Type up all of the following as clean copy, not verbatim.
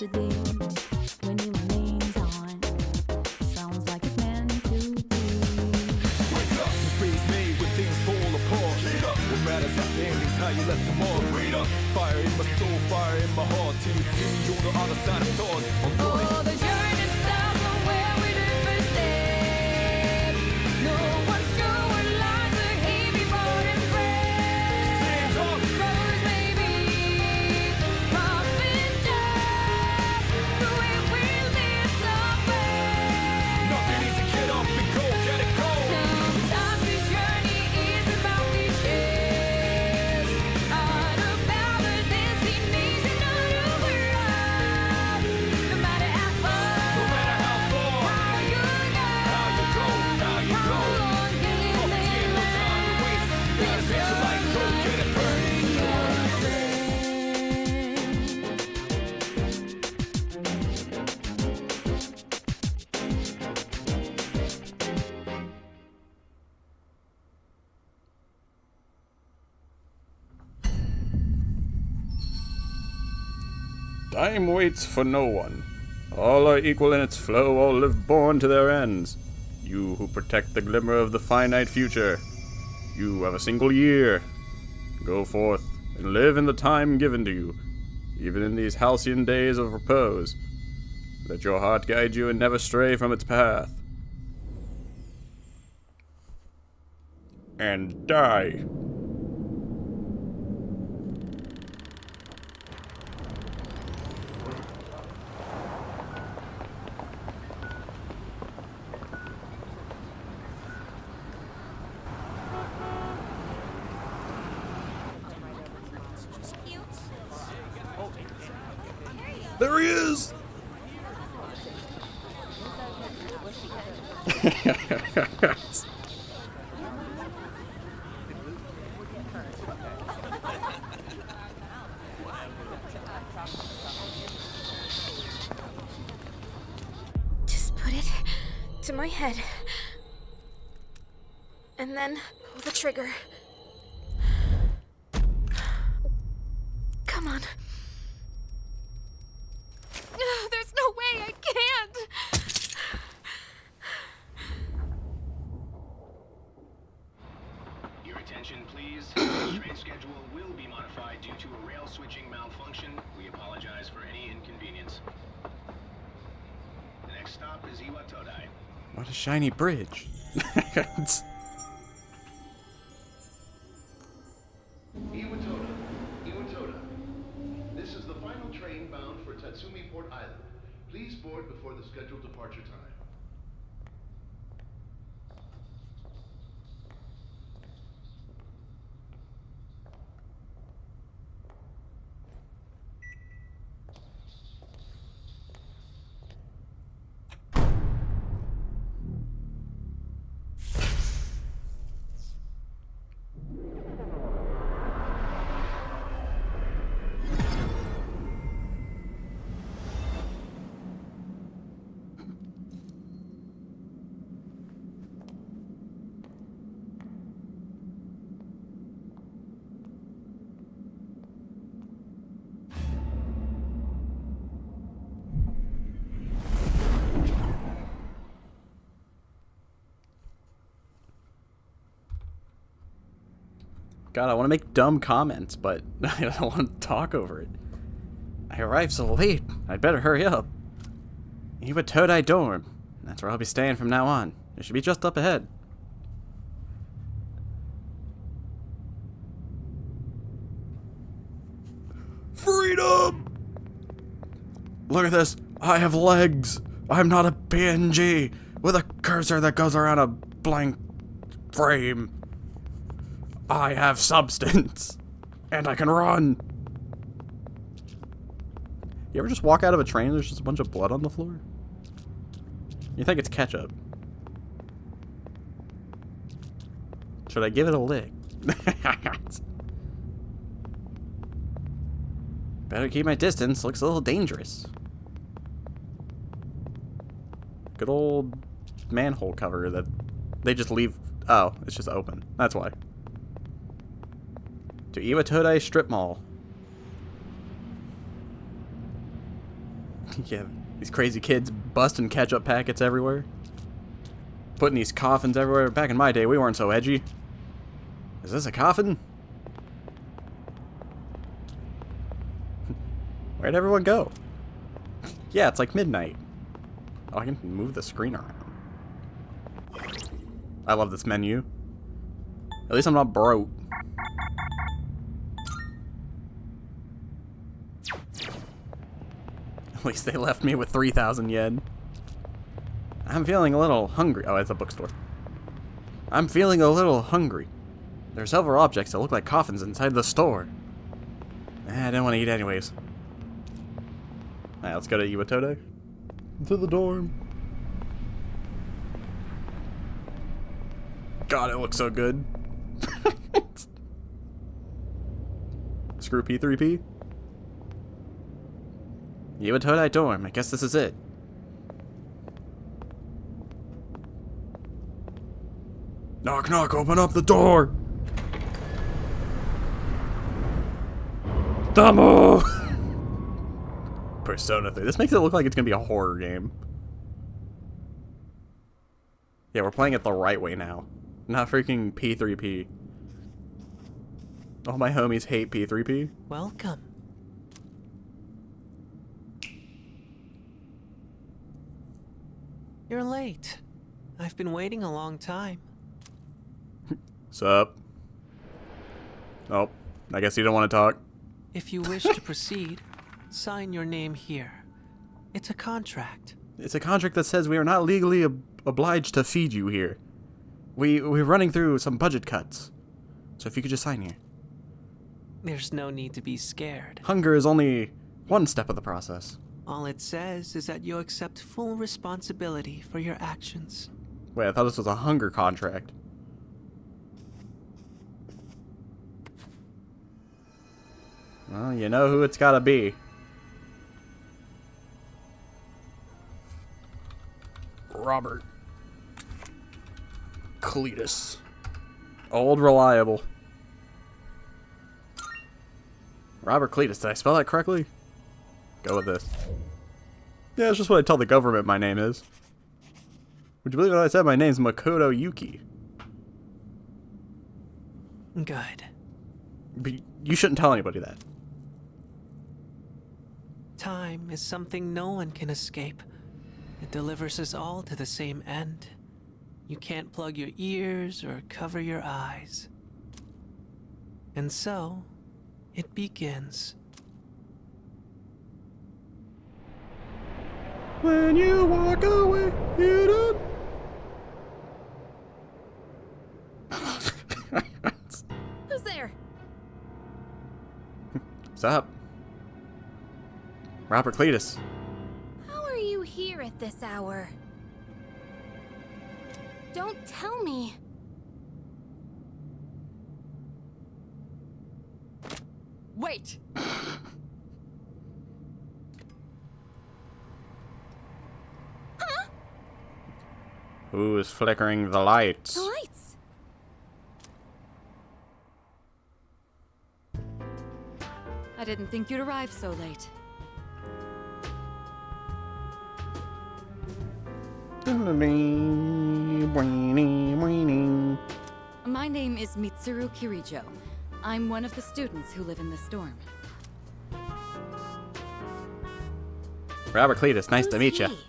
you did when you were names on. Sounds like it's meant to be. Wake up, this freeze me when things fall apart. What matters at the end is how you left them on. Fire in my soul, fire in my heart. Till you see me on the other side of stars. I'm going. Oh, the journey starts from where we do first step. No one's sure what lies ahead before them friends. Rose maybe, profit just, but we will miss some friends. Nothing easy, get up and go, get it go. Sometimes this journey is about these shares. All about the destination of the world. No matter how far, No matter how far, how you go, how you go, how you how go. long can it Don't get no time to waste. Gotta bet your life, go get it burning. Time waits for no one. All are equal in its flow, all live born to their ends. You who protect the glimmer of the finite future, you have a single year. Go forth and live in the time given to you, even in these halcyon days of repose. Let your heart guide you and never stray from its path. And die. There he is! Just put it to my head. And then pull the trigger. Come on. There's no way I can't. Your attention, please. The train schedule will be modified due to a rail switching malfunction. We apologize for any inconvenience. The next stop is Iwatodai. What a shiny bridge. Iwatoda. Iwatoda. This is the final train bound for Tatsumi Port Island. Please board before the scheduled departure time. God, I want to make dumb comments, but I don't want to talk over it. I arrived so late. I'd better hurry up. Iwatodai dorm. That's where I'll be staying from now on. It should be just up ahead. Freedom! Look at this. I have legs. I'm not a PNG with a cursor that goes around a blank frame. I have substance. And I can run. You ever just walk out of a train and there's just a bunch of blood on the floor? You think it's ketchup. Should I give it a lick? Better keep my distance. Looks a little dangerous. Good old manhole cover that they just leave. Oh, it's just open. That's why. To Iwatodai Strip Mall. Yeah, these crazy kids busting ketchup packets everywhere. Putting these coffins everywhere. Back in my day, we weren't so edgy. Is this a coffin? Where'd everyone go? Yeah, it's like midnight. Oh, I can move the screen around. I love this menu. At least I'm not broke. At least they left me with 3,000 yen. I'm feeling a little hungry. Oh, it's a bookstore. I'm feeling a little hungry. There are several objects that look like coffins inside the store. I didn't want to eat anyways. Alright, let's go to Iwatode. To the dorm. God, it looks so good. Screw P3P. Iwatode dorm. I guess this is it. Knock, knock, open up the door! Damo! Persona 3. This makes it look like it's gonna be a horror game. Yeah, we're playing it the right way now. Not freaking P3P. All my homies hate P3P. Welcome. You're late. I've been waiting a long time. Sup? Oh, I guess you don't want to talk. If you wish to proceed, sign your name here. It's a contract. It's a contract that says we are not legally obliged to feed you here. We're running through some budget cuts. So if you could just sign here. There's no need to be scared. Hunger is only one step of the process. All it says is that you accept full responsibility for your actions. Wait, I thought this was a hunger contract. Well, you know who it's gotta be. Robert Cletus. Old reliable. Robert Cletus, did I spell that correctly? Go with this. Yeah, it's just what I tell the government my name is. Would you believe what I said? My name's Makoto Yuki. Good. But you shouldn't tell anybody that. Time is something no one can escape. It delivers us all to the same end. You can't plug your ears or cover your eyes. And so, it begins. When you walk away, you don't. Who's there? What's up? Robert Cletus. How are you here at this hour? Don't tell me. Wait! Who is flickering the lights? The lights! I didn't think you'd arrive so late. My name is Mitsuru Kirijo. I'm one of the students who live in this dorm. Robert Cletus, nice to meet you. Who's he?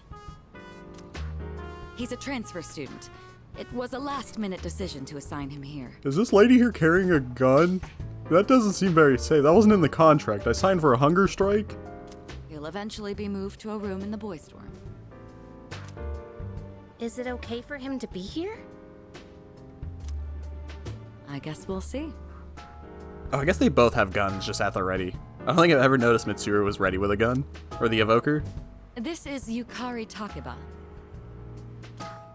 He's a transfer student. It was a last-minute decision to assign him here. Is this lady here carrying a gun? That doesn't seem very safe. That wasn't in the contract. I signed for a hunger strike. He'll eventually be moved to a room in the boys' dorm. Is it okay for him to be here? I guess we'll see. Oh, I guess they both have guns just at the ready. I don't think I've ever noticed Mitsuru was ready with a gun. Or the evoker. This is Yukari Takeba.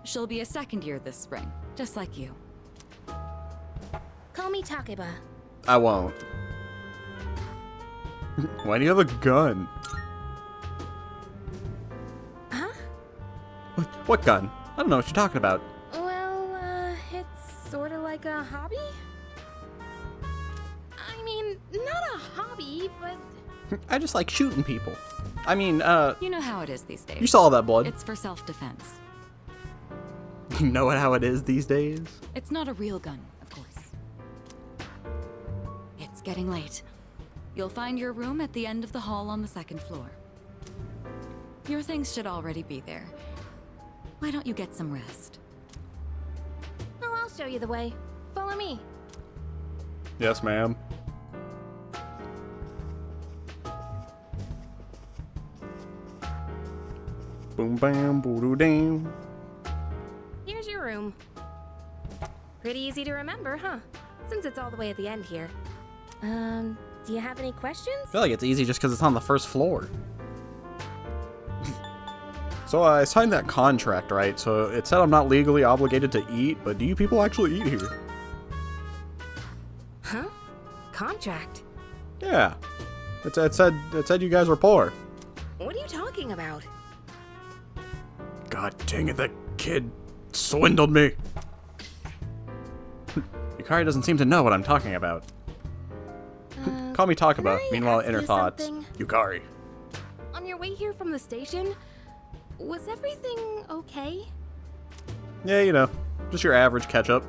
She'll be a second year this spring, just like you. Call me Takeba. I won't. Why do you have a gun? Huh? What gun? I don't know what you're talking about. Well, it's sort of like a hobby? I mean, not a hobby, but I just like shooting people. I mean, You know how it is these days. you saw that blood. It's for self-defense. You know how it is these days? It's not a real gun, of course. It's getting late. You'll find your room at the end of the hall on the second floor. Your things should already be there. Why don't you get some rest? Well, I'll show you the way. Follow me. Yes, ma'am. Boom, bam, boo, dam. Here's your room. Pretty easy to remember, huh? Since it's all the way at the end here. Do you have any questions? I feel like it's easy just because it's on the first floor. So I signed that contract, right? So it said I'm not legally obligated to eat, but do you people actually eat here? Huh? Contract? Yeah. It said you guys were poor. What are you talking about? God dang it, that kid swindled me. Yukari doesn't seem to know what I'm talking about. Call me talk can about. I Meanwhile, ask inner you thoughts. something? Yukari. On your way here from the station, was everything okay? Yeah, you know, just your average catch up.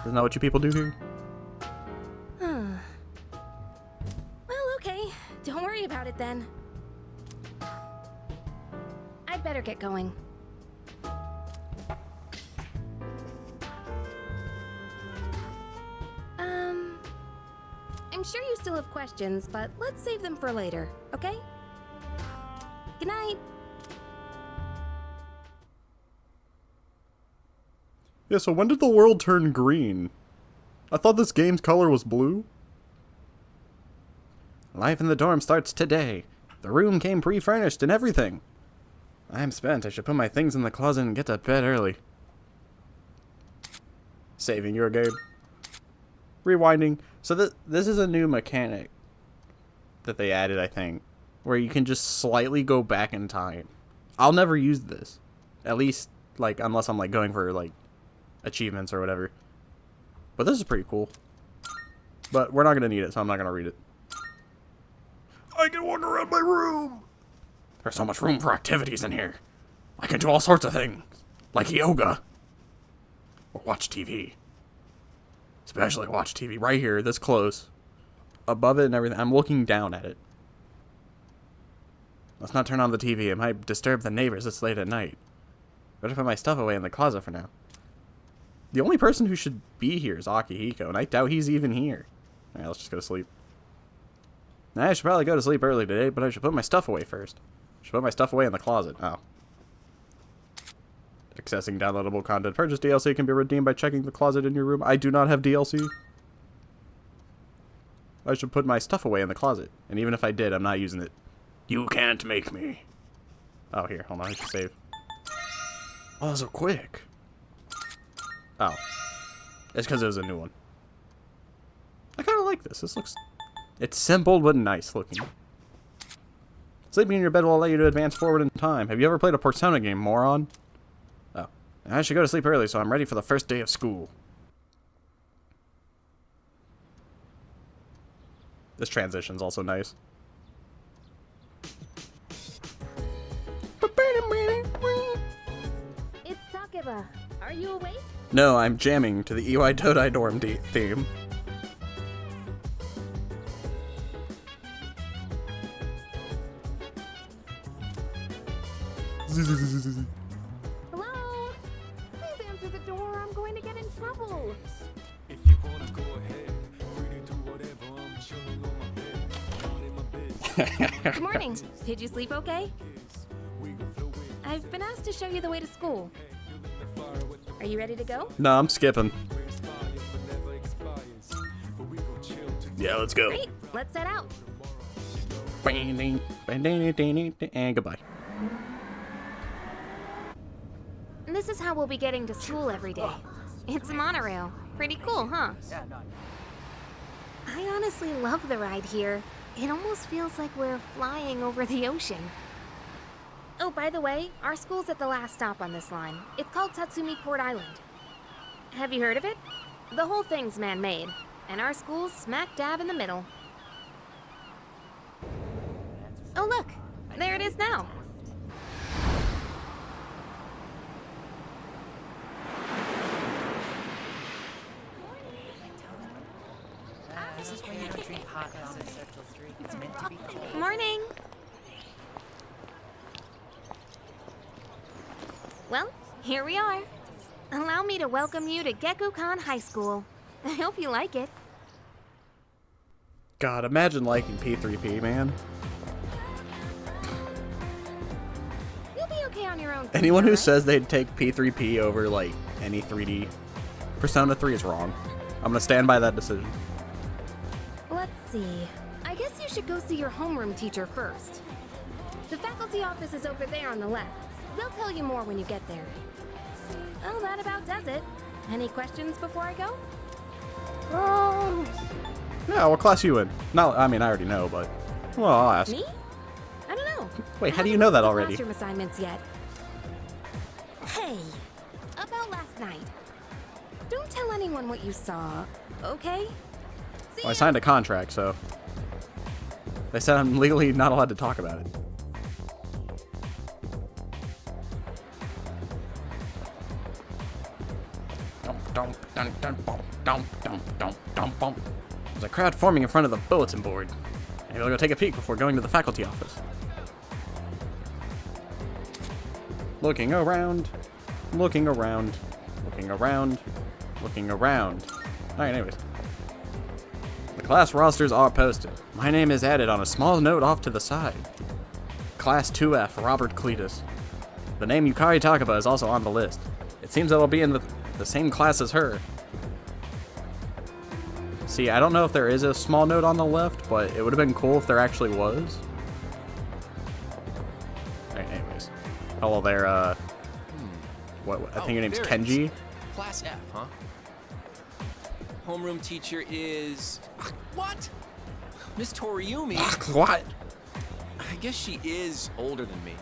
Isn't that what you people do here? Huh. Well, okay. Don't worry about it then. I'd better get going. I'm sure you still have questions, but let's save them for later, okay? Good night. Yeah, so when did the world turn green? I thought this game's color was blue. Life in the dorm starts today. The room came pre-furnished and everything. I'm spent. I should put my things in the closet and get to bed early. Saving your game. Rewinding. So this is a new mechanic that they added, I think, where you can just slightly go back in time. I'll never use this. At least, like, unless I'm, like, going for, like, achievements or whatever. But this is pretty cool. But we're not going to need it, so I'm not going to read it. I can walk around my room! There's so much room for activities in here. I can do all sorts of things. Like yoga. Or watch TV. Especially watch TV right here, this close. Above it and everything. I'm looking down at it. Let's not turn on the TV. It might disturb the neighbors this late at night. Better put my stuff away in the closet for now. The only person who should be here is Akihiko, and I doubt he's even here. Alright, let's just go to sleep. I should probably go to sleep early today, but I should put my stuff away first. I should put my stuff away in the closet. Oh. Accessing downloadable content. Purchase DLC can be redeemed by checking the closet in your room. I do not have DLC. I should put my stuff away in the closet. And even if I did, I'm not using it. You can't make me. Oh, here. Hold on. I should save. Oh, that was so quick. Oh. It's because it was a new one. I kind of like this. This looks... It's simple but nice looking. Sleeping in your bed will allow you to advance forward in time. Have you ever played a Persona game, moron? Oh. I should go to sleep early so I'm ready for the first day of school. This transition's also nice. It's Takeba. Are you awake? No, I'm jamming to the EY Dodai dorm theme. Hello? Please answer the door. I'm going to get in trouble. If you wanna go ahead, free to do whatever. I'm chilling on my bed, not in my bed. Good morning. Did you sleep okay? We can flow with I've been asked to show you the way to school. the fire with the Are you ready to go? No, I'm skipping. inspire, but never expires. But we gon' chill together. Yeah, let's go. Great. Let's set out. And goodbye. This is how we'll be getting to school every day. It's a monorail. Pretty cool, huh? I honestly love the ride here. It almost feels like we're flying over the ocean. Oh, by the way, our school's at the last stop on this line. It's called Tatsumi Port Island. Have you heard of it? The whole thing's man-made, and our school's smack dab in the middle. look, there it is now. This is where you don't drink hot dogs in Circle 3. It's meant to be cold. Morning. Well, here we are. Allow me to welcome you to Gekukan High School. I hope you like it. God, imagine liking P3P, man. You'll be okay on your own. Anyone who right? says they'd take P3P over, like, any 3D Persona 3 is wrong. I'm gonna stand by that decision. Let's see. I guess you should go see your homeroom teacher first. The faculty office is over there on the left. They'll tell you more when you get there. Well, that about does it. Any questions before I go? Yeah, what class you in? No, I mean, I already know, but... Well, I'll ask. Me? I don't know. Wait, I how do you haven't know looked that at the already? Classroom assignments yet. Hey, about last night. Don't tell anyone what you saw, okay? See Well, I ya. signed a contract, so... They said I'm legally not allowed to talk about it. There's a crowd forming in front of the bulletin board. Maybe I'll go take a peek before going to the faculty office. Looking around, looking around, looking around, looking around. Alright, anyways. The class rosters are posted. My name is added on a small note off to the side. Class 2F, Robert Cletus. The name Yukari Takaba is also on the list. It seems that I'll be in the same class as her. See, I don't know if there is a small note on the left, but it would have been cool if there actually was. Alright, anyways. Hello there, what I think your name's there it Kenji? is. Class F, huh? Homeroom teacher is... What? Miss Toriumi? What? I guess she is older than me,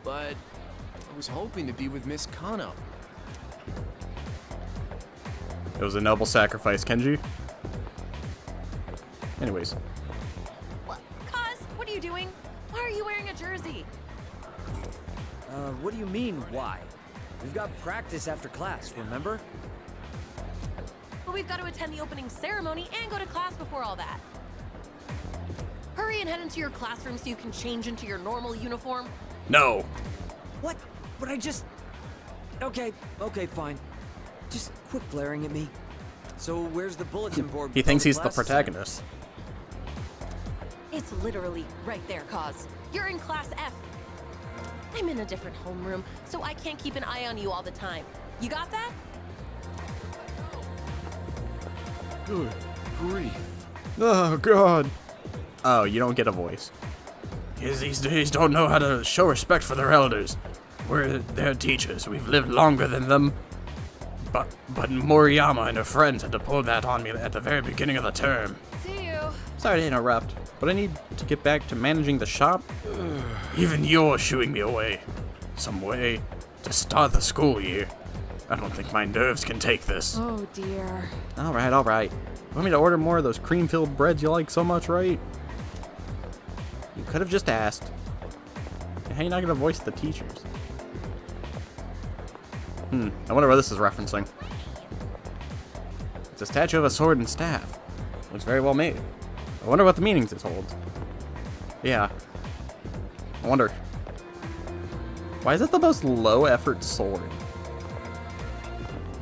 but I was hoping to be with Miss Kano. It was a noble sacrifice, Kenji. Anyways. What? Cuz, what are you doing? Why are you wearing a jersey? What do you mean, why? We've got practice after class, remember? But we've got to attend the opening ceremony and go to class before all that. Hurry and head into your classroom so you can change into your normal uniform. No. What? But I just... Okay, fine. Just quit glaring at me. So where's the bulletin board? He with thinks all he's the classes on? protagonist. It's literally right there, Cause. You're in class F. I'm in a different homeroom, so I can't keep an eye on you all the time. You got that? Good grief. Oh, God. Oh, you don't get a voice. Kids these days don't know how to show respect for their elders. We're their teachers. We've lived longer than them. But Moriyama and her friends had to pull that on me at the very beginning of the term. See you. Sorry to interrupt, but I need to get back to managing the shop. Even you're shooing me away. Some way to start the school year. I don't think my nerves can take this. Oh dear. Alright, alright. Want me to order more of those cream-filled breads you like so much, right? You could have just asked. How are you not going to voice the teachers? I wonder what this is referencing. It's a statue of a sword and staff. Looks very well made. I wonder what the meanings it holds. Yeah. I wonder. Why is it the most low-effort sword?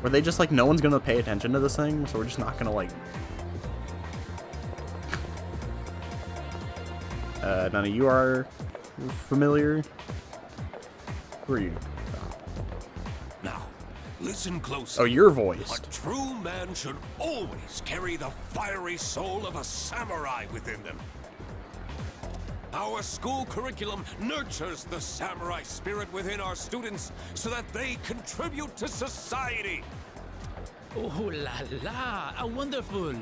Were they just like, no one's gonna pay attention to this thing, so we're just not gonna like... None of you are familiar? Who are you? Now, listen closely. Oh, you're voiced. A true man should always carry the fiery soul of a samurai within them. Our school curriculum nurtures the samurai spirit within our students so that they contribute to society. Oh la la, how wonderful!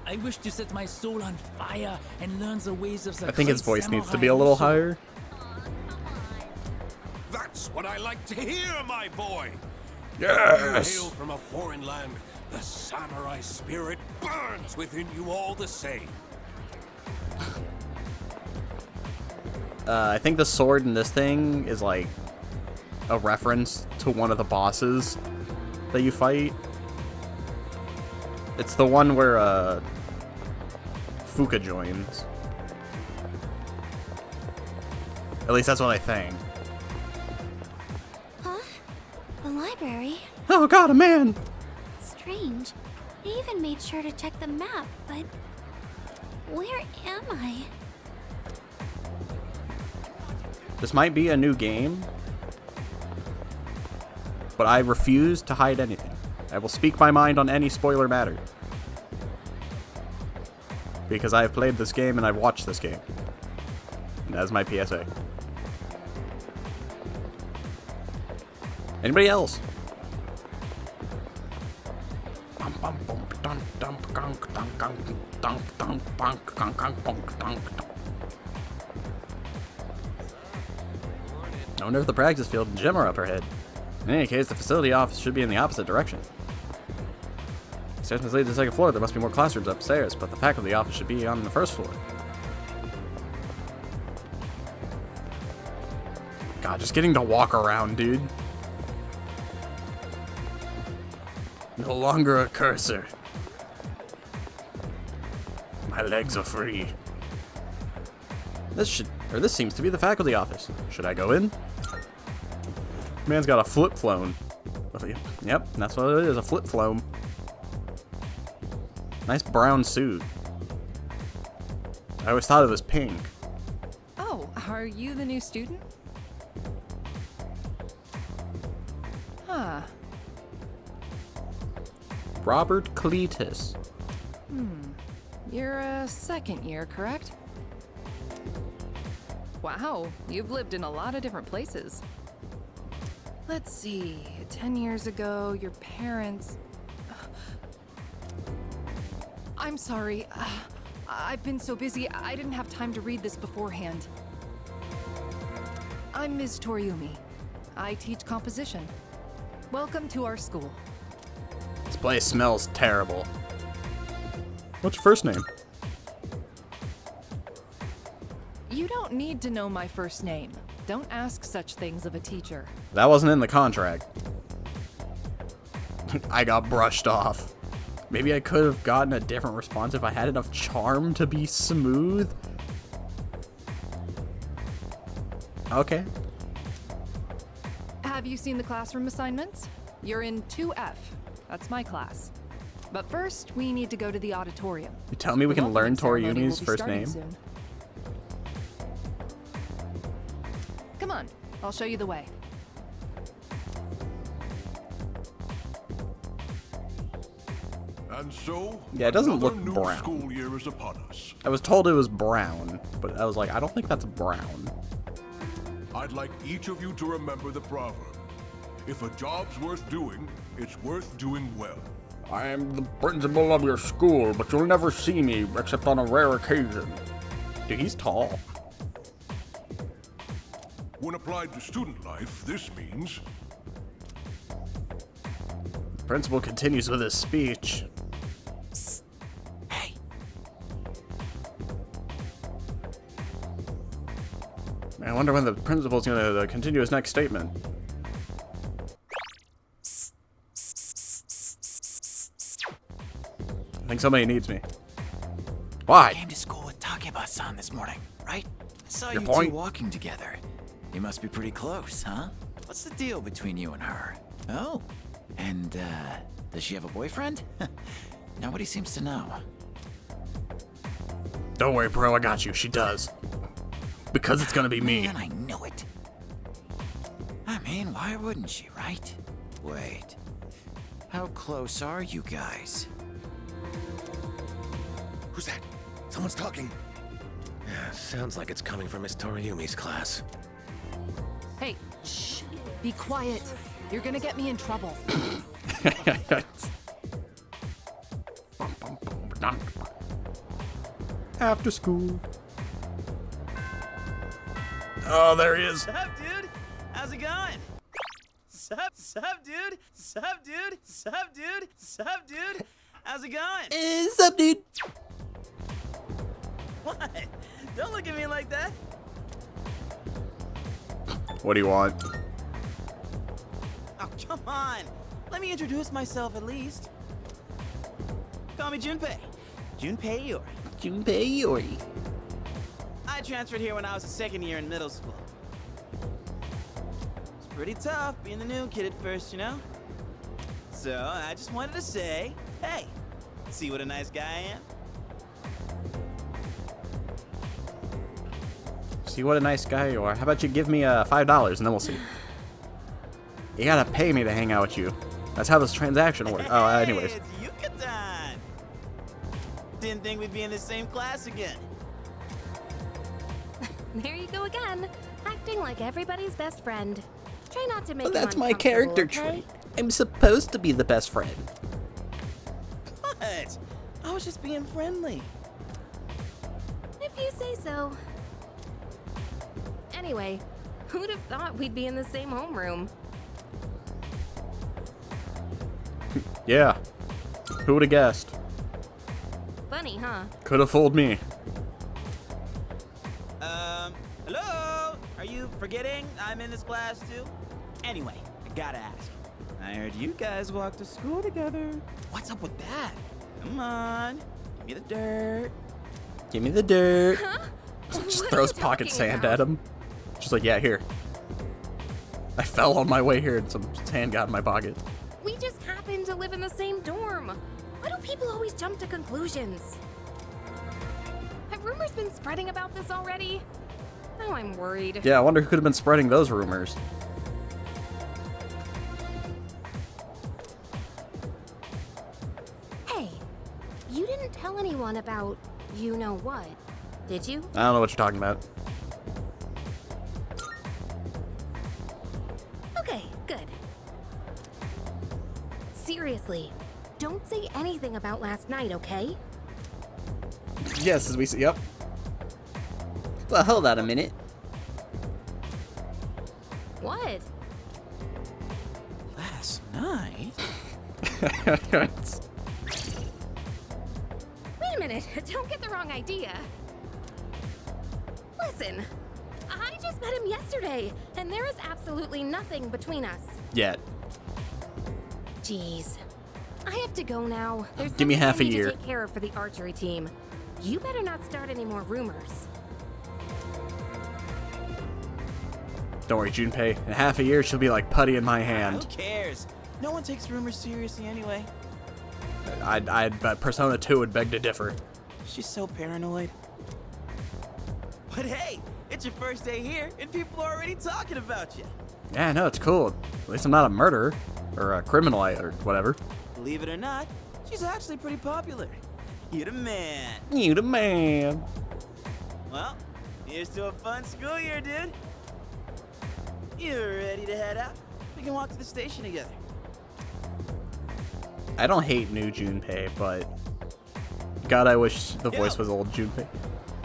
I wish to set my soul on fire and learn the ways of the I think his great voice needs to samurai be a little also. higher. That's what I like to hear, my boy. Yes! You hail from a foreign land. The samurai spirit burns within you all the same. I think the sword in this thing is like a reference to one of the bosses that you fight. It's the one where Fuka joins. At least that's what I think. Huh? The library? Oh god, a man! Strange. I even made sure to check the map, but where am I? This might be a new game, but I refuse to hide anything. I will speak my mind on any spoiler matter. Because I have played this game and I've watched this game. And that is my PSA. Anybody else? I wonder if the practice field and gym are up ahead. In any case, the facility office should be in the opposite direction. Stairs must lead to the second floor. There must be more classrooms upstairs, but the faculty office should be on the first floor. God, just getting to walk around, dude. No longer a cursor. My legs are free. This seems to be the faculty office. Should I go in? Man's got a flip phone. Yep, that's what it is, a flip phone. Nice brown suit. I always thought it was pink. Oh, are you the new student? Huh. Robert Cletus. You're a second year, correct? Wow, you've lived in a lot of different places. Let's see, 10 years ago, your parents... I'm sorry. I've been so busy, I didn't have time to read this beforehand. I'm Ms. Toriumi. I teach composition. Welcome to our school. This place smells terrible. What's your first name? You don't need to know my first name. Don't ask such things of a teacher. That wasn't in the contract. I got brushed off. Maybe I could have gotten a different response if I had enough charm to be smooth. Okay. Have you seen the classroom assignments? You're in 2F. That's my class. But first, we need to go to the auditorium. You tell me we The can learn welcoming ceremony Toriumi's will be first starting name? soon. Come on, I'll show you the way. And so, Yeah, it doesn't another look new brown. school year is upon us. I was told it was brown, but I was like, I don't think that's brown. I'd like each of you to remember the proverb. If a job's worth doing, it's worth doing well. I am the principal of your school, but you'll never see me except on a rare occasion. Dude, he's tall. When applied to student life, this means... The principal continues with his speech. Hey, I wonder when the principal's gonna continue his next statement. I think somebody needs me. Why? came to school with Takeba-san this morning, right? I saw Your you point? two walking together. You must be pretty close, huh? What's the deal between you and her? Oh, and, does she have a boyfriend? Nobody seems to know. Don't worry, bro, I got you. She does. Because it's gonna be me. Man, I knew it. I mean, why wouldn't she, right? Wait. How close are you guys? Who's that? Someone's talking. Yeah, sounds like it's coming from Miss Toriumi's class. Hey, shh. Be quiet. You're gonna get me in trouble. After school. Oh, there he is. Sup, dude? How's it going? Sup, dude? Sup, dude? Sup, dude? Sup, dude? How's it going? Sup, dude? What? Don't look at me like that. What do you want? Oh, come on. Let me introduce myself at least. Call me Junpei. Junpei Iori. Junpei Iori. I transferred here when I was a second year in middle school. It's pretty tough being the new kid at first, you know? So I just wanted to say, hey, see what a nice guy I am? See what a nice guy you are. How about you give me $5 and then we'll see. You gotta pay me to hang out with you. That's how this transaction works. Oh, anyways. Hey, it's Yucatan! Didn't think we'd be in the same class again. There you go again, acting like everybody's best friend. Try not to make Well, him that's my uncomfortable, character okay? trait. I'm supposed to be the best friend. What? I was just being friendly. If you say so. Anyway, who'd have thought we'd be in the same homeroom? Yeah. Who would have guessed? Funny, huh? Could have fooled me. Hello? Are you forgetting I'm in this class too? Anyway, I gotta ask. I heard you guys walk to school together. What's up with that? Come on, give me the dirt. Give me the dirt. Huh? Just What throws are you pocket talking sand about? at him. Just like, yeah, here. I fell on my way here and some sand got in my pocket. We just happen to live in the same dorm. Why do people always jump to conclusions? Have rumors been spreading about this already? Now I'm worried. Yeah, I wonder who could have been spreading those rumors. Hey, you didn't tell anyone about you know what, did you? I don't know what you're talking about. Okay, good. Seriously, don't say anything about last night, okay? Yes, as we see. Yep. Well, hold on a minute. What? Last night? Wait a minute, don't get the wrong idea. Listen, I just met him yesterday, and there is absolutely nothing between us. Yet. Jeez. I have to go now. There's Give me something half I a need year. to take care of for the archery team. You better not start any more rumors. Don't worry, Junpei. In half a year, she'll be like putty in my Who hand. cares? No one takes rumors seriously anyway. But Persona 2 would beg to differ. She's so paranoid. But hey, it's your first day here, and people are already talking about you. Yeah, no, it's cool. At least I'm not a murderer. Or a criminal, or whatever. Believe it or not, she's actually pretty popular. You the man. You the man. Well, here's to a fun school year, dude. You ready to head out? We can walk to the station together. I don't hate new Junpei, but God, I wish the voice was old Junpei.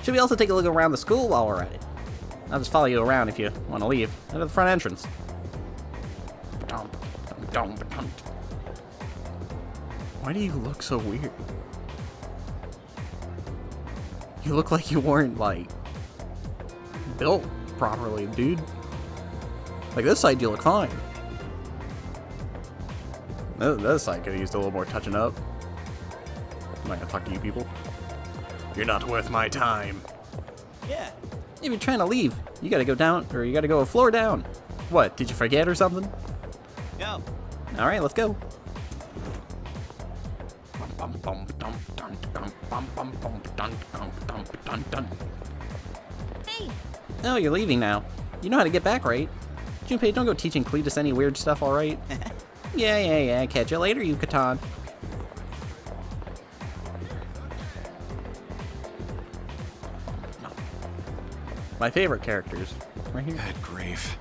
Should we also take a look around the school while we're at it? I'll just follow you around if you want to leave. Out of the front entrance. Why do you look so weird? You look like you weren't, like, built properly, dude. Like, this side you look fine. This side could have used a little more touching up. I'm not gonna talk to you people. You're not worth my time. Yeah. If you're trying to leave, you gotta go down, or you gotta go a floor down. What, did you forget or something? Go. Alright, let's go. Hey, Oh, you're leaving now. You know how to get back, right? Junpei, don't go teaching Cletus any weird stuff, alright? Yeah. Catch you later, Yucatan. My favorite characters. Right here. Bad grief.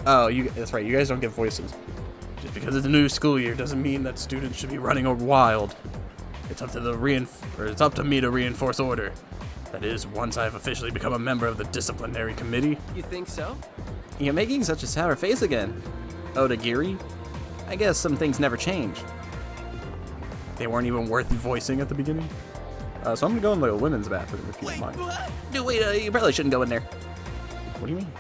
Oh, that's right. You guys don't get voices. Just because it's a new school year doesn't mean that students should be running wild. It's up to it's up to me to reinforce order. That is, once I've officially become a member of the disciplinary committee. You think so? You're making such a sour face again. Odagiri? I guess some things never change. They weren't even worth voicing at the beginning. So I'm gonna go in the women's bathroom if you don't mind. What? No, wait, you probably shouldn't go in there. What do you mean?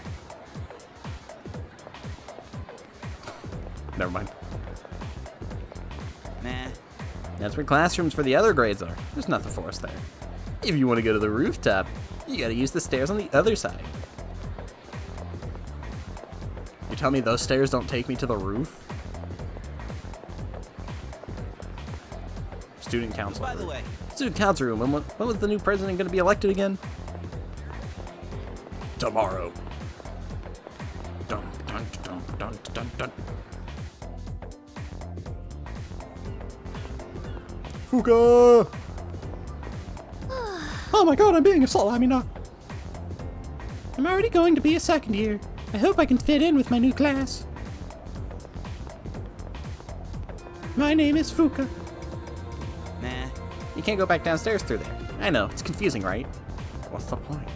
Never mind. Nah. That's where classrooms for the other grades are. There's nothing for us there. If you want to go to the rooftop, you gotta use the stairs on the other side. You tell me those stairs don't take me to the roof? Student council. By the way, Student council room. When was the new president gonna be elected again? Tomorrow. Dun dun dun dun dun dun. Fuka! Oh my god, I'm being assaulted. I mean, I'm already going to be a second year. I hope I can fit in with my new class. My name is Fuka. nah. You can't go back downstairs through there. I know, it's confusing, right? What's the point?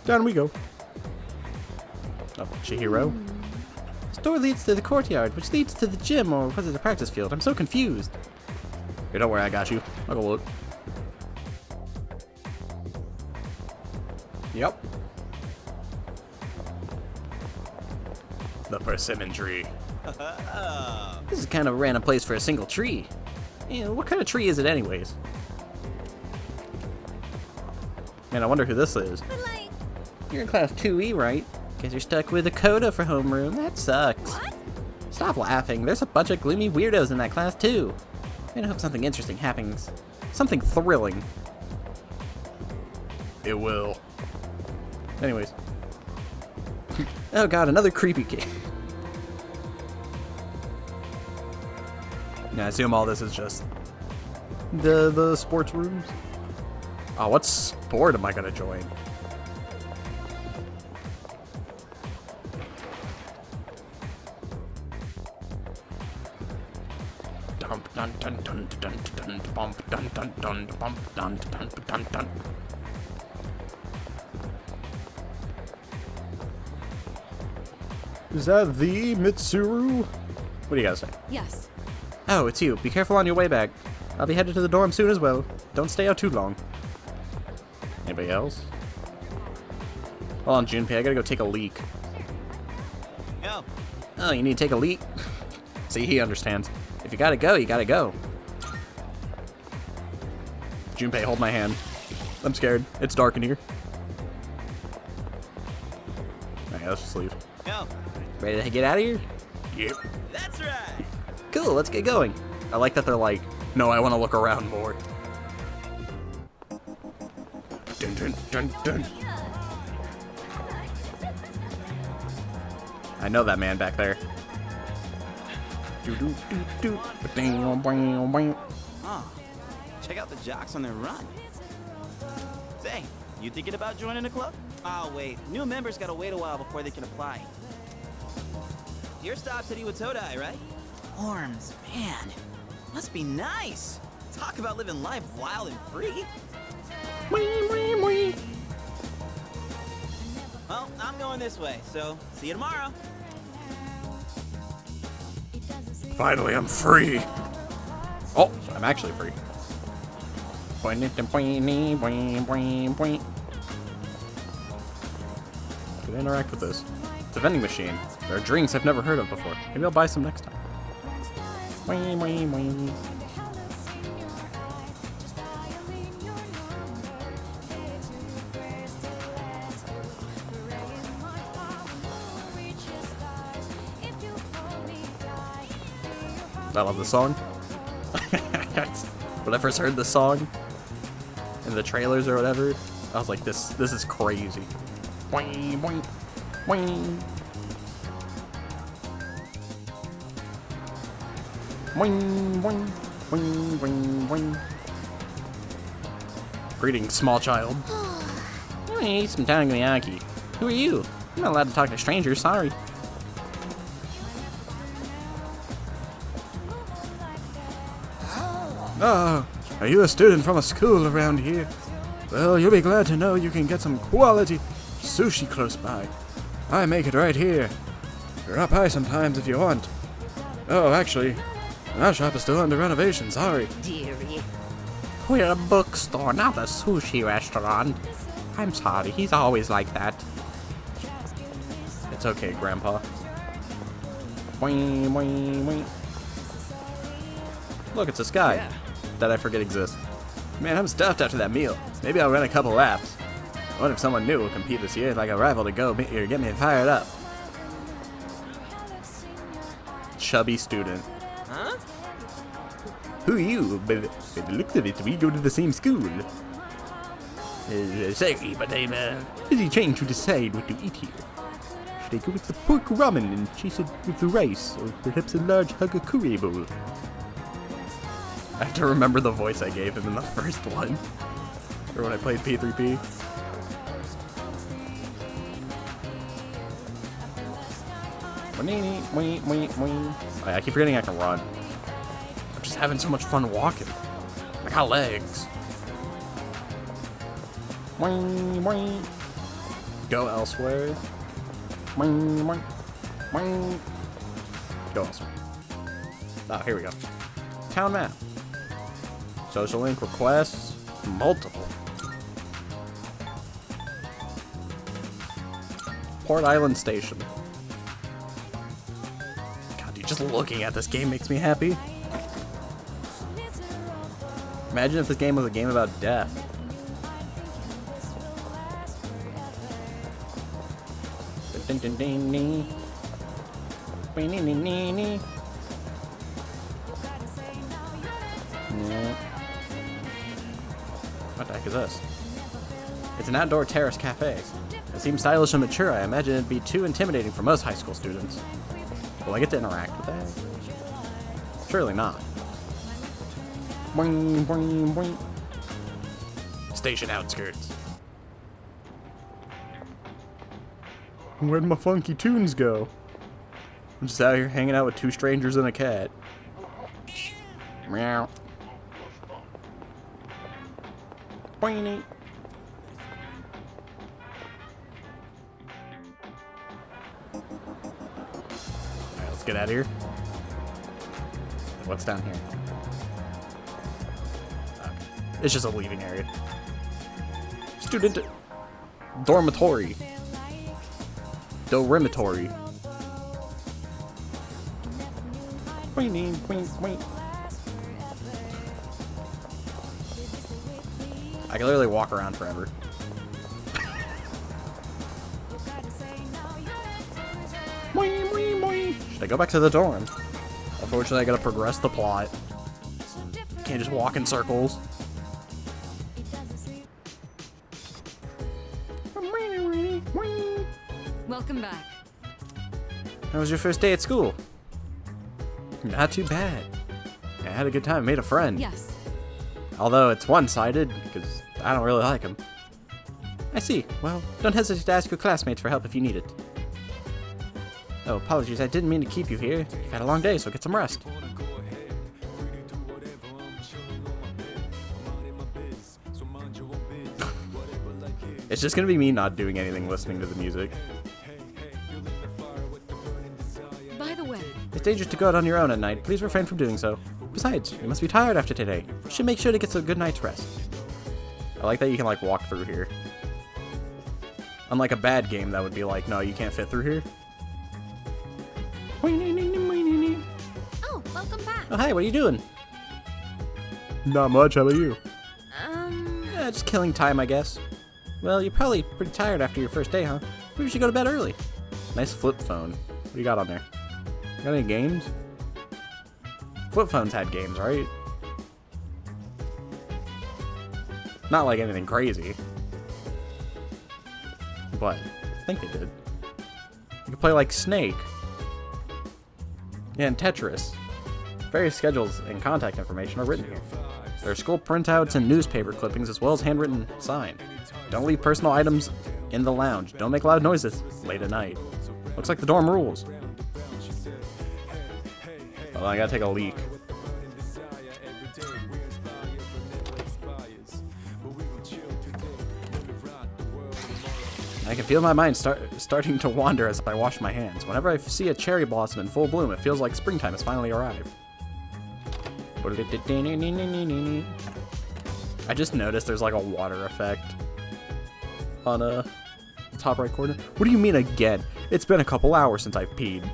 Down we go. Oh, Chihiro. This door leads to the courtyard, which leads to the gym, or was it the practice field? I'm so confused. Here, don't worry, I got you. I'll go look. Yep. The persimmon tree. This is kind of a random place for a single tree. You know, what kind of tree is it anyways? Man, I wonder who this is. You're in class 2E, right? Guess you're stuck with a coda for homeroom. That sucks. What? Stop laughing. There's a bunch of gloomy weirdos in that class too. I hope something interesting happens. Something thrilling. It will. Anyways. Oh god, another creepy kid. Yeah, I assume all this is just the sports rooms. Oh, what sport am I gonna join? Dun dun dun dun dun bump dun dun dun bump dun dun dun dun. Is that the Mitsuru? What do you guys say? Yes. Oh, it's you. Be careful on your way back. I'll be headed to the dorm soon as well. Don't stay out too long. Anybody else? Hold on, Junpei. I gotta go take a leak. Yo. Oh, you need to take a leak? See, he understands. If you gotta go, you gotta go. Junpei, hold my hand. I'm scared. It's dark in here. Alright, let's just leave. Yo. Ready to get out of here? Yep. That's right. Cool, let's get going. I like that they're like, no, I want to look around more. Dun, dun, dun, dun. I know that man back there. Oh, check out the jocks on their run. Say, you thinking about joining a club? Oh, wait. New members gotta wait a while before they can apply. Your stop's at Iwatodai, right? Orms, man. Must be nice. Talk about living life wild and free. Well, I'm going this way, so see you tomorrow. Finally, I'm free. Oh, I'm actually free. Could interact with this. It's a vending machine. There are drinks I've never heard of before. Maybe I'll buy some next time. I love the song. When I first heard the song in the trailers or whatever, I was like, this is crazy. Boing, boing, boing. Boing, boing, boing, boing, boing. Greetings, small child. I need some takoyaki. Who are you? I'm not allowed to talk to strangers, sorry. Ah, are you a student from a school around here? Well, you'll be glad to know you can get some quality sushi close by. I make it right here. Drop by sometimes if you want. Oh, actually, our shop is still under renovation, sorry. Dearie. We're a bookstore, not a sushi restaurant. I'm sorry, he's always like that. It's okay, Grandpa. Boing, boing, boing. Look, it's a sky that I forget exists. Man, I'm stuffed after that meal. Maybe I'll run a couple laps. What if someone new will compete this year like a rival to go or get me fired up? Chubby student. Huh? Who are you? By the looks of it, we go to the same school. Sorry, but I'm busy trying to decide what to eat here. Should I go with the pork ramen and chase it with the rice, or perhaps a large hagakure bowl? I have to remember the voice I gave him in the first one. Or when I played P3P. I keep forgetting I can run. I'm just having so much fun walking. I got legs. Go elsewhere. Go elsewhere. Oh, here we go. Town map. Social link requests. Multiple. Port Island Station. God, dude, just looking at this game makes me happy. Imagine if this game was a game about death. What the heck is this? It's an outdoor terrace cafe. It seems stylish and mature. I imagine it'd be too intimidating for most high school students. Will I get to interact with that? Surely not. Boing, boing, boing. Station outskirts. Where'd my funky tunes go? I'm just out here hanging out with two strangers and a cat. Meow. Boing. Alright, let's get out of here. What's down here? Okay. It's just a leaving area. Student dormitory. Dormitory. I can literally walk around forever. Should I go back to the dorm? Unfortunately, I gotta progress the plot. Can't just walk in circles. Welcome back. How was your first day at school? Not too bad. I had a good time, made a friend. Yes. Although it's one-sided, because I don't really like him. I see. Well, don't hesitate to ask your classmates for help if you need it. Oh, apologies, I didn't mean to keep you here. You've had a long day, so get some rest. It's just gonna be me not doing anything listening to the music. By the way, It's dangerous to go out on your own at night. Please refrain from doing so. Besides, you must be tired after today. You should make sure to get a good night's rest. I like that you can, like, walk through here. Unlike a bad game that would be like, no, you can't fit through here. Oh, welcome back. Oh, hi, what are you doing? Not much, how about you? Just killing time, I guess. Well, you're probably pretty tired after your first day, huh? Maybe you should go to bed early. Nice flip phone. What do you got on there? Got any games? Flip phones had games, right? Not like anything crazy. But I think they did. You could play like Snake. Yeah, and Tetris. Various schedules and contact information are written here. There are school printouts and newspaper clippings as well as handwritten sign. Don't leave personal items in the lounge. Don't make loud noises late at night. Looks like the dorm rules. Well, I gotta take a leak. I can feel my mind starting to wander as I wash my hands. Whenever I see a cherry blossom in full bloom, it feels like springtime has finally arrived. I just noticed there's like a water effect on a top right corner. What do you mean again? It's been a couple hours since I've peed.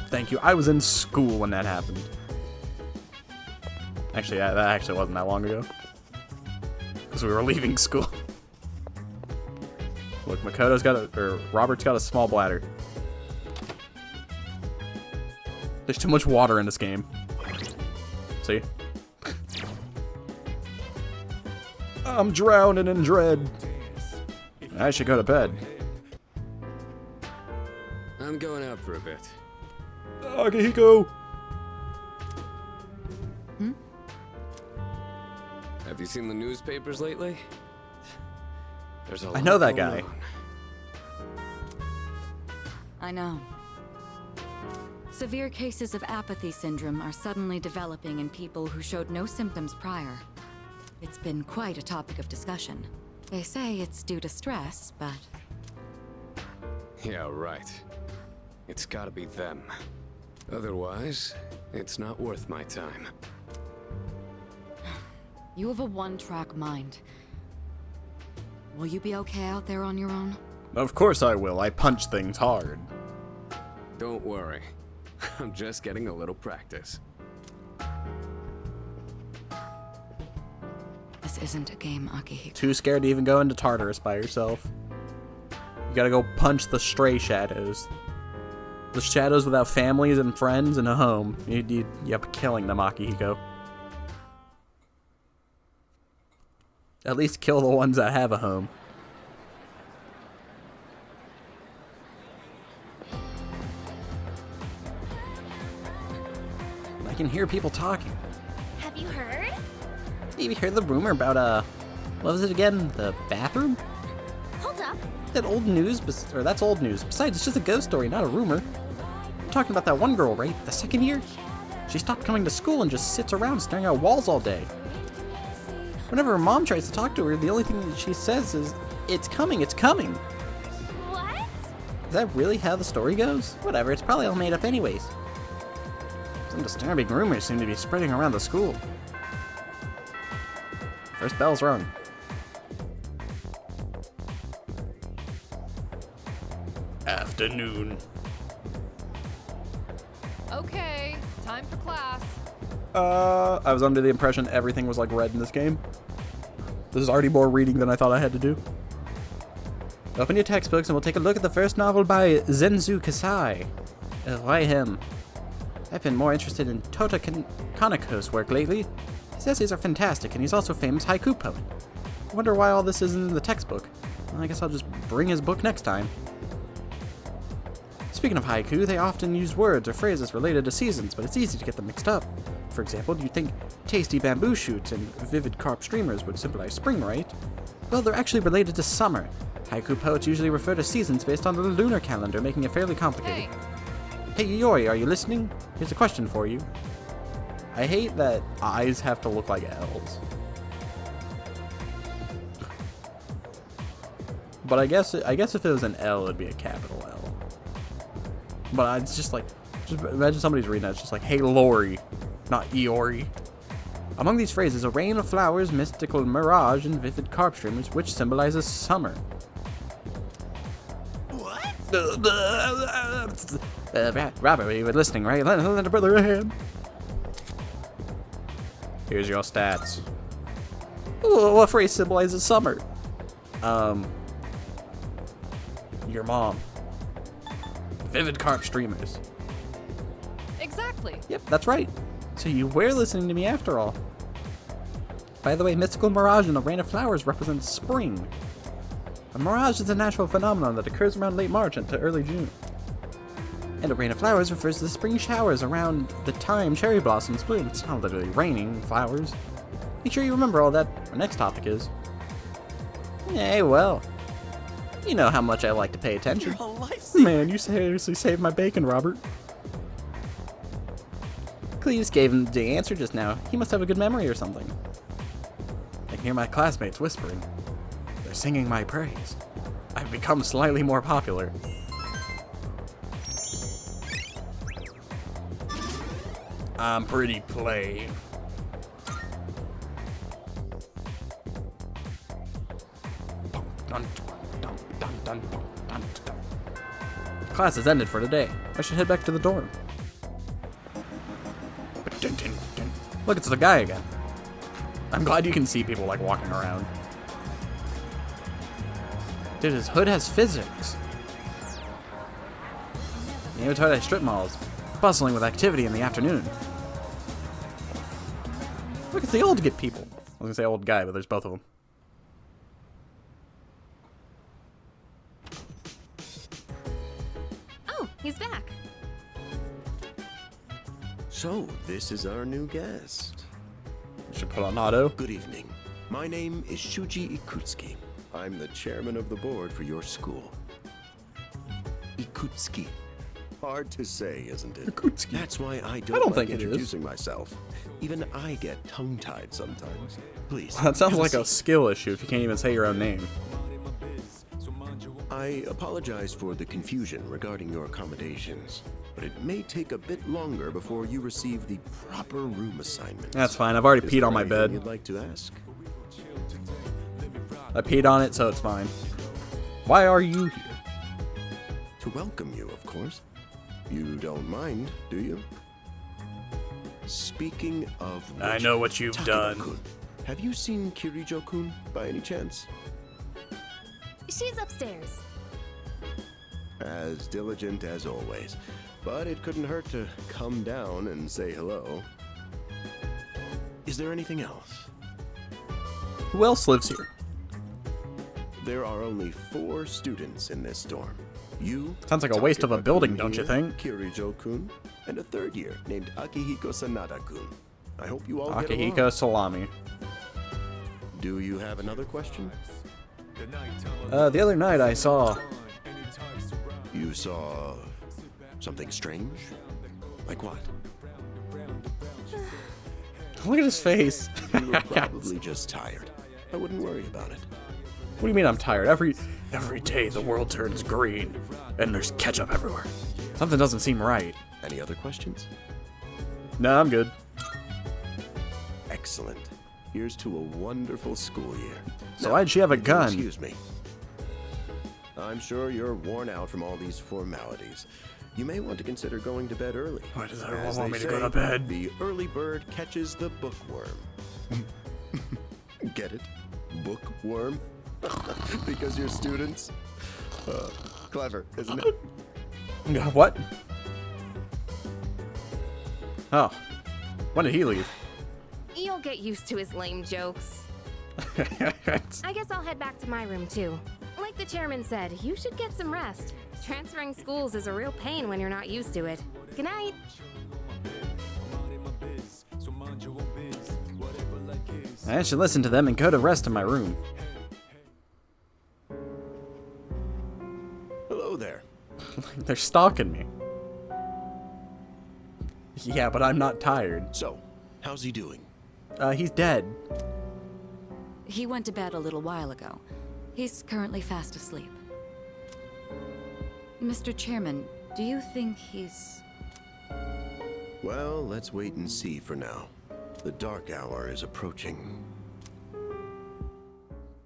Thank you. I was in school when that happened. Actually, that actually wasn't that long ago. Because we were leaving school. Look, Robert's got a small bladder. There's too much water in this game. See? I'm drowning in dread. I should go to bed. I'm going out for a bit. Akihiko! Have you seen the newspapers lately? There's a I lot know that going guy. on. I know. Severe cases of apathy syndrome are suddenly developing in people who showed no symptoms prior. It's been quite a topic of discussion. They say it's due to stress, but... Yeah, right. It's gotta be them. Otherwise, it's not worth my time. You have a one-track mind. Will you be okay out there on your own? Of course I will. I punch things hard. Don't worry. I'm just getting a little practice. This isn't a game, Akihiko. Too scared to even go into Tartarus by yourself. You gotta go punch the stray shadows. The shadows without families and friends and a home. Yep, killing them, Akihiko. At least kill the ones that have a home. I can hear people talking. Have you heard? You heard the rumor about, what was it again? The bathroom? Hold up. That old news, that's old news. Besides, it's just a ghost story, not a rumor. You're talking about that one girl, right? The second year? She stopped coming to school and just sits around staring at walls all day. Whenever her mom tries to talk to her, the only thing that she says is, "It's coming, it's coming." What? Is that really how the story goes? Whatever, it's probably all made up anyways. Some disturbing rumors seem to be spreading around the school. First bell's rung. Afternoon. Okay, time for class. I was under the impression everything was like red in this game. This is already more reading than I thought I had to do. Open your textbooks and we'll take a look at the first novel by Zenzu Kasai. Why him? I've been more interested in Tota Kaneko's work lately. His essays are fantastic and he's also a famous haiku poet. I wonder why all this isn't in the textbook. Well, I guess I'll just bring his book next time. Speaking of haiku, they often use words or phrases related to seasons, but it's easy to get them mixed up. For example, you'd think tasty bamboo shoots and vivid carp streamers would symbolize spring, right? Well, they're actually related to summer. Haiku poets usually refer to seasons based on the lunar calendar, making it fairly complicated. Hey Yori, are you listening? Here's a question for you. I hate that eyes have to look like L's. But I guess if it was an L, it'd be a capital L. But it's just like, just imagine somebody's reading that. It's just like, hey Lori, not Eeyore. Among these phrases, a rain of flowers, mystical mirage, and vivid carp streamers, which symbolizes summer. What? Robert, you were listening, right? Lend a brother a hand. Here's your stats. Ooh, what phrase symbolizes summer? Your mom. Vivid carp streamers. Exactly. Yep, that's right. So you were listening to me after all. By the way, mystical mirage and a rain of flowers represents spring. A mirage is a natural phenomenon that occurs around late March into early June. And a rain of flowers refers to the spring showers around the time cherry blossoms bloom. It's not literally raining flowers. Make sure you remember all that. Our next topic is... Hey, well. You know how much I like to pay attention. Man, you seriously saved my bacon, Robert. Cletus gave him the answer just now. He must have a good memory or something. I can hear my classmates whispering. They're singing my praise. I've become slightly more popular. I'm pretty plain. Class has ended for today. I should head back to the dorm. Look, it's the guy again. I'm glad you can see people like walking around. Dude, his hood has physics. The Otodai strip mall is bustling with activity in the afternoon. Look, it's the old people. I was gonna say old guy, but there's both of them. Oh, he's back. So, this is our new guest. Should put on auto. Good evening. My name is Shuji Ikutsuki. I'm the chairman of the board for your school. Ikutsuki. Hard to say, isn't it? Ikutsuki. That's why I don't like think it is. introducing myself. Even I get tongue-tied sometimes. Please. That sounds have a like a seat. skill issue if you can't even say your own name. I apologize for the confusion regarding your accommodations, but it may take a bit longer before you receive the proper room assignment. That's fine. I've already Is peed there on my anything bed. You'd like to ask? I peed on it, so it's fine. Why are you here? To welcome you, of course. You don't mind, do you? Speaking of which, I know what you've done. Takeda-kun, have you seen Kirijo-kun by any chance? She's upstairs. As diligent as always. But it couldn't hurt to come down and say hello. Is there anything else? Who else lives here? There are only 4 students in this dorm. You, Sounds like a waste of a Takeda-kun building, don't you here, think? Kirijo-kun, and a 3rd year named Akihiko Sanada-kun. I hope you all get Akihiko along. Salami. Do you have another question? The other night I saw... You saw something strange? Like what? Look at his face. You were probably just tired. I wouldn't worry about it. What do you mean I'm tired? Every day the world turns green, and there's ketchup everywhere. Something doesn't seem right. Any other questions? No, I'm good. Excellent. Here's to a wonderful school year. So Now, why'd she have a if you'll gun? Excuse me. I'm sure you're worn out from all these formalities. You may want to consider going to bed early. Why does everyone As want they me to go say, to bed? The early bird catches the bookworm. Get it? Bookworm? Because you're students? Clever, isn't it? What? Oh. When did he leave? You'll get used to his lame jokes. I guess I'll head back to my room too. Like the chairman said, you should get some rest. Transferring schools is a real pain when you're not used to it. Good night. I should listen to them and go to rest in my room. Hello there. They're stalking me. Yeah, but I'm not tired. So, how's he doing? He's dead. He went to bed a little while ago. He's currently fast asleep. Mr. Chairman, do you think he's... Well, let's wait and see for now. The dark hour is approaching.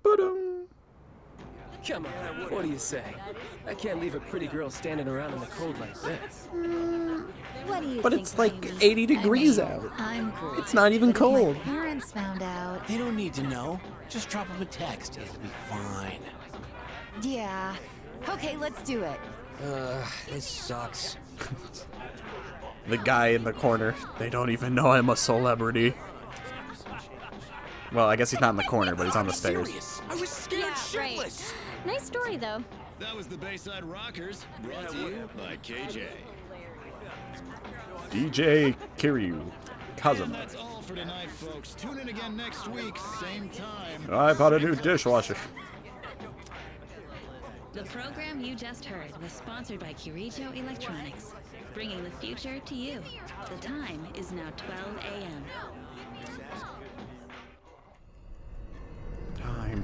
Spoodum. Come on, what do you say? I can't leave a pretty girl standing around in the cold like this. What do you But think, it's like Amy? 80 degrees out. I'm great. It's not even But if cold. my parents found out. They don't need to know. Just drop them a text. It'll be fine. Yeah. Okay, let's do it. This sucks. The guy in the corner. They don't even know I'm a celebrity. Well, I guess he's not in the corner, but he's on the stairs. I was scared shitless. Nice story, though. That was the Bayside Rockers, brought to you by KJ. DJ Kiryu. Kazuma. That's all for tonight, folks. Tune in again next week, same time. I bought a new dishwasher. The program you just heard was sponsored by Kirijo Electronics, bringing the future to you. The time is now 12 a.m. Time.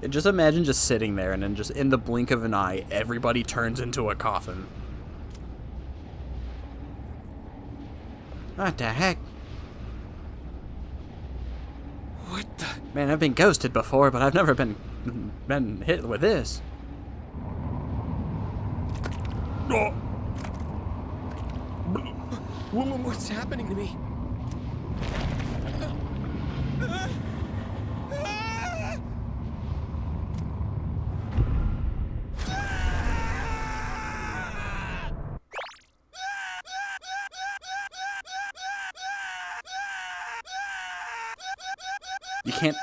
Just imagine just sitting there and then just in the blink of an eye, everybody turns into a coffin. What the heck? What the? Man, I've been ghosted before, but I've never been hit with this. Oh. What's happening to me? You can't...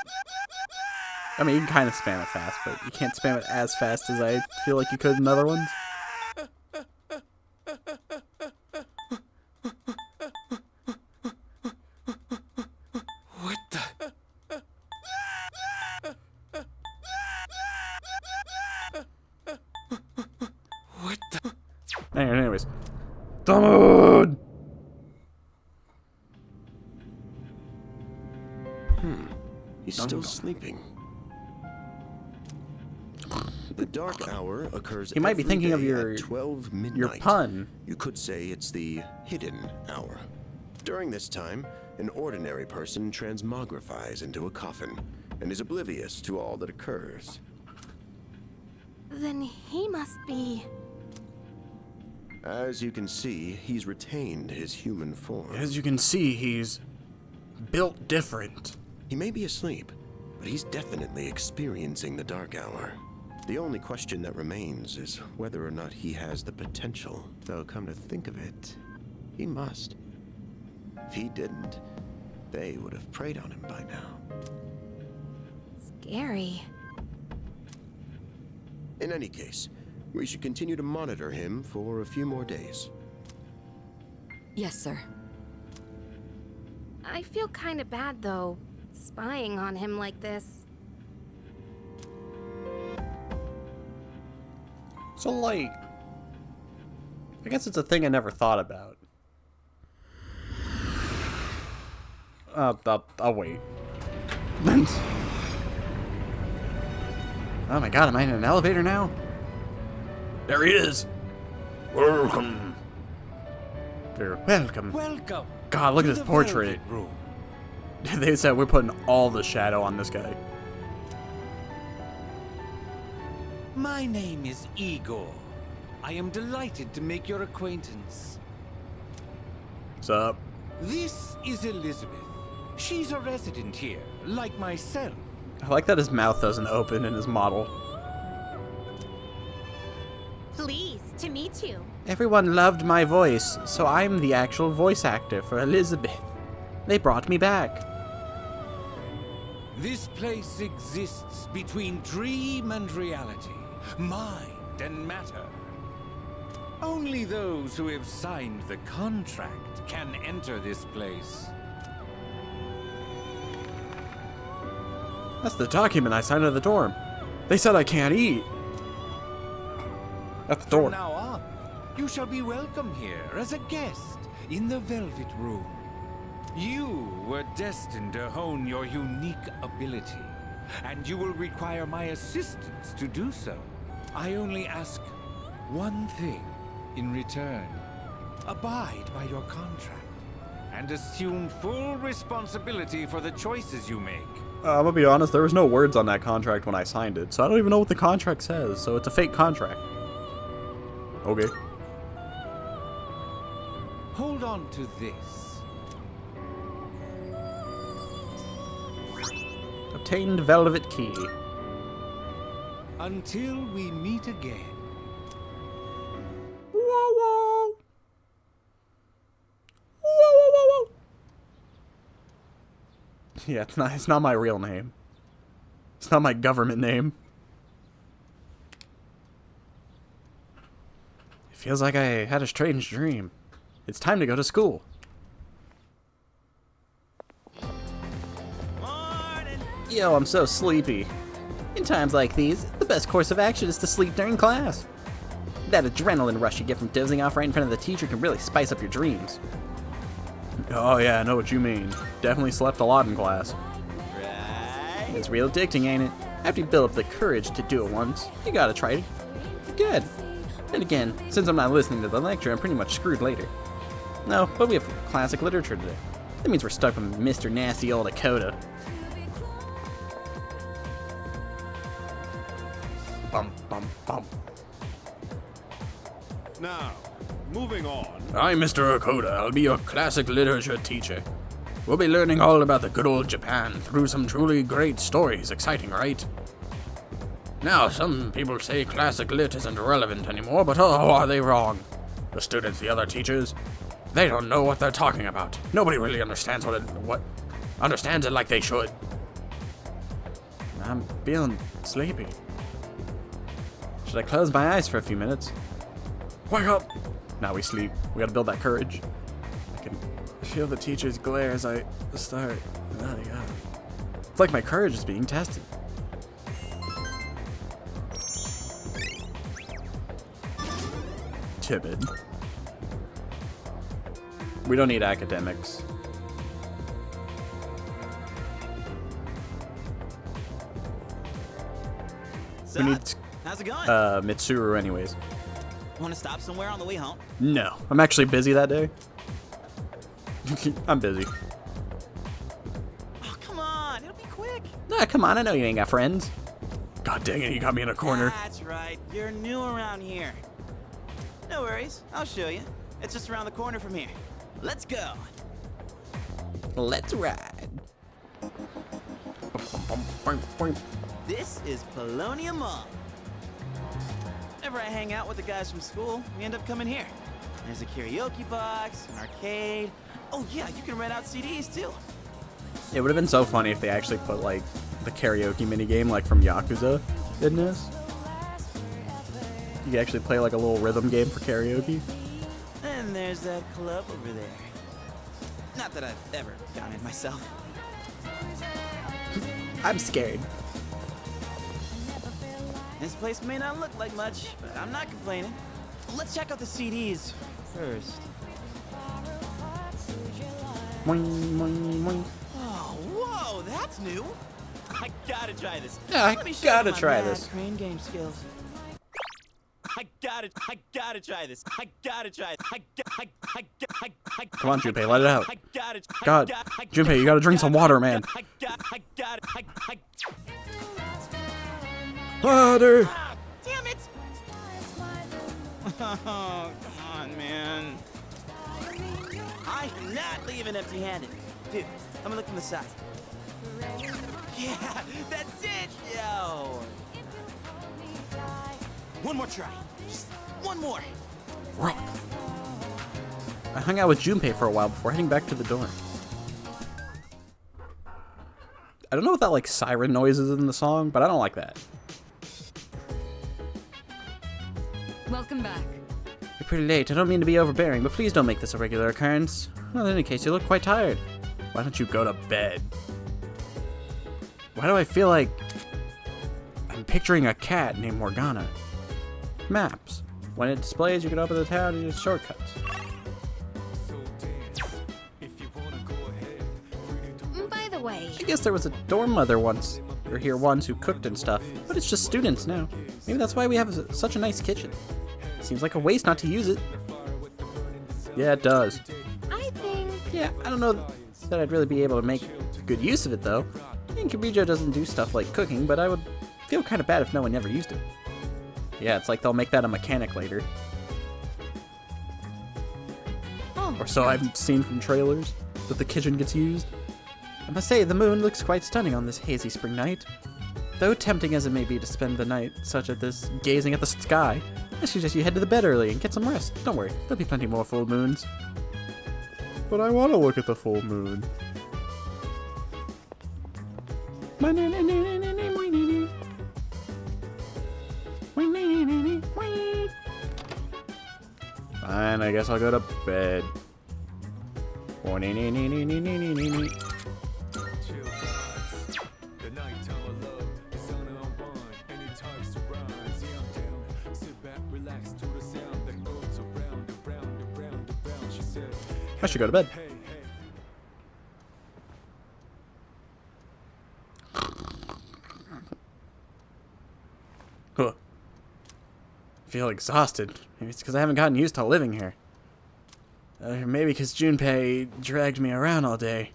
I mean, you can kind of spam it fast, but you can't spam it as fast as I feel like you could in other ones. What the? What the? Anyways. Dude! He's still sleeping. The dark hour occurs. He might be every thinking of day your at 12 midnight. your pun. You could say it's the hidden hour. During this time, an ordinary person transmogrifies into a coffin and is oblivious to all that occurs. Then he must be... As you can see, he's retained his human form. As you can see, he's built different. He may be asleep, but he's definitely experiencing the dark hour. The only question that remains is whether or not he has the potential. Though, come to think of it, he must. If he didn't, they would have preyed on him by now. Scary. In any case, we should continue to monitor him for a few more days. Yes, sir. I feel kind of bad, though, spying on him like this. So, like, I guess it's a thing I never thought about. I'll wait. Oh my god, am I in an elevator now? There he is! Welcome! You're welcome. Welcome! God, look to at this the portrait. Velvet Room. They said we're putting all the shadow on this guy. My name is Igor. I am delighted to make your acquaintance. What's up? This is Elizabeth. She's a resident here, like myself. I like that his mouth doesn't open in his model. Pleased to meet you. Everyone loved my voice, so I'm the actual voice actor for Elizabeth. They brought me back. This place exists between dream and reality, mind and matter. Only those who have signed the contract can enter this place. That's the document I signed at the dorm. They said I can't eat. At the door. From now on, you shall be welcome here as a guest in the Velvet Room. You were destined to hone your unique ability, and you will require my assistance to do so. I only ask one thing in return. Abide by your contract, and assume full responsibility for the choices you make. I'm gonna be honest, there was no words on that contract when I signed it, so I don't even know what the contract says, so it's a fake contract. Okay. Hold on to this. Obtained velvet key. Until we meet again. Whoa, whoa. Whoa, whoa, whoa, whoa. Yeah, it's not my real name. It's not my government name. It feels like I had a strange dream. It's time to go to school. Morning. Yo, I'm so sleepy. In times like these, the best course of action is to sleep during class. That adrenaline rush you get from dozing off right in front of the teacher can really spice up your dreams. Oh yeah, I know what you mean. Definitely slept a lot in class. Right. It's real addicting, ain't it? After you build up the courage to do it once, you gotta try it again. Then again, since I'm not listening to the lecture, I'm pretty much screwed later. No, but we have classic literature today. That means we're stuck with Mr. Nasty Old Dakota. Bum, bum, bum. Now, moving on. I'm Mr. Dakota. I'll be your classic literature teacher. We'll be learning all about the good old Japan through some truly great stories. Exciting, right? Now, some people say classic lit isn't relevant anymore, but oh, are they wrong? The students, the other teachers, they don't know what they're talking about. Nobody really understands understands it like they should. I'm feeling sleepy. Should I close my eyes for a few minutes? Wake up! Now we sleep. We gotta build that courage. I can feel the teacher's glare as I start. Oh, yeah. It's like my courage is being tested. Timid. We don't need academics. So, We need how's it going? Mitsuru anyways. Want to stop somewhere on the way home? No, I'm actually busy that day. I'm busy. Oh, come on. It'll be quick. Nah, come on, I know you ain't got friends. God dang it, you got me in a corner. That's right. You're new around here. No worries. I'll show you. It's just around the corner from here. Let's go. Let's ride. This is Polonia Mall. Whenever I hang out with the guys from school, we end up coming here. There's a karaoke box, an arcade. Oh yeah, you can rent out CDs too. It would have been so funny if they actually put like the karaoke minigame like from Yakuza in this. You could actually play like a little rhythm game for karaoke. And there's that club over there. Not that I've ever gone in myself. I'm scared. This place may not look like much, but I'm not complaining. Let's check out the CDs first. Oh, whoa, that's new. I gotta try this. Yeah, I Let me show gotta you my try mad this. crane game skills. I gotta try this. I gotta try it. Come on, Junpei, let it out. I gotta. God, Junpei, you gotta drink some water, man. Water. Damn it! Oh, come on, man. I am not leaving empty-handed. Dude, I'm gonna look from the side. Yeah, that's it, yo. One more try. Just one more. Rock. I hung out with Junpei for a while before heading back to the dorm. I don't know what that like siren noise is in the song, but I don't like that. Welcome back. You're pretty late. I don't mean to be overbearing, but please don't make this a regular occurrence. Well, in any case, you look quite tired. Why don't you go to bed? Why do I feel like I'm picturing a cat named Morgana? Maps. When it displays, you can open the tab and use shortcuts. By the way, I guess there was a dorm mother once, or here once, who cooked and stuff, but it's just students now. Maybe that's why we have such a nice kitchen. Seems like a waste not to use it. Yeah, it does. I think... Yeah, I don't know that I'd really be able to make good use of it, though. I think Kirijo doesn't do stuff like cooking, but I would feel kind of bad if no one ever used it. Yeah, it's like they'll make that a mechanic later. Oh, Or so I've seen from trailers, that the kitchen gets used. I must say, the moon looks quite stunning on this hazy spring night. Though tempting as it may be to spend the night such as this gazing at the sky, I suggest you head to the bed early and get some rest. Don't worry, there'll be plenty more full moons. But I want to look at the full moon. Fine, I guess I'll go to bed. I should go to bed. Huh. I feel exhausted. Maybe it's because I haven't gotten used to living here. Maybe because Junpei dragged me around all day.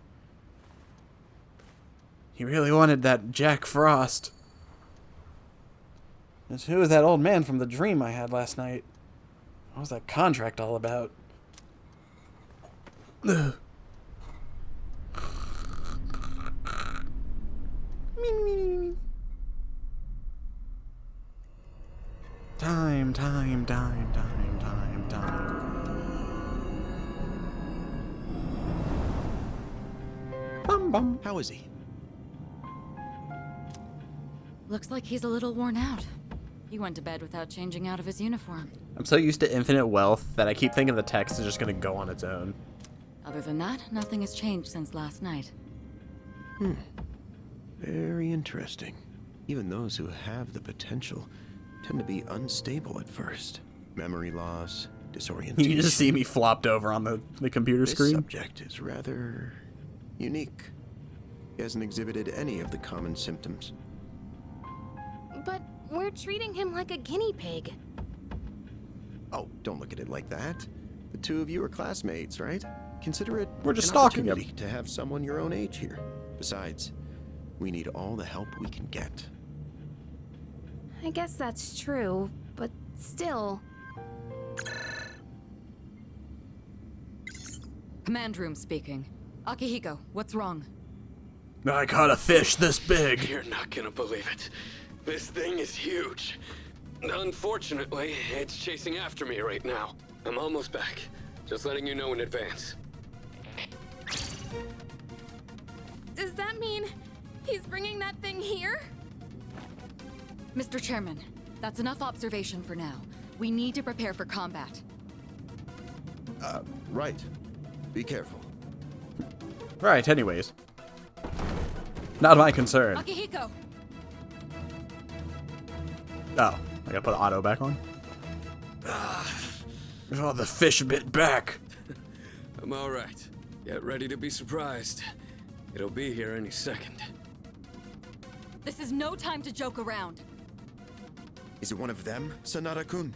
He really wanted that Jack Frost. And who was that old man from the dream I had last night? What was that contract all about? Ugh. Time. Bum bum. How is he? Looks like he's a little worn out. He went to bed without changing out of his uniform. I'm so used to infinite wealth that I keep thinking the text is just gonna go on its own. Other than that, nothing has changed since last night. Very interesting. Even those who have the potential tend to be unstable at first. Memory loss, disorientation. You just see me flopped over on the computer This screen. subject is rather unique. He hasn't exhibited any of the common symptoms. But we're treating him like a guinea pig. Oh, don't look at it like that. The two of you are classmates, right? Consider it We're just an stalking him. opportunity to have someone your own age here. Besides, we need all the help we can get. I guess that's true, but still. Command room speaking. Akihiko, what's wrong? I caught a fish this big. You're not gonna believe it. This thing is huge. Unfortunately, it's chasing after me right now. I'm almost back. Just letting you know in advance. Does that mean he's bringing that thing here? Mr. Chairman, that's enough observation for now. We need to prepare for combat. Right. Be careful. Right, anyways. Not my concern. Akihiko! Oh, I gotta put auto back on? Oh, the fish bit back. I'm alright. Get ready to be surprised. It'll be here any second. This is no time to joke around. Is it one of them, Sanada-kun?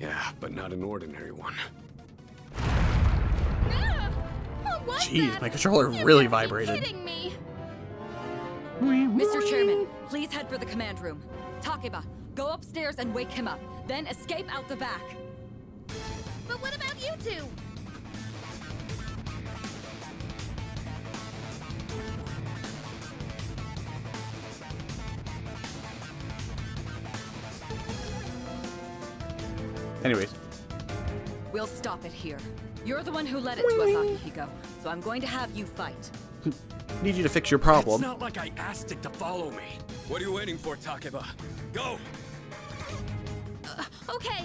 Yeah, but not an ordinary one. Jeez, my controller really vibrated. Me. Mr. Chairman, please head for the command room. Takeba, go upstairs and wake him up, then escape out the back. But what about you two? Anyways. We'll stop it here. You're the one who led it to us, Akihiko, so I'm going to have you fight. Need you to fix your problem. It's not like I asked it to follow me. What are you waiting for, Takeba? Go! Okay.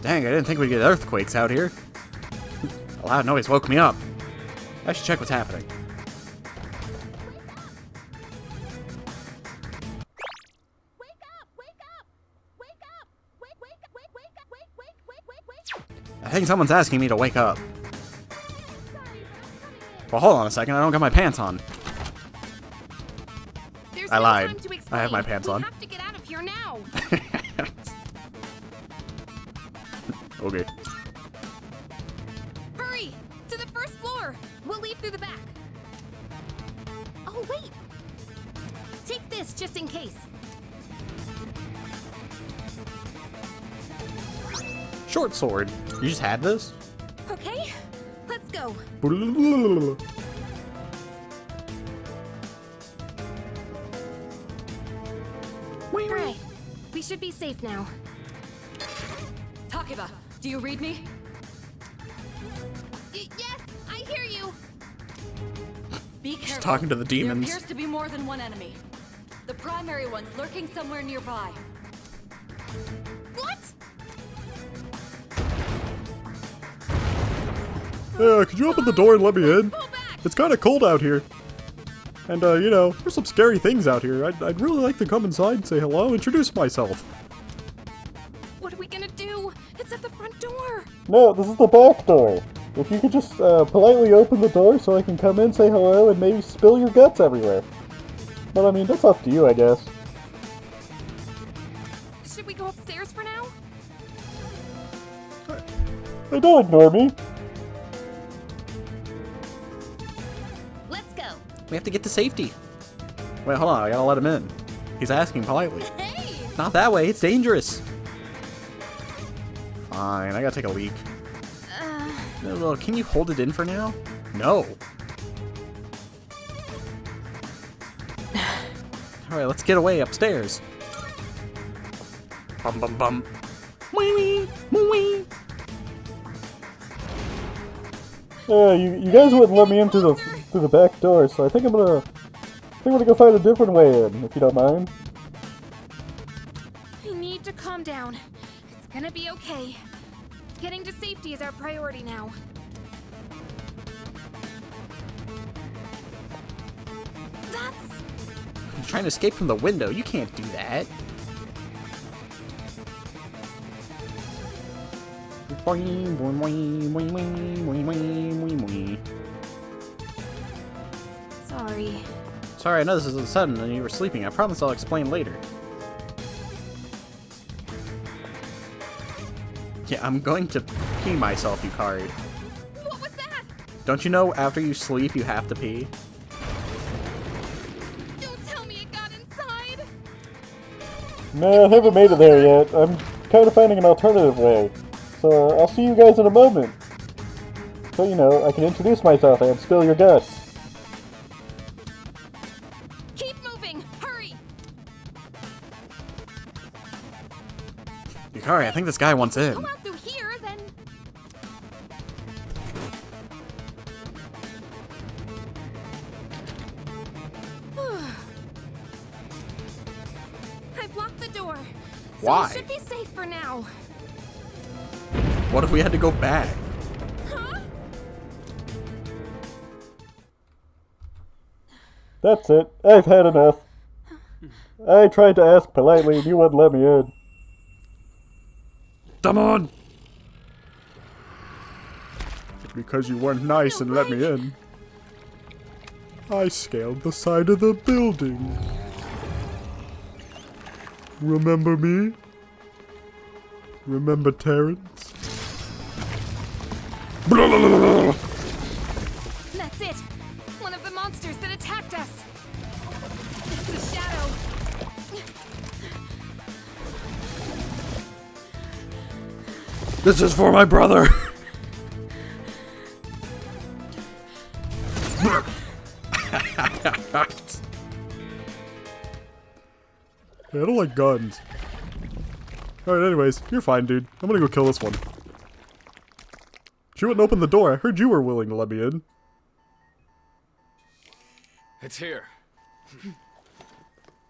Dang, I didn't think we'd get earthquakes out here. A loud noise woke me up. I should check what's happening. I think someone's asking me to wake up. Well, hold on a second. I don't got my pants on. There's I no lied. time to explain. I have my pants on. We have to get out of here now. Okay. Hurry! To the first floor! We'll leave through the back. Oh, wait. Take this just in case. Short sword. You just had this? Okay, let's go. Right. We should be safe now. Takeba, do you read me? Yes, I hear you. Be careful. She's talking to the demons. There appears to be more than one enemy. The primary one's lurking somewhere nearby. What? Could you open the door and let me in? It's kind of cold out here. And, you know, there's some scary things out here. I'd really like to come inside and say hello, introduce myself. What are we gonna do? It's at the front door. No, this is the back door. If you could just politely open the door so I can come in, say hello, and maybe spill your guts everywhere. But I mean, that's up to you, I guess. Should we Hey, don't ignore me. Let's go. We have to get to safety. Wait, hold on. I gotta let him in. He's asking politely. Hey! Not that way. It's dangerous. Fine. I gotta take a leak. No, can you hold it in for now? No. Alright, let's get away upstairs. Bum bum bum. Wee wee. You guys wouldn't let me in through the back door, so I think I'm gonna go find a different way in, if you don't mind. I need to calm down. It's gonna be okay. Getting to safety is our priority now. I'm trying to escape from the window. You can't do that. Boing, boing, boing, boing, boing, boing, boing, boing. Sorry. Sorry, I know this is sudden and you were sleeping. I promise I'll explain later. Yeah, I'm going to pee myself, Yukari. What was that? Don't you know after you sleep you have to pee? Don't tell me it got inside. No, I haven't made it there yet. I'm kind of finding an alternative way. So I'll see you guys in a moment. So, you know, I can introduce myself and spill your guts. Keep moving! Hurry! Yukari, I think this guy wants in. Go out through here, then... I blocked the door. So Why? we should be safe for now. What if we had to go back? Huh? That's it. I've had enough. I tried to ask politely and you wouldn't let me in. Come on! Because you weren't nice and let me in. I scaled the side of the building. Remember me? Remember Terrence? That's it! One of the monsters that attacked us! It's a shadow! This is for my brother! I don't like guns. Alright, anyways, you're fine, dude. I'm gonna go kill this one. She wouldn't open the door. I heard you were willing to let me in. It's here.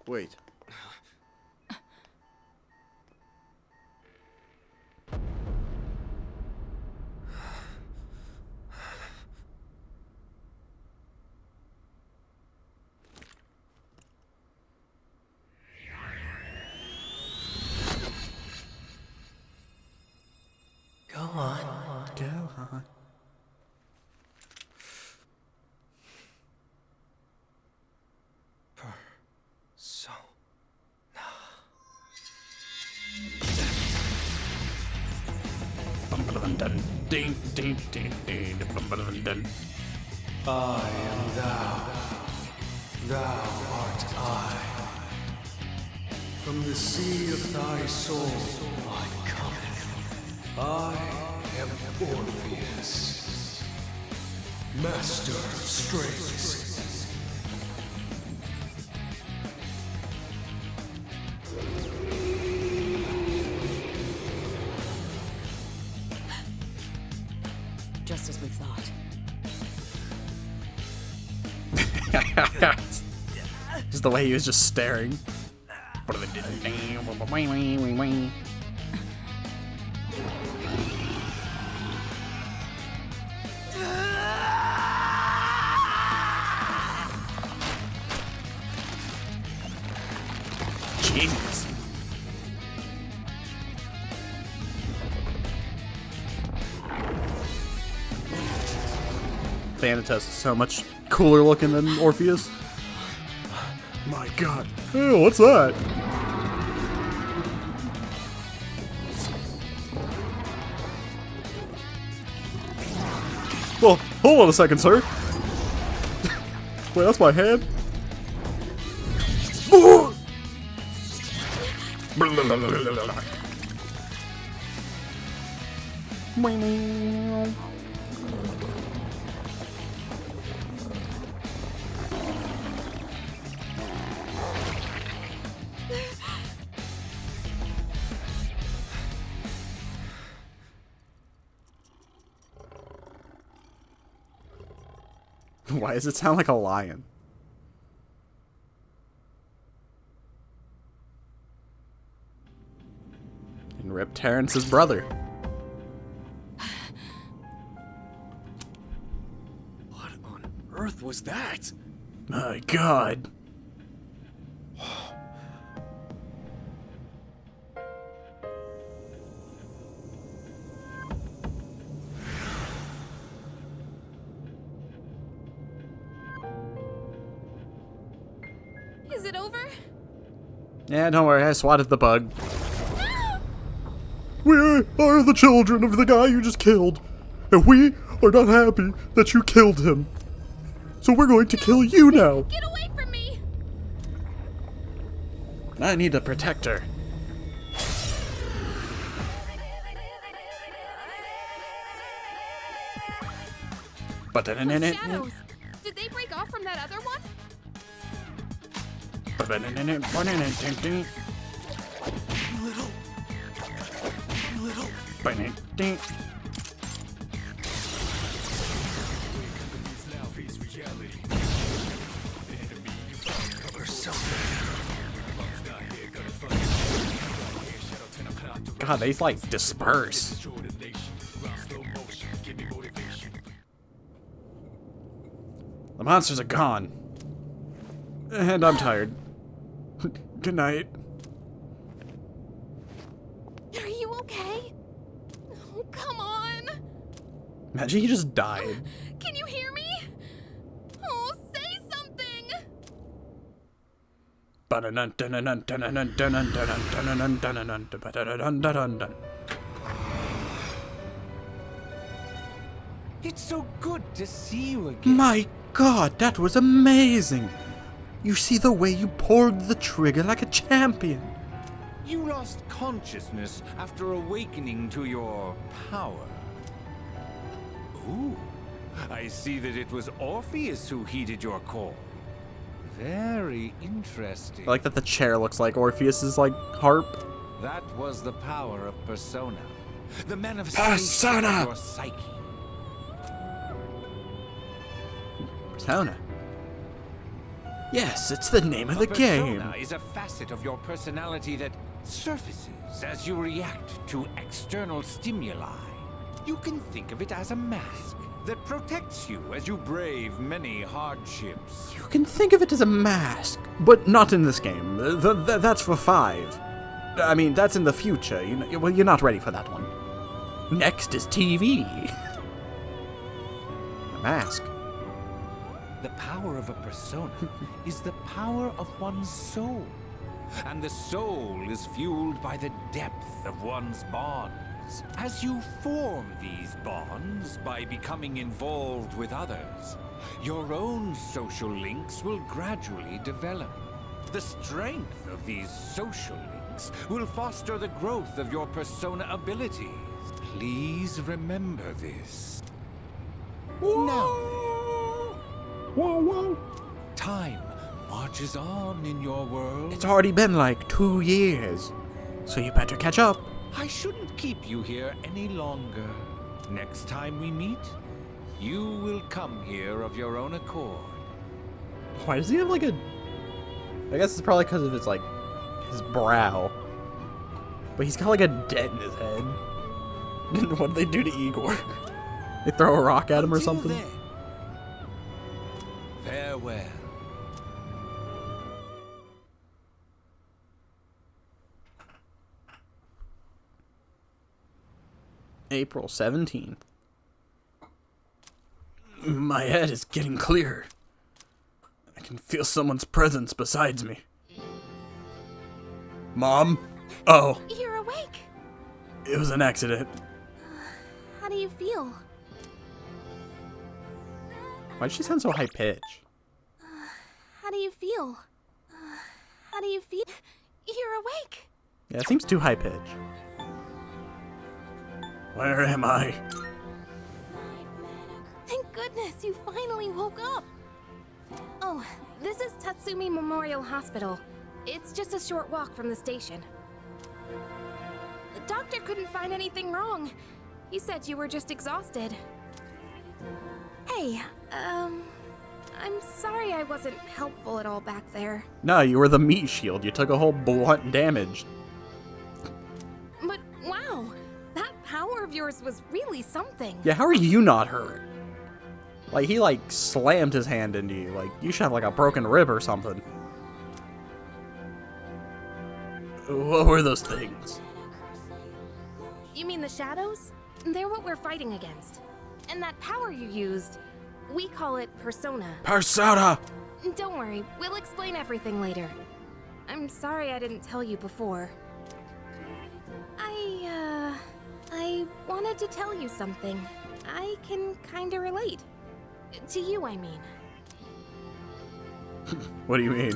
Wait. Go on. Go on. So. I am thou. Thou art I. From the sea of thy soul I come. I am Orpheus, master of strings. Just as we thought. Just the way he was just staring. Jeez. Thanatos is so much cooler looking than Orpheus. My god. Ew, what's that? Well, hold on a second, sir. Wait, that's my hand? Why does it sound like a lion? And Rip Terrence's brother. What on earth was that? My God. Is it over? Yeah, don't worry, I swatted the bug. We are the children of the guy you just killed, and we are not happy that you killed him. So we're going to kill you now. Get away from me! I need a protector. But Shadows! Did they break off from that other one? God, they like disperse. The monsters are gone. And I'm tired. Good night. Are you okay? Oh, come on! Imagine he just died. Can you hear me? Oh, say something! It's so good to see you again. My God, that was amazing! You see the way you pulled the trigger like a champion. You lost consciousness after awakening to your power. Ooh, I see that it was Orpheus who heeded your call. Very interesting. I like that the chair looks like Orpheus's like harp. That was the power of Persona. The Persona! manifestation of your psyche. Persona. Yes, it's the name of the game. Persona is a facet of your personality that surfaces as you react to external stimuli. You can think of it as a mask that protects you as you brave many hardships. You can think of it as a mask, but not in this game. That's for 5. I mean, that's in the future. Well, you're not ready for that one. Next is TV. A mask. The power of a persona is the power of one's soul. And the soul is fueled by the depth of one's bonds. As you form these bonds by becoming involved with others, your own social links will gradually develop. The strength of these social links will foster the growth of your persona abilities. Please remember this. Now, whoa, whoa. Time marches on in your world. It's already been like 2 years, so you better catch up. I shouldn't keep you here any longer. Next time we meet, you will come here of your own accord. Why does he have like a... I guess it's probably because of his like, his brow. But he's got like a dent in his head. What did they do to Igor? They throw a rock at him or something? Then, farewell. April 17th. My head is getting clearer. I can feel someone's presence besides me. Mom? Oh, You're awake. it was an accident. How do you feel? Why'd she sound so high pitched? How do you feel? How do you feel? You're awake. Yeah, it seems too high pitched. Where am I? Thank goodness you finally woke up. Oh, this is Tatsumi Memorial Hospital. It's just a short walk from the station. The doctor couldn't find anything wrong. He said you were just exhausted. Hey, I'm sorry I wasn't helpful at all back there. No, you were the meat shield. You took a whole blunt damage. But wow, that power of yours was really something. Yeah, how are you not hurt? Like, he, like, slammed his hand into you. Like, you should have, like, a broken rib or something. What were those things? You mean the shadows? They're what we're fighting against. And that power you used, we call it persona. Persona! Don't worry, we'll explain everything later. I'm sorry I didn't tell you before. I wanted to tell you something. I can kinda relate. To you, I mean. What do you mean?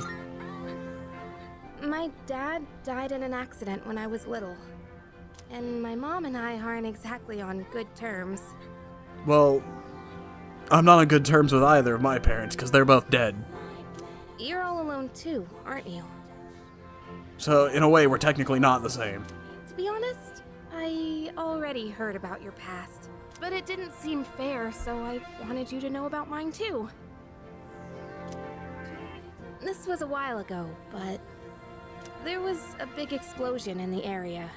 My dad died in an accident when I was little. And my mom and I aren't exactly on good terms. Well, I'm not on good terms with either of my parents because they're both dead. You're all alone too, aren't you? So, in a way, we're technically not the same. To be honest, I already heard about your past. But it didn't seem fair, so I wanted you to know about mine too. This was a while ago, but there was a big explosion in the area.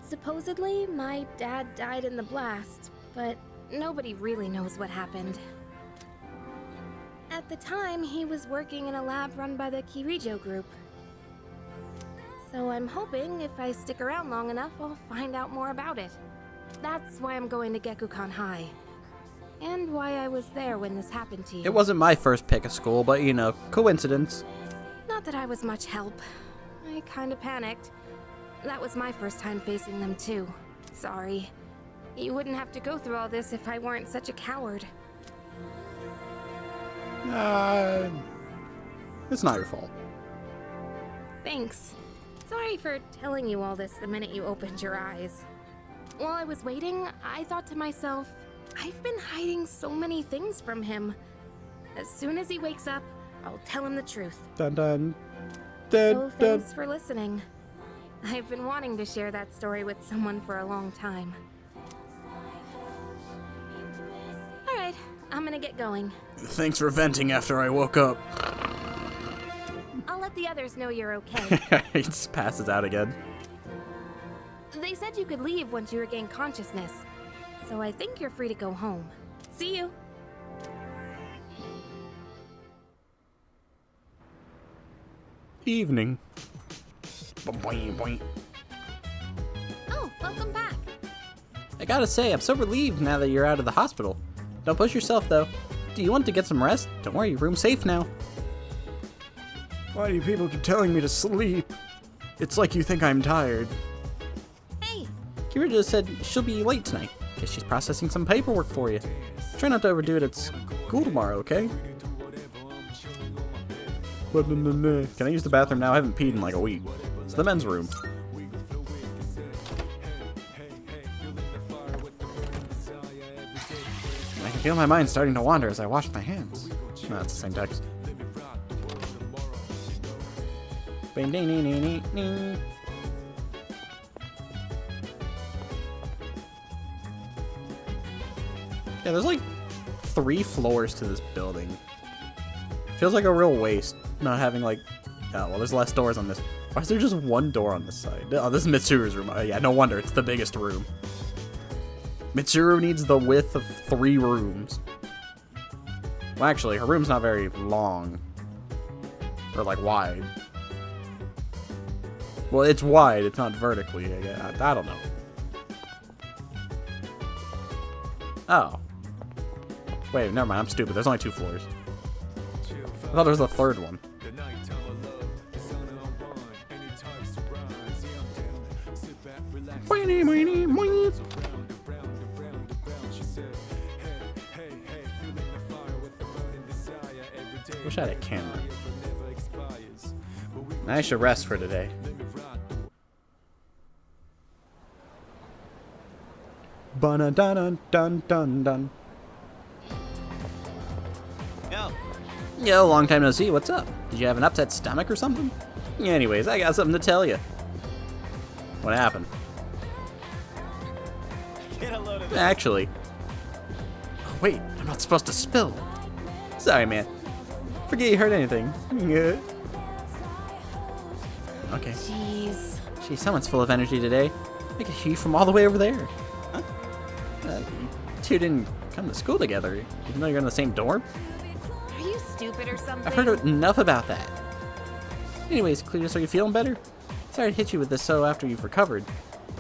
Supposedly, my dad died in the blast, but nobody really knows what happened. At the time, he was working in a lab run by the Kirijo group. So I'm hoping if I stick around long enough, I'll find out more about it. That's why I'm going to Gekukan High. And why I was there when this happened to you. It wasn't my first pick of school, but, you know, coincidence. Not that I was much help. I kinda panicked. That was my first time facing them too. Sorry. You wouldn't have to go through all this if I weren't such a coward. It's not your fault. Thanks. Sorry for telling you all this the minute you opened your eyes. While I was waiting, I thought to myself, I've been hiding so many things from him. As soon as he wakes up, I'll tell him the truth. Dun dun. So thanks for listening. I've been wanting to share that story with someone for a long time. Alright, I'm gonna get going. Thanks for venting after I woke up. I'll let the others know you're okay. He just passes out again. They said you could leave once you regain consciousness, so I think you're free to go home. See you. Evening. Boing, boing. Oh, welcome back. I gotta say, I'm so relieved now that you're out of the hospital. Don't push yourself, though. Do you want to get some rest? Don't worry, your room's safe now. Why do you people keep telling me to sleep? It's like you think I'm tired. Hey! Kirita said she'll be late tonight. Guess she's processing some paperwork for you. Try not to overdo it at school tomorrow, okay? Can I use the bathroom now? I haven't peed in like a week. It's the men's room. I can feel my mind starting to wander as I wash my hands. No, that's the same text. Yeah, there's like 3 floors to this building. Feels like a real waste not having like... Oh, well, there's less doors on this. Why is there just 1 door on this side? Oh, this is Mitsuru's room. Oh, yeah, no wonder. It's the biggest room. Mitsuru needs the width of 3 rooms. Well, actually, her room's not very long. Or, like, wide. Well, it's wide. It's not vertically. I don't know. Oh. Wait, never mind. I'm stupid. There's only 2 floors. I thought there was a 3rd one. Wish I had a camera. I should rest for today. Ba-na-dun-dun-dun-dun. Yo, long time no see. What's up? Did you have an upset stomach or something? Anyways, I got something to tell you. What happened? Get a load of this. Actually. Oh, wait, I'm not supposed to spill. Sorry, man. Forget you heard anything. Okay. Jeez. Geez, someone's full of energy today. I could hear you from all the way over there. Huh? You two didn't come to school together, even though you're in the same dorm? Are you stupid or something? I've heard enough about that. Anyways, Cletus, are you feeling better? Sorry to hit you with this so after you've recovered.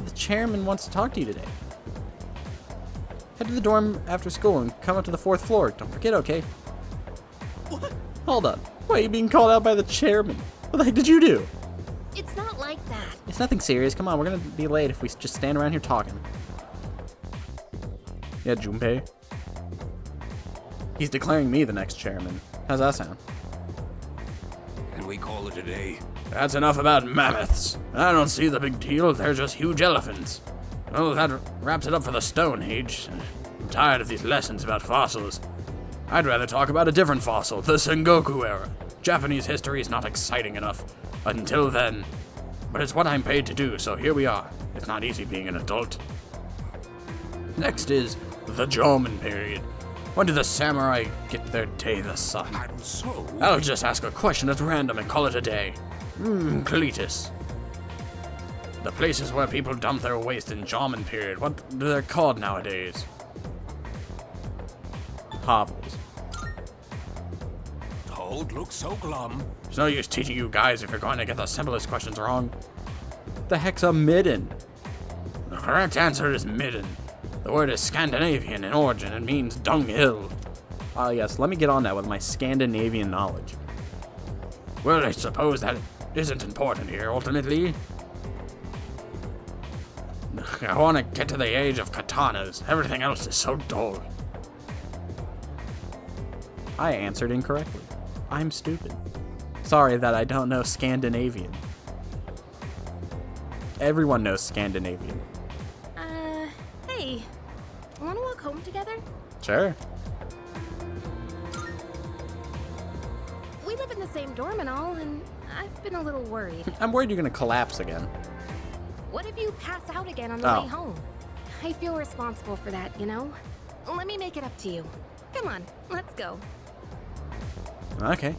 The chairman wants to talk to you today. Head to the dorm after school and come up to the 4th floor. Don't forget, okay? What? Hold on. Why are you being called out by the chairman? What the heck did you do? It's not like that. It's nothing serious. Come on, we're gonna be late if we just stand around here talking. Yeah, Junpei. He's declaring me the next chairman. How's that sound? Can we call it a day? That's enough about mammoths. I don't see the big deal. They're just huge elephants. Well, that wraps it up for the Stone Age. I'm tired of these lessons about fossils. I'd rather talk about a different fossil, the Sengoku era. Japanese history is not exciting enough until then. But it's what I'm paid to do, so here we are. It's not easy being an adult. Next is the Jomon period. When did the samurai get their day the sun? And so... I'll just ask a question at random and call it a day. Cletus. The places where people dump their waste in Jomon period, what they're called nowadays? Hovels. Don't look so glum. There's no use teaching you guys if you're going to get the simplest questions wrong. The heck's a midden? The correct answer is midden. The word is Scandinavian in origin and means dunghill. Ah, yes, let me get on that with my Scandinavian knowledge. Well, I suppose that isn't important here, ultimately. I want to get to the age of katanas. Everything else is so dull. I answered incorrectly. I'm stupid. Sorry that I don't know Scandinavian. Everyone knows Scandinavian. Hey. Wanna walk home together? Sure. We live in the same dorm and all, and I've been a little worried. I'm worried you're gonna collapse again. What if you pass out again on the way home? I feel responsible for that, you know? Let me make it up to you. Come on, let's go. Okay.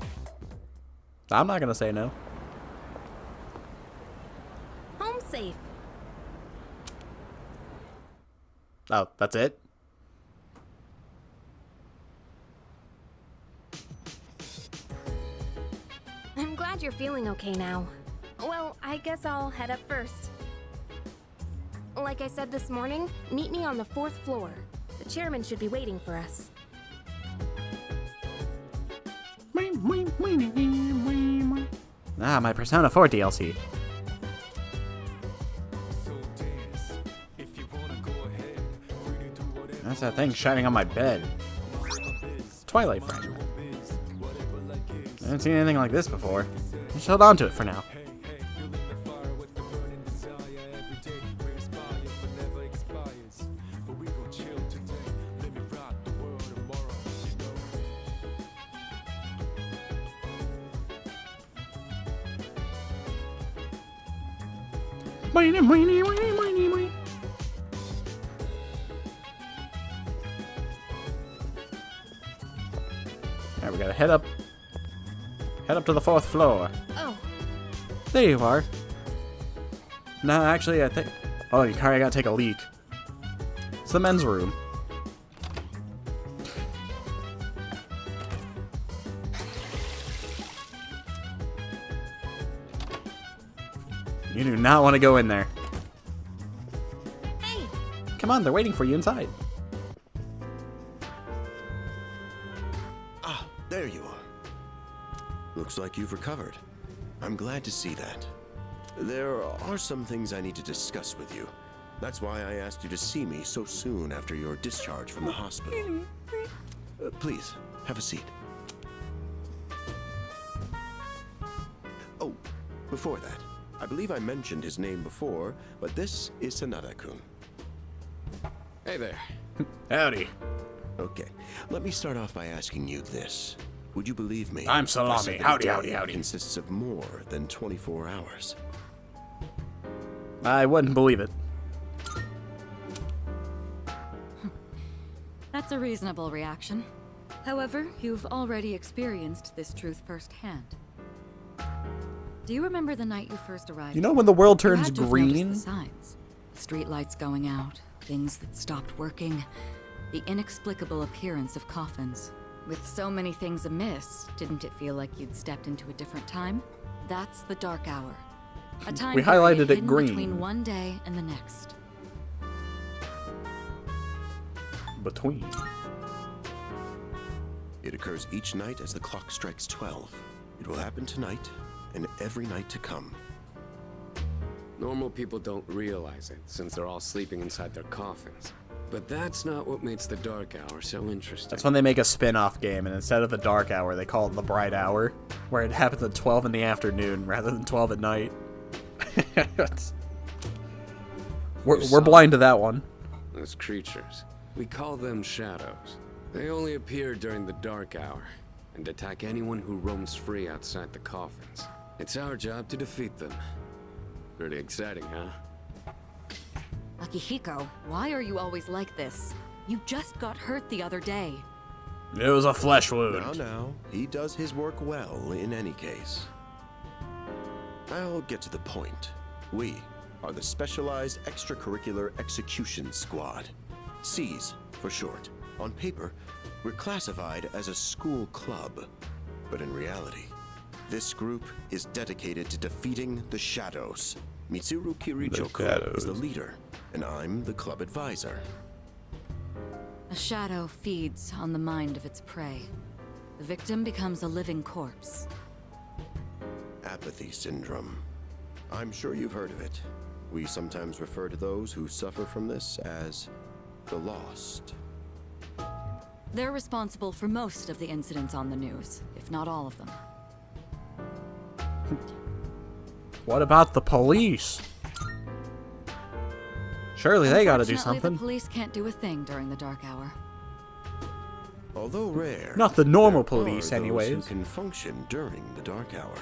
I'm not gonna say no. Home safe. Oh, that's it? I'm glad you're feeling okay now. Well, I guess I'll head up first. Like I said this morning, meet me on the 4th floor. The chairman should be waiting for us. Ah, my Persona 4 DLC. That's that thing shining on my bed. Twilight fragment. I haven't seen anything like this before. Just hold on to it for now. Alright, we gotta head up to the 4th floor. Oh. There you are. No, actually, I think... Oh, Yukari gotta take a leak. It's the men's room. You do not want to go in there. Hey! Come on, they're waiting for you inside. Ah, there you are. Looks like you've recovered. I'm glad to see that. There are some things I need to discuss with you. That's why I asked you to see me so soon after your discharge from the hospital. Please, have a seat. Before that, I believe I mentioned his name before, but this is Sanada-kun. Hey there. Howdy. Okay, let me start off by asking you this. Would you believe me? I'm if I Salami. said that a Howdy, howdy, day howdy. consists of more than 24 hours? I wouldn't believe it. That's a reasonable reaction. However, you've already experienced this truth firsthand. Do you remember the night you first arrived? You know when the world You turns had to have noticed green? the signs. The street lights going out, things that stopped working, the inexplicable appearance of coffins. With so many things amiss, didn't it feel like you'd stepped into a different time? That's the dark hour. A time We period highlighted it hidden green. between one day and the next. Between. It occurs each night as the clock strikes 12. It will happen tonight and every night to come. Normal people don't realize it, since they're all sleeping inside their coffins. But that's not what makes the Dark Hour so interesting. That's when they make a spin-off game, and instead of the dark hour, they call it the bright hour, where it happens at 12 in the afternoon rather than 12 at night. we're blind to that one. Those creatures. We call them shadows. They only appear during the Dark Hour, and attack anyone who roams free outside the coffins. It's our job to defeat them. Pretty exciting, huh? Akihiko, why are you always like this? You just got hurt the other day. It was a flesh wound. Now, he does his work well in any case. I'll get to the point. We are the Specialized Extracurricular Execution Squad. SEAS for short. On paper, we're classified as a school club. But in reality, this group is dedicated to defeating the shadows. Mitsuru Kirijo is the leader, and I'm the club advisor. A shadow feeds on the mind of its prey. The victim becomes a living corpse. Apathy syndrome. I'm sure you've heard of it. We sometimes refer to those who suffer from this as the lost. They're responsible for most of the incidents on the news, if not all of them. What about the police? Surely they gotta do Unfortunately, something. The police can't do a thing during the dark hour. Although rare, Not the normal there are police, those anyways. who can function during the dark hour.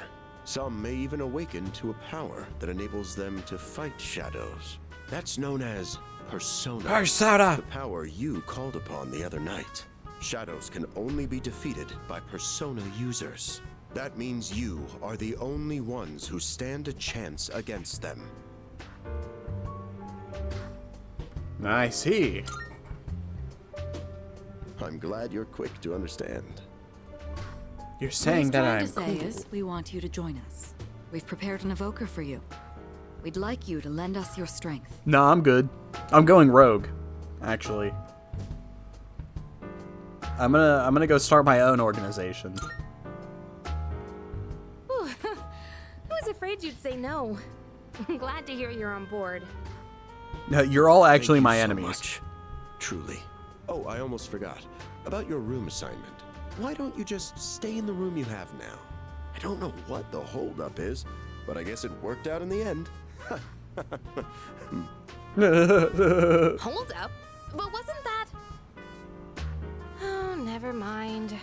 Some may even awaken to a power that enables them to fight shadows. That's known as persona. Persona! The power you called upon the other night. Shadows can only be defeated by persona users. That means you are the only ones who stand a chance against them. I see. I'm glad you're quick to understand. You're saying that I'm What he's trying cool. to say is, we want you to join us. We've prepared an evoker for you. We'd like you to lend us your strength. No, I'm good. I'm going rogue, actually. I'm gonna go start my own organization. Whew. I was afraid you'd say no. I'm glad to hear you're on board. You're all actually Thank you my so enemies. much. Truly. Oh, I almost forgot. About your room assignment. Why don't you just stay in the room you have now? I don't know what the holdup is, but I guess it worked out in the end. Hold up. But wasn't that... Oh, never mind.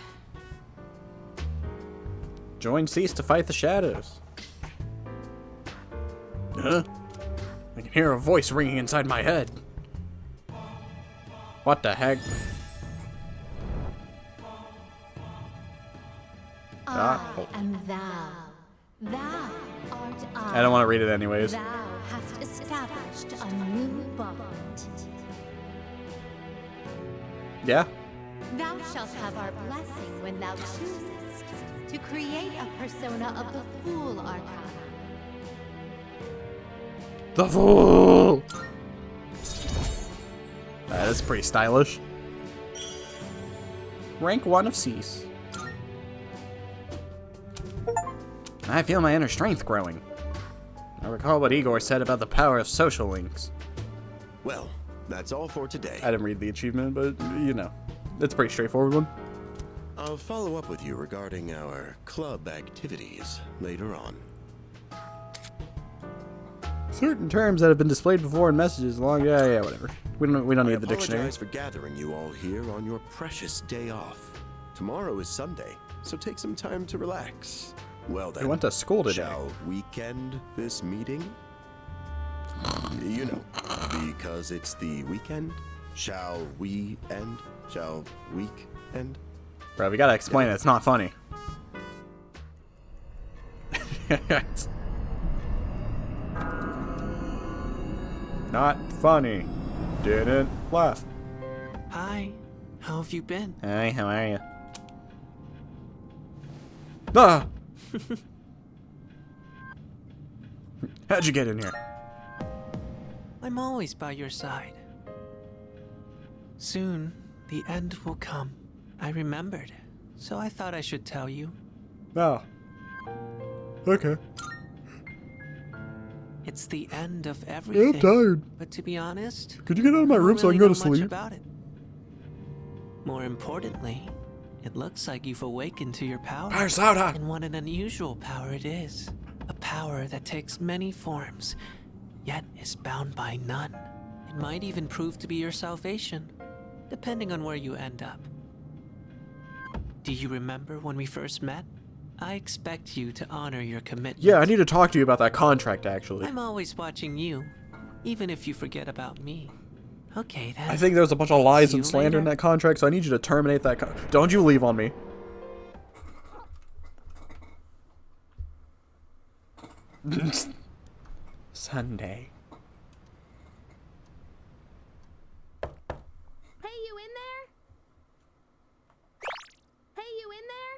Join Cease to fight the shadows. Huh? I can hear a voice ringing inside my head. What the heck? I am thou. Thou art I. I don't want to read it anyways. Thou hast established a new bond. Yeah? Thou shalt have our blessing when thou choosest to create a persona of the Fool Arcana. The Fool! That is pretty stylish. Rank 1 of Cease. I feel my inner strength growing. I recall what Igor said about the power of social links. Well, that's all for today. I didn't read the achievement, but, you know, it's a pretty straightforward one. I'll follow up with you regarding our club activities later on. Certain terms that have been displayed before in messages long. Yeah, whatever. We don't need the dictionary. I apologize for gathering you all here on your precious day off. Tomorrow is Sunday, so take some time to relax. Well then, I went to school today. Shall weekend this meeting? You know, because it's the weekend. Shall we end? Shall week end? Bro, we gotta explain it. It's not funny. Not funny. Didn't laugh. Hi, how have you been? Hi, how are you? Ah! How'd you get in here? I'm always by your side. Soon, the end will come. I remembered, so I thought I should tell you. Oh. Okay. It's the end of everything. I'm tired. But to be honest, Could you get out of my room so I can go to know much sleep? about it. More importantly, it looks like you've awakened to your power. And what an unusual power it is. A power that takes many forms, yet is bound by none. It might even prove to be your salvation, depending on where you end up. Do you remember when we first met? I expect you to honor your commitment. Yeah, I need to talk to you about that contract, actually. I'm always watching you, even if you forget about me. Okay, then. I think there's a bunch of lies See and you slander in later. that contract, so I need you to terminate that Don't you leave on me. Sunday. Hey, you in there? Hey, you in there?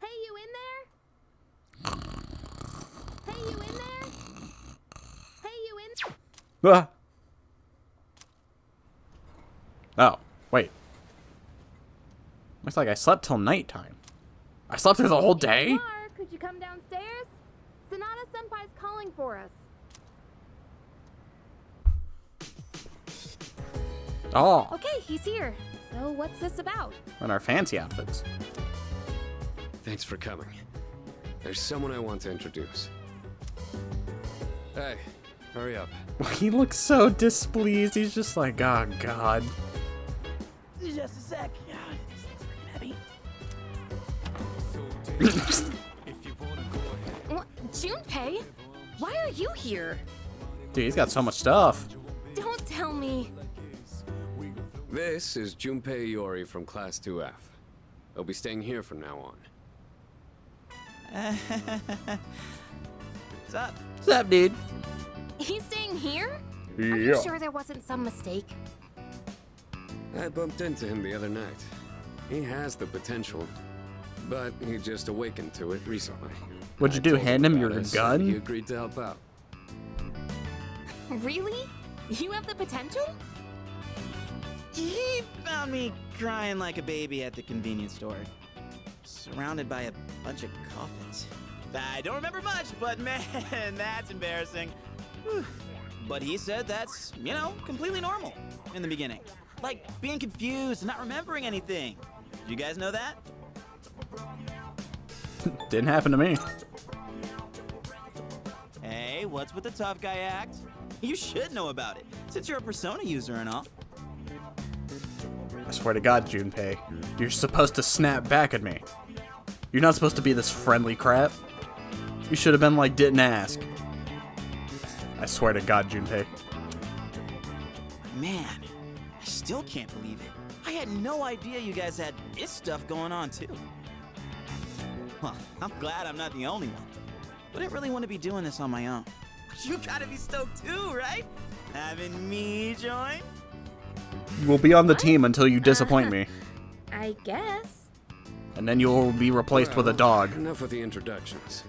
Hey, you in there? Hey, you in there? Hey, you in? Ah. Oh, wait. Looks like I slept till nighttime. I slept through the whole day? Mar, could you come downstairs? Sonata Senpai's calling for us. Oh, Okay, he's here. So what's this about? in our fancy outfits. Thanks for coming. There's someone I want to introduce. Hey, hurry up. He looks so displeased. He's just like, oh, God. Just a sec. Yeah, this thing's freaking heavy. What? Junpei? Why are you here? Dude, he's got so much stuff. Don't tell me. This is Junpei Iori from Class 2F. He'll be staying here from now on. What's up? What's up, dude? He's staying here? Are Yeah. you sure there wasn't some mistake? I bumped into him the other night. He has the potential, but he just awakened to it recently. What'd you I do, told hand him about your it, so gun? He agreed to help out. Really? You have the potential? He found me crying like a baby at the convenience store, surrounded by a bunch of coffins. I don't remember much, but man, that's embarrassing. Whew. But he said that's, you know, completely normal in the beginning. Like being confused and not remembering anything. Do you guys know that? Didn't happen to me. Hey, what's with the tough guy act? You should know about it, since you're a Persona user and all. I swear to God, Junpei, you're supposed to snap back at me. You're not supposed to be this friendly crap. You should have been like, didn't ask. I swear to God, Junpei. Man, I still can't believe it. I had no idea you guys had this stuff going on too. Well, I'm glad I'm not the only one. Wouldn't really want to be doing this on my own. You gotta be stoked too, right? Having me join? You will be on the team until you disappoint me. I guess. And then you will be replaced with a dog. Enough with the introductions.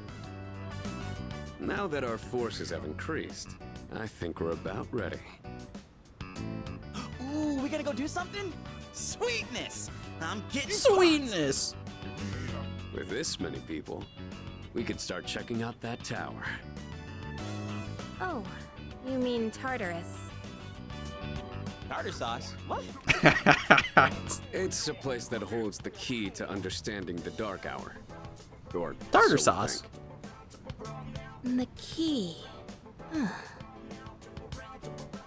Now that our forces have increased, I think we're about ready. Ooh, we gotta go do something? Sweetness! I'm getting Sweetness! With this many people, we could start checking out that tower. Oh, you mean Tartarus. Tartar sauce? What? It's a place that holds the key to understanding the Dark Hour. Or Tartar so we sauce. think. The key.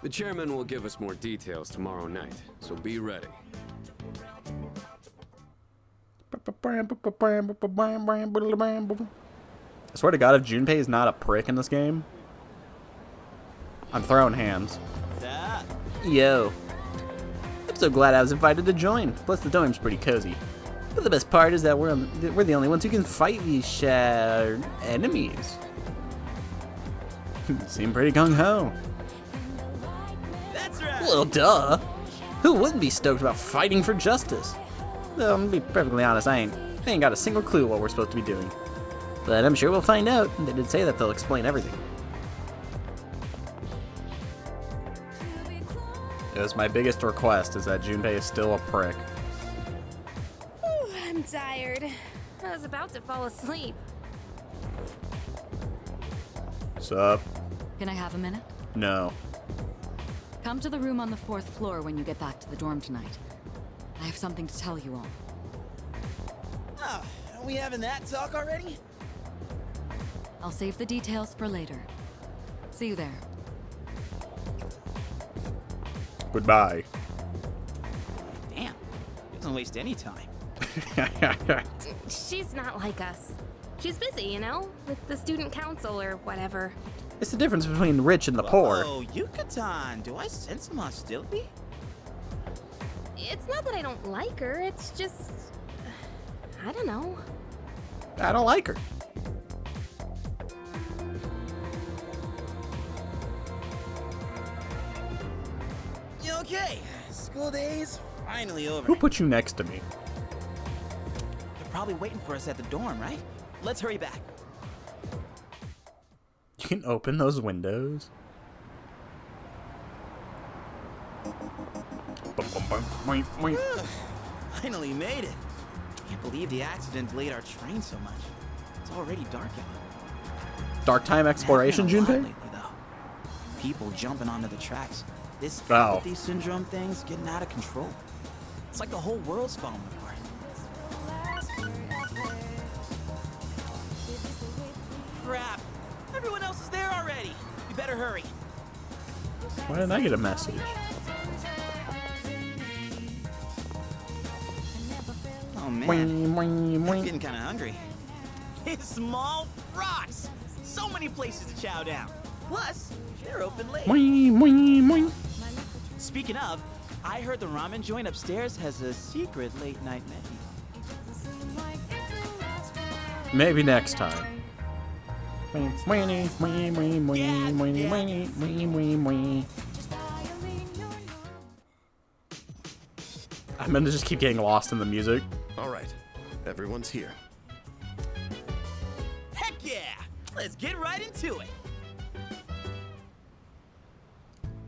The chairman will give us more details tomorrow night, so be ready. I swear to God, if Junpei is not a prick in this game, I'm throwing hands. Yo. I'm so glad I was invited to join. Plus, the dorm's pretty cozy. But the best part is that we're the only ones who can fight these enemies. Seem pretty gung-ho. That's right. Well, duh. Who wouldn't be stoked about fighting for justice? Well, I'm gonna be perfectly honest, I ain't got a single clue what we're supposed to be doing. But I'm sure we'll find out. They did say that they'll explain everything. It was my biggest request is that Junpei is still a prick. Ooh, I'm tired. I was about to fall asleep. Sup? Can I have a minute? No. Come to the room on the 4th floor when you get back to the dorm tonight. I have something to tell you all. Oh, are we having that talk already? I'll save the details for later. See you there. Goodbye. Damn, doesn't waste any time. She's not like us. She's busy, you know, with the student council or whatever. It's the difference between the rich and the poor. Oh, Yucatan, do I sense some hostility? It's not that I don't like her, it's just... I don't know. I don't like her. Okay, school days finally over. Who put you next to me? They're probably waiting for us at the dorm, right? Let's hurry back. You can open those windows. Finally made it. Can't believe the accident delayed our train so much. It's already dark out. Dark time exploration, Junpei? Lately, though. People jumping onto the tracks. This Oh. apathy syndrome thing's getting out of control. It's like the whole world's falling apart. Crap! Everyone else is there already. We better hurry. Why didn't I get a message? Oh man, I'm getting kind of hungry. Small rocks. So many places to chow down. Plus, they're open late. Speaking of, I heard the ramen joint upstairs has a secret late night menu. Maybe next time. I'm gonna just keep getting lost in the music. All right, everyone's here. Heck yeah! Let's get right into it.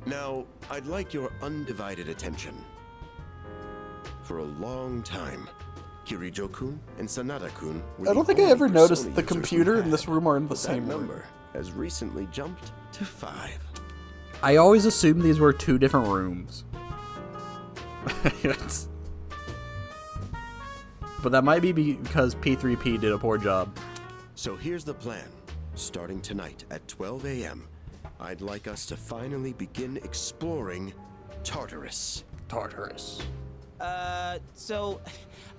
Now, I'd like your undivided attention. For a long time, Kirijo-kun and Sanada-kun were I don't the think I only ever noticed Persona the users computer we in this room are in the but same that room. number has recently jumped to 5. I always assumed these were 2 different rooms. But that might be because P3P did a poor job. So here's the plan. Starting tonight at 12 a.m., I'd like us to finally begin exploring Tartarus. Tartarus. So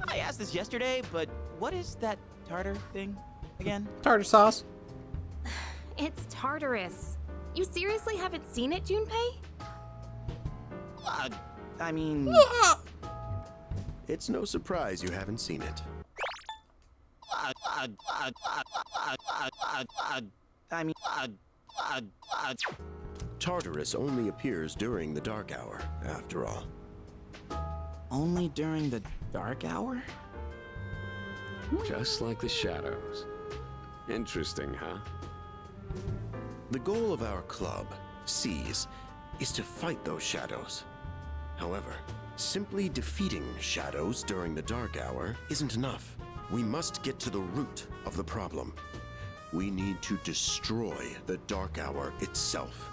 I asked this yesterday, but what is that tartar thing again? Tartar sauce. It's Tartarus. You seriously haven't seen it, Junpei? I mean... It's no surprise you haven't seen it. Tartarus only appears during the dark hour, after all. Only during the dark hour? Just like the shadows. Interesting, huh? The goal of our club, Seize, is to fight those shadows. However, simply defeating shadows during the dark hour isn't enough. We must get to the root of the problem. We need to destroy the dark hour itself.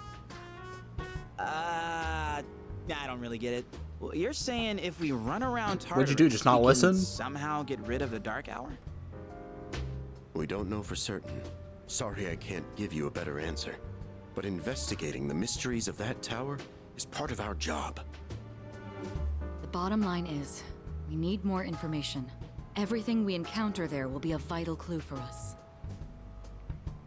I don't really get it. Well, you're saying if we run around Tartarus, What'd you do, just not we can listen? somehow get rid of the dark hour? We don't know for certain. Sorry I can't give you a better answer. But investigating the mysteries of that tower is part of our job. The bottom line is, we need more information. Everything we encounter there will be a vital clue for us.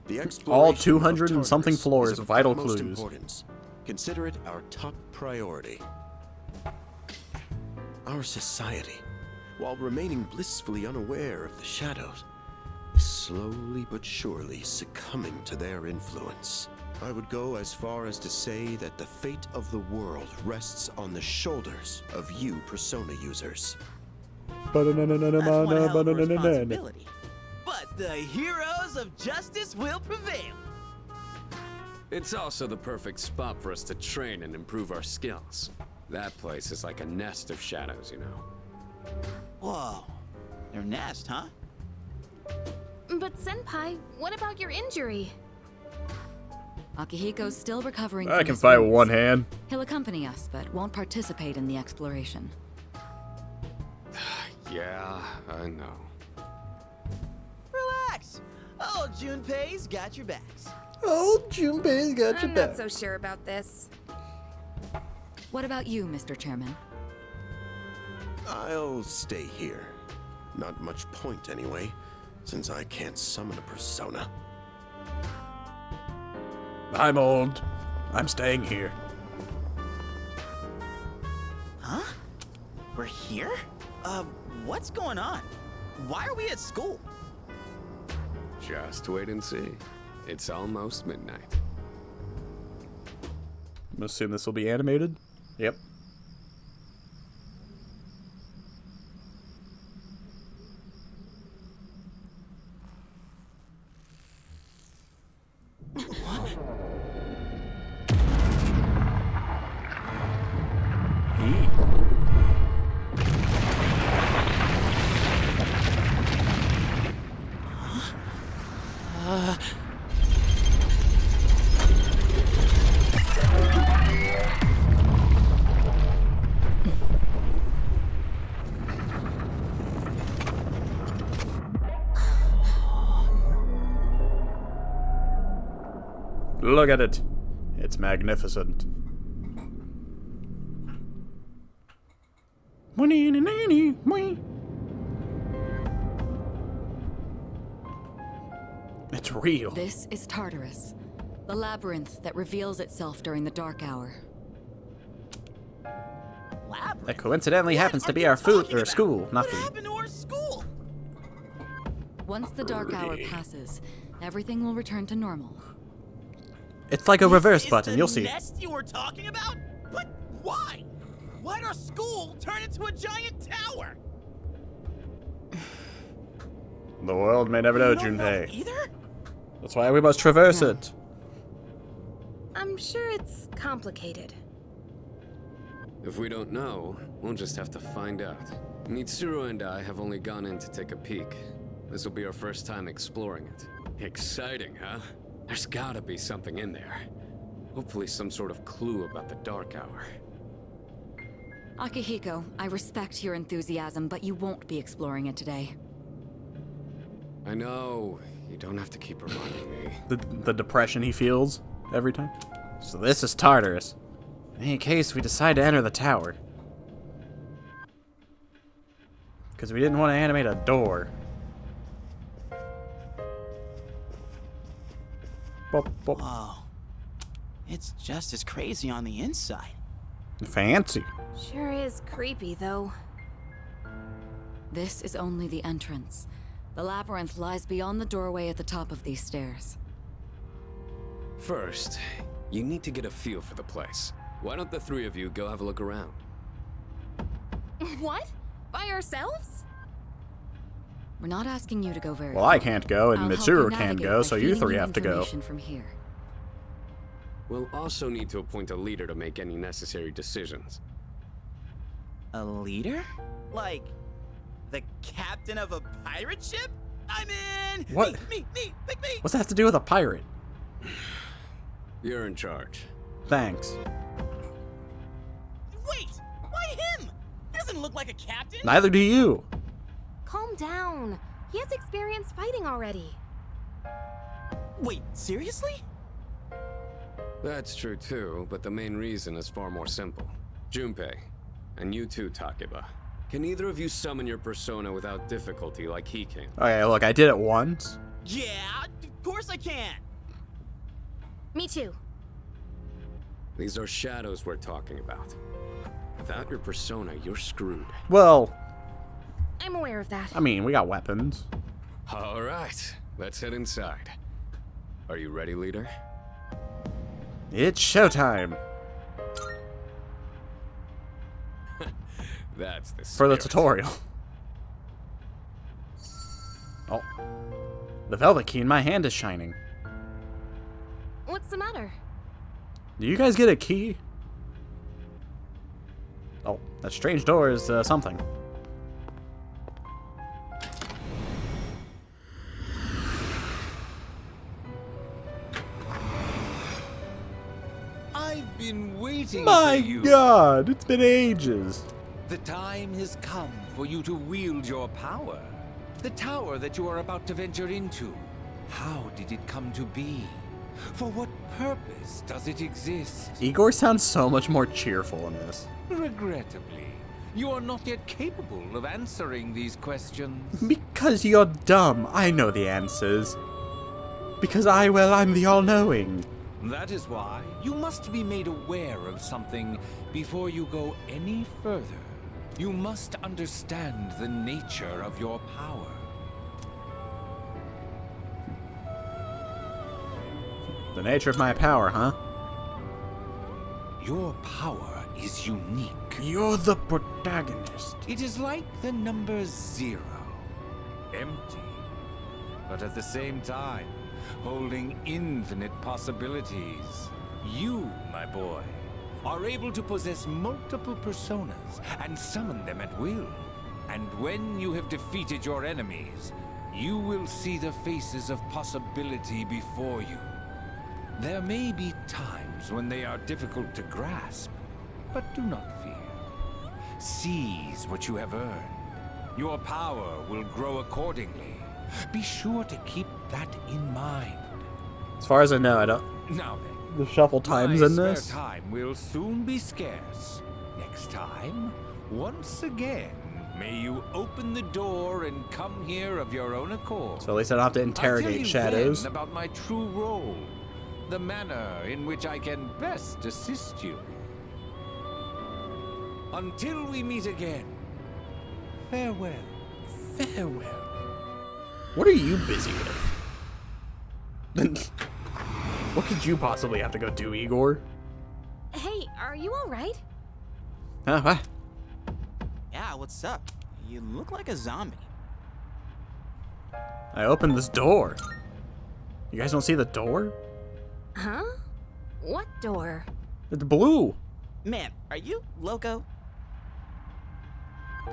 The All exploration of 200 and something Tartarus floors is of vital utmost clues. importance. Consider it our top priority. Our society, while remaining blissfully unaware of the shadows, is slowly but surely succumbing to their influence. I would go as far as to say that the fate of the world rests on the shoulders of you Persona users. That's one hell of a responsibility. But the heroes of justice will prevail. It's also the perfect spot for us to train and improve our skills. That place is like a nest of shadows, you know. Whoa. Their nest, huh? But Senpai, what about your injury? Akihiko's still recovering I from can his fight with wounds. one hand. He'll accompany us, but won't participate in the exploration. Yeah, I know. Relax. Oh, Junpei's got your backs. Oh, Junpei's got your I'm back. not so sure about this. What about you, Mr. Chairman? I'll stay here. Not much point anyway, since I can't summon a persona. I'm old. I'm staying here. Huh? We're here? What's going on? Why are we at school? Just wait and see. It's almost midnight. I'm assume this will be animated. Yep. Look at it. It's magnificent. It's real. This is Tartarus, the labyrinth that reveals itself during the dark hour. That coincidentally happens to be our school, not food. Happened to our school? Once the dark hour passes, everything will return to normal. It's like a reverse Is button, the you'll see. nest you were talking about? But why? Why'd our school turn into a giant tower? The world may never know, You don't know Junpei. either? That's why we must traverse it. I'm sure it's complicated. If we don't know, we'll just have to find out. Mitsuru and I have only gone in to take a peek. This will be our first time exploring it. Exciting, huh? There's gotta be something in there. Hopefully some sort of clue about the Dark Hour. Akihiko, I respect your enthusiasm, but you won't be exploring it today. I know. You don't have to keep reminding me. The depression he feels every time. So this is Tartarus. In case we decide to enter the tower. Because we didn't want to animate a door. Bop, bop. Whoa. It's just as crazy on the inside. Fancy. Sure is creepy, though. This is only the entrance. The labyrinth lies beyond the doorway at the top of these stairs. First, you need to get a feel for the place. Why don't the three of you go have a look around? What? By ourselves? We're not asking you to go very Well, far. I can't go, and I'll help Mitsuru you can't navigate go, by so you feeding three have to go. information from here. We'll also need to appoint a leader to make any necessary decisions. A leader? Like, the captain of a pirate ship? I'm in! What? Me, pick me! What's that have to do with a pirate? You're in charge. Thanks. Wait! Why him? He doesn't look like a captain! Neither do you. Calm down. He has experience fighting already. Wait, seriously? That's true too, but the main reason is far more simple. Junpei, and you too, Takeba. Can either of you summon your persona without difficulty like he can? Okay, look, I did it once. Yeah, of course I can. Me too. These are shadows we're talking about. Without your persona, you're screwed. Well, I'm aware of that. I mean, we got weapons. All right, let's head inside. Are you ready, leader? It's showtime. That's the For the spirit. tutorial. Oh. The velvet key in my hand is shining. What's the matter? Do you guys get a key? Oh, that strange door is something. I've been waiting My for you. God, it's been ages. The time has come for you to wield your power. The tower that you are about to venture into. How did it come to be? For what purpose does it exist? Igor sounds so much more cheerful in this. Regrettably, you are not yet capable of answering these questions. Because you're dumb. I know the answers. Because I'm the all-knowing. That is why you must be made aware of something before you go any further. You must understand the nature of your power. The nature of my power, huh? Your power is unique. You're the protagonist. It is like the number 0. Empty. But at the same time, holding infinite possibilities. You, my boy, are able to possess multiple personas and summon them at will. And when you have defeated your enemies, you will see the faces of possibility before you. There may be times when they are difficult to grasp, but do not fear. Seize what you have earned. Your power will grow accordingly. Be sure to keep that in mind. As far as I know, I don't... Now then, The shuffle times my in this? spare time will soon be scarce. Next time, once again, may you open the door and come here of your own accord. So at least I don't have to interrogate I'll tell you shadows. then about my true role, the manner in which I can best assist you. Until we meet again, farewell. Farewell. What are you busy with? What could you possibly have to go do, Igor? Hey, are you alright? Huh? What? Yeah, what's up? You look like a zombie. I opened this door. You guys don't see the door? Huh? What door? It's blue. Man, are you loco?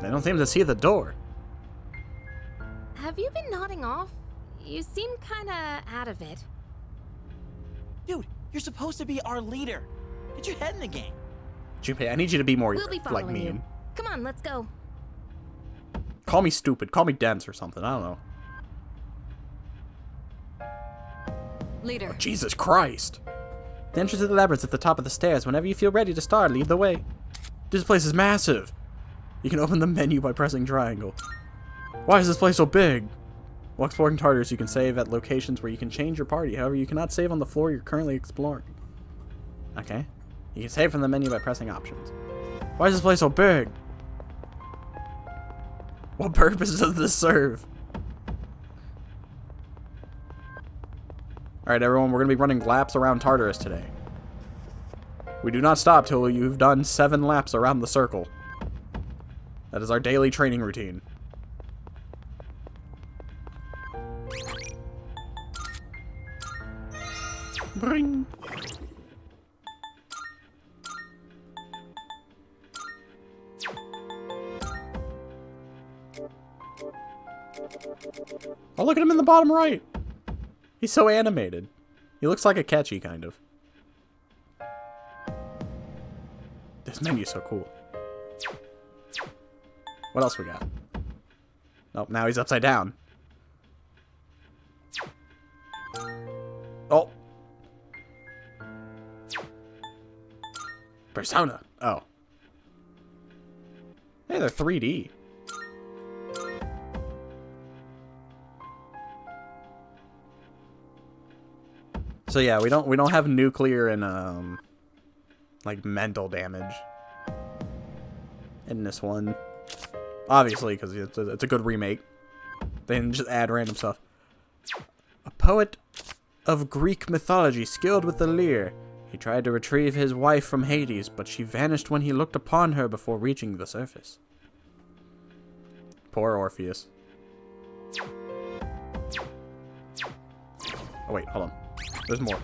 They don't seem to see the door. Have you been nodding off? You seem kinda out of it. Dude, you're supposed to be our leader. Get your head in the game. Junpei, I need you to be more We'll be like following mean. you. Come on, let's go. Call me stupid. Call me dense or something. I don't know. Leader. Oh, Jesus Christ. The entrance to the labyrinth at the top of the stairs. Whenever you feel ready to start, lead the way. This place is massive. You can open the menu by pressing triangle. Why is this place so big? While exploring Tartarus, you can save at locations where you can change your party. However, you cannot save on the floor you're currently exploring. Okay. You can save from the menu by pressing options. Why is this place so big? What purpose does this serve? Alright everyone, we're going to be running laps around Tartarus today. We do not stop till you've done 7 laps around the circle. That is our daily training routine. Bring. Oh, look at him in the bottom right. He's so animated. He looks like a catchy, kind of. This menu's so cool. What else we got? Oh, now he's upside down. Oh. Persona. Oh. Hey, they're 3D. So yeah, we don't have nuclear and like mental damage in this one. Obviously, because it's a good remake. They didn't just add random stuff. A poet of Greek mythology, skilled with the lyre. He tried to retrieve his wife from Hades, but she vanished when he looked upon her before reaching the surface. Poor Orpheus. Oh wait, hold on. There's more.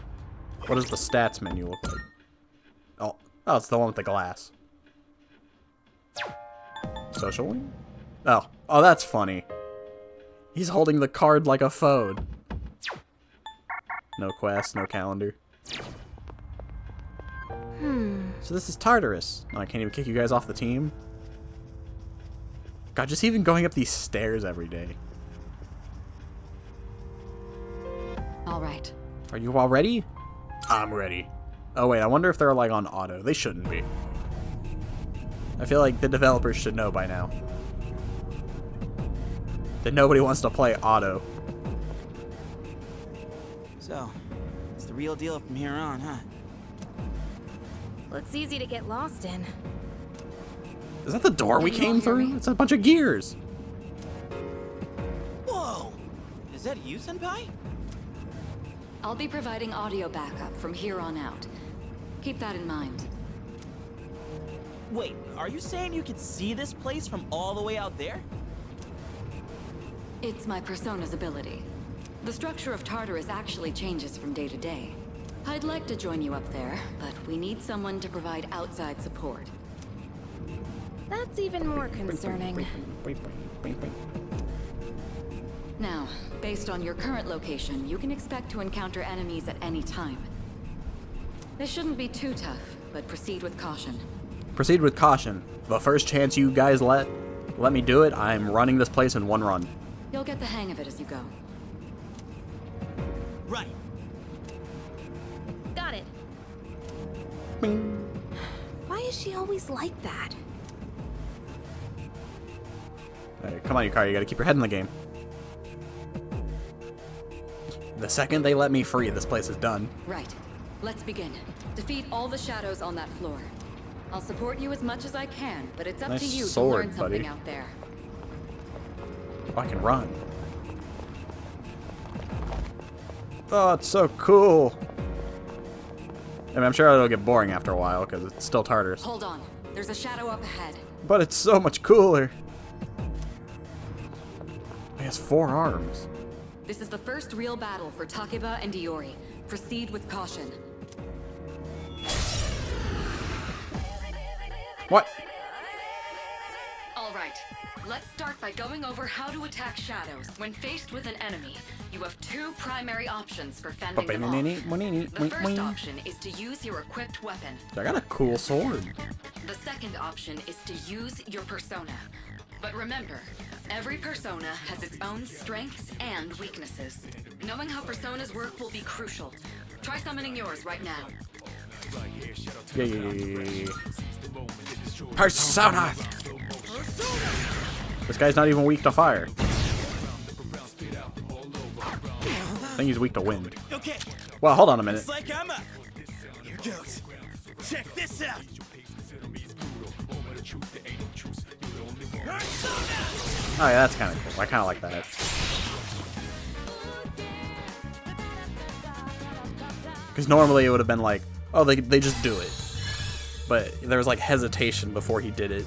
What does the stats menu look like? Oh, it's the one with the glass. Social wing? Oh, that's funny. He's holding the card like a phone. No quest, no calendar. So this is Tartarus. Oh, I can't even kick you guys off the team. God, just even going up these stairs every day. All right. Are you all ready? I'm ready. Oh wait, I wonder if they're like on auto. They shouldn't be. I feel like the developers should know by now that nobody wants to play auto. So, it's the real deal from here on, huh? Looks easy to get lost in. Is that the door we came through? It's a bunch of gears. Whoa! Is that you, Senpai? I'll be providing audio backup from here on out. Keep that in mind. Wait, are you saying you could see this place from all the way out there? It's my persona's ability. The structure of Tartarus actually changes from day to day. I'd like to join you up there, but we need someone to provide outside support. That's even more concerning. Now, based on your current location, you can expect to encounter enemies at any time. This shouldn't be too tough, but proceed with caution. Proceed with caution. The first chance you guys let me do it, I'm running this place in one run. You'll get the hang of it as you go. Right. Got it. Why is she always like that? Alright, come on, Yukari, you gotta keep your head in the game. The second they let me free, this place is done. Right. Let's begin. Defeat all the shadows on that floor. I'll support you as much as I can, but it's up Nice to you sword, to learn something buddy. out there. Oh, I can run. Oh, it's so cool. I mean, I'm sure it'll get boring after a while, because it's still Tartarus. Hold on. There's a shadow up ahead. But it's so much cooler. He has 4 arms. This is the first real battle for Takeba and Iori. Proceed with caution. What? All right. Let's start by going over how to attack shadows. When faced with an enemy, you have 2 primary options for fending them off. The first option is to use your equipped weapon. I got a cool sword. The second option is to use your persona. But remember, every persona has its own strengths and weaknesses. Knowing how personas work will be crucial. Try summoning yours right now. Yeah. Persona! This guy's not even weak to fire. I think he's weak to wind. Okay. Well, hold on a minute. It's like I'm up. Here goes. Check this out. Oh yeah, that's kind of cool. I kind of like that. Because normally it would have been like, oh, they just do it. But there was like hesitation before he did it.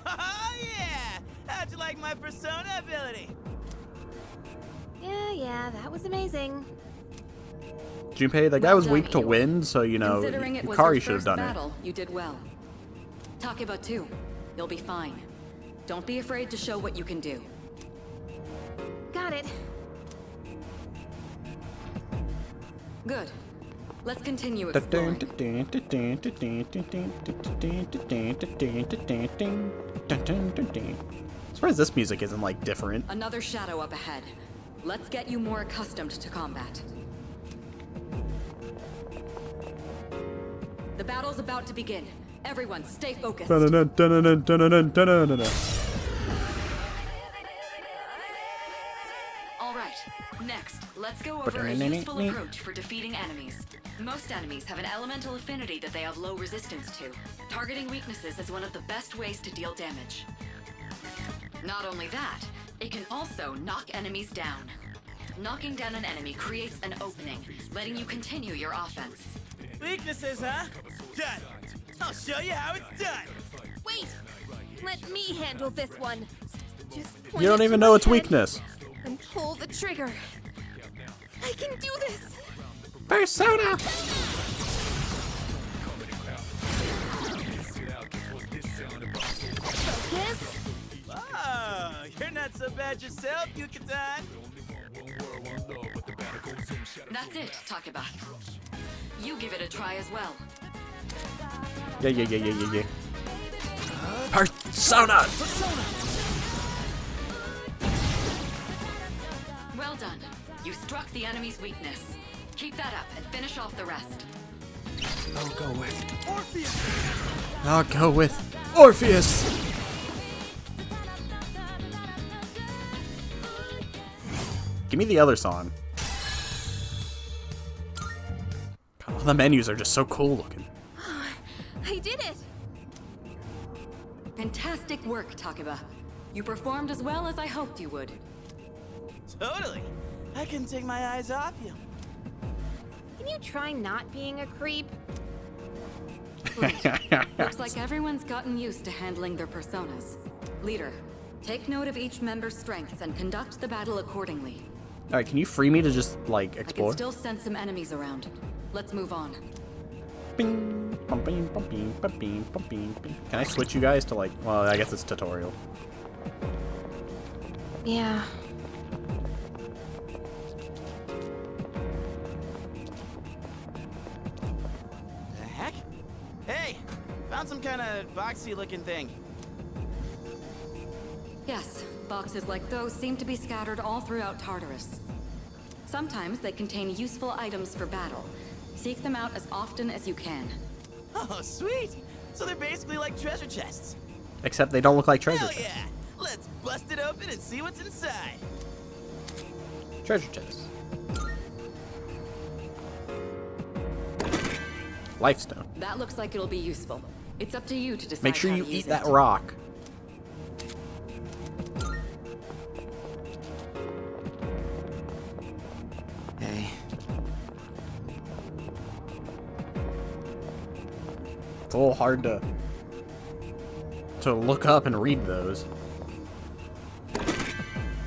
Oh yeah! How'd you like my persona ability? Yeah, that was amazing. Junpei, that guy was weak to wind, so you know, Considering it was Yukari your should have first done battle, you did well. Takeba too. You'll be fine. Don't be afraid to show what you can do. Got it. Good. Let's continue exploring. Surprised this music isn't like different. Another shadow up ahead. Let's get you more accustomed to combat. battle's about to begin. Everyone, stay focused. Dun-dun-dun, dun-dun-dun, dun-dun-dun, dun-dun-dun. Alright, next, let's go over a useful approach for defeating enemies. Most enemies have an elemental affinity that they have low resistance to. Targeting weaknesses is one of the best ways to deal damage. Not only that, it can also knock enemies down. Knocking down an enemy creates an opening, letting you continue your offense. Weaknesses, huh? Done. I'll show you how it's done. Wait! Let me handle this one. Just point You don't it even to know my its head weakness. And pull the trigger. I can do this. Persona! Focus. Oh, you're not so bad yourself, Yucatan. That's it, Takeba. You give it a try as well. Yeah. Persona! Well done. You struck the enemy's weakness. Keep that up and finish off the rest. I'll go with Orpheus. I'll go with Orpheus! Give me the other song. God, all the menus are just so cool looking. I did it. Fantastic work, Takeba. You performed as well as I hoped you would. Totally. I couldn't take my eyes off you. Can you try not being a creep? Looks like everyone's gotten used to handling their personas. Leader, take note of each member's strengths and conduct the battle accordingly. Alright, can you free me to just, like, I can explore? still sense some enemies around. Let's move on. Bing, bum, bing, bum, bing, bum, bing, bum, bing, bing. Can I switch you guys to, like, well, I guess it's tutorial. Yeah. The heck? Hey, found some kind of boxy looking thing. Yes, boxes like those seem to be scattered all throughout Tartarus. Sometimes they contain useful items for battle. Seek them out as often as you can. Oh, sweet! So they're basically like treasure chests. Except they don't look like treasure Hell chests. yeah! Let's bust it open and see what's inside. Treasure chests. Lifestone. That looks like it'll be useful. It's up to you to decide. Make sure how you to eat use that it. rock. Hey. It's a little hard to look up and read those.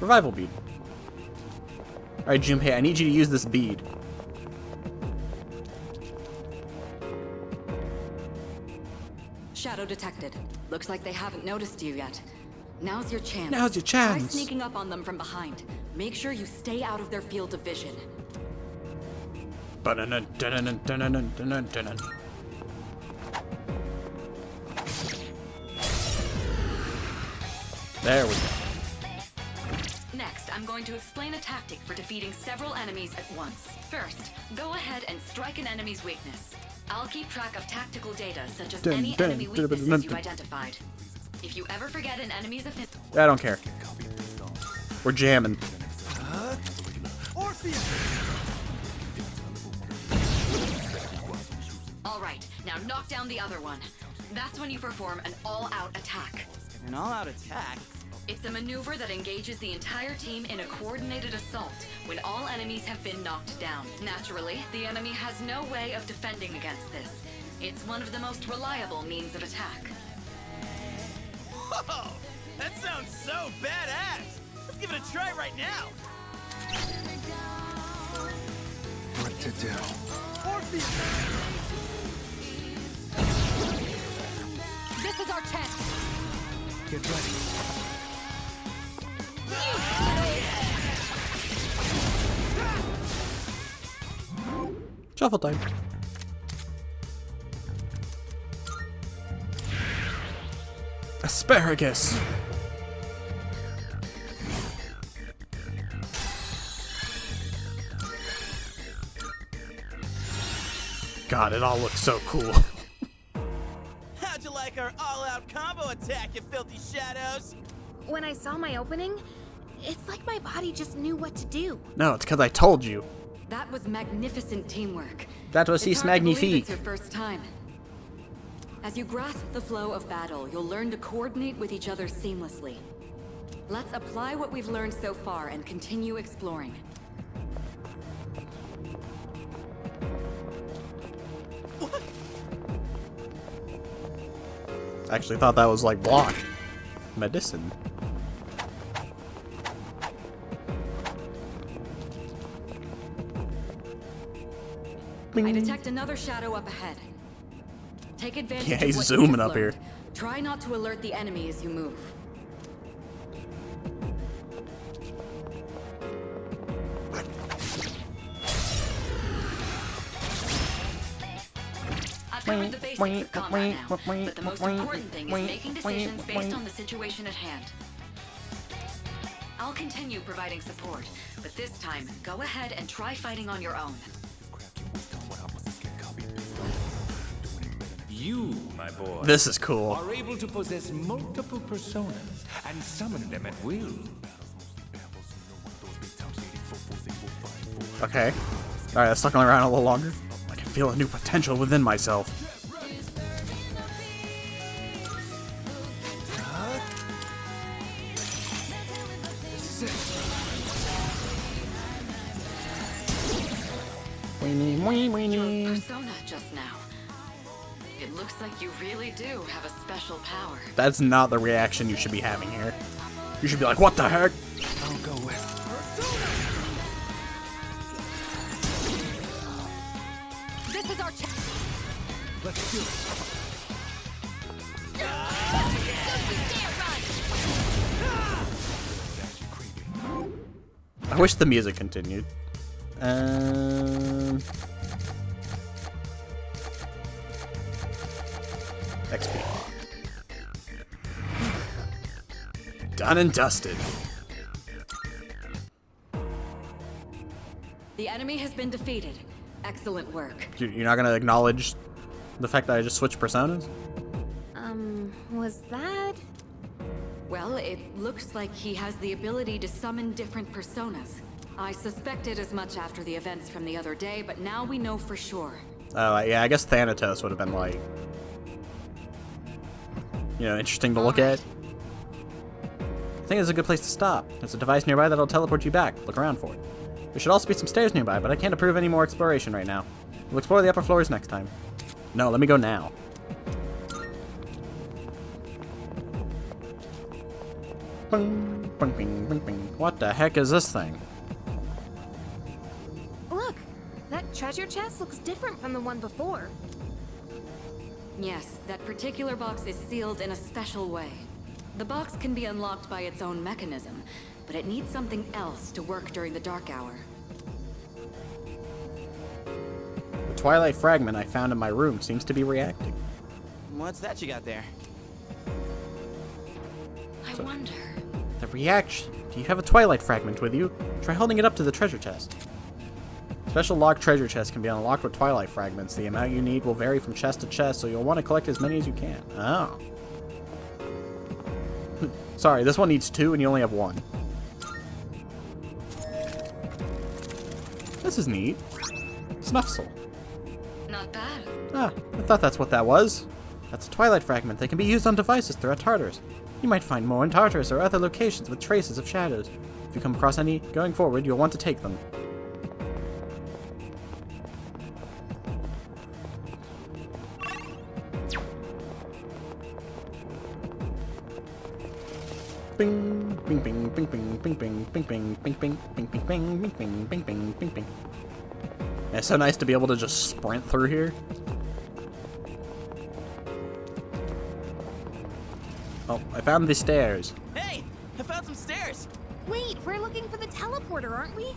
Revival bead. Alright, Junpei, I need you to use this bead. Shadow detected. Looks like they haven't noticed you yet. Now's your chance. Now's your Try chance. sneaking up on them from behind. Make sure you stay out of their field of vision. There we go. Next, I'm going to explain a tactic for defeating several enemies at once. First, go ahead and strike an enemy's weakness. I'll keep track of tactical data, such as any enemy weaknesses you've identified. If you ever forget an enemy's affinity... I don't care. We're jamming. Alright, now knock down the other one. That's when you perform an all-out attack. An all-out attack? It's a maneuver that engages the entire team in a coordinated assault when all enemies have been knocked down. Naturally, the enemy has no way of defending against this. It's one of the most reliable means of attack. Whoa! That sounds so badass! Let's give it a try right now! What to do? This is our chance. Get ready. Shuffle time. Asparagus. God, it all looks so cool. out combo attack, you filthy shadows! When I saw my opening, it's like my body just knew what to do. No, it's because I told you. That was magnificent teamwork. That was It's hard to believe magnifique. it's your first time. As you grasp the flow of battle, you'll learn to coordinate with each other seamlessly. Let's apply what we've learned so far and continue exploring. I actually thought that was like block medicine. I detect another shadow up ahead. Take advantage Yeah, of he's what zooming you just up here. learned. Try not to alert the enemy as you move. I've covered the basics of combat now, but the most important thing is making decisions based on the situation at hand. I'll continue providing support, but this time, go ahead and try fighting on your own. You, my boy, This is cool. are able to possess multiple personas and summon them at will. Okay. Alright, let's stuck around a little longer. I can feel a new potential within myself. Your persona just now. It looks like you really do have a special power. That's not the reaction you should be having here. You should be like, what the heck? I'll go with This is our chance. Let's do it. I wish the music continued. XP. Done and dusted. The enemy has been defeated. Excellent work. You're not gonna acknowledge the fact that I just switched personas? Was that? Well, it looks like he has the ability to summon different personas. I suspected as much after the events from the other day, but now we know for sure. Yeah, I guess Thanatos would have been like, you know, interesting to look at. I think it's a good place to stop. There's a device nearby that'll teleport you back. Look around for it. There should also be some stairs nearby, but I can't approve any more exploration right now. We'll explore the upper floors next time. No, let me go now. Bing, bing, bing, bing, bing. What the heck is this thing? Look, that treasure chest looks different from the one before. Yes, that particular box is sealed in a special way. The box can be unlocked by its own mechanism, but it needs something else to work during the dark hour. The Twilight fragment I found in my room seems to be reacting. What's that you got there? I wonder. The reaction. Do you have a Twilight fragment with you? Try holding it up to the treasure chest. Special locked treasure chests can be unlocked with Twilight fragments. The amount you need will vary from chest to chest, so you'll want to collect as many as you can. Oh. Sorry, this one needs 2 and you only have 1. This is neat. Snuffsel. Not bad. Ah, I thought that's what that was. That's a Twilight fragment. They can be used on devices throughout Tartarus. You might find more in Tartarus or other locations with traces of shadows. If you come across any going forward, you'll want to take them. Bing, bing, bing, bing, bing, bing, bing, bing, bing, bing, bing, bing, bing, bing, bing, bing, bing, bing, bing, bing. It's so nice to be able to just sprint through here. Oh, I found the stairs. Hey, I found some stairs. Wait, we're looking for the teleporter, aren't we?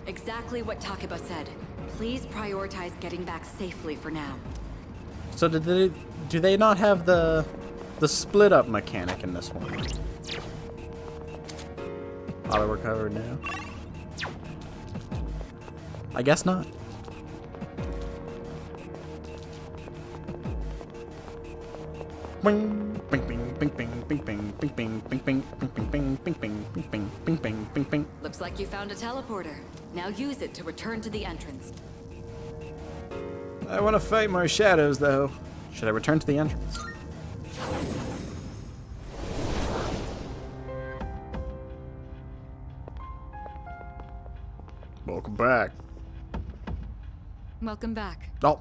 Exactly what Takeba said. Please prioritize getting back safely for now. So do they not have the split up mechanic in this one? Auto recover now. I guess not. Looks like you found a teleporter. Now use it to return to the entrance. I want to fight more shadows, though. Should I return to the entrance? Welcome back. Welcome back. Oh.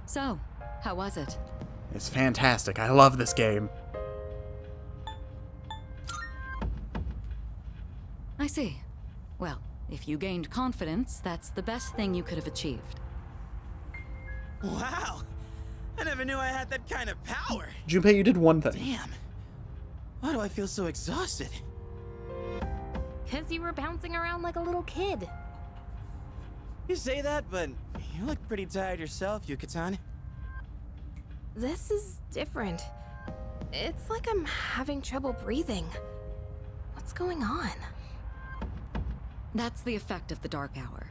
So, how was it? It's fantastic. I love this game. I see. Well, if you gained confidence, that's the best thing you could have achieved. Wow! I never knew I had that kind of power. Junpei, you did one thing. Damn. Why do I feel so exhausted? Because you were bouncing around like a little kid. You say that, but you look pretty tired yourself, Yuka-tan. This is different. It's like I'm having trouble breathing. What's going on? That's the effect of the dark hour.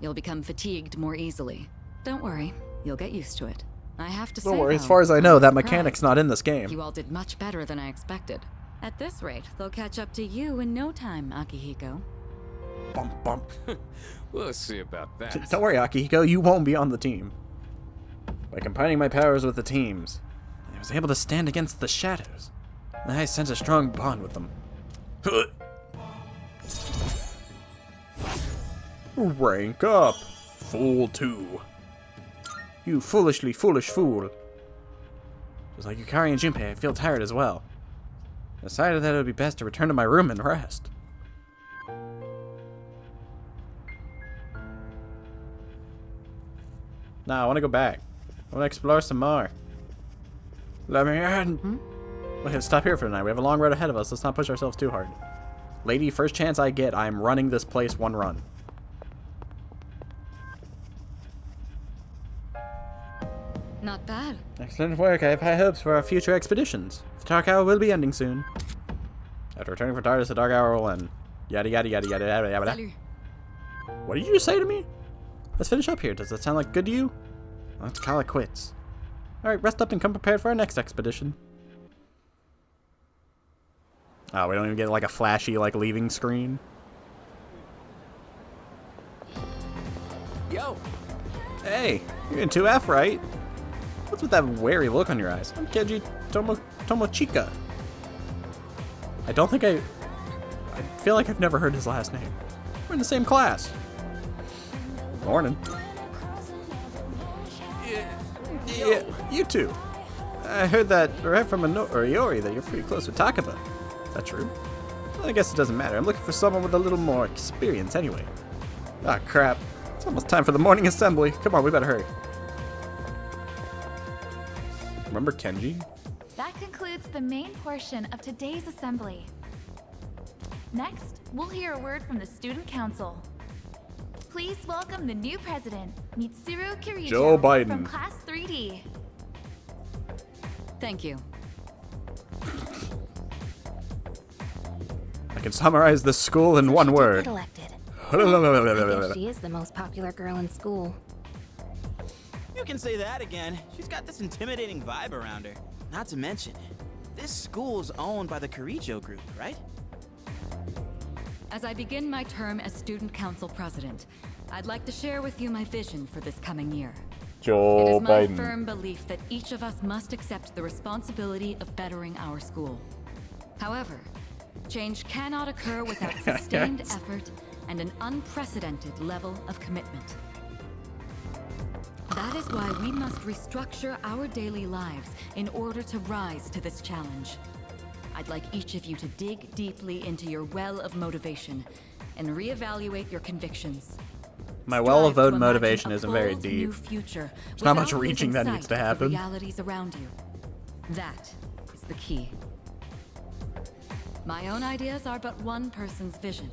You'll become fatigued more easily. Don't worry, you'll get used to it. I have to say, Don't worry, though, as far as I know, that I'm mechanic's surprised. not in this game. You all did much better than I expected. At this rate, they'll catch up to you in no time, Akihiko. Bump, bump. We'll see about that. Don't worry, Akihiko, you won't be on the team. By combining my powers with the team's, I was able to stand against the shadows. And I sense a strong bond with them. Rank up, Fool 2. You foolishly foolish fool. Just like Yukari and Junpei, I feel tired as well. I decided that it would be best to return to my room and rest. Nah, I want to go back. I want to explore some more. Let me in. Okay, stop here for tonight. We have a long road ahead of us. Let's not push ourselves too hard. Lady, first chance I get, I'm running this place one run. Not bad. Excellent work. I have high hopes for our future expeditions. The Dark Hour will be ending soon. After returning from TARDIS, the Dark Hour will end. Yada yada yada yada yada yada. Salut. What did you just say to me? Let's finish up here. Does that sound like good to you? Let's call it quits. Alright, rest up and come prepared for our next expedition. Oh, we don't even get like a flashy like leaving screen. Yo! Hey, you're in 2F, right? What's with that wary look on your eyes? I'm Keiji Tomochika. I don't think I feel like I've never heard his last name. We're in the same class. Morning. Yeah, you two. I heard that right from Iori that you're pretty close with Takaba. Is that true? Well, I guess it doesn't matter. I'm looking for someone with a little more experience anyway. Ah, crap. It's almost time for the morning assembly. Come on, we better hurry. Remember Kenji? That concludes the main portion of today's assembly. Next, we'll hear a word from the Student Council. Please welcome the new president, Mitsuru Kirijo, Joe Biden. from Class 3D. Thank you. I can summarize this school in one word. Get elected. I guess she is the most popular girl in school. You can say that again. She's got this intimidating vibe around her. Not to mention, this school's owned by the Kirijo group, right? As I begin my term as Student Council President, I'd like to share with you my vision for this coming year. Joe It is my Biden. firm belief that each of us must accept the responsibility of bettering our school. However, change cannot occur without sustained effort and an unprecedented level of commitment. That is why we must restructure our daily lives in order to rise to this challenge. I'd like each of you to dig deeply into your well of motivation and reevaluate your convictions. My well of Strive to motivation imagine a isn't very bold deep. new future There's not much without reaching losing that needs sight to of the happen. realities around you. That is the key. My own ideas are but one person's vision.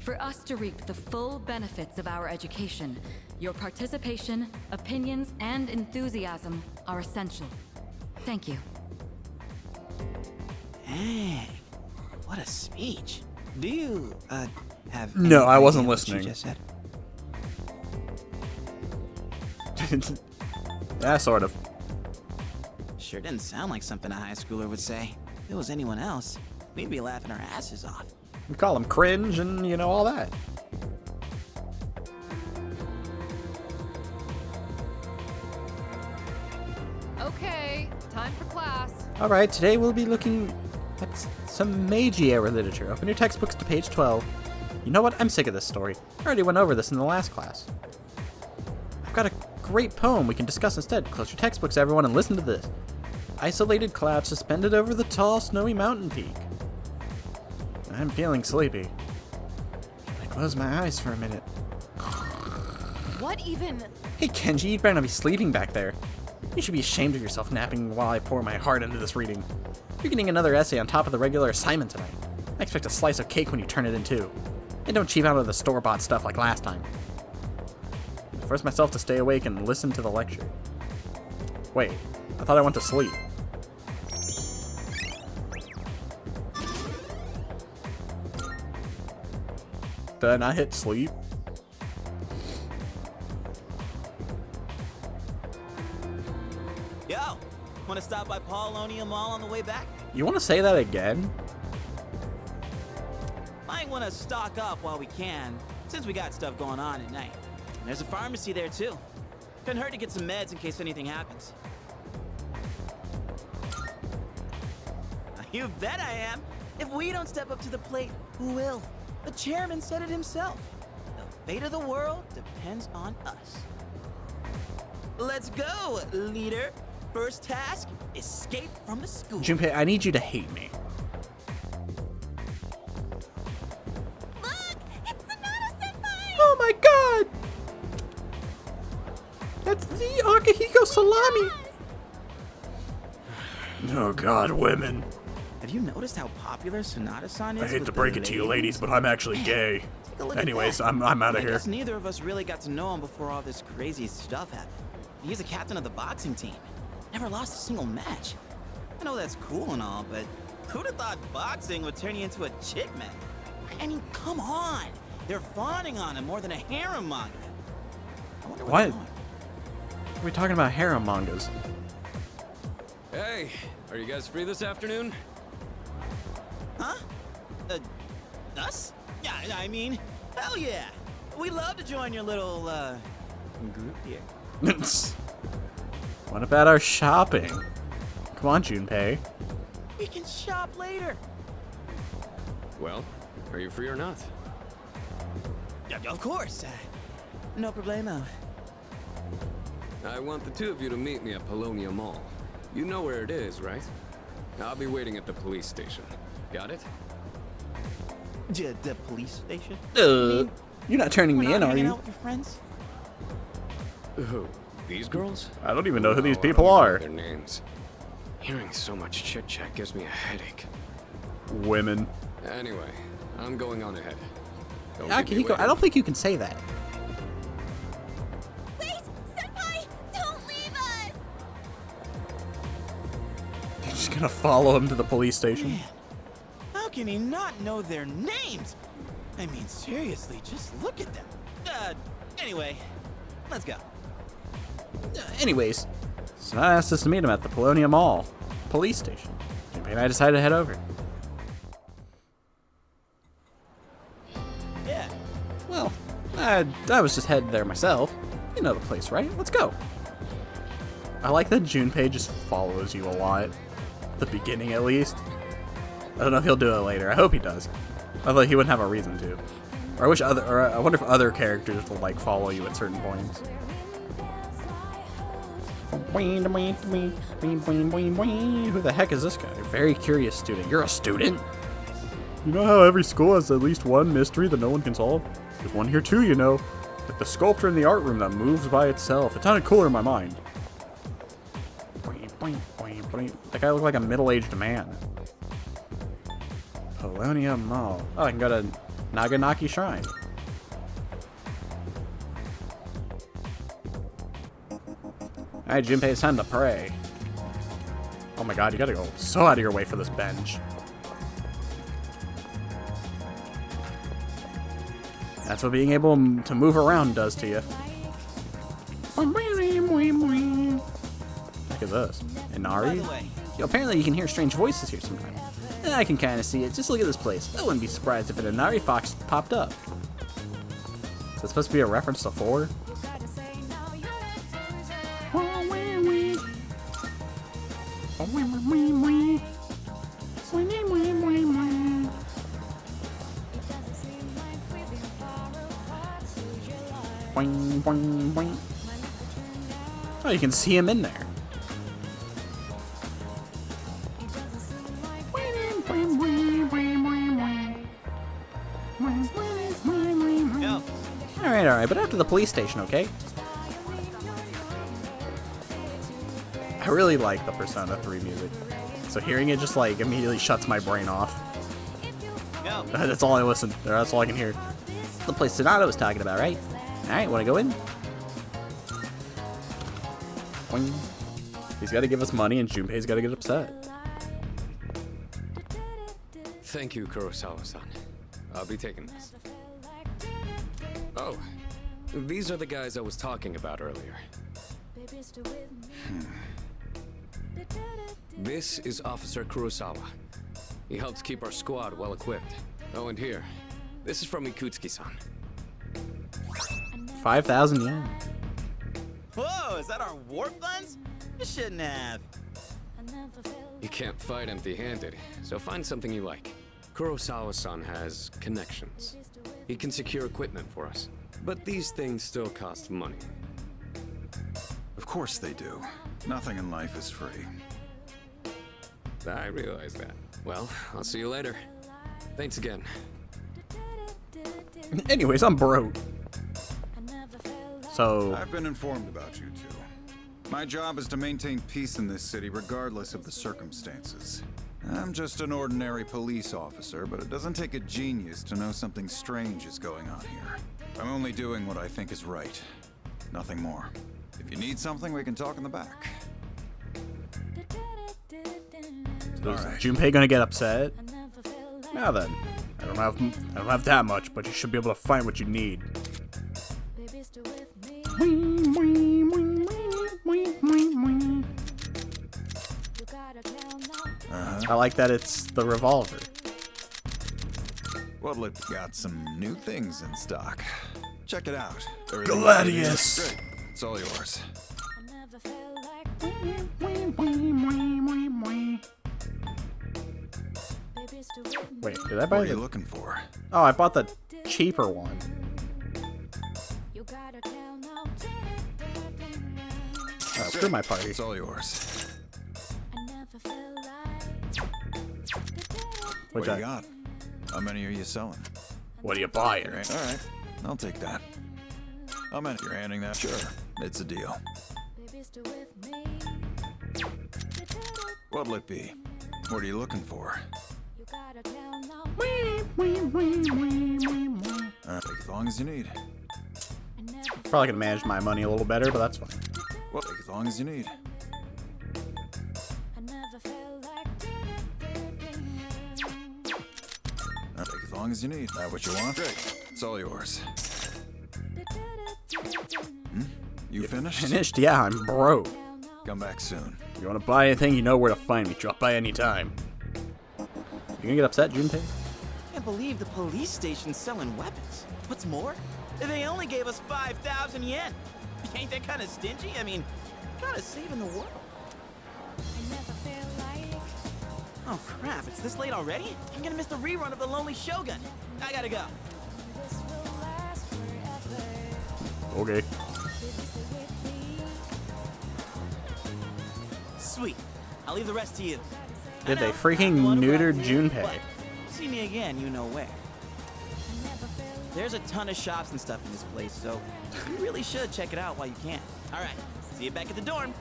For us to reap the full benefits of our education, your participation, opinions, and enthusiasm are essential. Thank you. Dang, what a speech. Do you, have No, any I wasn't idea what you listening. just said? Yeah, sort of. sure didn't sound like something a high schooler would say. If it was anyone else, we'd be laughing our asses off. We call them cringe and, you know, all that. Okay, time for class. Alright, today we'll be looking at some Meiji-era literature. Open your textbooks to page 12. You know what? I'm sick of this story. I already went over this in the last class. I've got a great poem we can discuss instead. Close your textbooks, everyone, and listen to this. Isolated cloud suspended over the tall, snowy mountain peak. I'm feeling sleepy. I close my eyes for a minute. What even? Hey, Kenji, you'd better not be sleeping back there. You should be ashamed of yourself napping while I pour my heart into this reading. You're getting another essay on top of the regular assignment tonight. I expect a slice of cake when you turn it in, too. And don't cheap out of the store-bought stuff like last time. I forced myself to stay awake and listen to the lecture. Wait, I thought I went to sleep. Did I not hit sleep? Yo, wanna stop by Paulonia Mall on the way back? You want to say that again? Might wanna stock up while we can, since we got stuff going on at night. And there's a pharmacy there too. Couldn't hurt to get some meds in case anything happens. You bet I am. If we don't step up to the plate, who will? The chairman said it himself. The fate of the world depends on us. Let's go, leader. First task, escape from the school. Junpei, I need you to hate me. Look! It's Sonata-senpai! Oh my god! That's the Akihiko Salami! Oh god, women. Have you noticed how popular Sonata-san is? I hate with to break the it to you ladies? ladies, but I'm actually gay. Take a look at Anyways, that. I'm out of I here. guess neither of us really got to know him before all this crazy stuff happened. He's a captain of the boxing team. Never lost a single match. I know that's cool and all, but who'd have thought boxing would turn you into a chick man? I mean, come on. They're fawning on him more than a harem manga. I wonder What? they're doing. Are we talking about harem mangas? Hey, are you guys free this afternoon? Huh? Us? Yeah, I mean, hell yeah. We'd love to join your little, group here. What about our shopping? Come on, Junpei. We can shop later. Well, are you free or not? Yeah, of course. No problemo. I want the two of you to meet me at Paulonia Mall. You know where it is, right? I'll be waiting at the police station. Got it? The police station? You're not turning me in, are hanging you? out with your friends? Who? These girls? I don't even know who these I people don't know are. their names. Hearing so much chit-chat gives me a headache. Women. Anyway, I'm going on ahead. Don't keep me Akihiko, I waiting. don't think you can say that. Wait! Senpai! Don't leave us! You're just gonna follow him to the police station. Man, how can he not know their names? I mean, seriously, just look at them. Anyway, let's go. Anyways, Sonata asked us to meet him at the Paulonia Mall police station. Junpei and I decided to head over. Yeah. Well, I was just headed there myself. You know the place, right? Let's go. I like that Junpei just follows you a lot. At the beginning, at least. I don't know if he'll do it later. I hope he does. Although he wouldn't have a reason to. Or I wonder if other characters will like follow you at certain points. Who the heck is this guy? Very curious student. You're a student? You know how every school has at least one mystery that no one can solve? There's one here too, you know. Like the sculpture in the art room that moves by itself. It sounded cooler in my mind. That guy looked like a middle-aged man. Paulonia Mall. Oh, I can go to Naganaki Shrine. Alright, Junpei, it's time to pray. Oh my god, you gotta go so out of your way for this bench. That's what being able to move around does to you. Like is this? By Inari? the way, Yo, apparently you can hear strange voices here sometimes. I can kind of see it. Just look at this place. I wouldn't be surprised if an Inari fox popped up. Is that supposed to be a reference to 4? Boing, boing, boing. Oh, you can see him in there. Alright, but after the police station, okay? I really like the Persona 3 music. So hearing it just like immediately shuts my brain off. That's all I listen. That's all I can hear. The place Sonato was talking about, right? Alright, wanna go in? Boing. He's gotta give us money and Junpei's gotta get upset. Thank you, Kurosawa-san. I'll be taking this. Oh, these are the guys I was talking about earlier. This is Officer Kurosawa. He helps keep our squad well equipped. Oh, and here, this is from Ikutsuki-san. 5,000 yen. Whoa, is that our warp funds? You shouldn't have. You can't fight empty-handed, so find something you like. Kurosawa-san has connections. He can secure equipment for us. But these things still cost money. Of course they do. Nothing in life is free. I realize that. Well, I'll see you later. Thanks again. Anyways, I'm broke. So... I've been informed about you two. My job is to maintain peace in this city regardless of the circumstances. I'm just an ordinary police officer, but it doesn't take a genius to know something strange is going on here. I'm only doing what I think is right. Nothing more. If you need something, we can talk in the back. So is Junpei gonna get upset? Now then, I don't have that much, but you should be able to find what you need. I like that it's the revolver. Well, it's got some new things in stock. Check it out. Gladius! Great. It's all yours. Wait, did I buy What are you looking for? Oh, I bought the cheaper one. Screw my party. It's all yours. What do you got? How many are you selling? What are you buying? All right, I'll take that. How many? You're handing that? Sure, it's a deal. What'll it be? What are you looking for? Take as long as you need. Probably gonna manage my money a little better, but that's fine. Well, take as long as you need. Take as long as you need. That what you want? Great. It's all yours. You finished? Finished? Yeah, I'm broke. Come back soon. If you want to buy anything, you know where to find me. Drop by any time. You gonna get upset, Junpei? Can't believe the police station's selling weapons. What's more, they only gave us 5,000 yen. Ain't that kind of stingy? I mean, kind of saving the world. Oh crap, it's this late already? I'm gonna miss the rerun of The Lonely Shogun. I gotta go. Okay. Sweet. I'll leave the rest to you. Did they freaking neuter Junpei? See me again, you know where. There's a ton of shops and stuff in this place, so you really should check it out while you can. All right, see you back at the dorm.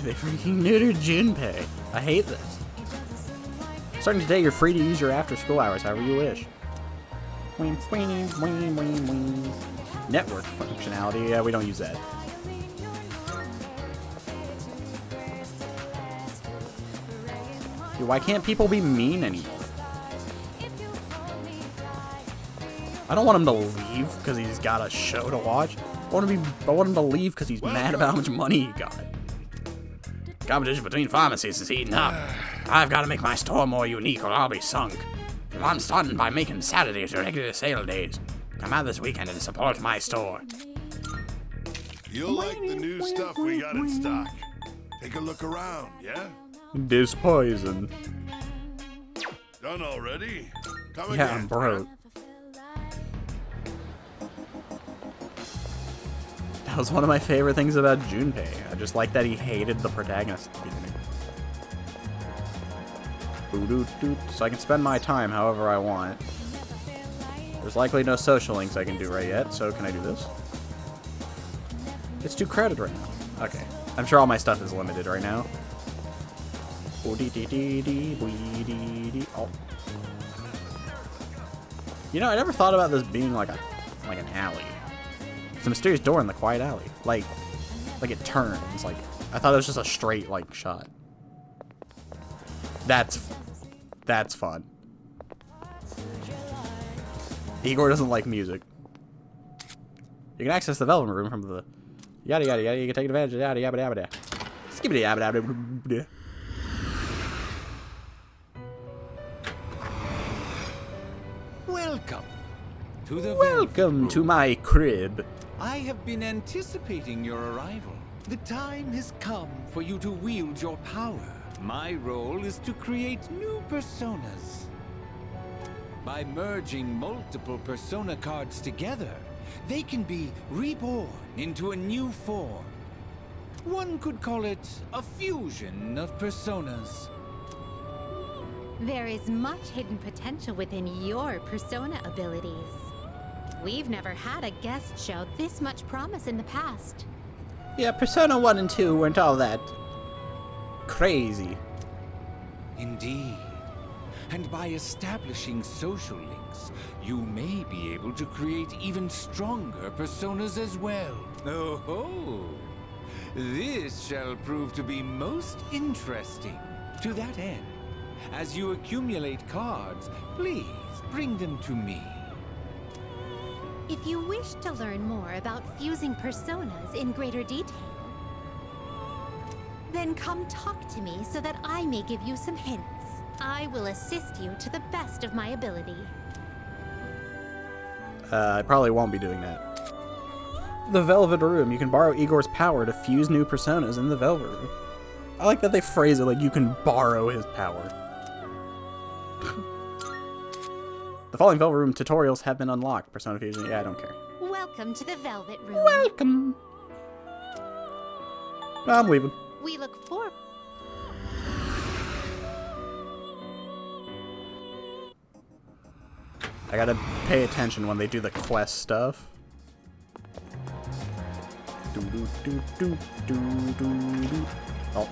They freaking neutered Junpei. I hate this. Starting today, you're free to use your after-school hours however you wish. Network functionality, yeah, we don't use that. Dude, why can't people be mean anymore? I don't want him to leave because he's got a show to watch. I want him to leave because he's mad about how much money he got. Competition between pharmacies is heating up. I've got to make my store more unique or I'll be sunk. I'm starting by making Saturdays regular sale days. Come out this weekend and support my store. You'll like the new stuff we got in stock. Take a look around, yeah? This poison. Done already? Come Yeah, again. I'm broke. That was one of my favorite things about Junpei. I just like that he hated the protagonist at the beginning. So I can spend my time however I want. There's likely no social links I can do right yet, so can I do this? It's too crowded right now. Okay. I'm sure all my stuff is limited right now. Oh. You know, I never thought about this being like an alley. It's a mysterious door in the quiet alley. Like it turns. Like, I thought it was just a straight, like, shot. That's fun. Igor doesn't like music. You can access the Velvet Room from the yada yada yada. You can take advantage of yada yada yada. Skibbity yada yada. Welcome to the Welcome to my crib. I have been anticipating your arrival. The time has come for you to wield your power. My role is to create new personas. By merging multiple persona cards together, they can be reborn into a new form. One could call it a fusion of personas. There is much hidden potential within your persona abilities. We've never had a guest show this much promise in the past. Yeah, Persona 1 and 2 weren't all that crazy. Indeed. And by establishing social links, you may be able to create even stronger personas as well. Oh, this shall prove to be most interesting. To that end, as you accumulate cards, please bring them to me. If you wish to learn more about fusing personas in greater detail, then come talk to me so that I may give you some hints. I will assist you to the best of my ability. I probably won't be doing that. The Velvet Room. You can borrow Igor's power to fuse new personas in the Velvet Room. I like that they phrase it like you can borrow his power. The following Velvet Room tutorials have been unlocked. Persona Fusion, yeah, I don't care. Welcome to the Velvet Room. Welcome. No, I'm leaving. We look forward. I gotta pay attention when they do the quest stuff. Oh.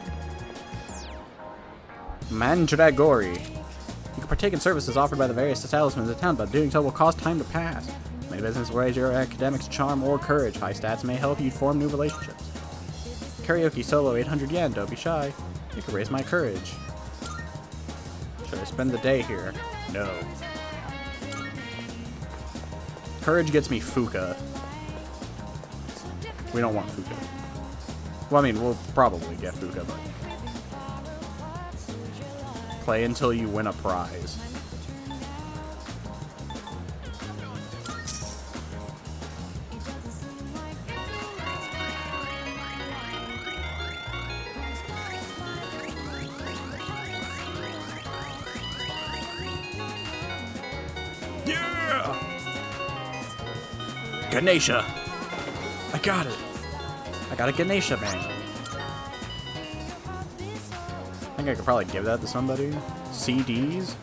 Mandragori. You can partake in services offered by the various establishments in town, but doing so will cost time to pass. Many businesses will raise your academics, charm, or courage. High stats may help you form new relationships. Karaoke solo, 800 yen, don't be shy. You can raise my courage. Should I spend the day here? No. Courage gets me Fuka. We don't want Fuka. Well, I mean, we'll probably get Fuka, but... Play until you win a prize. Yeah! Ganesha! I got it! I got a Ganesha bang. I think I could probably give that to somebody. CDs?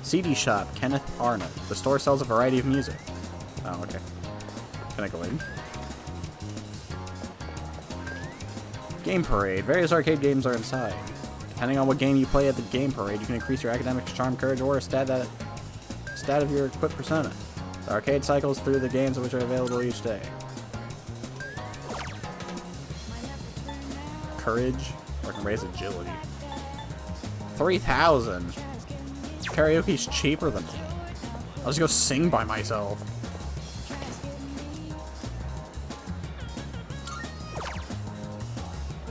CD shop, Kenneth Arnott. The store sells a variety of music. Oh, okay. Can I go in? Game Parade. Various arcade games are inside. Depending on what game you play at the Game Parade, you can increase your academics, charm, courage, or a stat of your equipped persona. The arcade cycles through the games which are available each day. Courage, or I can raise agility. 3,000. Karaoke's cheaper than that. I'll just go sing by myself.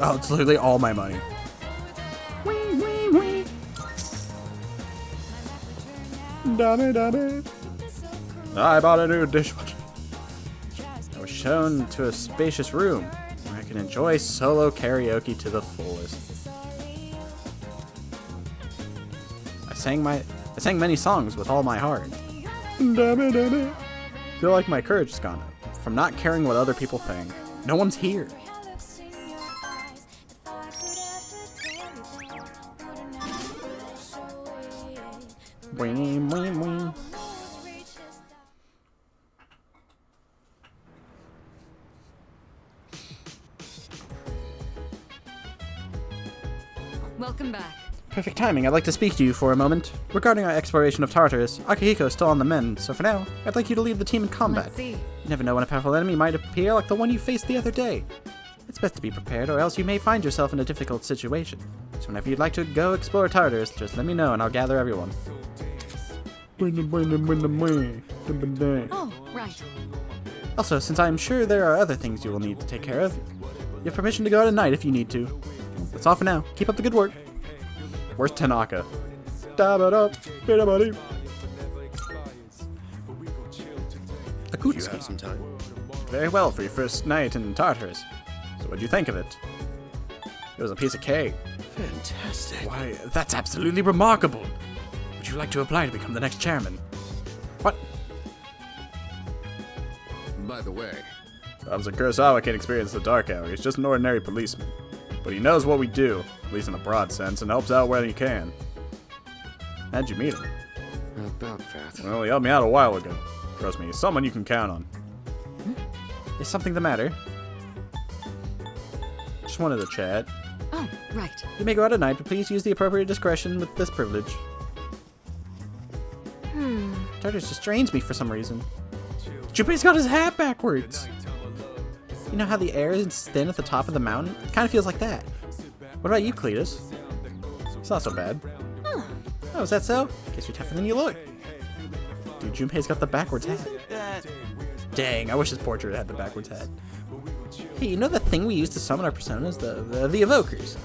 Oh, it's literally all my money. I bought a new dishwasher. I was shown to a spacious room where I can enjoy solo karaoke to the fullest. I sang many songs with all my heart. Feel like my courage has gone up from not caring what other people think. No one's here. Welcome back. Perfect timing. I'd like to speak to you for a moment. Regarding our exploration of Tartarus, Akihiko is still on the mend, so for now, I'd like you to lead the team in combat. Let's see. You never know when a powerful enemy might appear like the one you faced the other day. It's best to be prepared, or else you may find yourself in a difficult situation. So whenever you'd like to go explore Tartarus, just let me know and I'll gather everyone. Oh, right. Also, since I'm sure there are other things you will need to take care of, you have permission to go out at night if you need to. That's all for now. Keep up the good work. Where's Tanaka? You have some time? Very well for your first night in Tartarus. So what'd you think of it? It was a piece of cake. Fantastic. Why, that's absolutely remarkable. Would you like to apply to become the next chairman? What? By the way, Officer Kurosawa can't experience the dark hour. He's just an ordinary policeman. But he knows what we do, at least in a broad sense, and helps out where he can. How'd you meet him? about that. Well, he helped me out a while ago. Trust me, he's someone you can count on. Is something the matter? Just wanted to chat. Oh, right. You may go out at night, but please use the appropriate discretion with this privilege. Tartarus just drains me for some reason. Junpei's got his hat backwards! You know how the air is thin at the top of the mountain? It kind of feels like that. What about you, Cletus? It's not so bad. Oh, is that so? Guess you're tougher than you look. Dude, Junpei's got the backwards hat. Dang, I wish his portrait had the backwards hat. Hey, you know the thing we use to summon our personas? The evokers.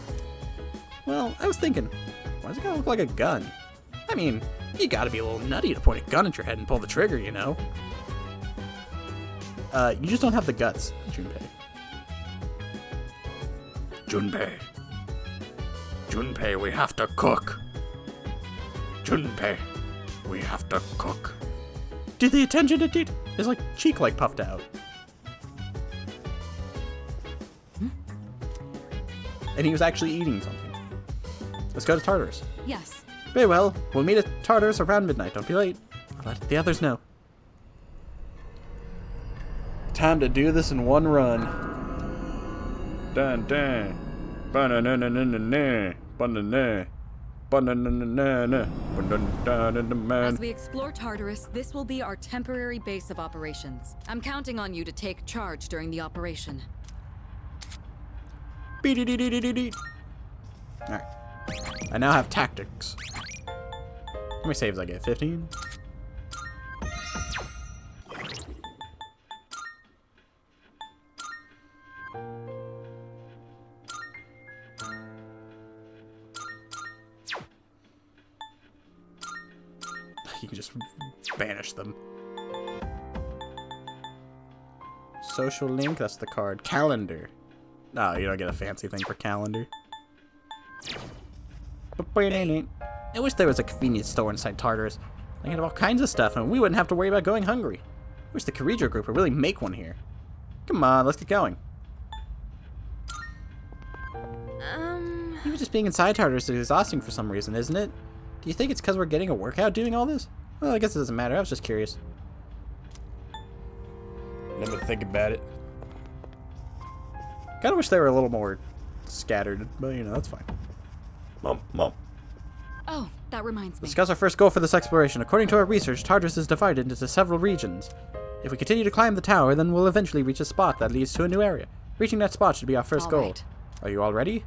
Well, I was thinking, why does it gotta look like a gun? I mean, you gotta be a little nutty to point a gun at your head and pull the trigger, you know? You just don't have the guts, Junpei. Junpei, we have to cook. Junpei, we have to cook. Dude, the attention to detail. His cheek puffed out. And he was actually eating something. Let's go to Tartarus. Yes. Very well. We'll meet at Tartarus around midnight. Don't be late. I'll let the others know. Time to do this in one run. Dun dun. Ba-na-na-na-na-na. Ba-na-na. Ba-na-na-na-na. Ba-na-na-na-na. As we explore Tartarus, this will be our temporary base of operations. I'm counting on you to take charge during the operation. Alright. I now have tactics. How many saves I get? 15? You can just banish them. Social link, that's the card. Calendar. No, you don't get a fancy thing for calendar. I wish there was a convenience store inside Tartarus. They could have all kinds of stuff and we wouldn't have to worry about going hungry. I wish the Kirijo group would really make one here. Come on, let's get going. Even just being inside Tartarus is exhausting for some reason, isn't it? Do you think it's because we're getting a workout doing all this? Well, I guess it doesn't matter. I was just curious. Let me think about it. Kinda wish they were a little more scattered, but you know, that's fine. Mom. Oh, that reminds me. Discuss our first goal for this exploration. According to our research, Tartarus is divided into several regions. If we continue to climb the tower, then we'll eventually reach a spot that leads to a new area. Reaching that spot should be our first goal. Right. Are you all ready?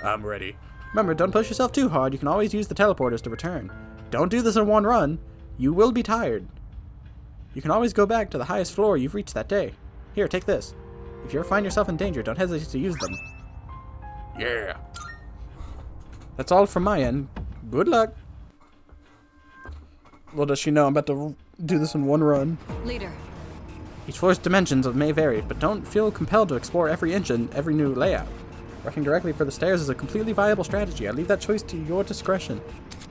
I'm ready. Remember, don't push yourself too hard. You can always use the teleporters to return. Don't do this in one run. You will be tired. You can always go back to the highest floor you've reached that day. Here, take this. If you ever find yourself in danger, don't hesitate to use them. Yeah. That's all from my end. Good luck. Little does she know I'm about to do this in one run. Leader. Each floor's dimensions may vary, but don't feel compelled to explore every inch and every new layout. Rushing directly for the stairs is a completely viable strategy. I leave that choice to your discretion.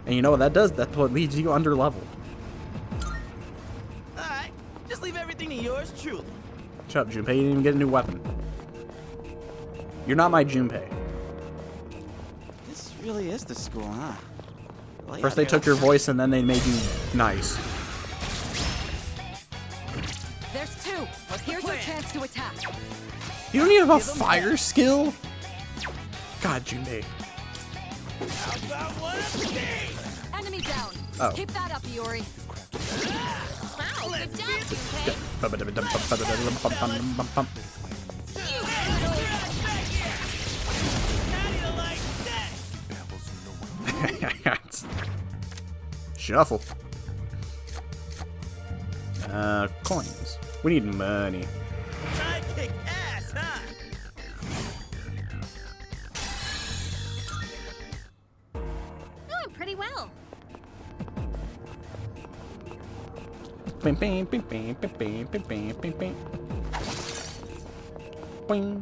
And you know what that does? That's what leaves you under leveled. Alright, just leave everything to yours truly. Shut up, Junpei. You didn't even get a new weapon. You're not my Junpei. This really is the school, huh? Well, First they took your voice and then they made you nice. There's two. Here's your chance to attack. You don't even have a fire skill? God, Junpei. Enemy down. Oh. Keep that up, Iori. Wow, good job, Shuffle. Coins. We need money. I kick ass, huh? Doing pretty well. Bing, bing, bing, bing, bing, bing, bing, bing, bing, bing. Boing.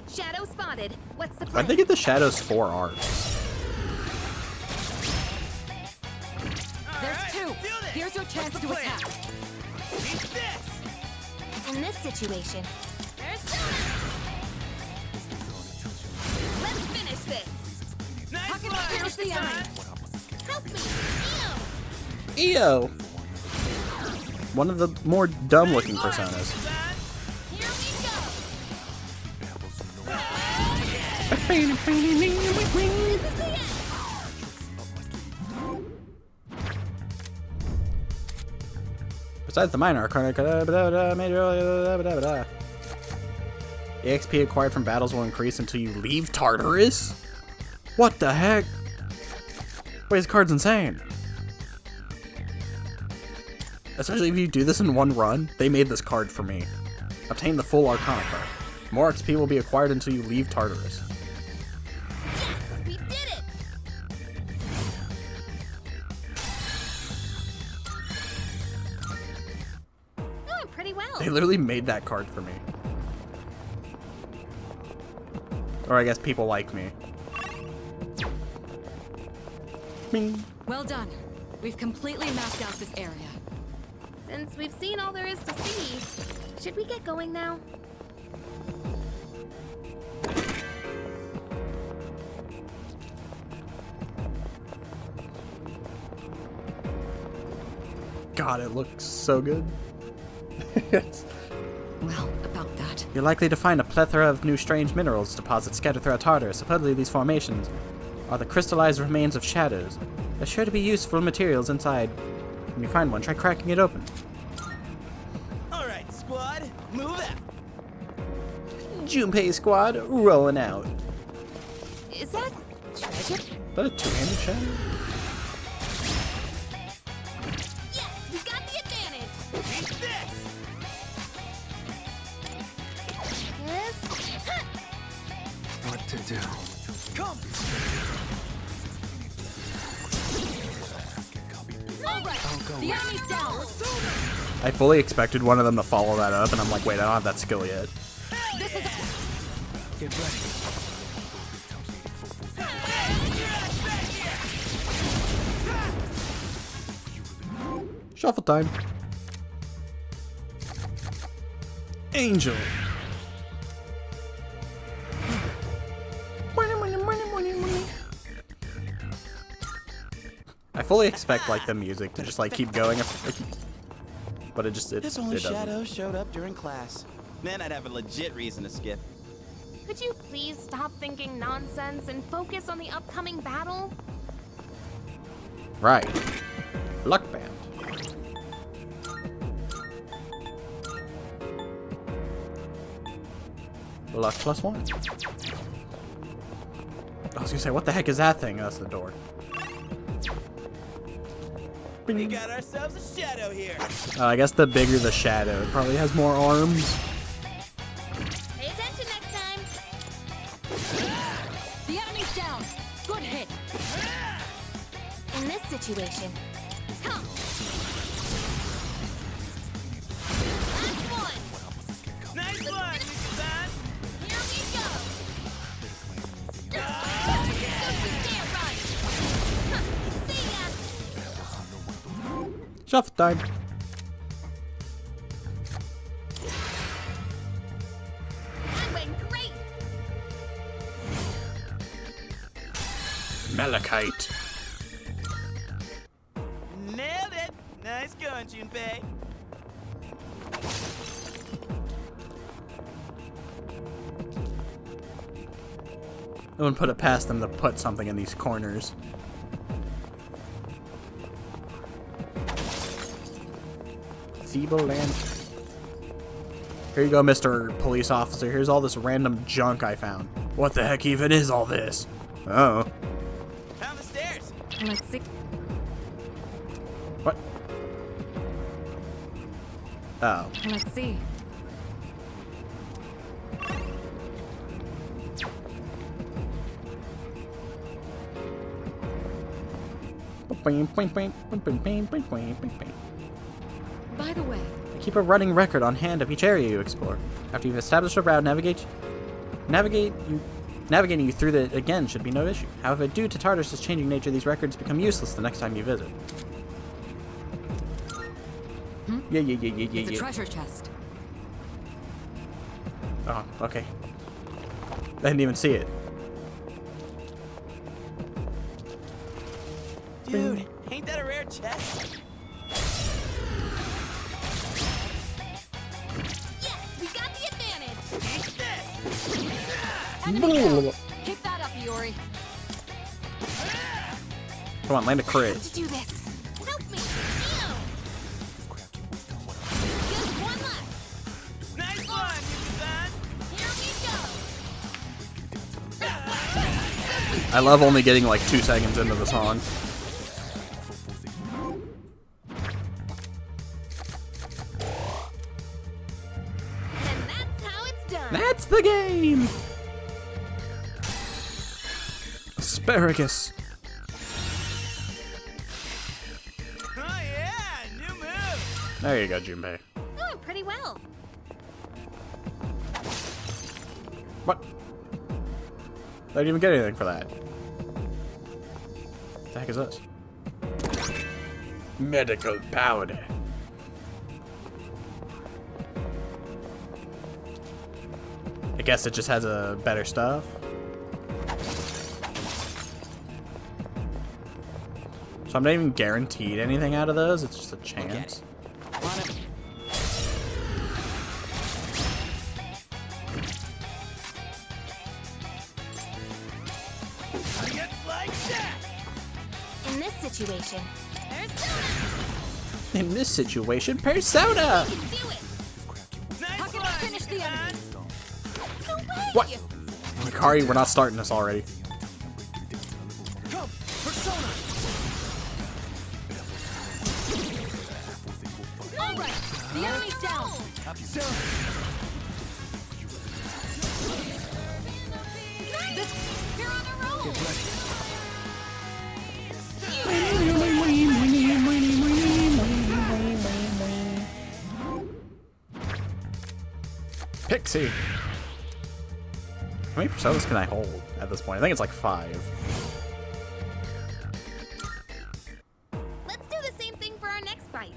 Shadow spotted. What's the I plan? think get the shadows 4 arcs. There's two. Here's your chance to attack. In this situation, there's let's finish this. Pocket finish the enemy. Help me, EO! One of the more dumb looking personas. Besides the minor arcana, the XP acquired from battles will increase until you leave Tartarus? What the heck? Wait, this card's insane. Especially if you do this in one run. They made this card for me. Obtain the full Arcana card. More XP will be acquired until you leave Tartarus. we did it. Doing pretty well. They literally made that card for me. Or I guess people like me. Bing. Well done. We've completely mapped out this area. Since we've seen all there is to see, should we get going now? God, it looks so good. Well, about that. You're likely to find a plethora of new strange minerals deposits scattered throughout Tartarus. Supposedly these formations are the crystallized remains of shadows. There's sure to be useful materials inside. When you find one, try cracking it open. Alright, squad, move out. Junpei squad, rolling out. Is that treasure? Is that a two-handed shadow? Yes, we got the advantage. Eat this. Yes. Huh. What to do? Come. All right. The enemy's down. I fully expected one of them to follow that up, and I'm like, wait, I don't have that skill yet. This is Get ready. Shuffle time. Angel. I fully expect like the music to just like keep going, but it just This only it doesn't. shadow showed up during class. Then I'd have a legit reason to skip. Could you please stop thinking nonsense and focus on the upcoming battle? Right. Luck band. Luck +1. I was gonna say, what the heck is that thing? That's the door. We got ourselves a shadow here. I guess the bigger the shadow, it probably has more arms. Pay attention next time. down. Good hit. In this situation, come. Nice one, Mr. Here we go. Shuffle time. That went great. Malachite. Nailed it. Nice going, Junpei. I wouldn't put it past them to put something in these corners. Feeble land. Here you go, Mr. Police Officer. Here's all this random junk I found. What the heck even is all this? Oh. Down the stairs. Let's see. What? Oh. Let's see. By the way, Keep a running record on hand of each area you explore. After you've established a route, navigating you through it again should be no issue. However, due to Tartarus' changing nature, these records become useless the next time you visit. Yeah. it's a treasure chest. Oh, okay. I didn't even see it. Dude, ain't that a rare chest? We got the advantage. Kick that up, Iori. Come on, land a crit. To do this. Help me. Ew. Just one left. Nice one, Mr. Here we go. I love only getting like 2 seconds into the song. And that's how it's done. That's the game! Asparagus. Oh yeah, new move. There you go, Junpei. Oh, pretty well. What? I didn't even get anything for that. What the heck is this? Medical powder. I guess it just has a better stuff. So I'm not even guaranteed anything out of those, it's just a chance. In this situation, In this situation, Persona! How can I finish the enemy? What? Hikari, we're not starting this already. All right, the enemy's down. You're on a roll. Pixie! How many personas can I hold at this point? I think it's like 5. Let's do the same thing for our next fight.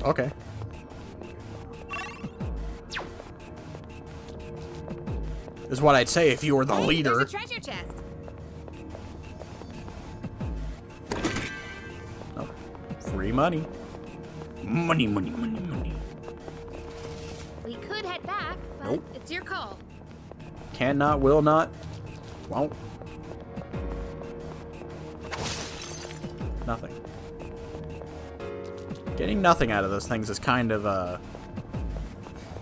Okay. Is what I'd say if you were the leader. There's a treasure chest. Oh, free money. Money, money, money, money. We could head back, but Nope. it's your call. Cannot, will not, won't. Nothing. Getting nothing out of those things is kind of,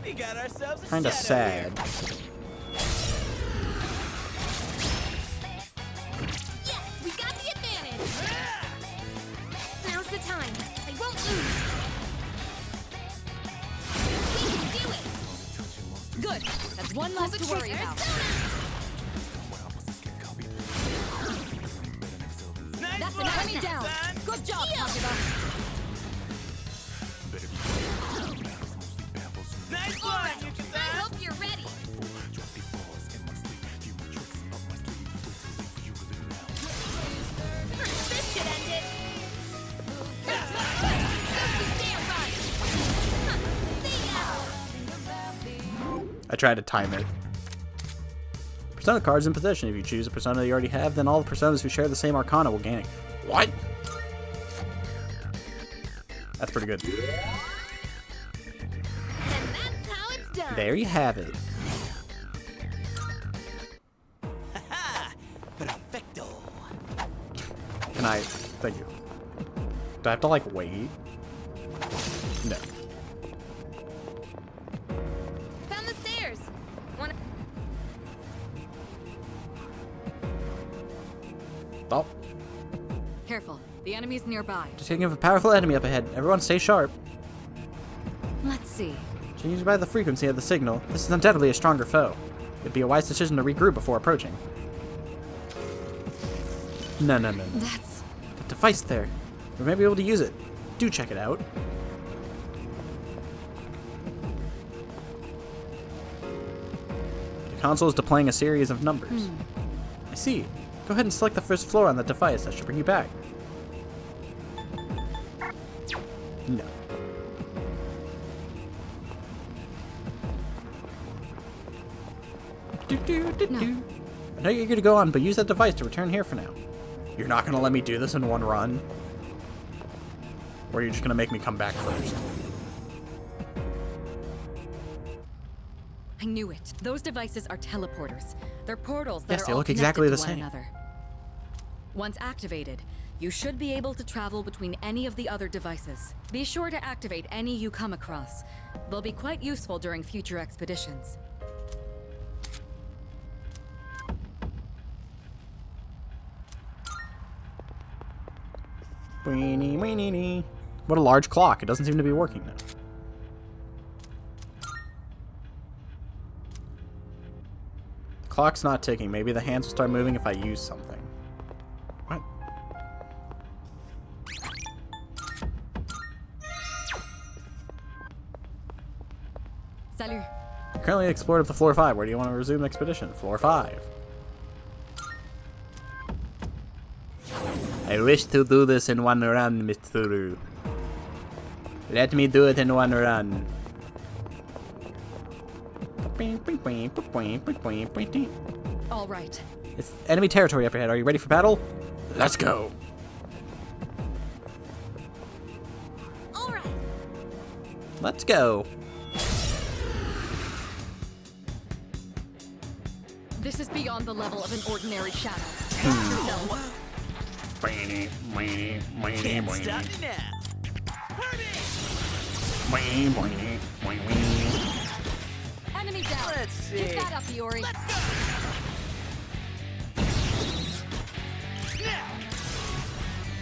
We got ourselves a kind of shadow sad. here. We got the advantage. Now's the time. I won't lose. We can do it. Good. That's one less to worry about. There's an enemy down. Good job, Takeda. Nice one, Yuki-san! I hope you're ready. This should end it. I tried to time it. Persona cards in possession. If you choose a persona you already have, then all the personas who share the same arcana will gain it. What? That's pretty good. And that's how it's done. There you have it. Perfecto. Can I? Thank you. Do I have to like wait? No. Found the stairs. Oh, Careful, the enemy's nearby. just thinking of a powerful enemy up ahead. Everyone stay sharp. Let's see. Judging by the frequency of the signal, this is undoubtedly a stronger foe. It'd be a wise decision to regroup before approaching. No. That's... The device there. We may be able to use it. Do check it out. The console is displaying a series of numbers. I see. Go ahead and select the first floor on the device. That should bring you back. No. No. I know you're eager to go on, but use that device to return here for now. You're not going to let me do this in one run? Or are you just going to make me come back first? I knew it. Those devices are teleporters. They're portals that Yes, are they all look connected exactly to the one same. another. Once activated, you should be able to travel between any of the other devices. Be sure to activate any you come across. They'll be quite useful during future expeditions. Weenie, weenie, weenie. What a large clock. It doesn't seem to be working now. The clock's not ticking. Maybe the hands will start moving if I use something. What? Salut. You currently explored up to floor 5. Where do you want to resume expedition? Floor 5. I wish to do this in one run, Mitsuru. Let me do it in one run. All right. It's enemy territory up ahead. Are you ready for battle? Let's go. All right. Let's go. This is beyond the level of an ordinary shadow. Can't Stop me now. Enemy down. Let's see. Get that up, Iori. Let's go. Now.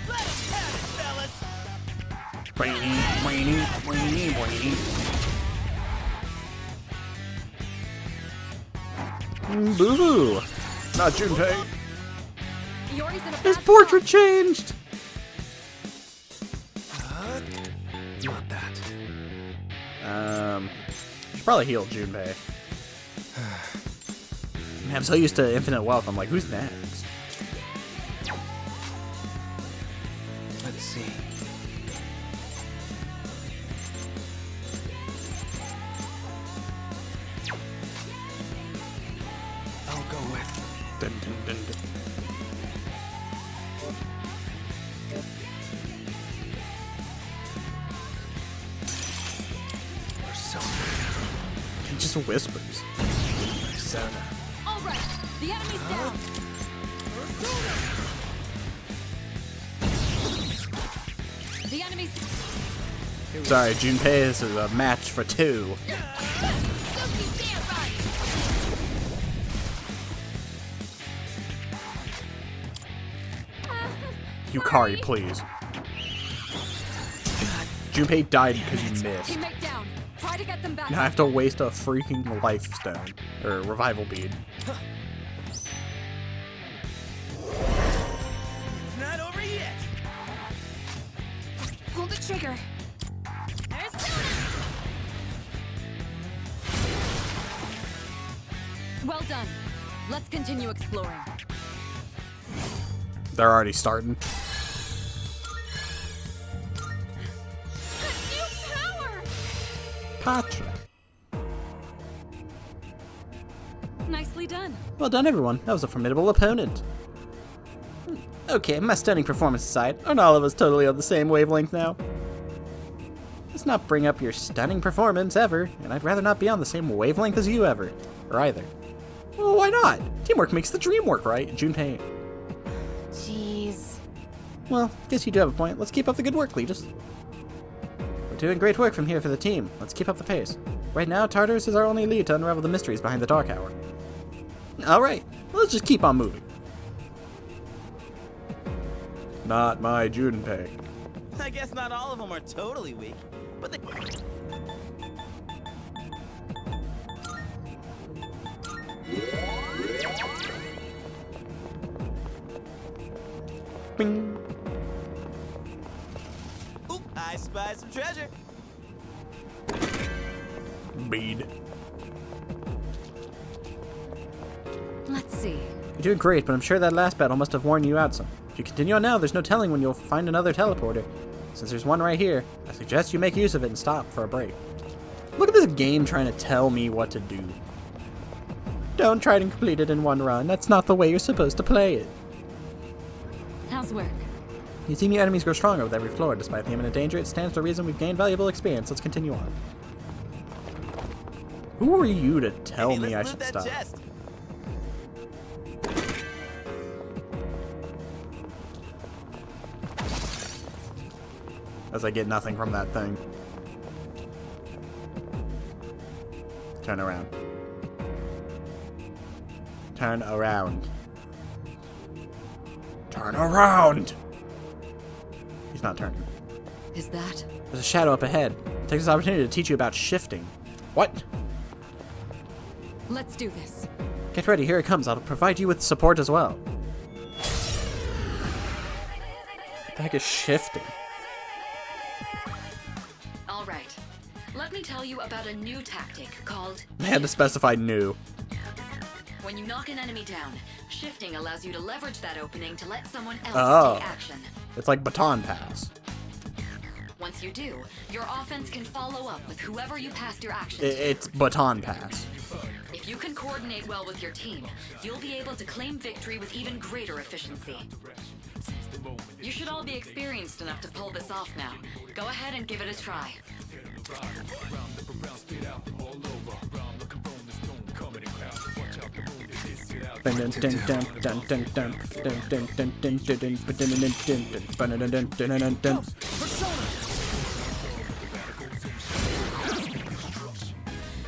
Let us have it, fellas. Boo-boo. Not Junpei. Iori's in a His bad portrait spot. changed. Not that. Should probably heal Junpei. I'm so used to infinite wealth. I'm like, who's next? Let's see. I'll go with. Dun, dun, dun, dun. Persona. He just whispers. Persona. All right. The enemy's down. The enemy's... Sorry, Junpei, this is a match for 2. Yukari, please. Junpei died because you missed. Teammate down. Try to get them back. Now I have to waste a freaking life stone. Or revival bead. It's not over yet. trigger. Well done. Let's continue exploring. They're already starting. Patra. Nicely done. Well done, everyone. That was a formidable opponent. Okay, my stunning performance aside, aren't all of us totally on the same wavelength now? Let's not bring up your stunning performance ever, and I'd rather not be on the same wavelength as you ever. Or either. Well, why not? Teamwork makes the dream work, right? Junpei. Jeez. Well, guess you do have a point. Let's keep up the good work, Legis. We're doing great work from here for the team. Let's keep up the pace. Right now, Tartarus is our only lead to unravel the mysteries behind the Dark Hour. Alright, let's just keep on moving. Not my Junpei. I guess not all of them are totally weak, but they... Bing. Oop, I spy some treasure. Bead. Let's see. You're doing great, but I'm sure that last battle must have worn you out some. If you continue on now, there's no telling when you'll find another teleporter. Since there's one right here, I suggest you make use of it and stop for a break. Look at this game trying to tell me what to do. Don't try to complete it in one run. That's not the way you're supposed to play it. How's work? You've seen your enemies grow stronger with every floor. Despite the imminent danger, it stands to reason we've gained valuable experience. Let's continue on. Who are you to tell me I should stop? Chest. As I get nothing from that thing. Turn around. Turn around. Turn around! He's not turning. Is that? There's a shadow up ahead. Take this opportunity to teach you about shifting. What? Let's do this. Get ready, here it comes. I'll provide you with support as well. What the heck is shifting? All right. Let me tell you about a new tactic called... They had to specify new. When you knock an enemy down, shifting allows you to leverage that opening to let someone else take action. It's like baton pass. Once you do, your offense can follow up with whoever you passed your action to. It's baton pass. If you can coordinate well with your team, you'll be able to claim victory with even greater efficiency. You should all be experienced enough to pull this off now. Go ahead and give it a try.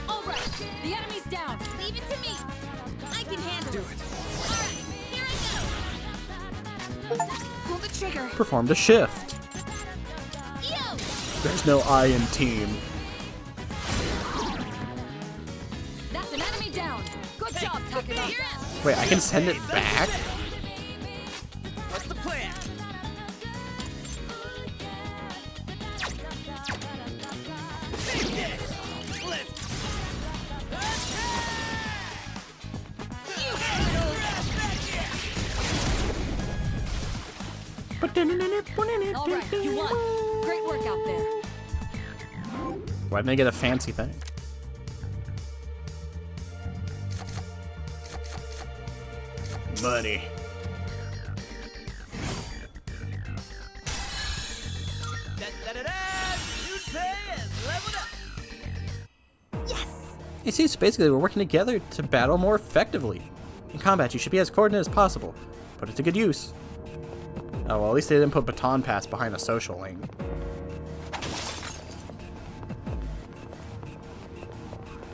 All right, the enemy's down. Leave it to me. I can handle it. All right, here I go. Pull the trigger. Performed a shift. Yo! There's no I in team. That's an enemy down. Good job, Takeda. Wait, I can send it back? What's the plan? All right, you won. Great work out there. Why didn't I get a fancy thing? Money. It seems basically we're working together to battle more effectively. In combat, you should be as coordinated as possible. Put it to good use. Oh, well, at least they didn't put baton pass behind a social link.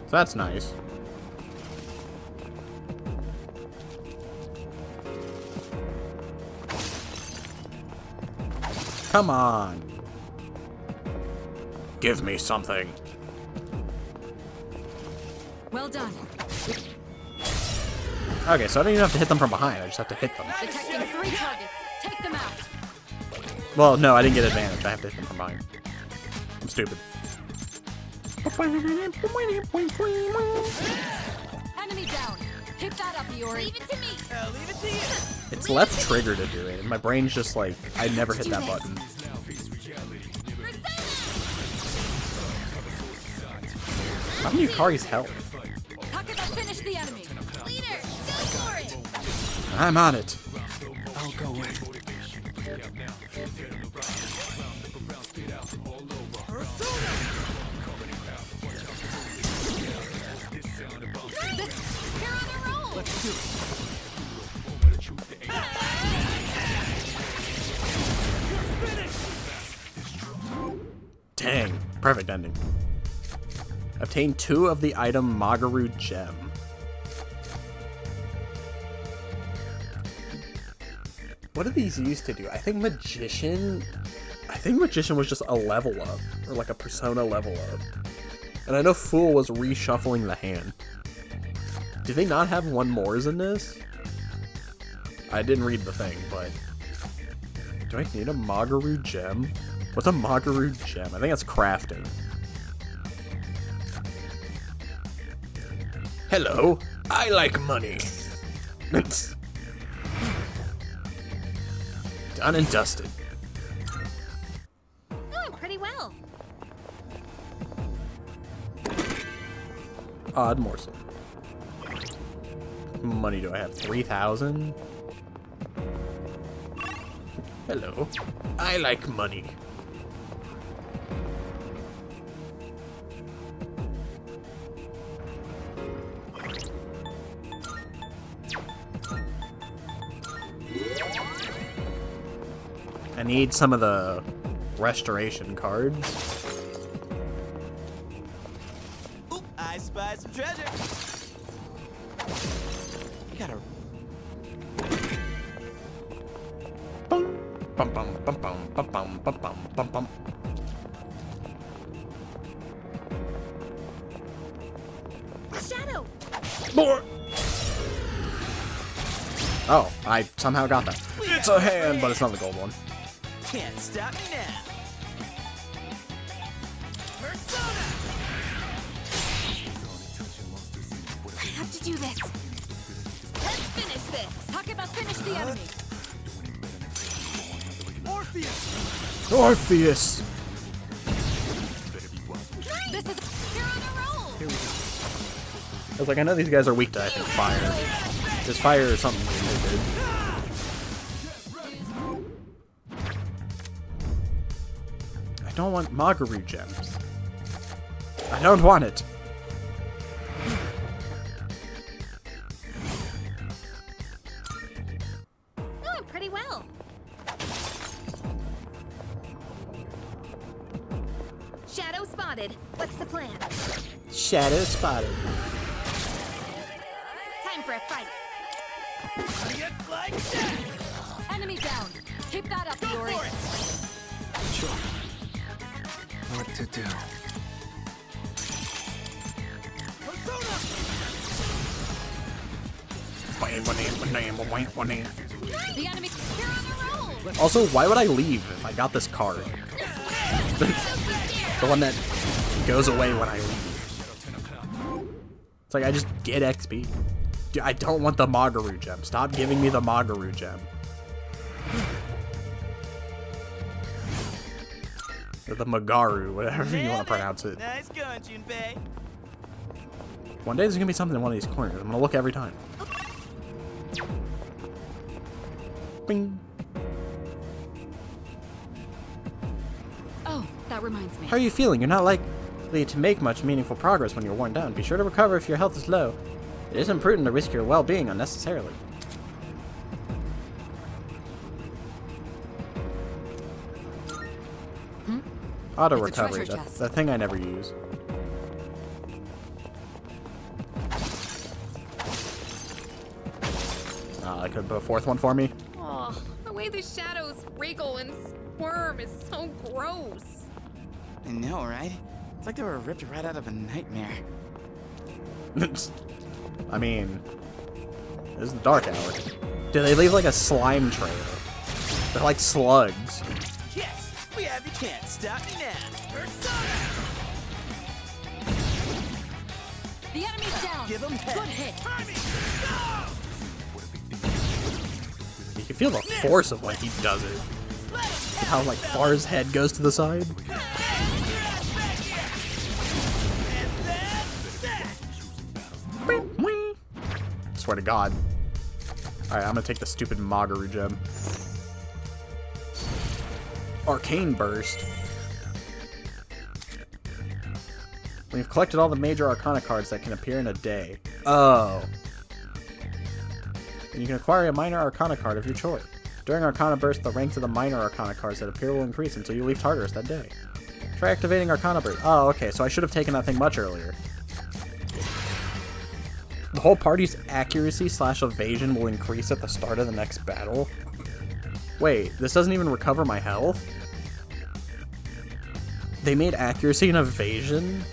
So that's nice. Come on. Give me something. Well done. Okay, so I don't even have to hit them from behind. I just have to hit them. Detecting 3 targets. Take them out. Well, no, I didn't get advantage. I have to hit them from behind. I'm stupid. Enemy down. Keep that up, Iori. Leave it to me. Leave it to you. It's left trigger to do it, and my brain's just like, I never hit that button. How many Yukari's health? Takeda, finish the enemy. Leader, go for it. I'm on it. I'll go with. You're on a roll. Let's do it. Dang, perfect ending. Obtain 2 of the item Magaru Gem. What do these used to do? I think Magician was just a level up, or like a Persona level up. And I know Fool was reshuffling the hand. Do they not have one mores in this? I didn't read the thing, but... Do I need a Magaru Gem? What's a Magaru Gem? I think that's crafting. Hello, I like money. Done and dusted. Oh, pretty well. Odd morsel. Money do I have? 3,000? Hello, I like money. I need some of the restoration cards. Oop, I spy some treasure. You gotta. Bum bum bum bum bum bum bum bum bum bum. Shadow. More. Oh, I somehow got that. It's a hand, but it's not the gold one. Can't stop me now. I have to do this. Let's finish this. Takeda, finish the enemy. Orpheus! This is. You're on a roll. I was like, I know these guys are weak to, I think, fire. This fire is something they did. I don't want Magaru gems. I don't want it. Doing pretty well. Shadow spotted. What's the plan? Shadow spotted. Time for a fight. Enemy down. Keep that up, Iori. Sure. What to do? The enemy. You're on a roll. Also, why would I leave if I got this card? The one that goes away when I leave. It's like I just get XP. Dude, I don't want the Magaru gem. Stop giving me the Magaru gem. Or the Magaru, whatever you want to pronounce it. Nice going, Junpei. One day there's gonna be something in one of these corners. I'm gonna look every time. Bing. Oh, that reminds me. How are you feeling? You're not likely to make much meaningful progress when you're worn down. Be sure to recover if your health is low. It isn't prudent to risk your well-being unnecessarily. Auto It's a recovery, treasure chest. that thing I never use. I could put a fourth one for me. Oh, the way the shadows wriggle and squirm is so gross. I know, right? It's like they were ripped right out of a nightmare. I mean, this is the dark hour. Do they leave like a slime trail? They're like slugs. Yes, we have the can't stop me now. The enemy's down. Give him 10. Good hit. You can feel the force of when he does it. How like Far's head goes to the side. Swear to God. Alright, I'm gonna take the stupid Magaru gem. Arcane Burst. When you've collected all the major Arcana cards that can appear in a day. Oh. And you can acquire a minor Arcana card of your choice. During Arcana Burst, the ranks of the minor Arcana cards that appear will increase until you leave Tartarus that day. Try activating Arcana Burst. Oh, okay, so I should have taken that thing much earlier. The whole party's accuracy / evasion will increase at the start of the next battle. Wait, this doesn't even recover my health? They made accuracy and evasion?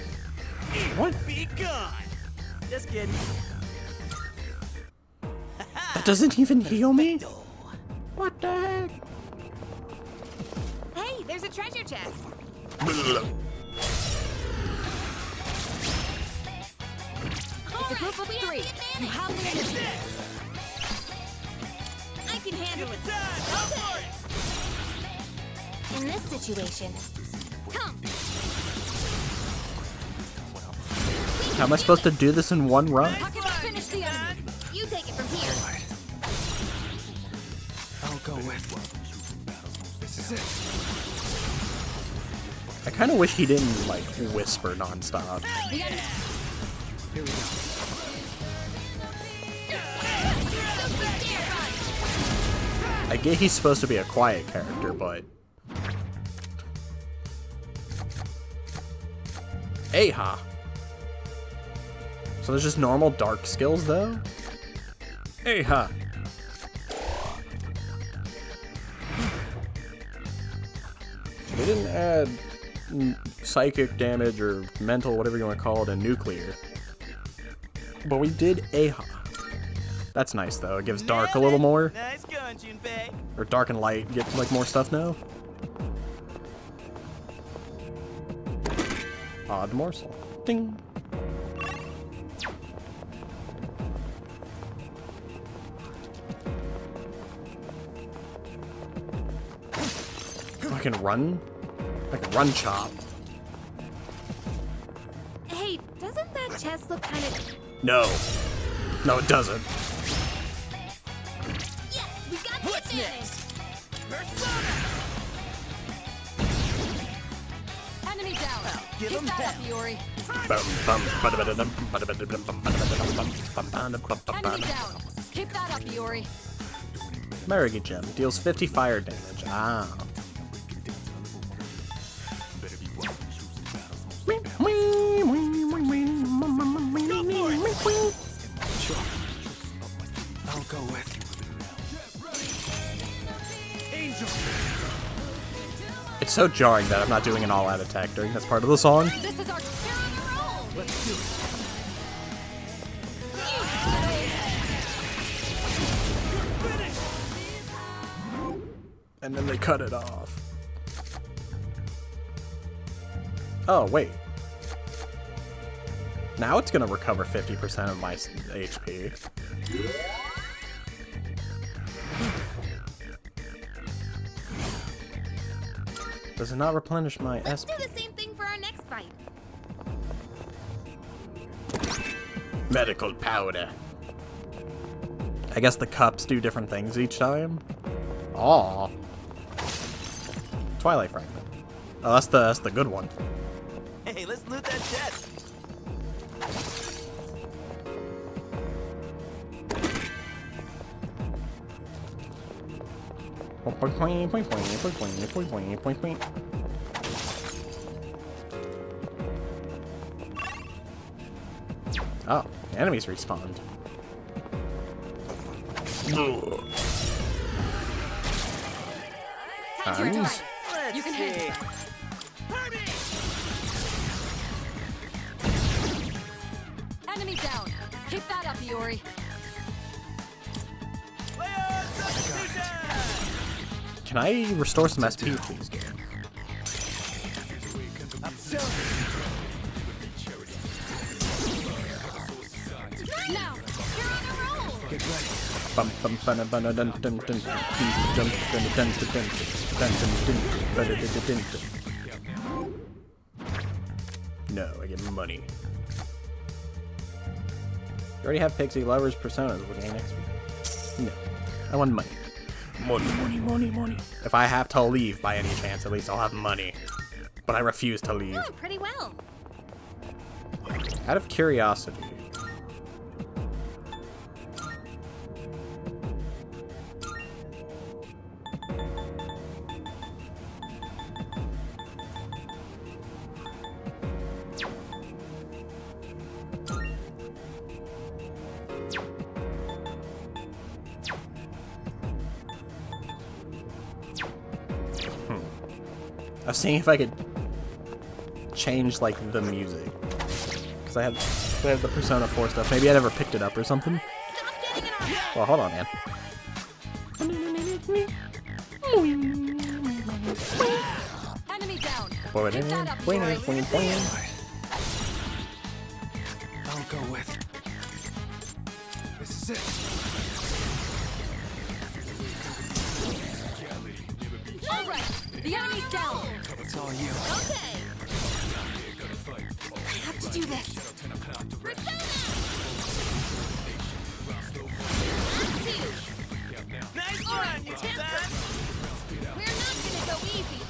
What? Be gone. Just kidding. That doesn't even heal me? What the heck? Hey, there's a treasure chest. It's a group of 3. You have the initiative. I can handle it. Okay. In this situation, come. How am I supposed to do this in one run? Finish the enemy. You take it from here. I'll go with. This is it. I kind of wish he didn't, like, whisper nonstop. The enemy. Here we go. I get he's supposed to be a quiet character, but... Aha! So there's just normal dark skills, though? Aha! They didn't add psychic damage or mental, whatever you want to call it, and nuclear. But we did Aha. That's nice, though. It gives dark a little more. Nice going, Junpei. Or dark and light get, like, more stuff now. Odd morsel. Ding. I can run? I can run chop. Hey, doesn't that chest look kind of... No. No, it doesn't. Yes, we got the advantage. Enemy down. Give Keep him that 10. up, Yuri. Enemy down. Keep that up, Yuri. Marigi Gem deals 50 fire damage. Ah. Sure. I'll go with. Angel. It's so jarring that I'm not doing an all-out attack during this part of the song. This is our Let's do it. And then they cut it off. Oh, wait. Now it's gonna recover 50% of my HP. Does it not replenish my Let's SP? do the same thing for our next fight. Medical powder. I guess the cups do different things each time. Aw. Twilight Fragment. Oh, that's the good one. Hey, let's loot that chest. Oh, enemies respawned. Hands. You can handle that. Enemy down. Keep that up, Yuri. Can I restore some SP, please, game? No, I get money. You already have Pixie Lovers personas. We'll gain XP. No, I want money. Money. If I have to leave by any chance, at least I'll have money. But I refuse to leave. Oh, pretty well. Out of curiosity. I was seeing if I could change like the music, because I have the Persona 4 stuff. Maybe I never picked it up or something. Well, hold on, man. Enemy down. I'll go with. This is it. All right, the enemy's down. It's all you. Okay. I have to do this. Nice All run, right, you chance son. first. We're not gonna go easy.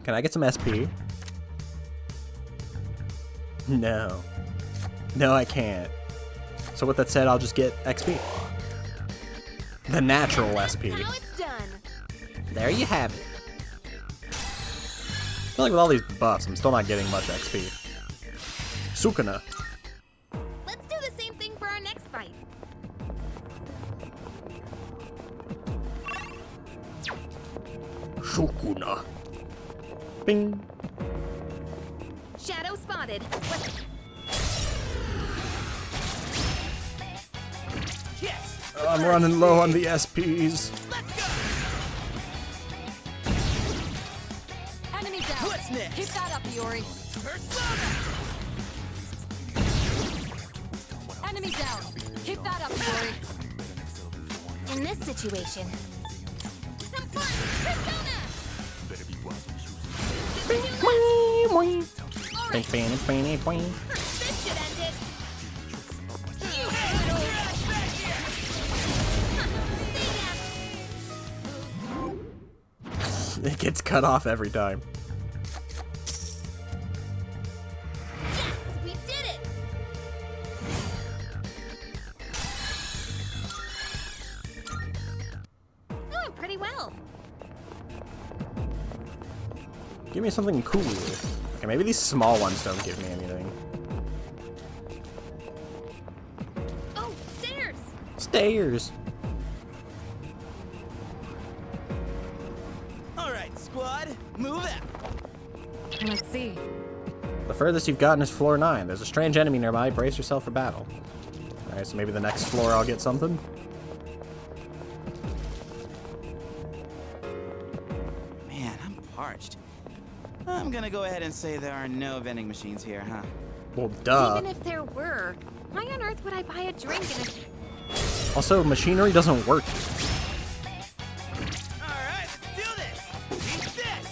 Can I get some SP? No. No, I can't. So with that said, I'll just get XP. The natural SP. Now it's done. There you have it. I feel like with all these buffs, I'm still not getting much XP. Sukuna. Let's do the same thing for our next fight. Sukuna. Bing. Shadow spotted. Yes. I'm running low on the SPs. Enemy down. What's next? Keep that up, Iori. Enemy down. Keep that up, Iori. In this situation. Some fun! Persona! This should end it. It gets cut off every time. Yes, we did it! Doing pretty well. Give me something cool. Okay, maybe these small ones don't give me anything. Oh, stairs! Stairs. All right, squad, move out. Let's see. The furthest you've gotten is floor 9. There's a strange enemy nearby. Brace yourself for battle. Alright, so maybe the next floor I'll get something. Man, I'm parched. I'm gonna go ahead and say there are no vending machines here, huh? Well, duh. Even if there were, why on earth would I buy a drink in a... Also, machinery doesn't work. All right, let's do this. Eat this.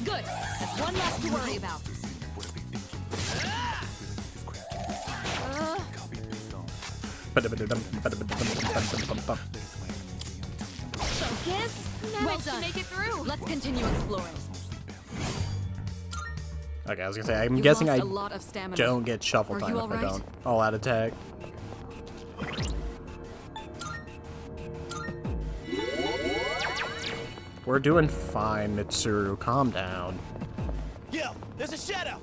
Good. That's one less to worry about. Focus? Now Well to done. make it through. Let's continue exploring. Okay, I was gonna say, I'm You've guessing I lost a lot of stamina. don't get shuffle Are time you if all I right? don't. All out attack. We're doing fine, Mitsuru. Calm down. Yo, there's a shadow.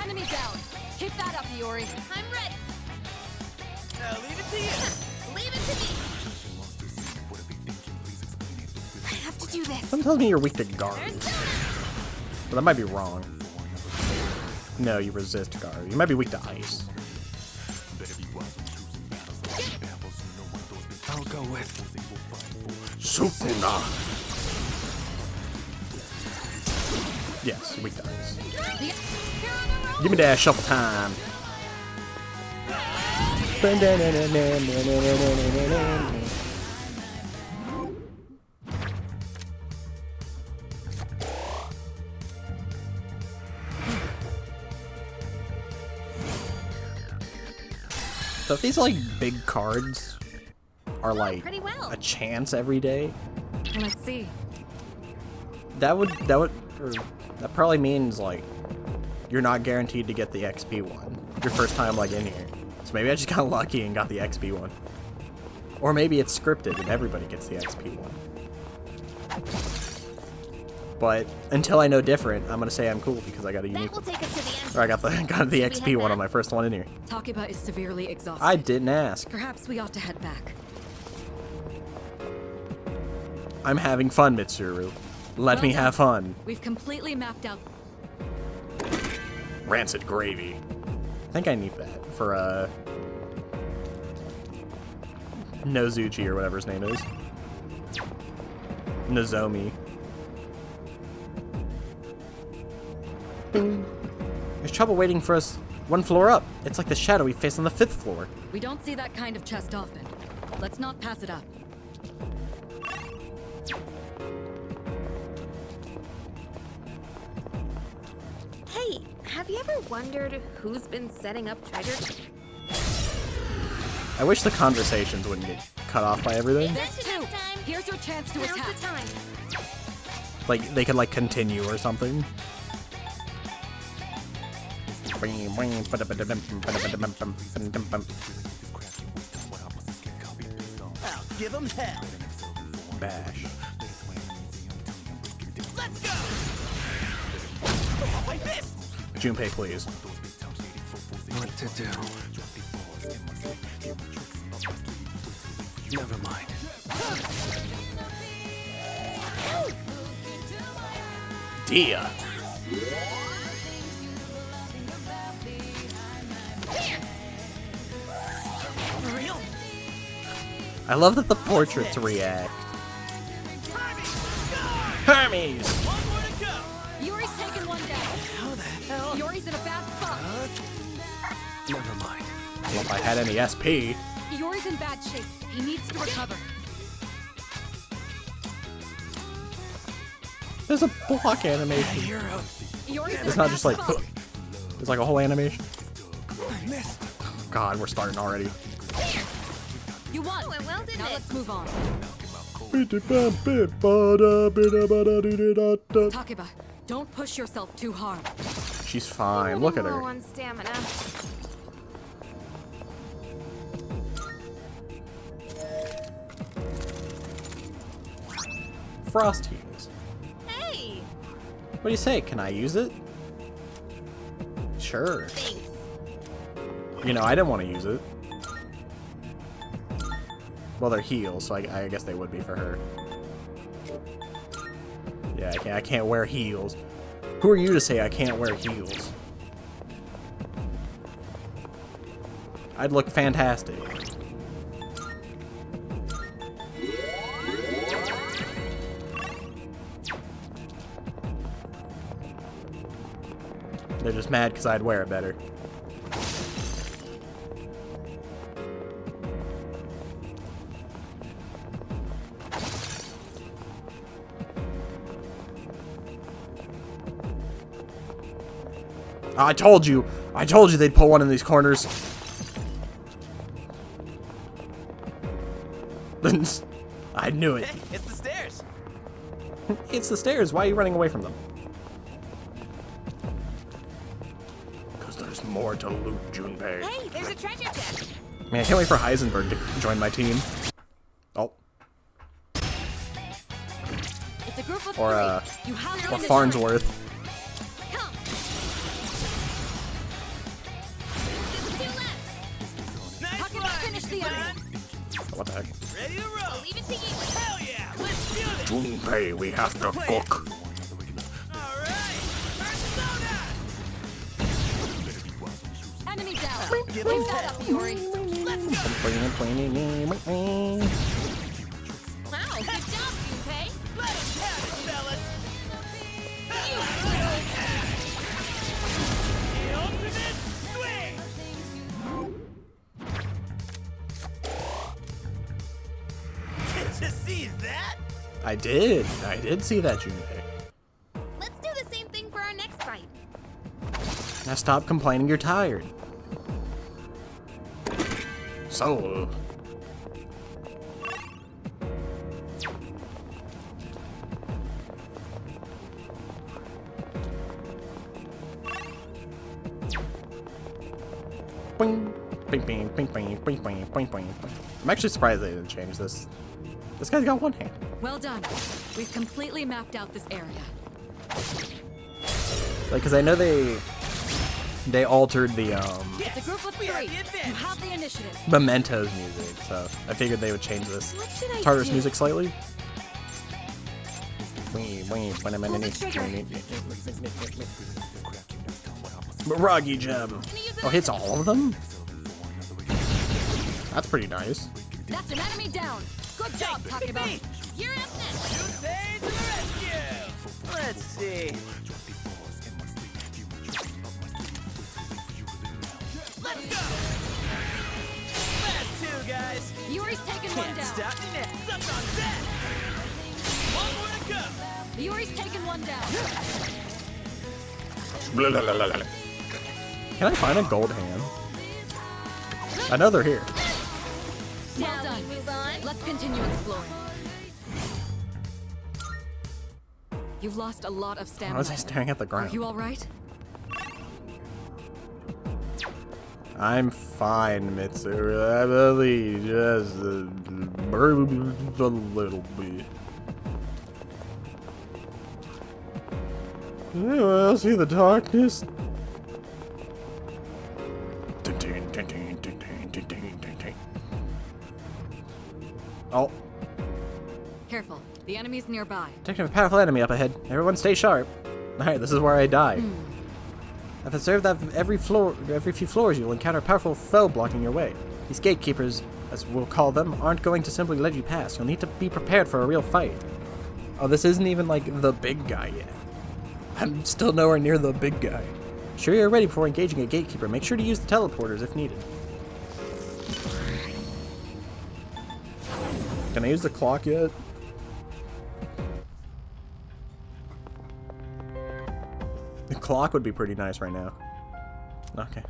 Enemy down. Keep that up, Iori. I'm ready. Leave it to you. Leave it to me. I have to do this. Something tells me you're weak to guard. But that might be wrong. No, you resist guard. You might be weak to ice. I'll go with Sukuna. Yes, weak to ice. Give me that shuffle time. So if these like big cards are like a chance every day, Let's see. that probably means like you're not guaranteed to get the XP one your first time like in here. So maybe I just got lucky and got the XP one. Or maybe it's scripted and everybody gets the XP one. But until I know different, I'm gonna say I'm cool because I got a unique one. Or I got the XP one on my first one in here. Takiba is severely exhausted. I didn't ask. Perhaps we ought to head back. I'm having fun, Mitsuru. Let me have fun. We've completely mapped out. Rancid gravy. I think I need that for Nozuchi or whatever his name is. Nozomi. There's trouble waiting for us one floor up. It's like the shadow we face on the 5th floor. We don't see that kind of chest often. Let's not pass it up. Hey, have you ever wondered who's been setting up treasure? I wish the conversations wouldn't get cut off by everything. There's two. Here's your chance to attack. Like, they could, like, continue or something. I'll give them hell. Bash. Let's go. Like this. Junpei, please. what to do. Never mind. Dia. For real? I love that the portraits react. Hermes! Yuri's taken one down. How the hell? Yuri's in a bad spot. Never mind. Well, if I had any SP. Yuri's in bad shape. He needs to recover. There's a block animation. It's not just like, there's like a whole animation. I missed. God, we're starting already. You won. Now let's move on. Takiba, don't push yourself too hard. She's fine. Look at her. Low on stamina. Frost heals. Hey! What do you say? Can I use it? Sure. Thanks. You know, I didn't want to use it. Well, they're heals, so I guess they would be for her. Yeah, I can't wear heels. Who are you to say I can't wear heels? I'd look fantastic. They're just mad because I'd wear it better. I told you they'd pull one in these corners. I knew it. Hey, it's the stairs. It's the stairs. Why are you running away from them? Because there's more to loot, Junpei. Hey, there's a treasure chest. Man, I can't wait for Heisenberg to join my team. Oh. It's a group of Or, three. You have or to win this Farnsworth. Come. Takiba, finish the enemy. What the heck? Ready to roll. Leave it to you. Hell yeah. Let's do this. Junpei, we have to cook. All right. Persona. Get Leave that up, Yuri. Let's go. Wow, good job, Junpei. Let him have it, fellas. The ultimate swing. Did you see that? I did see that, Junpei. Let's do the same thing for our next fight. Now stop complaining you're tired. So. Bing, bing, bing, bing, bing, bing, bing, bing, bing. I'm actually surprised they didn't change this. This guy's got one hand. Well done. We've completely mapped out this area. Like, cause I know they altered the It's a group of 3. You have the initiative. Mementos music, so I figured they would change this What should I Tartarus do? music slightly. Miragi gem. Oh, hits all of them? That's pretty nice. That's an enemy down. Good job, Takeba. You're up next. Junpei to the rescue. Let's see. Let's go. Last 2, guys. Yuri's taken one Can't down. stop me now. Something on that. One more to go. Yuri's taken one down. Can I find a gold hand? I know they're here. Well done. Let's continue exploring. You've lost a lot of stamina. Why was I staring at the Are ground? you all right? I'm fine, Mitsuru. I believe just a little bit. Does anyone else see the darkness? Oh, Careful. The enemy's nearby. detecting a powerful enemy up ahead. Everyone stay sharp. Alright, this is where I die. I've observed that every few floors you'll encounter a powerful foe blocking your way. These gatekeepers, as we'll call them, aren't going to simply let you pass. You'll need to be prepared for a real fight. Oh, this isn't even like the big guy yet. I'm still nowhere near the big guy. Sure you're ready before engaging a gatekeeper. Make sure to use the teleporters if needed. Can I use the clock yet? The clock would be pretty nice right now. Okay.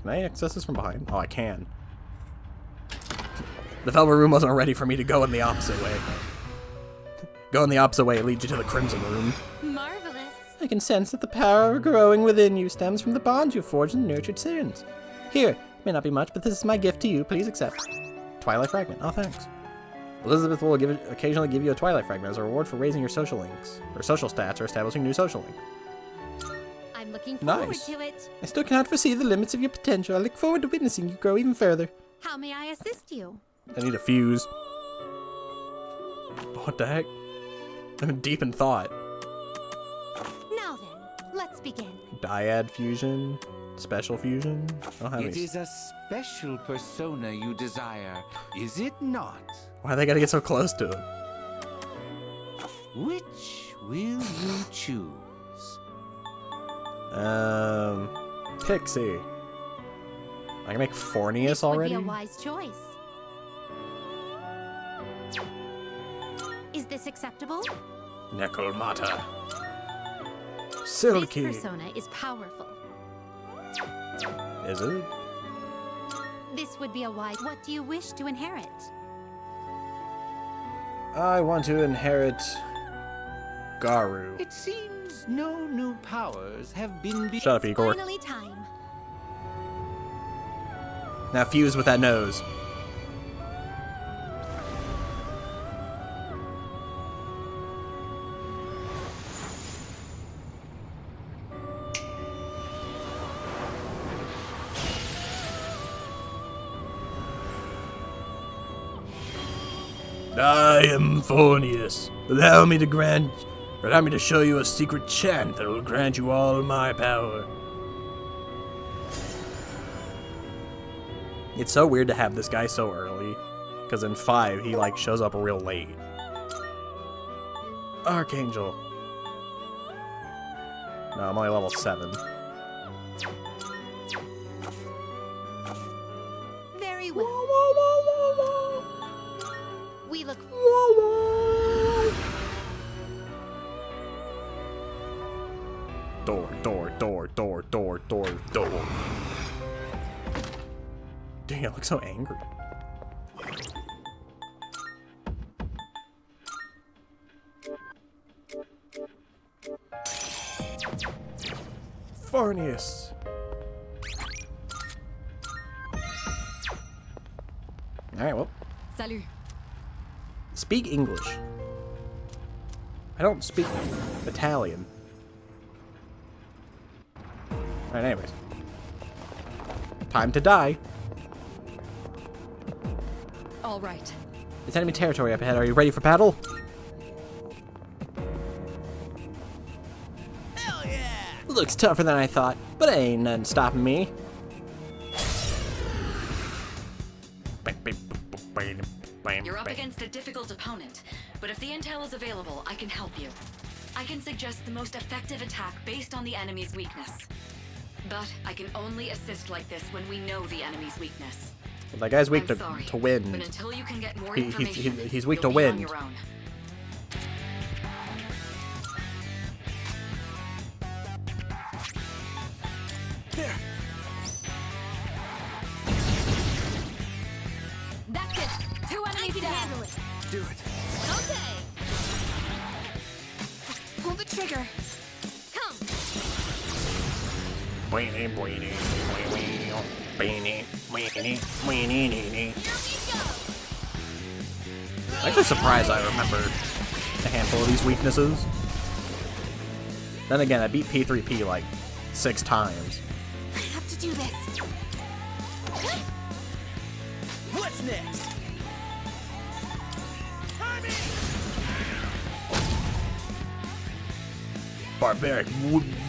Can I access this from behind? Oh, I can. The Velvet Room wasn't ready for me to go in the opposite way. Go in the opposite way, it leads you to the Crimson Room. Marvelous. I can sense that the power growing within you stems from the bonds you forged and nurtured since. Here, it may not be much, but this is my gift to you. Please accept. Twilight Fragment. Oh, thanks. Elizabeth will occasionally give you a Twilight Fragment as a reward for raising your social links, or social stats, or establishing new social link. I'm looking forward Nice. to it. I still cannot foresee the limits of your potential. I look forward to witnessing you grow even further. How may I assist you? I need a fuse. What the heck? I'm deep in thought. Now then, let's begin. Dyad fusion? Special fusion? I don't have It any. is a special persona you desire, is it not? Why they gotta get so close to it? Which will you choose? Pixie. I can make Fornius This already? would be a wise choice. Is this acceptable? Necromata. This Silky. persona is powerful. Is it? This would be a wise. What do you wish to inherit? I want to inherit Garu. It seems no new powers have been. Shut up, Igor. Finally time. Now fuse with that nose. I am Fornius. Allow me to show you a secret chant that will grant you all my power. It's so weird to have this guy so early, because in 5 he like shows up real late. Archangel. No, I'm only level 7. Very well. We look. Door. Dang, I look so angry. Farnius. Alright, well. Salut. Speak English. I don't speak Italian. Alright, anyways. Time to die. All right. It's enemy territory up ahead. Are you ready for battle? Hell yeah! Looks tougher than I thought, but ain't nothing stopping me. You're up against a difficult opponent, but if the intel is available, I can help you. I can suggest the most effective attack based on the enemy's weakness. But I can only assist like this when we know the enemy's weakness. Well, that guy's weak I'm sorry, to wind. But until you can get more He's information, weak to you'll be on wind. your own. There! That's it. 2 enemies down. Handle it. Do it. Okay. Pull the trigger. Come. I'm actually surprised I remember a handful of these weaknesses. Then again, I beat P3P like 6 times. I have to do this. What's next? Barbaric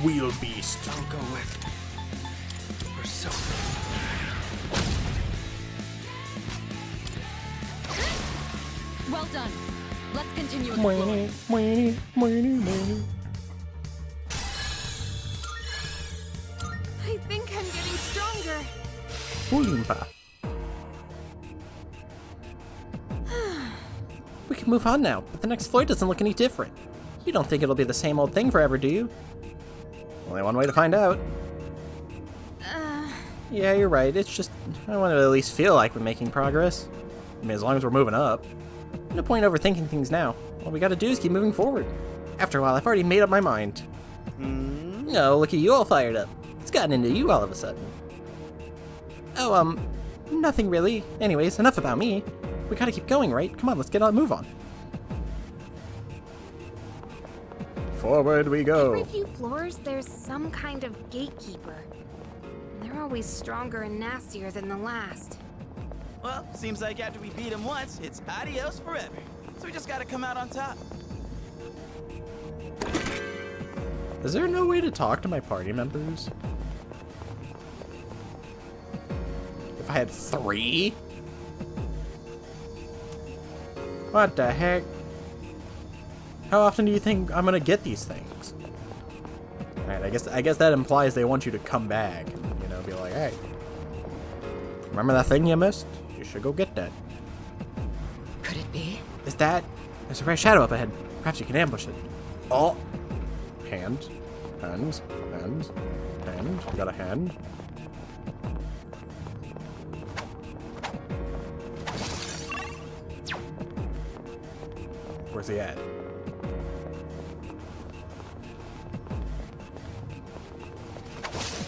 wheel beast. I'll go with Persona. Well done. Let's continue Mwah, exploring. I think I'm getting stronger. Oompa. We can move on now, but the next floor doesn't look any different. You don't think it'll be the same old thing forever, do you? Only one way to find out. Yeah, you're right. It's just, I want to at least feel like we're making progress. I mean, as long as we're moving up. No point overthinking things now. All we gotta do is keep moving forward. After a while, I've already made up my mind. No, look at you all fired up. It's gotten into you all of a sudden. Oh, nothing really. Anyways, enough about me. We gotta keep going, right? Come on, let's get on, move on. Forward we go. Every few floors, there's some kind of gatekeeper. They're always stronger and nastier than the last. Well, seems like after we beat him once, it's adios forever. So we just gotta come out on top. Is there no way to talk to my party members? If I had 3? What the heck? How often do you think I'm gonna get these things? Alright, I guess that implies they want you to come back and, you know, be like, hey, remember that thing you missed? You should go get that. Could it be? Is that? There's a red shadow up ahead. Perhaps you can ambush it. Oh! Hand. Hands. Hands. Hand. You got a hand. Where's he at?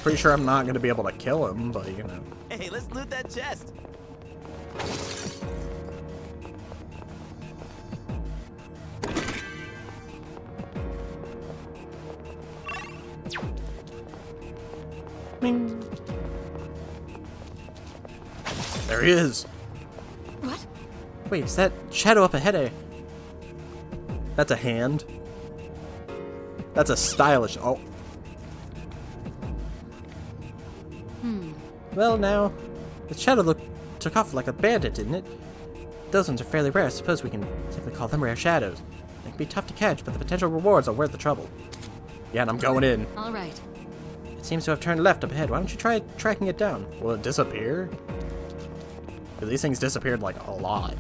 Pretty sure I'm not going to be able to kill him, but you know. Hey, let's loot that chest. Bing. There he is. What? Wait, is that shadow up ahead? That's a hand. That's a stylish. Oh. Well, now The shadow took off like a bandit, didn't it? Those ones are fairly rare. I suppose we can simply call them rare shadows. They can be tough to catch, but the potential rewards are worth the trouble. Yeah, and I'm going in. All right. It seems to have turned left up ahead. Why don't you try tracking it down? Will it disappear? Because these things disappeared like a lot.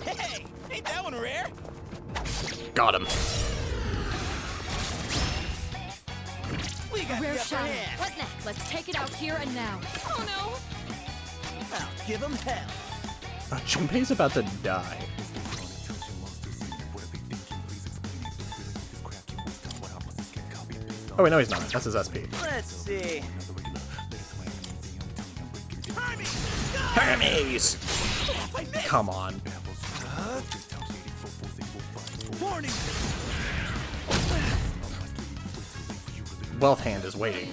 Hey, ain't that one rare? Got him. We got Rare the upper shadow. hand. What next? Let's take it out here and now. Oh no! I'll give him hell. Junpei's about to die. Oh wait, no he's not. That's his SP. Let's see. Hermes! Come on. Warning. Wealth Hand is waiting.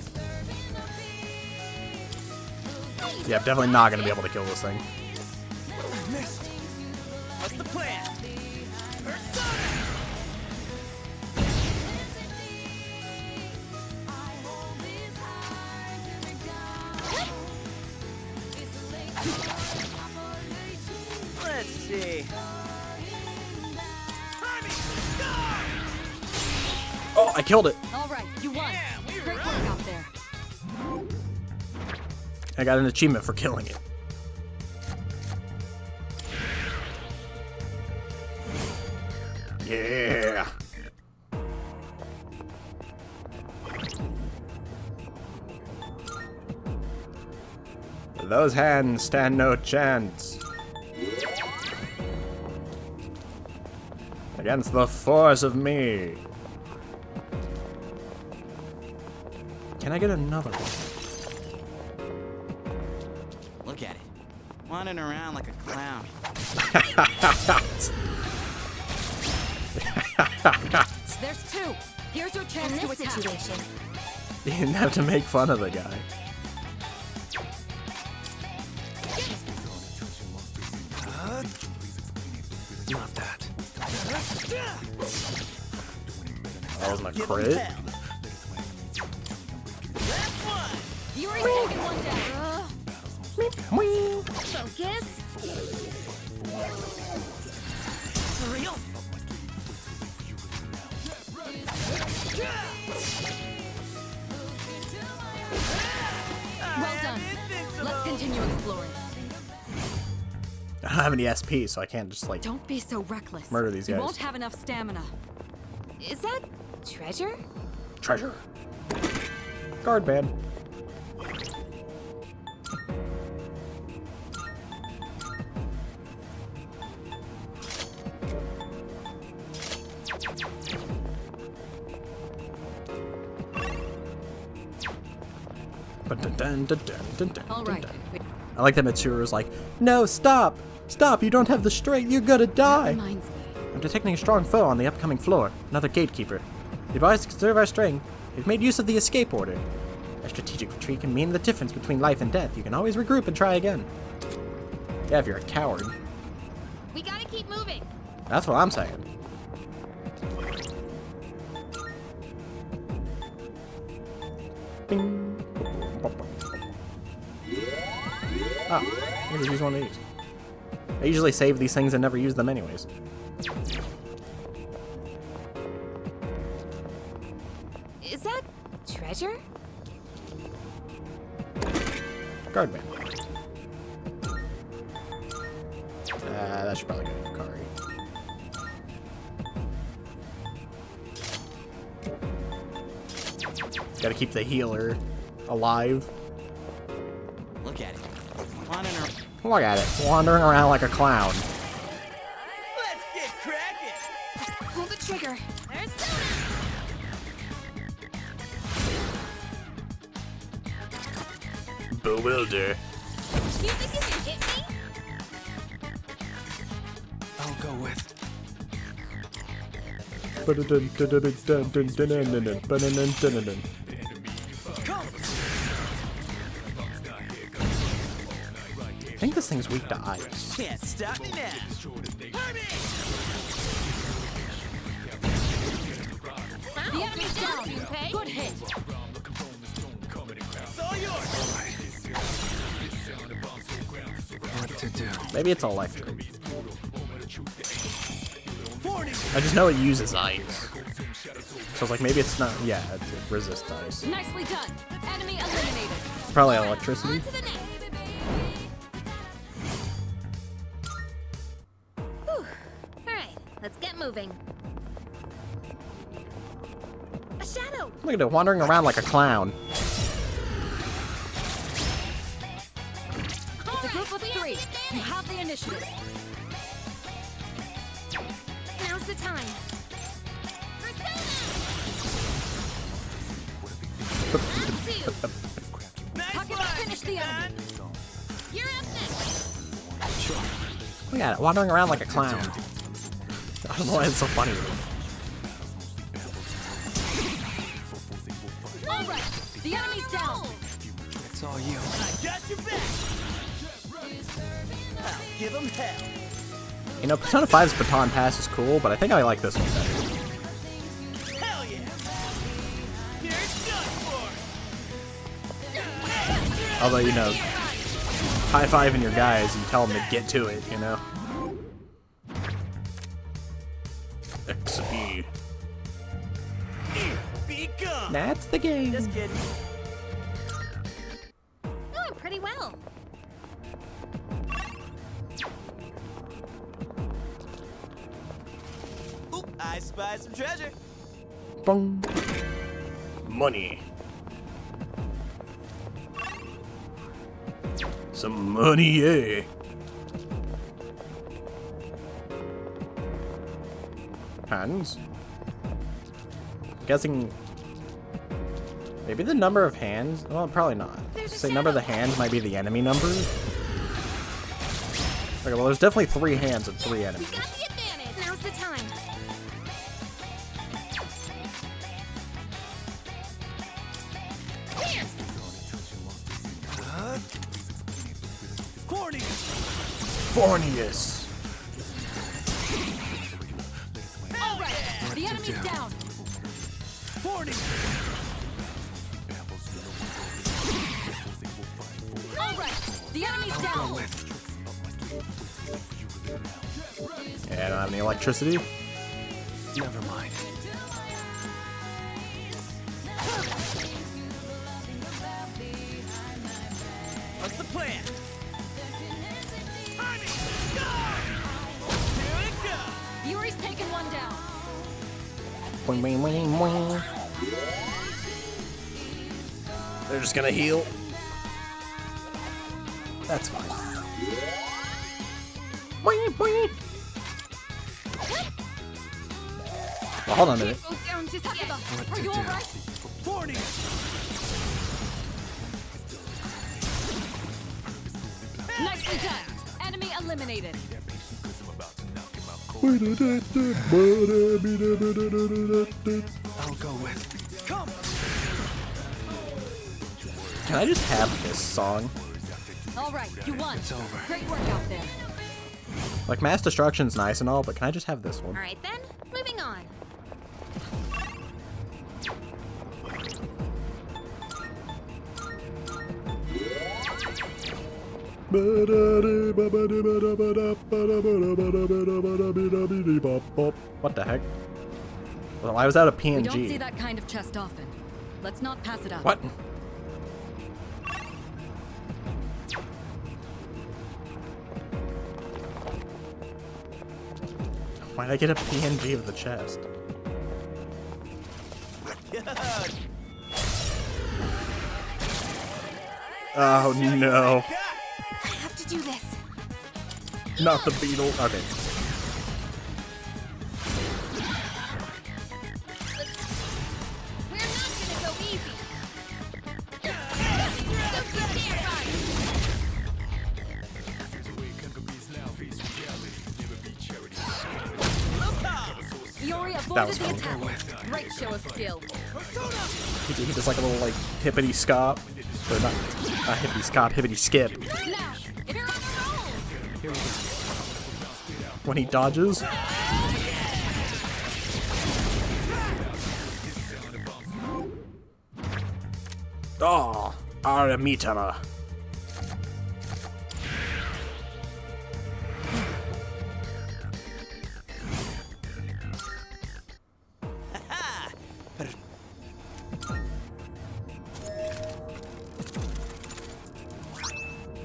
Yeah, I'm definitely not gonna be able to kill this thing. Missed. What's the plan? Let's see. Oh, I killed it. All right, you won. Great work out there. I got an achievement for killing it. Yeah. Those hands stand no chance against the force of me. Can I get another one? Look at it. Wandering around like a clown. There's two. Here's your chance to attack. Situation. You didn't have to make fun of the guy. Not that. That was my crit. You're taking one down. Focus. For real? Well done. Let's continue exploring. I don't have any SP, so I can't just like Don't be so reckless. murder these You guys. won't have enough stamina. Is that treasure? Treasure. Guard band. All right. I like that Mitsuru's like, no, stop! Stop, you don't have the strength, you're gonna die! Reminds me. I'm detecting a strong foe on the upcoming floor, another gatekeeper. The advised to conserve our strength. We've made use of the escape order. A strategic retreat can mean the difference between life and death. You can always regroup and try again. Yeah, if you're a coward. We gotta keep moving. That's what I'm saying. Bing. Oh, let me just use one of these. I usually save these things and never use them anyways. Is that treasure? Guard band. That should probably go to Yukari. Gotta keep the healer alive. Look at it. Wandering around. Look at it, wandering around like a clown. Let's get cracking. Pull the trigger. There's Bewilder. You think you can hit me? I'll go with. I think this thing's weak to ice. Can't stop me now. The enemy's down. Good hit. It's all What to do? Maybe it's electric. I just know it uses ice. So I was like, maybe it's not. Yeah, it resists ice. Nicely done. Enemy eliminated. Probably electricity. Whew. Alright, let's get moving. A shadow! Look at it, wandering around like a clown. It's a group of 3. You have the initiative. Now's the time. Finish the enemy. You're up next. Look at it, wandering around like a clown. I don't know why it's so funny. All right. The enemy's down. It's all you. I got your back. I'll give him hell. You know, Persona 5's Baton Pass is cool, but I think I like this one better. Hell yeah. Here's done for. Although, you know, high-fiving your guys, you tell them to get to it, you know? XP. Be gone. That's the game. Just kidding. Doing pretty well. Oop, I spy some treasure. Bong. Money. Some money, eh? Hands? Guessing... Maybe the number of hands? Well, probably not. Say number of the hands might be the enemy number. Okay, well there's definitely 3 hands and 3 enemies. Got the advantage. Now's the time. Fornius. All right. The enemy's down. All right. The enemy's down. Yeah, I don't have any electricity. Never mind. What's the plan? Yuri's taken one down. Boing, boing, boing, boing. They're just gonna heal. That's fine. Boing, boing. Well, hold on a minute. Are you all right? Nicely done. Enemy eliminated. I'll go with. Come. Can I just have this song? All right, you won. It's over. Great work out there. Like, Mass Destruction's nice and all, but can I just have this one? Alright then, moving on. What the heck? Well, I was out of We don't see PNG. that kind of chest often. Let's not pass it up. What? Why'd I get a PNG of the chest? Oh no. I have to do this. Not the beetle. Okay. We're not gonna go easy. Yuri That avoided was the fun. attack. Great show of skill. He does like a little like hippity scop. Or not hippity scop, hippity skip. Now, if you're on a roll. When he dodges. Oh, Aramitama.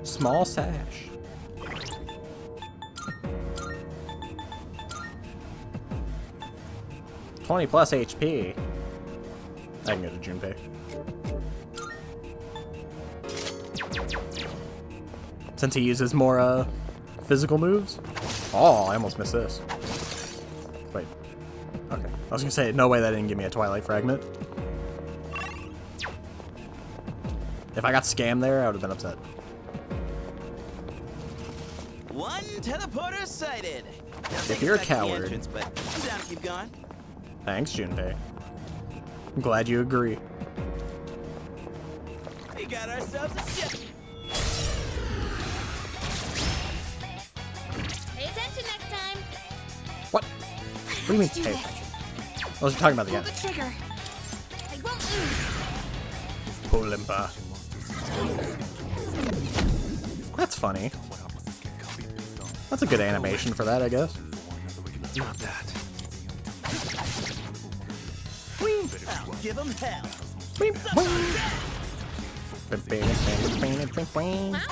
Small sash. +20 HP. I can go to Junpei. Since he uses more physical moves. Oh, I almost missed this. Wait. Okay. I was gonna say, no way that didn't give me a Twilight Fragment. If I got scammed there, I would have been upset. One teleporter sighted. If you're a coward. Entrance, but I'm down to keep going. Thanks, Junpei. I'm glad you agree. We got ourselves a ship. Pay attention next time. What? What do you mean? Hey. I was talking about the Pull guy. the trigger. I won't lose. Pulimpa. That's funny. That's a good animation for that, I guess. Not that. I'll give him hell.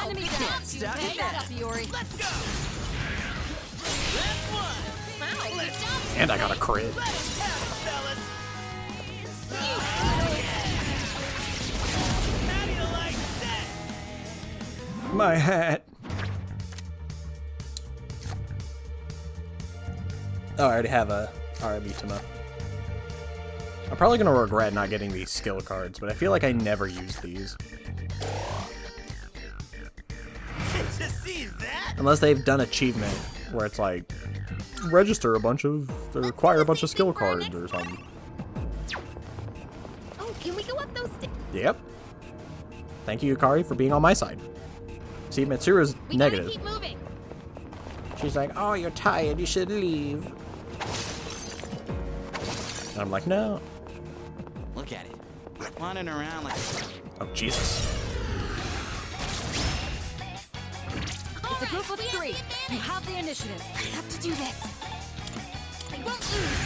Enemy down. Stop Hey, it that now. up, Iori. Let's go. Left one. Wow, good job. And I got a crit. Let it happen, fellas. How do you like that? My hat. Oh, I already have a Aramitama. I'm probably gonna regret not getting these skill cards, but I feel like I never use these. Did you see that? Unless they've done achievement where it's like register a bunch of or acquire a bunch of skill cards or something. Oh, can we go up those stairs? Yep. Thank you, Yukari, for being on my side. See, Mitsuru's negative. Keep moving. She's like, oh, you're tired, you should leave. And I'm like, no. Look at it. Wandering around like. Oh, Jesus. It's a group of 3. You have the initiative. I have to do this. I won't lose.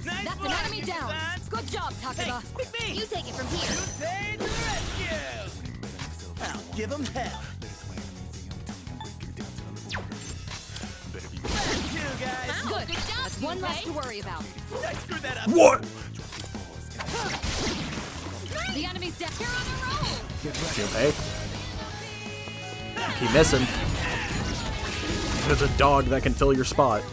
Nice That's an work, enemy down. son. Good job, Takeba. Pick me. You take it from here. Say the rescue. I'll give him hell. Back you guys. Good. That's one less to worry about. I screwed that up. What? The enemy's dead. You're on a roll. Junpei. Keep missing. There's a dog that can fill your spot.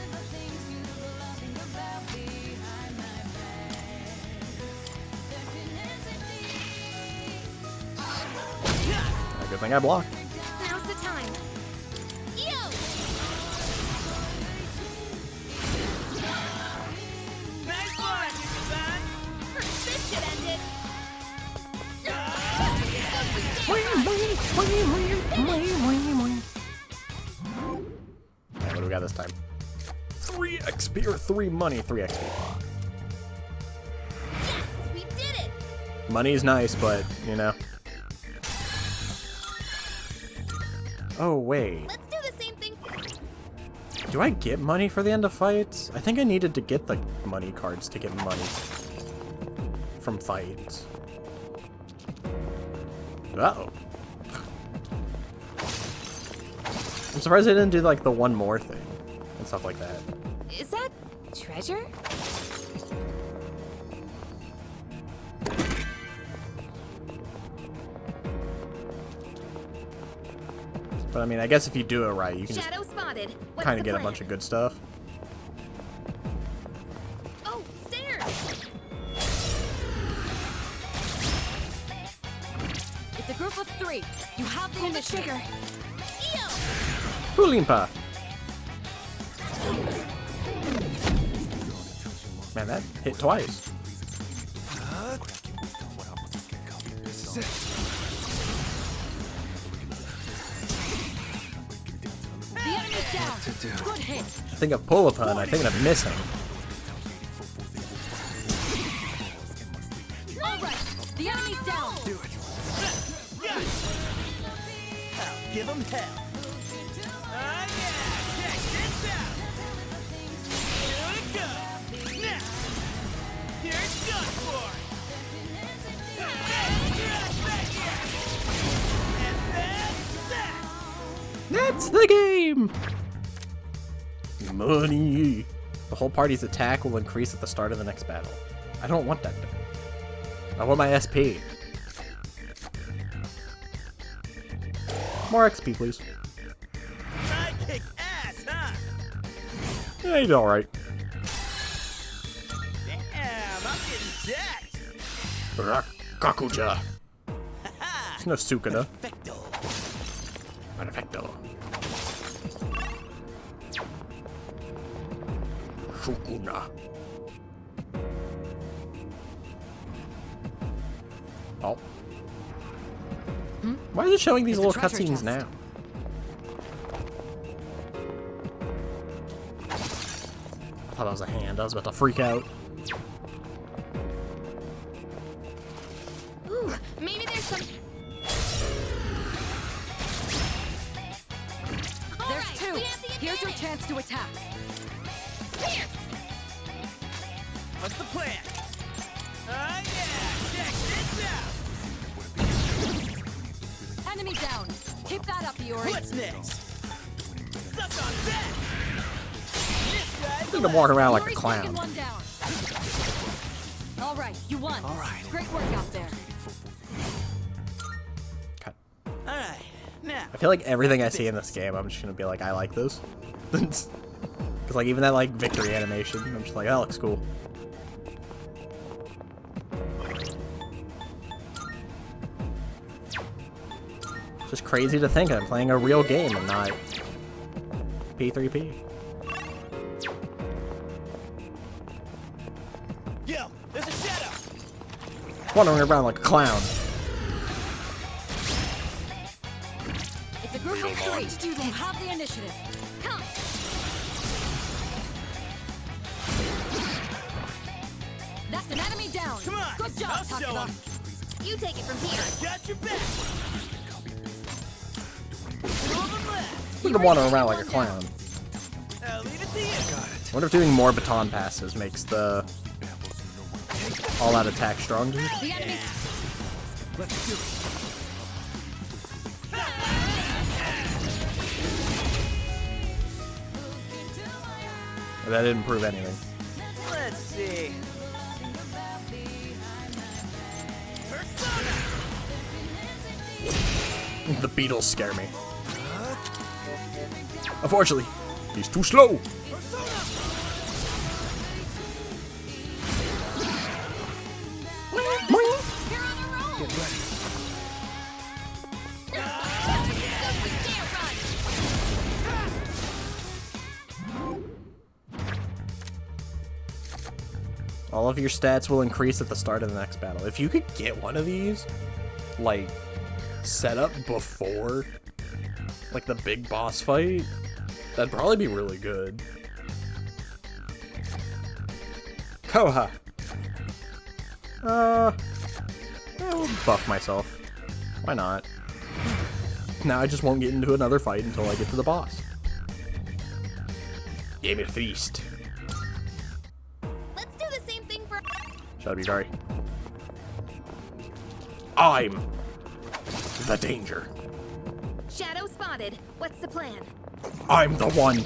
Good thing I blocked. Now's the time. Yo! Nice one, son. This should end it. Alright, what do we got this time? 3 XP or 3 money? 3 XP. We did it! Money's nice, but, you know. Oh, wait. Let's do the same thing. Do I get money for the end of fights? I think I needed to get the money cards to get money from fights. Uh-oh. I'm surprised they didn't do, like, the one more thing and stuff like that. Is that treasure? But, I mean, I guess if you do it right, you can just Shadow spotted. What's kind the of get a plan? bunch of good stuff. Oh, stairs! It's a group of 3. You have the initiative. Trigger. Pulimpa! Man, that hit twice. This is it. The enemy's down. Good hit. I think of Pulimpa and I think of missing. Enemies down. Do it. I'll give them hell. Oh yeah! Check this out! Here we go! Now! Here's done for! And that's that! That's the game! Money! The whole party's attack will increase at the start of the next battle. I don't want that. I want my SP. More XP, please. I kick ass, huh? Yeah, you did alright. Damn, I'm getting jacked. Kakuja. There's no Sukada. Perfecto. Shukuna. Oh. Why is it showing these It's a little treasure cutscenes chest. now? I thought that was a hand. I was about to freak out. Ooh, maybe there's some. There's two. Here's your chance to attack. What's the plan? Oh yeah! Check this out! Enemy down. Keep that up, Iori. What's next? Suck on that! This guy's I'm gonna walk around like a Iori's clown. taking one down. All right, you won. All right. Great work out there. Alright, now. I feel like everything I see in this game, I'm just gonna be like, I like this. Because like even that like victory animation, I'm just like, that looks cool. It's just crazy to think I'm playing a real game and not P3P. Yo, there's a shadow! Wandering around like a clown. It's a group of three. You have the initiative. Come. That's an enemy down. Come on! Good job, I'll show Takeda. him! You take it from here. Got your back! Look at him wandering around like a clown. I'll leave it to you. I wonder if doing more baton passes makes the all-out attack stronger. The enemy. Let's do it. That didn't prove anything. Let's see. The Beatles scare me. Unfortunately, he's too slow. Get ready. All of your stats will increase at the start of the next battle. If you could get one of these, like, set up before, like, the big boss fight, that'd probably be really good. Koha! I'll buff myself. Why not? Now I just won't get into another fight until I get to the boss. Game of Feast. Let's do the same thing for. Shall be sorry. I'm the danger. Shadow spotted. What's the plan? I'm the one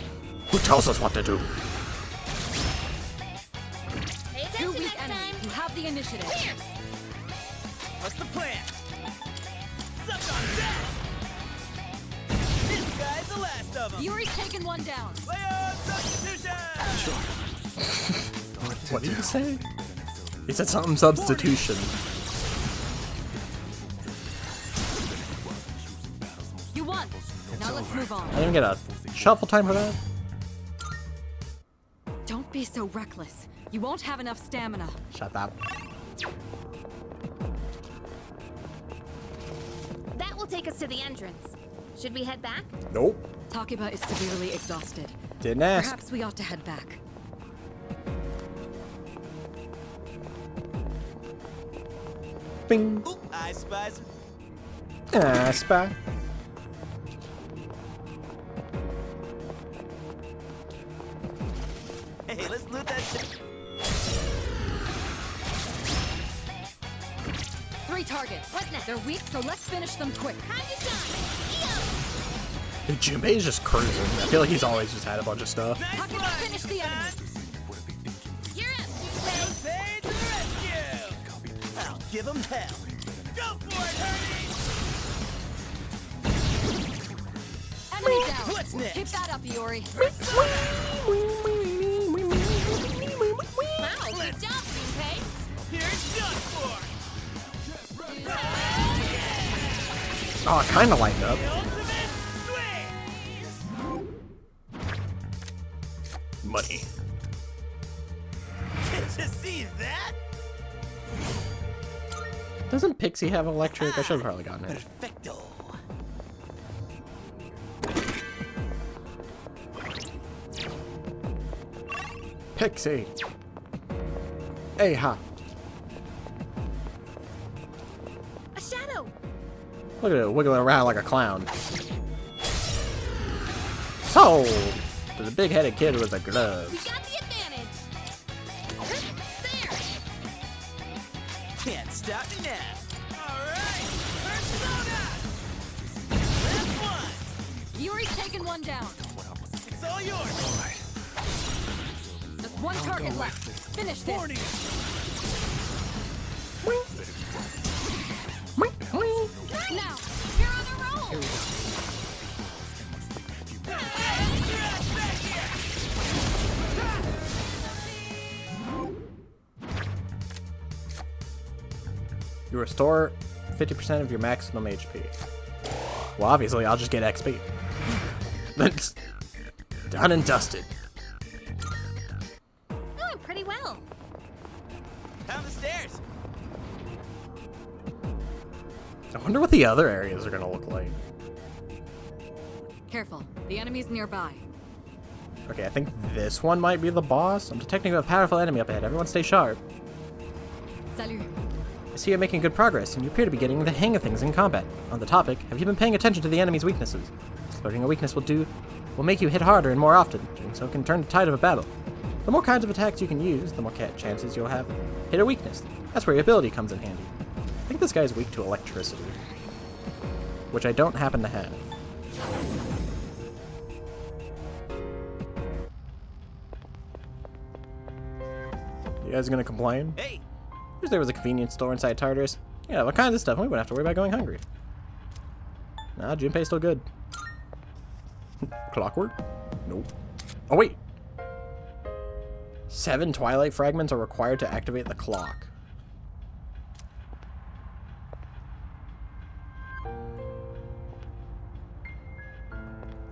who tells us what to do. Pay Two attention weak next enemies. time. You have the initiative. What's the plan? Suck on that! This guy's the last of them! Yuri's taken one down. Player substitution! What did he say? He said something substitution. You won. Now let's move on. I didn't get a shuffle time for that. Don't be so reckless. You won't have enough stamina. Shut up. That will take us to the entrance. Should we head back? Nope. Takeba is severely exhausted. Didn't ask. Perhaps we ought to head back. Bing. Ooh, I spy some. Ah, spy. Hey, let's loot that shit. 3 targets. What next? They're weak, so let's finish them quick. Dude, Junpei's just cruising. I feel like he's always just had a bunch of stuff. Finish the enemy. You're up, Hey, to the rescue! I'll give them hell. Go for it, Hurley! Enemy down. What's next? Keep that up, Iori. Wow, good job, Junpei. Here's done for! Oh, it kind of lined up. Money. Did you see that? Doesn't Pixie have electric? I should have probably gotten it. Perfecto. Pixie. Hey, ha. A shadow! Look at it wiggling around like a clown. Sold to the big-headed kid with the We gloves. got the advantage. Can't stop me now. Alright, Persona! Last one! Iori's taken one down. It's all yours! Just one target left. Finish this. Now, you're on a roll. You restore 50% of your maximum HP. Well, obviously, I'll just get XP. That's done and dusted. Doing pretty well. Down the stairs! I wonder what the other areas are gonna look like. Careful. The enemy's nearby. Okay, I think this one might be the boss. I'm detecting a powerful enemy up ahead. Everyone stay sharp. Salut. I see you're making good progress, and you appear to be getting the hang of things in combat. On the topic, have you been paying attention to the enemy's weaknesses? Exploiting a weakness will make you hit harder and more often. Doing so can turn the tide of a battle. The more kinds of attacks you can use, the more chances you'll have hit a weakness. That's where your ability comes in handy. I think this guy's weak to electricity, which I don't happen to have. You guys gonna complain? Hey! Wish there was a convenience store inside Tartarus. Yeah, all kinds of stuff. We wouldn't have to worry about going hungry. Nah, Junpei's still good. Clockwork? Nope. Oh, wait. 7 Twilight fragments are required to activate the clock.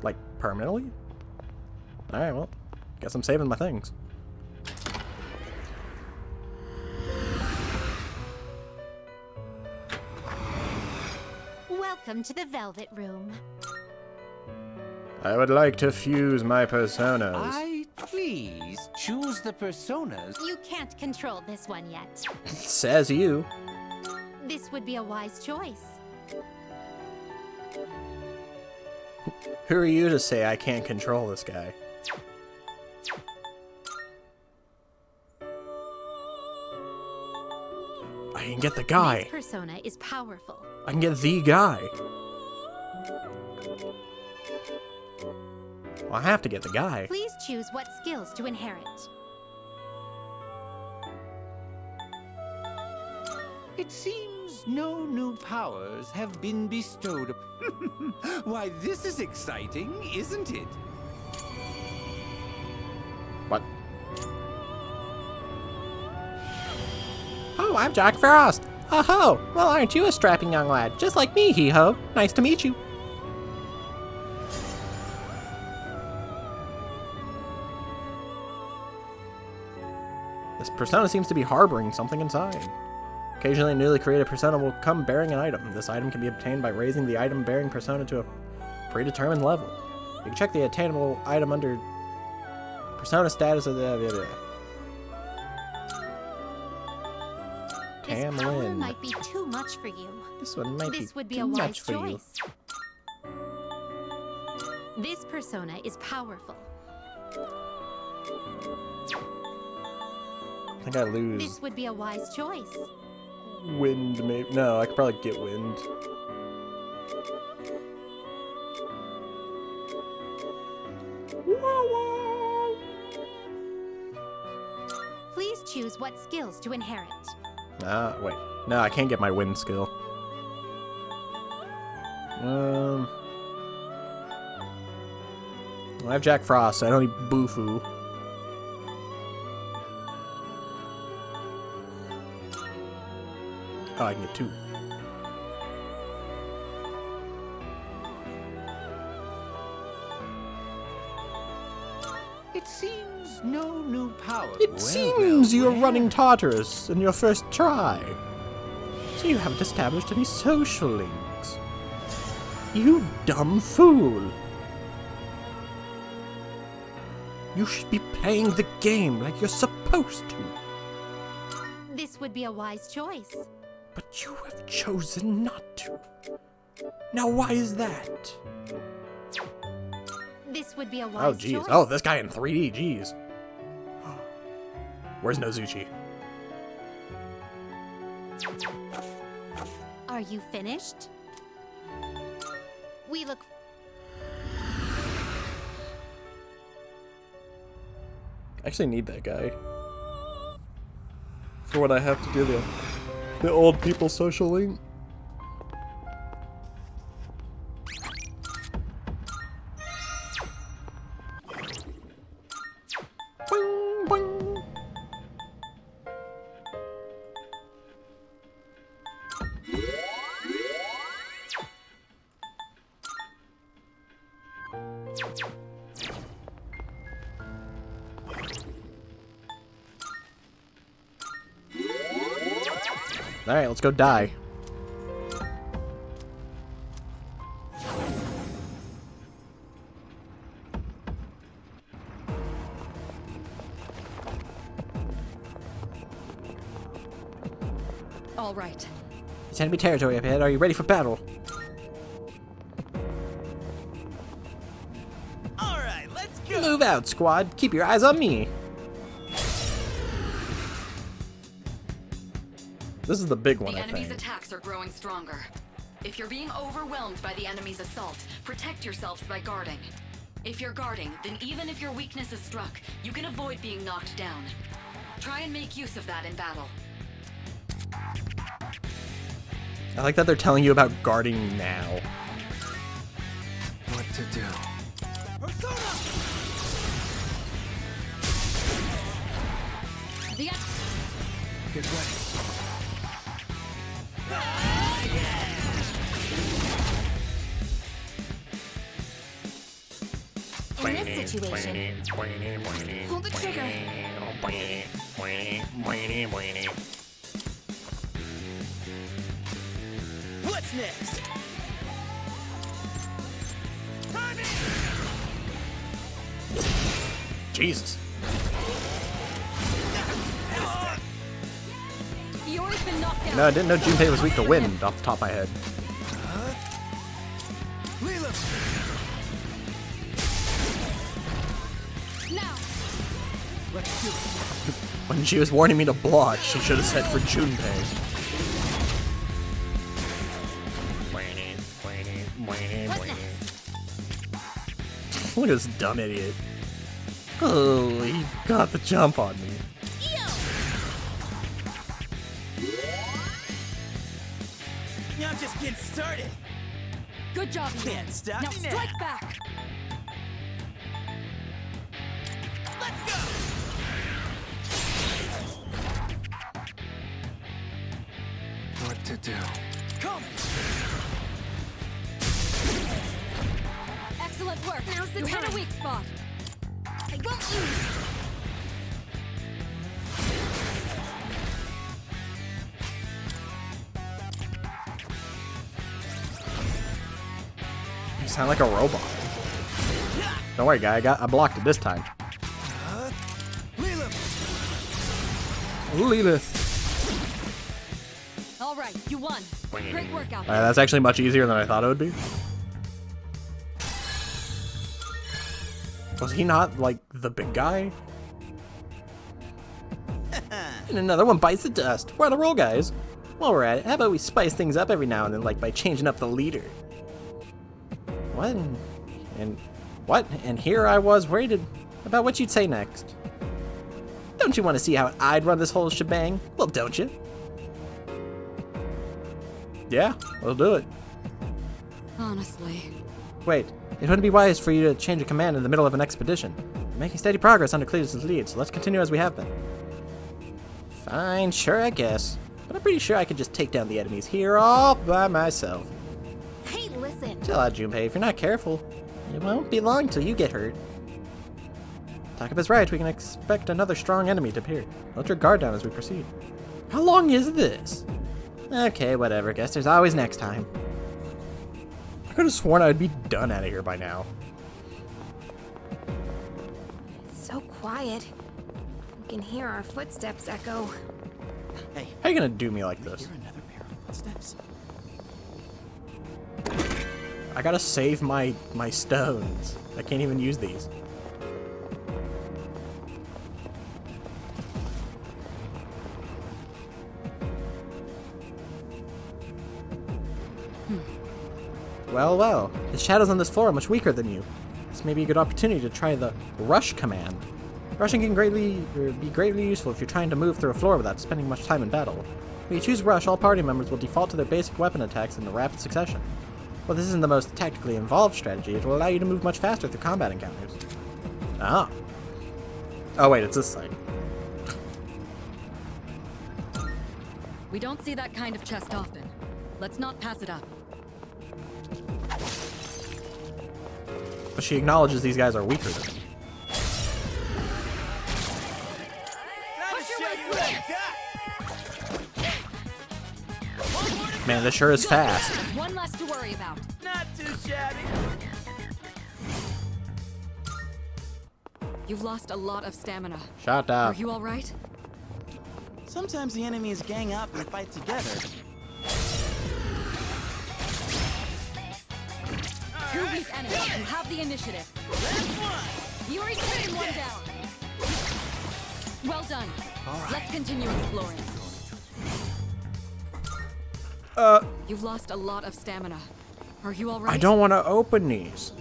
Like, permanently? Alright, well, guess I'm saving my things. Welcome to the Velvet Room. I would like to fuse my personas. Please choose the personas. You can't control this one yet. Says you. This would be a wise choice. Who are you to say I can't control this guy? I can get the guy. This persona is powerful. I can get the guy. Well, I have to get the guy. Please choose what skills to inherit. It seems no new powers have been bestowed. Why, this is exciting, isn't it? What? Oh, I'm Jack Frost. Oh-ho! Well, aren't you a strapping young lad? Just like me, hee-ho. Nice to meet you. This persona seems to be harboring something inside. Occasionally, a newly created persona will come bearing an item. This item can be obtained by raising the item-bearing persona to a predetermined level. You can check the attainable item under persona status of the... Pam This power Lynn. might be too much for you. This one might This be would be too a wise much for you. choice. This persona is powerful. I think I lose This would be a wise choice. wind, maybe. No, I could probably get wind. Please choose what skills to inherit. Wait. No, I can't get my wind skill. I have Jack Frost, so I don't need Boofoo. Oh, I can get 2. It seems no new power. It seems you're running Tartarus in your first try. So you haven't established any social links. You dumb fool. You should be playing the game like you're supposed to. This would be a wise choice. But you have chosen not to. Now why is that? This would be a wise Oh, jeez. choice. Oh, this guy in 3D, jeez. Where's Nozuchi? Are you finished? We look... I actually need that guy. For what I have to do the old people social link. Boing, boing. Alright, let's go die. All right. It's enemy territory up ahead. Are you ready for battle? Alright, let's go! Move out, squad. Keep your eyes on me. This is the big one, The I enemy's think. attacks are growing stronger. If you're being overwhelmed by the enemy's assault, protect yourselves by guarding. If you're guarding, then even if your weakness is struck, you can avoid being knocked down. Try and make use of that in battle. I like that they're telling you about guarding now. What to do? Get ready. In this situation, pull the trigger. What's next? Jesus. Fiori's been knocked down. No, I didn't know Junpei was weak to wind off the top of my head. Now. Let's do it. When she was warning me to block, she should have said for Junpei. Look at this dumb idiot. Oh, he got the jump on me. I'm just getting started. Good job, Ian. Can't stop Now me strike now. back. Let's go. What to do? Come. Excellent work. Now's the you hit time. a weak spot. I won't lose. You sound like a robot. Don't worry, guy. I blocked it this time. Lilith. one. Great work out there. That's actually much easier than I thought it would be. Was he not, like, the big guy? And another one bites the dust. We're on a roll, guys. While we're at it, how about we spice things up every now and then, like by changing up the leader? What? And here I was worried about what you'd say next. Don't you want to see how I'd run this whole shebang? Well, don't you? Yeah, we'll do it. Honestly. Wait, it wouldn't be wise for you to change a command in the middle of an expedition. We're making steady progress under Cletus's lead, so let's continue as we have been. Fine, sure, I guess. But I'm pretty sure I could just take down the enemies here all by myself. Hey, listen. Chill out, Junpei. If you're not careful, it won't be long till you get hurt. Takaba's right, we can expect another strong enemy to appear. Let your guard down as we proceed. How long is this? Okay, whatever. Guess there's always next time. I could have sworn I'd be done out of here by now. So quiet. You can hear our footsteps echo. Hey, how are you gonna do me like this? Another pair of footsteps. I gotta save my stones. I can't even use these. Well, well. The shadows on this floor are much weaker than you. This may be a good opportunity to try the rush command. Rushing can be greatly useful if you're trying to move through a floor without spending much time in battle. When you choose rush, all party members will default to their basic weapon attacks in a rapid succession. While this isn't the most tactically involved strategy, it will allow you to move much faster through combat encounters. Ah. Oh wait, it's this side. We don't see that kind of chest often. Let's not pass it up. But she acknowledges these guys are weaker than me. Man, this sure is fast. One less to worry about. Not too shabby. You've lost a lot of stamina. Shut up. Are you all right? Sometimes the enemies gang up and fight together. Two weak enemies. You have the initiative. Yuri's taken one down. Well done. Let's continue exploring. You've lost a lot of stamina. Are you all right? I don't want to open these,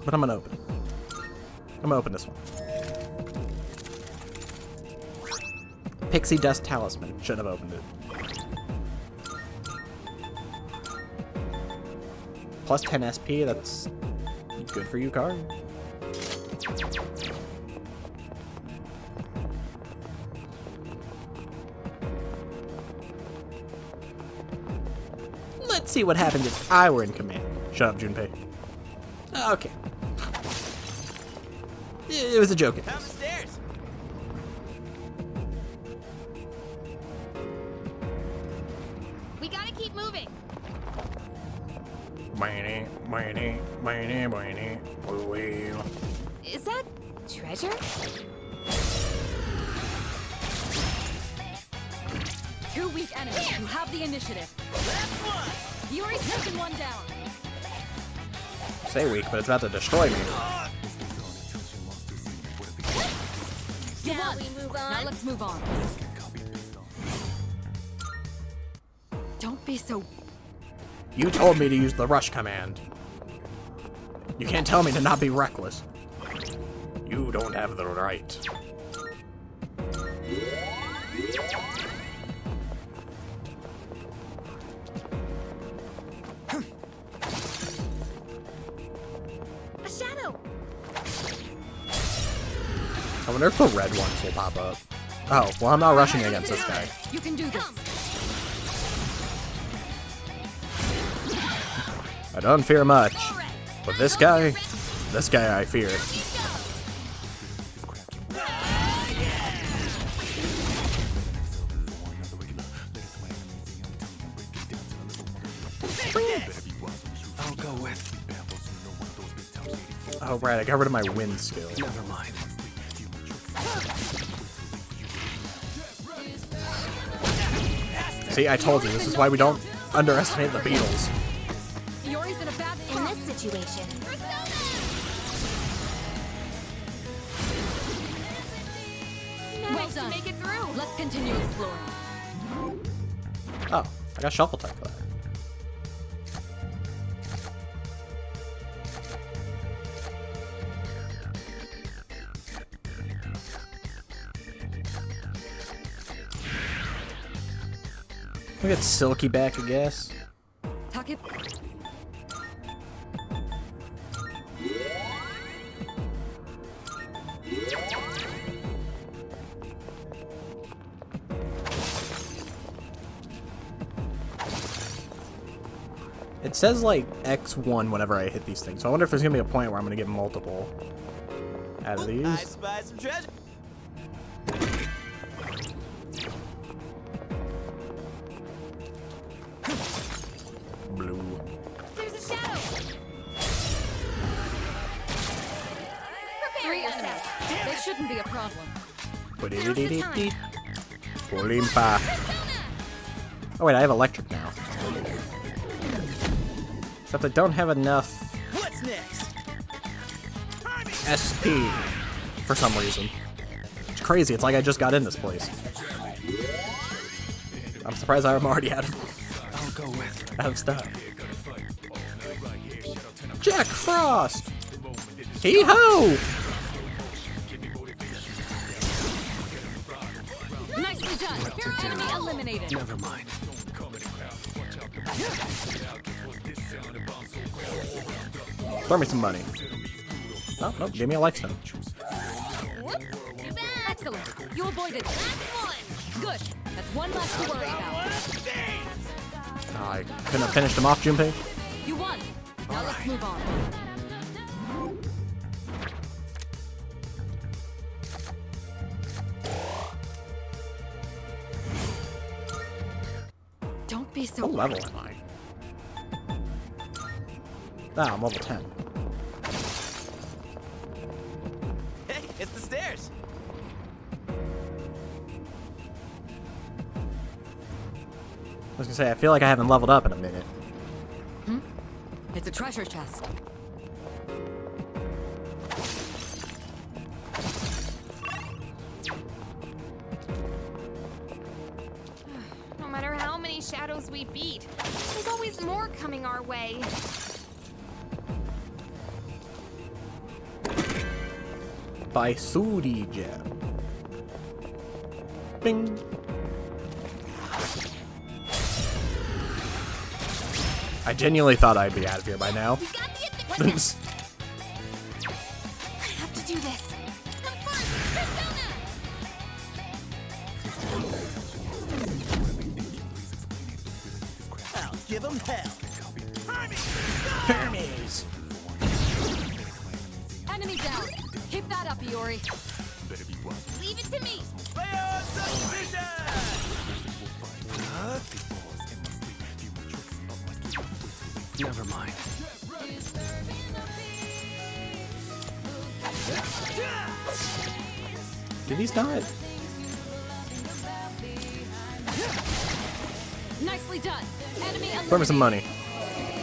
but I'm gonna open it. I'm gonna open this one. Pixie Dust Talisman. Should have opened it. Plus 10 SP. That's good for you, card. Let's see what happens if I were in command. Shut up, Junpei. Okay. It was a joke. Down the stairs. We gotta keep moving. Is that treasure? Two weak enemies. You have the initiative. Yuri's taken one down. Say weak, but it's about to destroy me. You won. Now let's move on. Don't be so... You told me to use the rush command. You can't tell me to not be reckless. You don't have the right. A shadow. I wonder if the red ones will pop up. Oh, well, I'm not rushing against this guy. You can do this. I don't fear much, but this guy I fear. I'll go with. Oh, right, I got rid of my wind skill. Never mind. See, I told you, this is why we don't underestimate the Beatles. Yori's in a bad spot. In this situation, Well done. Make it through. Let's continue exploring. Oh, I got shuffle type for that. We get Silky back, I guess. Tuck it. It says like X1 whenever I hit these things, so I wonder if there's gonna be a point where I'm gonna get multiple out of these. I spy some treasure. Blue. There's a shadow. Three enemies. They shouldn't be a problem. Olimpa. Oh wait, I have electric now. Except I don't have enough What's next? SP for some reason. It's crazy, it's like I just got in this place. I'm surprised I'm already out of stuff. Jack Frost! Hee-ho! Nicely done. Enemy eliminated. Never mind. Throw me some money. Oh, nope, give me a lifestone. Excellent. You avoided it. Good. That's one less to worry about. Oh, I couldn't have finished him off, Junpei. You won. Now let's move on. Don't be so. What level am I? Ah, I'm level 10. Hey, it's the stairs. I was gonna say, I feel like I haven't leveled up in a minute. Hmm? It's a treasure chest. no matter how many shadows we beat, there's always more coming our way. By Sudi Gem. Bing. I genuinely thought I'd be out of here by now. I have to do this. I'll give them hell. Hermes. Enemy down. Keep that up, Iori. Leave it to me. Never mind. Did he not? Nicely done. Enemy eliminated. Throw me some money.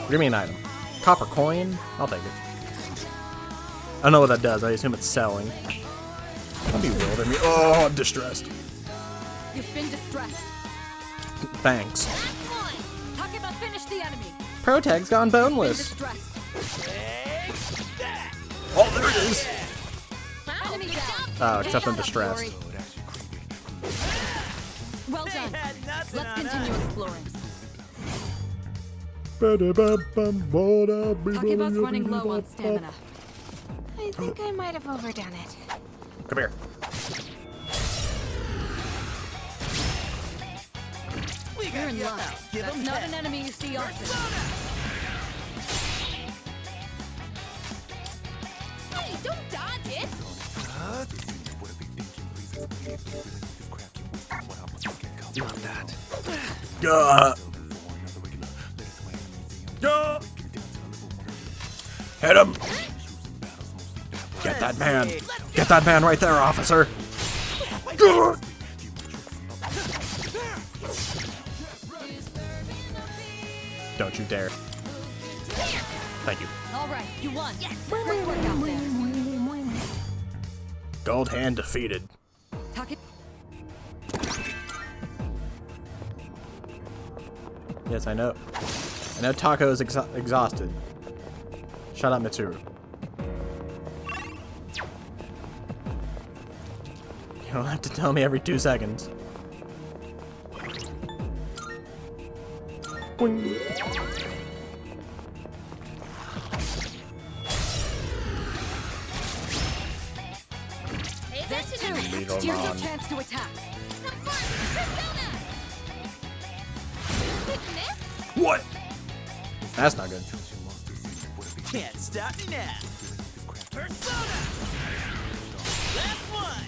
Give me an item. Copper coin? I'll take it. I don't know what that does. I assume it's selling. Don't bewilder me. Oh, I'm distressed. You've been distressed. Thanks. Takeba, finish the enemy. Protag's gone Been boneless. distressed. Oh, there it is. Enemy down. Oh, except I'm distressed. Iori. Well done. Let's continue exploring. Takeba's running low on stamina. I think I might have overdone it. Come here. You're in luck. That's not an enemy you see often. Hey, don't dodge it. Not that. Gah. Hit him! Get that man! Get that man right there, officer! Gah. Don't you dare. Thank you. All right, you won. Yes. Great work out there. Gold Hand defeated. Talk it. Yes, I know. I know Taco is exhausted. Shut up, Mitsuru. You don't have to tell me every 2 seconds. Boing. There's two. Lead on. Here's your chance to attack. What? That's not good. Can't stop me now. Persona! Last one!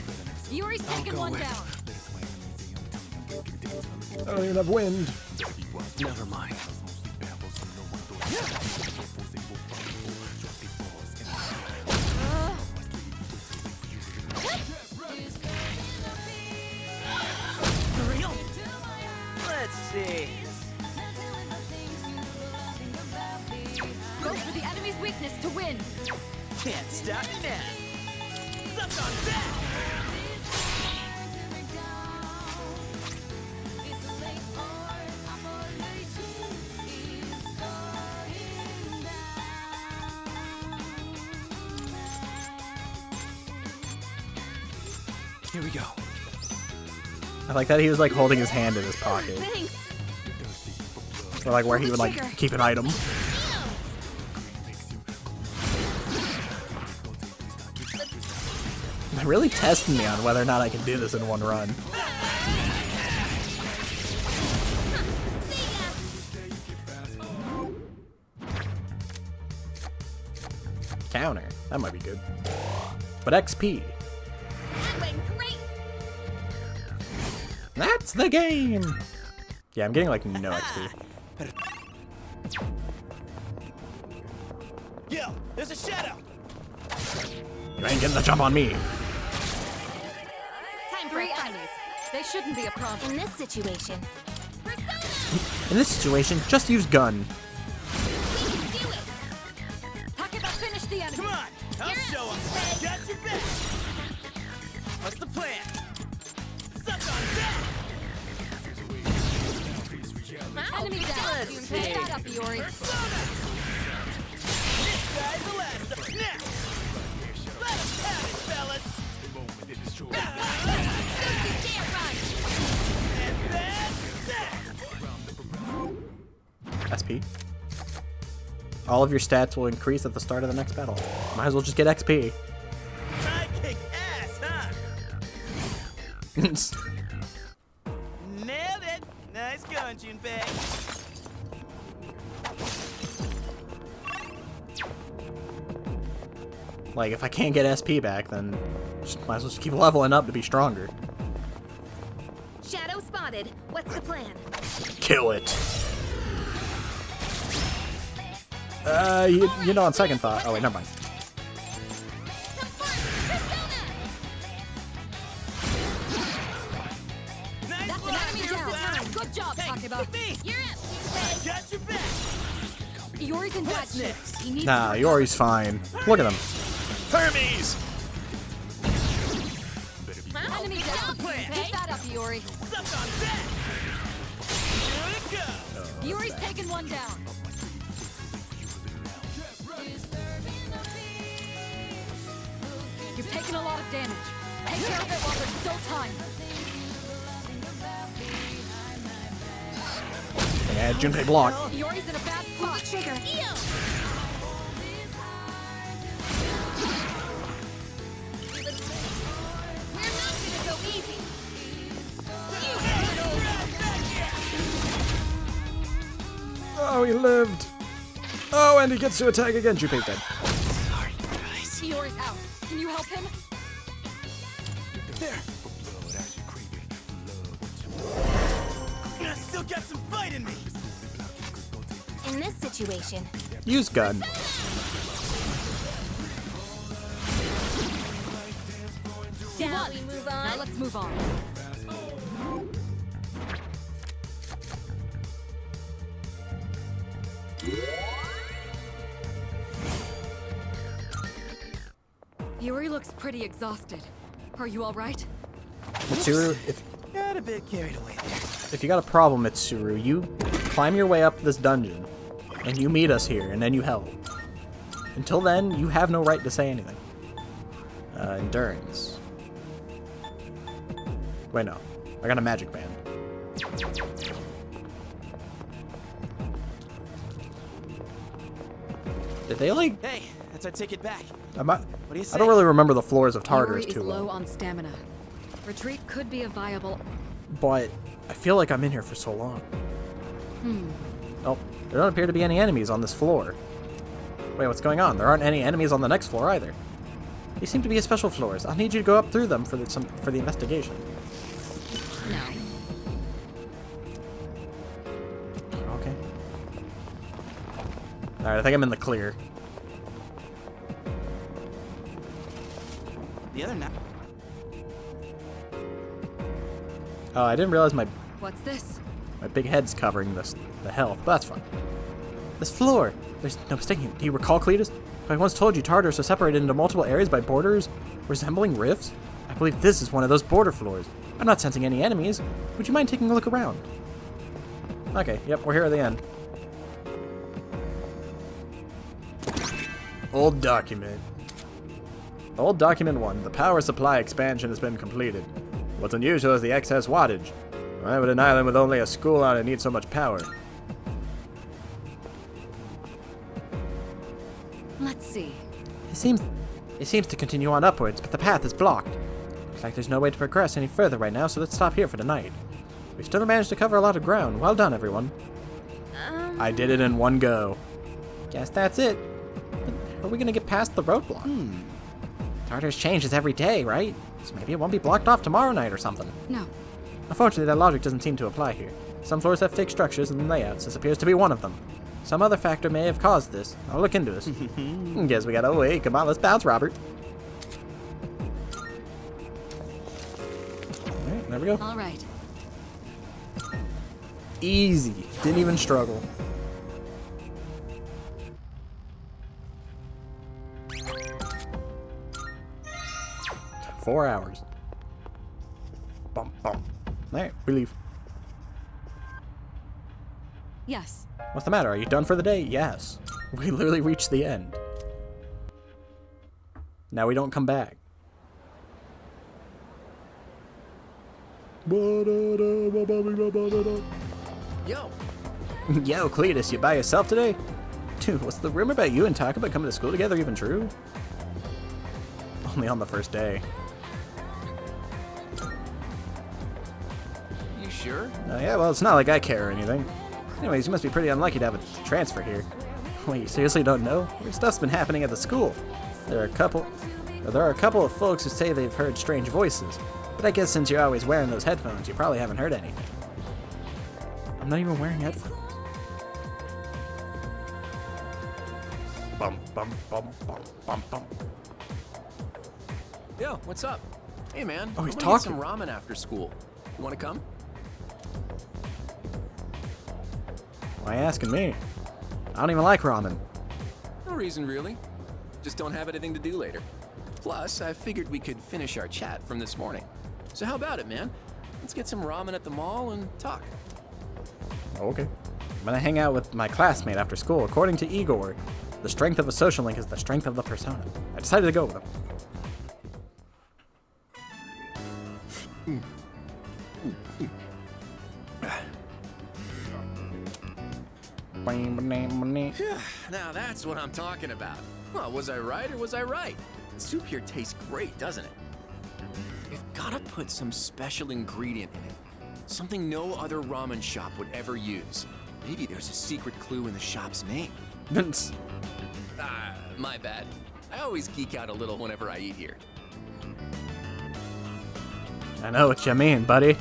Yuri's taken one down. I don't even have wind. Never mind. Real? Let's see. Go for the enemy's weakness to win. Can't stop me now. Suck on that! Here we go. I like that he was like holding his hand in his pocket. Or like where he would like keep an item. They're really testing me on whether or not I can do this in one run. Counter. That might be good. But XP. That's the game! Yeah, I'm getting like no XP. Yo, there's a shadow! You ain't getting the jump on me. Time for 3 enemies. They shouldn't be a problem. In this situation, In this situation, just use gun. Takeba, finish the enemy. Come on! I'll show him! Got your back! What's the plan? Suck on that! Enemy down. Take that up, Yuri. This guy's the last of now! Let him have it, fellas! And that's that! SP. All of your stats will increase at the start of the next battle. Might as well just get XP. I kick ass, huh? Nailed it! Nice going, Junpei. Like, if I can't get SP back, then just might as well just keep leveling up to be stronger. shadow spotted. What's the plan? Kill it. You know, on second thought. Oh, wait, never mind. That's an enemy down. Good job, Takeba. You're up. I got your back. Yuri's in bad shape. He needs Nah, Yori's fine. Look at him. Hermes! enemy down. Keep that up, Yuri. Suck on that. Here it goes. Yuri's taken one down. You've taken a lot of damage. Take care of it while there's still time. Yeah, Junpei block. Yuri's in a bad spot. Trigger. We're not gonna go easy. Oh, he lived! Oh, and he gets to attack again. Junpei's dead. Yuri's out. Can you help him? There. I still got some fight in me. In this situation, Use gun. shall we move on? Now let's move on. Yuri looks pretty exhausted. Are you all right? Mitsuru, Got a bit carried away there. if you got a problem, Mitsuru, you climb your way up this dungeon, and you meet us here, and then you help. Until then, you have no right to say anything. Endurance. Wait, no. I got a magic band. Did they like... Hey, that's our ticket back. I What do you say? don't really remember the floors of Tartarus Yuri is too low well. on stamina. Retreat could be a viable. But I feel like I'm in here for so long. Oh, there don't appear to be any enemies on this floor. Wait, what's going on? There aren't any enemies on the next floor either. These seem to be special floors. I'll need you to go up through them for the investigation. No. Okay. Alright, I think I'm in the clear. The other night. Oh, I didn't realize my What's this? big head's covering the health, but that's fine. This floor! There's no mistaking it. Do you recall, Cletus? I once told you Tartarus was separated into multiple areas by borders resembling rifts. I believe this is one of those border floors. I'm not sensing any enemies. Would you mind taking a look around? Okay, yep, we're here at the end. Old document. Old document 1. The power supply expansion has been completed. What's unusual is the excess wattage. Why would an island with only a school on it need so much power? Let's see. It seems to continue on upwards, but the path is blocked. Looks like there's no way to progress any further right now, so let's stop here for tonight. We've still managed to cover a lot of ground. Well done, everyone. I did it in one go. Guess that's it. But how are we gonna get past the roadblock? Tartarus changes every day, right? So maybe it won't be blocked off tomorrow night or something. No. Unfortunately, that logic doesn't seem to apply here. Some floors have fixed structures and layouts. This appears to be one of them. Some other factor may have caused this. I'll look into this. Guess we gotta wait. Come on, let's bounce, Robert. Alright, there we go. All right. Easy. Didn't even struggle. Four hours. Bump, bump. Alright, we leave. Yes. What's the matter? Are you done for the day? Yes. We literally reached the end. Now we don't come back. Yo, Yo, Cletus, you by yourself today? Dude, what's the rumor about you and Takaba coming to school together even true? Only on the first day. you sure? Yeah, well, it's not like I care or anything. Anyways, you must be pretty unlucky to have a transfer here. Wait, you seriously don't know? Weird stuff's been happening at the school. There are a couple of folks who say they've heard strange voices. But I guess since you're always wearing those headphones, you probably haven't heard anything. I'm not even wearing headphones. Bum, bum, bum, bum, bum, bum. Yo, what's up? Hey, man. Oh, he's I'm gonna get some talking. ramen after school. You wanna come? Why asking me? I don't even like ramen. No reason, really. Just don't have anything to do later. Plus, I figured we could finish our chat from this morning. So how about it, man? Let's get some ramen at the mall and talk. Okay. I'm gonna hang out with my classmate after school. According to Igor, the strength of a social link is the strength of the persona. I decided to go with him. Now that's what I'm talking about. Well, was I right or was I right? The soup here tastes great, doesn't it? We've gotta put some special ingredient in it. Something no other ramen shop would ever use. Maybe there's a secret clue in the shop's name. My bad. I always geek out a little whenever I eat here. I know what you mean, buddy.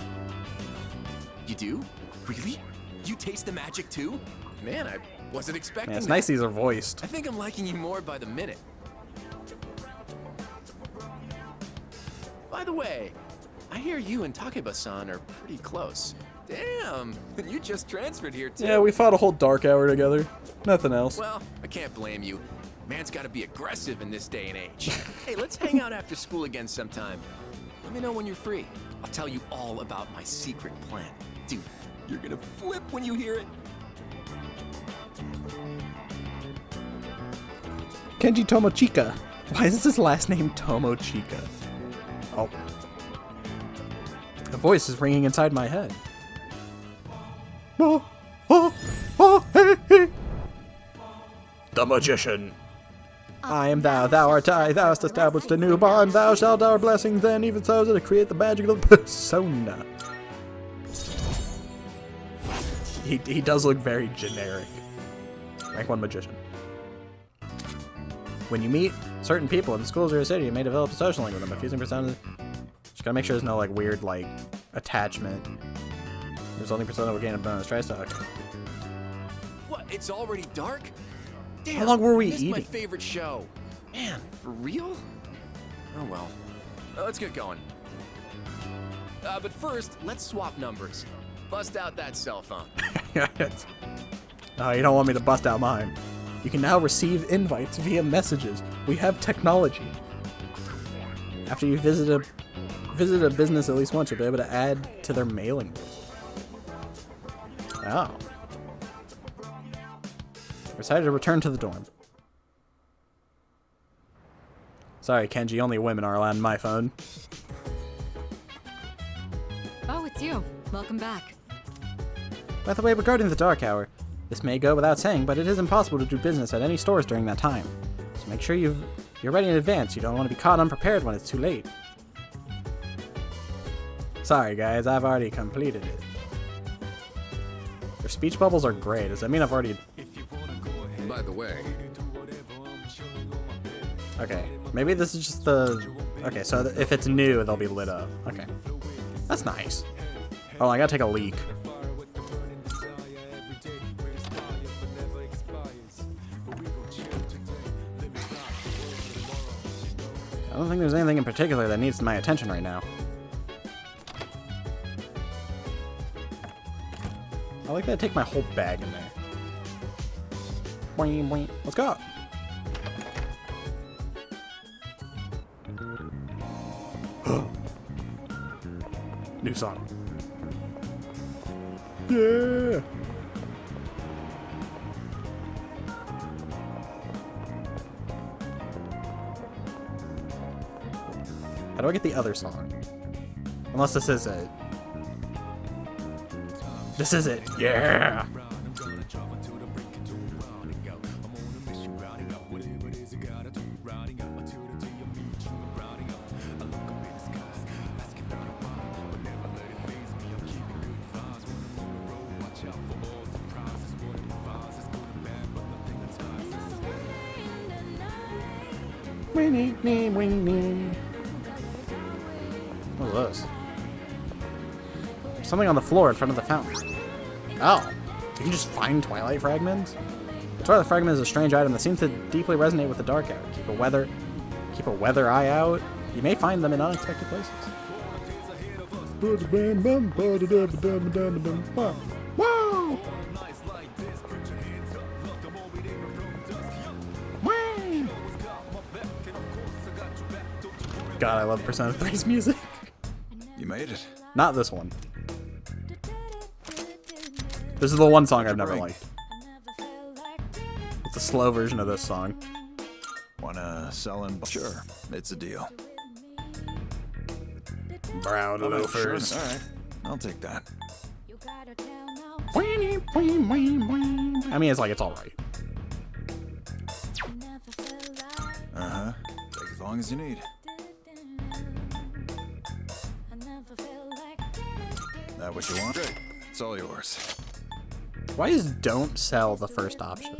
You do? Really? You taste the magic too? Man, I wasn't expecting Man, it's that. nice these are voiced. I think I'm liking you more by the minute. By the way, I hear you and Takeba-san are pretty close. Damn, you just transferred here too. Yeah, we fought a whole dark hour together. Nothing else. Well, I can't blame you. Man's gotta be aggressive in this day and age. Hey, let's hang out after school again sometime. Let me know when you're free. I'll tell you all about my secret plan. Dude, you're gonna flip when you hear it. Kenji Tomochika. Why is his last name Tomochika? Oh. A voice is ringing inside my head. The magician. I am thou, thou art I, thou hast established a new bond, thou shalt our blessings then, even so to create the magic of the persona. He does look very generic. Rank 1 magician. When you meet certain people in schools or a city, you may develop a social link with them. If using personas, just gotta make sure there's no like weird like attachment. Resulting persona will gain a bonus. Try to okay. What? It's already dark? Damn, How long were we missed my eating? favorite show. Man, for real? Oh well. Let's get going. But first, let's swap numbers. Bust out that cell phone. Oh, you don't want me to bust out mine. You can now receive invites via messages. We have technology. After you visit a business at least once, you'll be able to add to their mailing list. Oh. Decided to return to the dorm. Sorry, Kenji, only women are allowed on my phone. Oh, it's you. Welcome back. By the way, regarding the dark hour, this may go without saying, but it is impossible to do business at any stores during that time. So make sure you're ready in advance. You don't want to be caught unprepared when it's too late. Sorry guys, I've already completed it. Their speech bubbles are great. Does that mean I've already... By the way... Okay, maybe this is just the... Okay, so if it's new, they'll be lit up. Okay. That's nice. Oh, I gotta take a leak. I don't think there's anything in particular that needs my attention right now. I like that I take my whole bag in there. Boing, boing. Let's go. New song. Yeah. How do I get the other song? Unless this is it. This is it. Yeah. What was this? There's something on the floor in front of the fountain. Oh, you can just find Twilight fragments? The Twilight fragment is a strange item that seems to deeply resonate with the dark hour. Keep a weather eye out. You may find them in unexpected places. Wow! God, I love Persona 3's music. You made it. Not this one. This is the one song I've never liked. It's a slow version of this song. Wanna sell in? Sure, it's a deal. Brown loafers. Sure. All right, I'll take that. I mean, it's like, it's alright. Uh-huh. Take as long as you need. That what you want? Great. It's all yours. Why is don't sell the first option?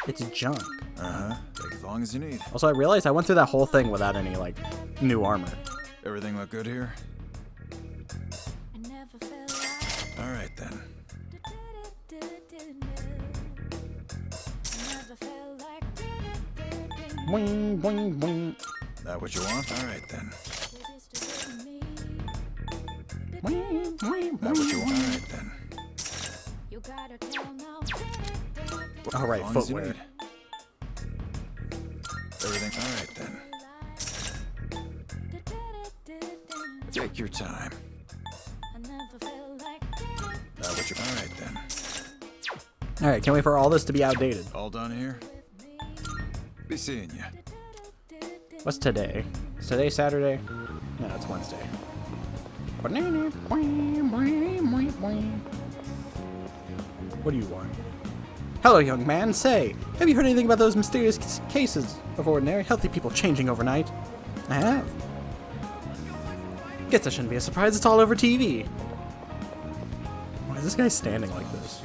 It's junk. Uh-huh. Take as long as you need. Also, I realized I went through that whole thing without any, like, new armor. Everything look good here? All right, then. Boing, boing, boing. That what you want? All right, then. That what you want? Alright then. Alright, As long as you footwear. need. Everything alright then. Take your time. That what you alright then. Alright, can't wait for all this to be outdated. All done here? Be seeing ya. What's today? Is today Saturday? No, it's Wednesday. What do you want? Hello, young man. Say, have you heard anything about those mysterious cases of ordinary, healthy people changing overnight? I have. Guess that shouldn't be a surprise. It's all over TV. Why is this guy standing like this?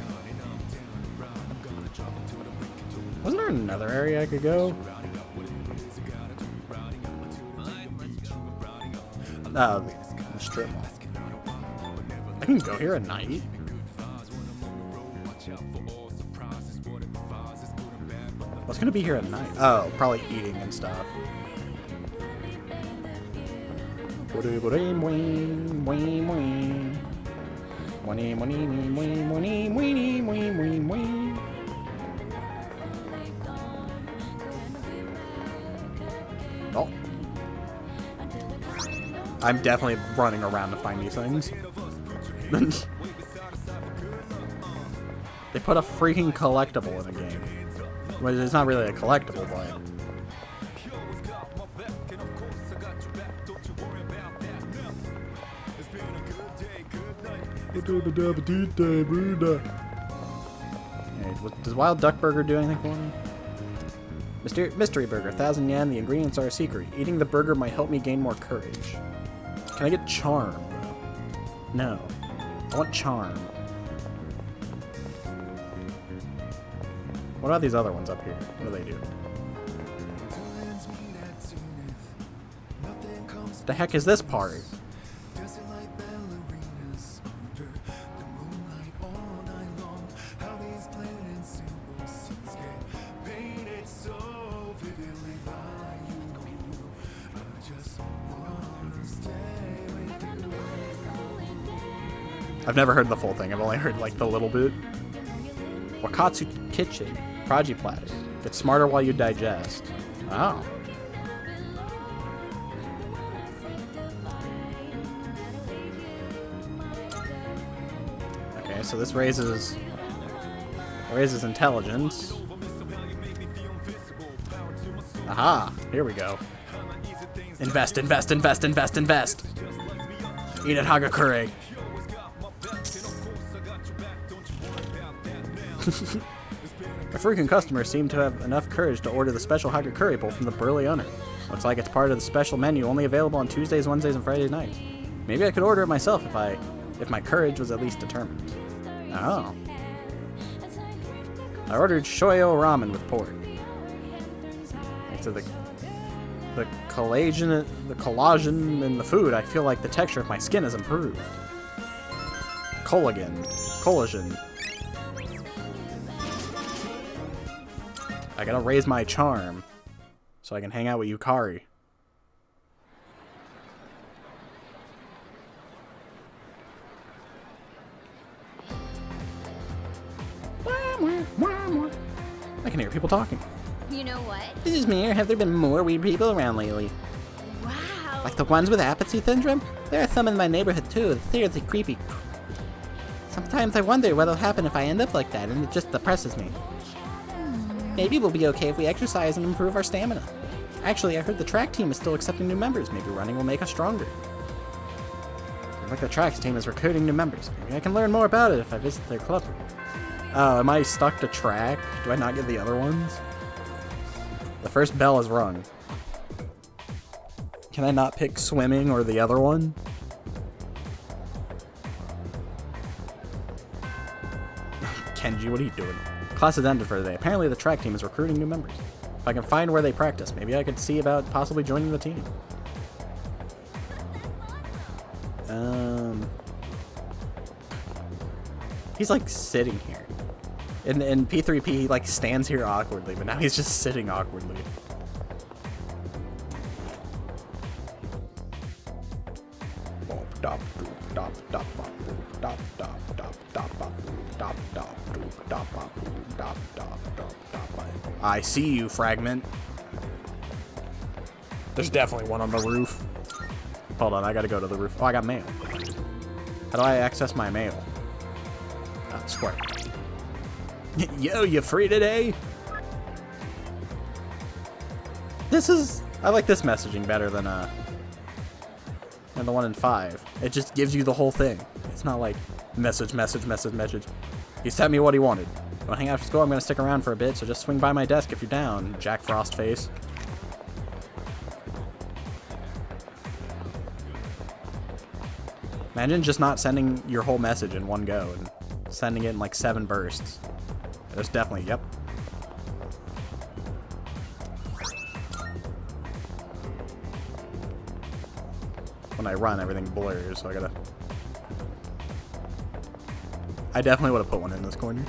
Wasn't there another area I could go? Oh, the strip mall. I can go here at night. What's gonna be here at night? Oh, probably eating and stuff. Oh. I'm definitely running around to find these things. They put a freaking collectible in a game. Well, it's not really a collectible, but... Does Wild Duck Burger do anything for me? Mystery Burger, 1,000 yen. The ingredients are a secret. Eating the burger might help me gain more courage. Can I get charm? No. I want charm. What about these other ones up here? What do they do? The heck is this part? I've never heard the full thing. I've only heard like the little bit. Wakatsu Kitchen. Prodigy platters. Get smarter while you digest. Oh. Okay, so this raises intelligence. Aha! Here we go. Invest, invest, invest, invest, invest. Eat at Hagakure. A freaking customer seemed to have enough courage to order the special Hagakure bowl from the burly owner. Looks like it's part of the special menu, only available on Tuesdays, Wednesdays, and Friday nights. Maybe I could order it myself if my courage was at least determined. Oh. I ordered shoyo ramen with pork. Thanks to the collagen in the food, I feel like the texture of my skin has improved. Collagen. I gotta raise my charm so I can hang out with Yukari. I can hear people talking. You know what? This is me. Have there been more weird people around lately? Wow. Like the ones with apathy syndrome? There are some in my neighborhood too. It's seriously creepy. Sometimes I wonder what'll happen if I end up like that, and it just depresses me. Maybe we'll be okay if we exercise and improve our stamina. Actually, I heard the track team is still accepting new members. Maybe running will make us stronger. Seems like the tracks team is recruiting new members. Maybe I can learn more about it if I visit their club. Oh, am I stuck to track? Do I not get the other ones? The first bell is rung. Can I not pick swimming or the other one? Kenji, what are you doing? Class has ended for the day. Apparently the track team is recruiting new members. If I can find where they practice, maybe I could see about possibly joining the team. He's like sitting here. In P3P, he like stands here awkwardly, but now he's just sitting awkwardly. I see you, Fragment. There's definitely one on the roof. Hold on, I gotta go to the roof. Oh, I got mail. How do I access my mail? Square. Yo, you free today? I like this messaging better than the one in 5. It just gives you the whole thing. It's not like message. He sent me what he wanted. Want to hang out after school? I'm gonna stick around for a bit, so just swing by my desk if you're down, Jack Frost face. Imagine just not sending your whole message in one go and sending it in like 7 bursts. There's definitely, yep. When I run, everything blurs, so I definitely would have put one in this corner.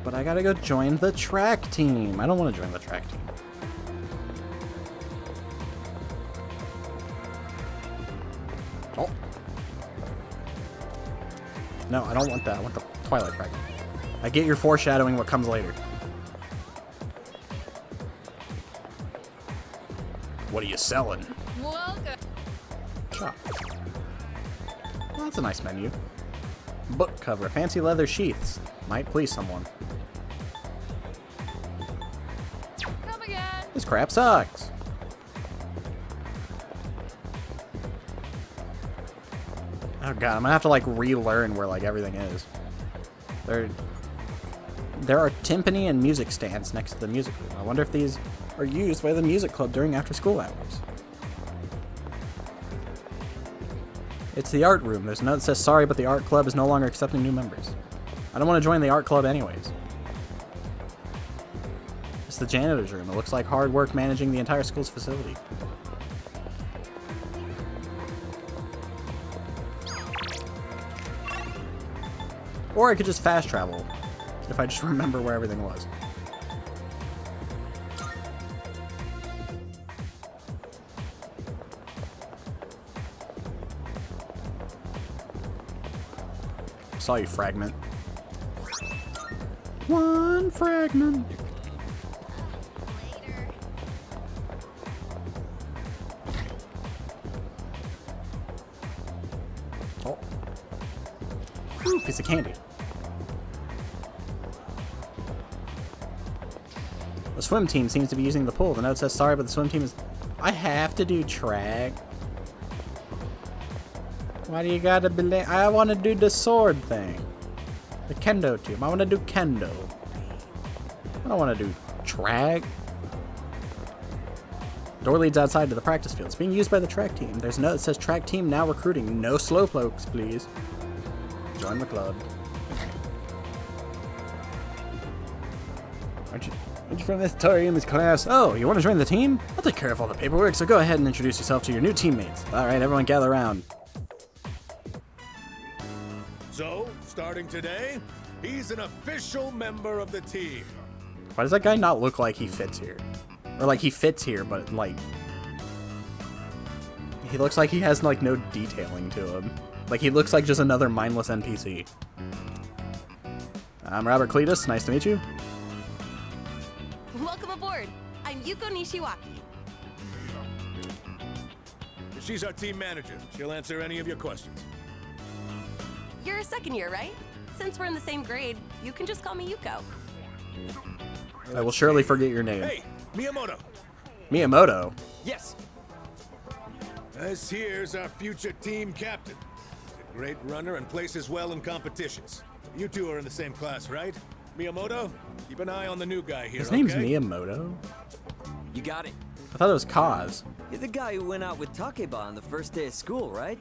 But I gotta go join the track team. I don't want to join the track team. Oh. No, I don't want that. I want the Twilight track. I get your foreshadowing what comes later. What are you selling? Welcome. Shop. Well, that's a nice menu. Book cover. Fancy leather sheaths. Might please someone. Come again. This crap sucks. Oh god, I'm gonna have to like relearn where like everything is. There are timpani and music stands next to the music room. I wonder if these are used by the music club during after-school hours. It's the art room. There's a note that says, sorry, but the art club is no longer accepting new members. I don't want to join the art club anyways. It's the janitor's room. It looks like hard work managing the entire school's facility. Or I could just fast travel, if I just remember where everything was. Saw you, Fragment. One fragment. Oh. Ooh, piece of candy. The swim team seems to be using the pool. The note says, sorry, but the swim team is... I have to do track. Why do you gotta be late? I want to do the sword thing. The kendo team. I want to do kendo. I don't want to do track. Door leads outside to the practice field. It's being used by the track team. There's a note that says track team now recruiting. No slowpokes, please. Join the club. Aren't you from this Tori in this class? Oh, you want to join the team? I'll take care of all the paperwork, so go ahead and introduce yourself to your new teammates. Alright, everyone gather around. So, starting today, he's an official member of the team. Why does that guy not look like he fits here? Or like he fits here, but like... he looks like he has like no detailing to him. Like he looks like just another mindless NPC. I'm Robert Cletus, nice to meet you. Welcome aboard. I'm Yuko Nishiwaki. She's our team manager. She'll answer any of your questions. You're a second year, right? Since we're in the same grade, you can just call me Yuko. I will surely forget your name. Hey, Miyamoto. Miyamoto? Yes. This here's our future team captain. A great runner and places well in competitions. You two are in the same class, right? Miyamoto, keep an eye on the new guy here, His name's okay? Miyamoto? You got it. I thought it was Kaz. You're the guy who went out with Takeba on the first day of school, right?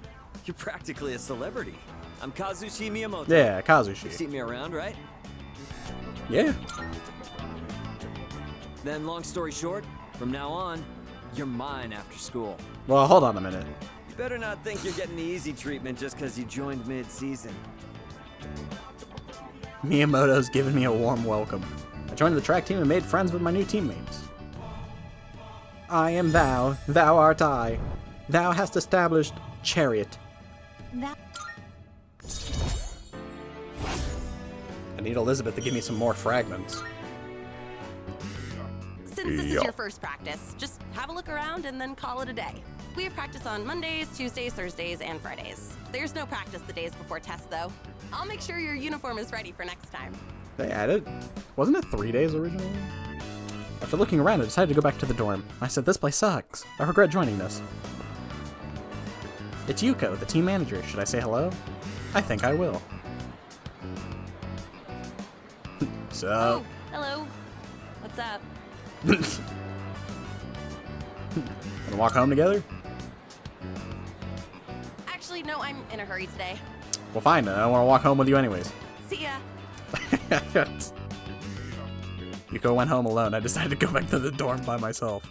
You're practically a celebrity. I'm Kazushi Miyamoto. Yeah, Kazushi. You've seen me around, right? Yeah. Then, long story short, from now on, you're mine after school. Well, hold on a minute. You better not think you're getting the easy treatment just because you joined mid-season. Miyamoto's given me a warm welcome. I joined the track team and made friends with my new teammates. I am thou, thou art I. Thou hast established chariot. That I need Elizabeth to give me some more fragments. Since this is your first practice, just have a look around and then call it a day. We have practice on Mondays, Tuesdays, Thursdays, and Fridays. There's no practice the days before tests, though. I'll make sure your uniform is ready for next time. They added? Wasn't it 3 days originally? After looking around, I decided to go back to the dorm. I said, this place sucks. I regret joining this. It's Yuko, the team manager. Should I say hello? I think I will. So. Oh, hello. What's up? Wanna walk home together? Actually, no, I'm in a hurry today. Well, fine then. I don't want to walk home with you anyways. See ya. Yuko went home alone. I decided to go back to the dorm by myself.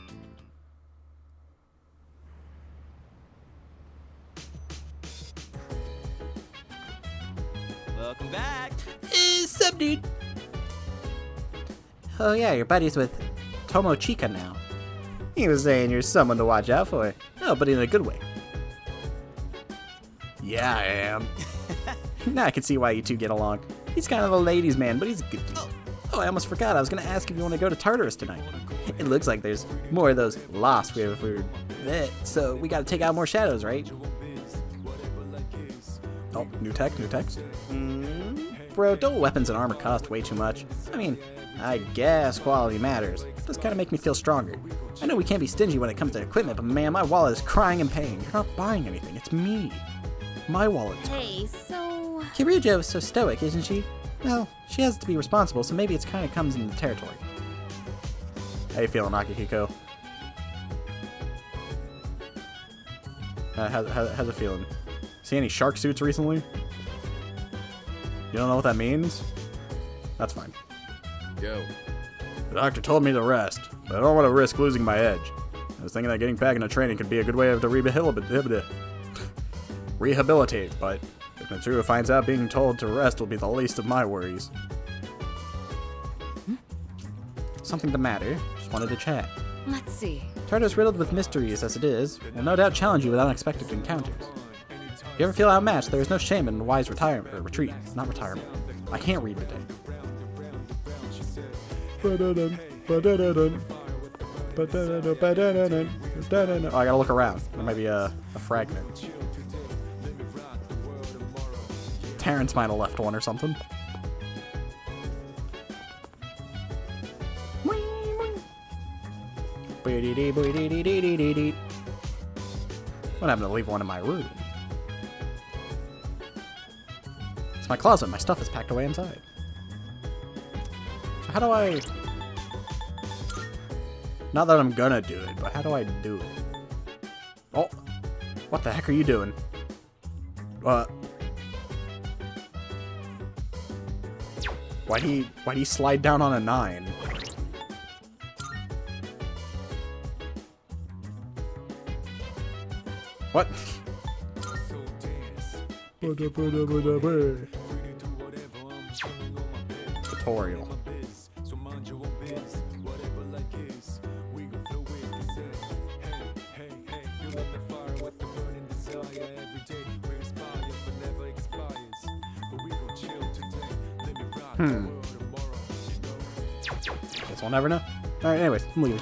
Welcome back. Sup, dude? Oh yeah, you're buddies with Tomochika now. He was saying you're someone to watch out for. Oh, but in a good way. Yeah, I am. Now I can see why you two get along. He's kind of a ladies' man, but he's a good dude. Oh, I almost forgot. I was going to ask if you want to go to Tartarus tonight. It looks like there's more of those lost so we got to take out more shadows, right? Oh, new text. Bro, don't weapons and armor cost way too much? I mean, I guess quality matters. It does kind of make me feel stronger. I know we can't be stingy when it comes to equipment, but man, my wallet is crying in pain. You're not buying anything. It's me. My wallet's Hey, so... Kiryuja is so stoic, isn't she? Well, she has to be responsible, so maybe it's kind of comes in the territory. How you feeling, Akihiko? How's it feeling? See any shark suits recently? You don't know what that means? That's fine. Go. The doctor told me to rest, but I don't want to risk losing my edge. I was thinking that getting back into training could be a good way to rehabilitate, but if Mitsuru finds out being told to rest will be the least of my worries. Something the matter? Just wanted to chat. Let's see. Tartarus, riddled with mysteries as it is, will no doubt challenge you with unexpected encounters. If you ever feel outmatched, there is no shame in wise retreat. Not retirement. I can't read today. Oh, I gotta look around. There might be a fragment. Terrence might have left one or something. What happened to leave one in my room? It's my closet. My stuff is packed away inside. So how do I... Not that I'm gonna do it, but how do I do it? Oh! What the heck are you doing? Why'd he slide down on a 9? What? Tutorial. Guess we'll never know. Alright, anyways, I'm leaving.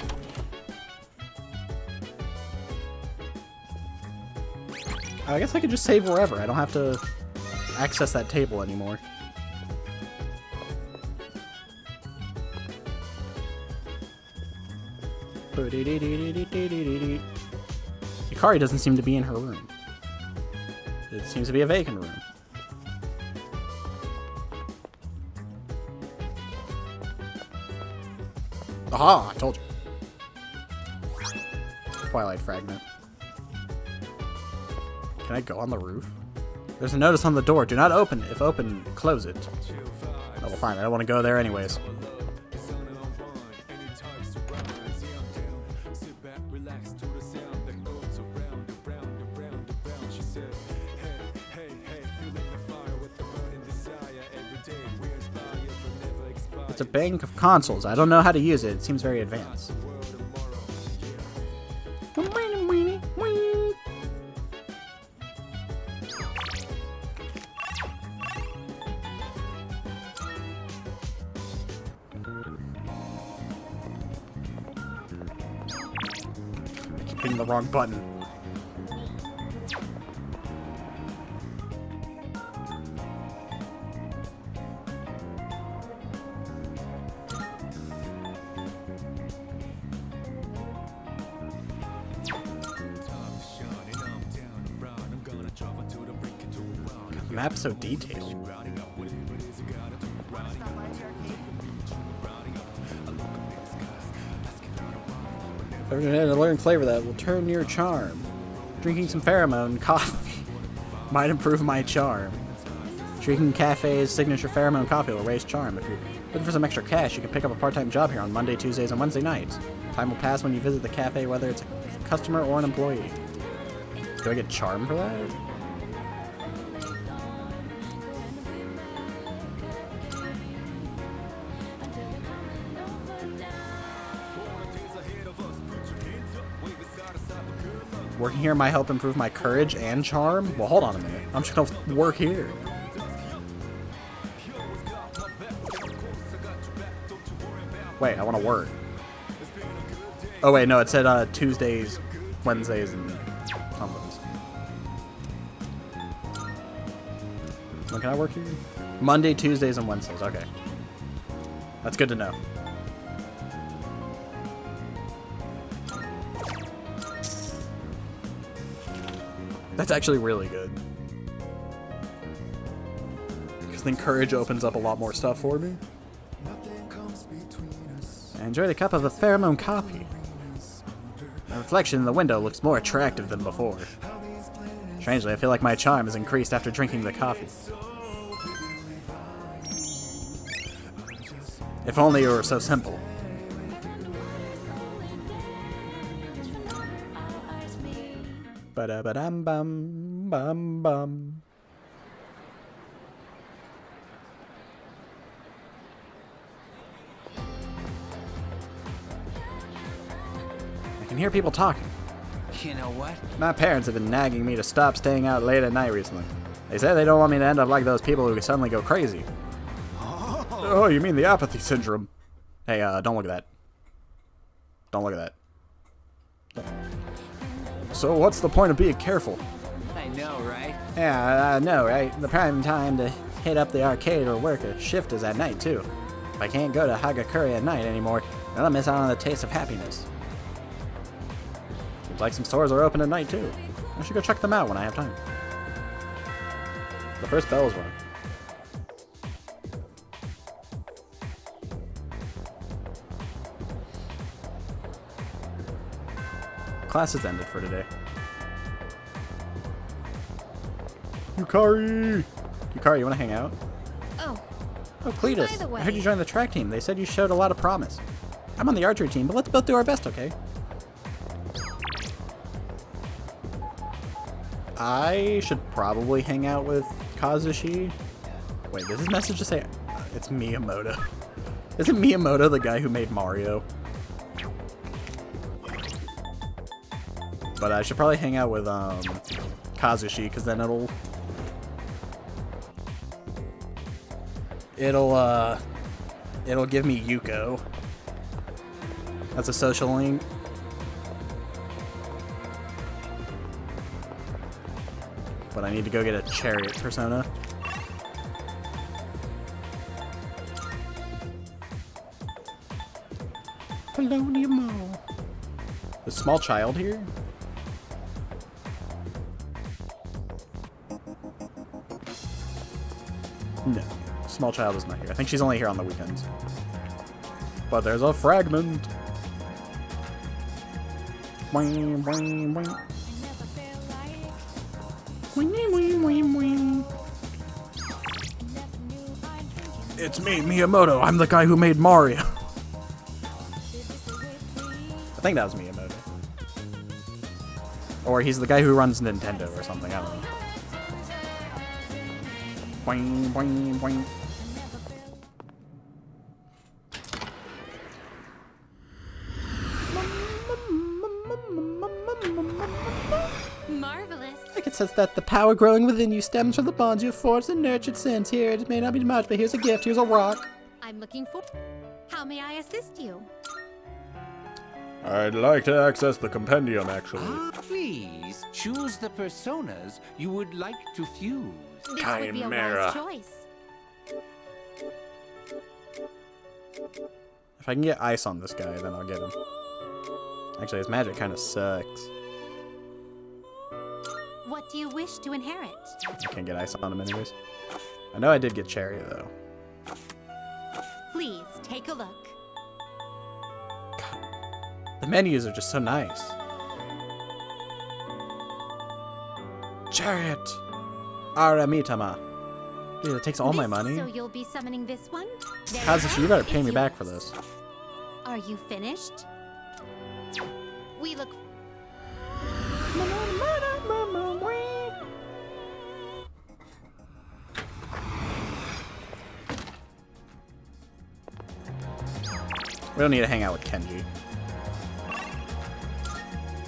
I guess I could just save wherever. I don't have to access that table anymore. Yukari doesn't seem to be in her room. It seems to be a vacant room. Aha! I told you. Twilight fragment. Can I go on the roof? There's a notice on the door. Do not open. If open, close it. Oh, well, fine. I don't want to go there anyways. It's a bank of consoles. I don't know how to use it. It seems very advanced. hitting the wrong button. The map's so detailed. I've had a learned flavor that will turn your charm. Drinking some pheromone coffee might improve my charm. Drinking Cafe's signature pheromone coffee will raise charm. If you're looking for some extra cash, you can pick up a part-time job here on Monday, Tuesdays, and Wednesday nights. Time will pass when you visit the cafe, whether it's a customer or an employee. Do I get charm for that? Working here might help improve my courage and charm? Well, hold on a minute. I'm just gonna work here. Wait, I want to work. Oh wait, no, it said Tuesdays, Wednesdays, and somethings. When can I work here? Monday, Tuesdays, and Wednesdays. Okay. That's good to know. That's actually really good. Because then courage opens up a lot more stuff for me. I enjoyed a cup of a pheromone coffee. The reflection in the window looks more attractive than before. Strangely, I feel like my charm has increased after drinking the coffee. If only it were so simple. Ba-da-ba-dum-bum-bum-bum. I can hear people talking. You know what? My parents have been nagging me to stop staying out late at night recently. They say they don't want me to end up like those people who suddenly go crazy. Oh, you mean the apathy syndrome? Hey, don't look at that. Don't look at that. So what's the point of being careful? I know, right? Yeah, I know, right? The prime time to hit up the arcade or work a shift is at night, too. If I can't go to Hagakure at night anymore, then I'll miss out on the taste of happiness. Seems like some stores are open at night, too. I should go check them out when I have time. The first bell is rung. Class has ended for today. Yukari! Yukari, you wanna hang out? Oh. Oh, Cletus, By the way, I heard you joined the track team. They said you showed a lot of promise. I'm on the archery team, but let's both do our best, okay? I should probably hang out with Kazushi. Wait, does his message just say it's Miyamoto? Isn't Miyamoto the guy who made Mario? But I should probably hang out with Kazushi, because then it'll give me Yuko. That's a social link. But I need to go get a chariot persona. Polonium. The small child here? No, small child is not here. I think she's only here on the weekends. But there's a fragment. Boing, boing, boing. Boing, boing, boing, boing. It's me, Miyamoto. I'm the guy who made Mario. I think that was Miyamoto. Or he's the guy who runs Nintendo or something. I don't know. Boing, boing, boing. Marvelous. I can sense that the power growing within you stems from the bonds you have forged and nurtured since. Here, it may not be much, but here's a gift. Here's a rock. I'm looking for. How may I assist you? I'd like to access the compendium, actually. Please choose the personas you would like to fuse. This would be a Chimera. wise choice. If I can get ice on this guy, then I'll get him. Actually, his magic kind of sucks. What do you wish to inherit? I can't get ice on him anyways. I know I did get cherry, though. Please take a look. The menus are just so nice. Chariot! Aramitama. Dude, it takes all my money. So you'll be summoning this one? There Kazushi, you are. better pay It's me back yours. for this. Are you finished? We look. We don't need to hang out with Kenji.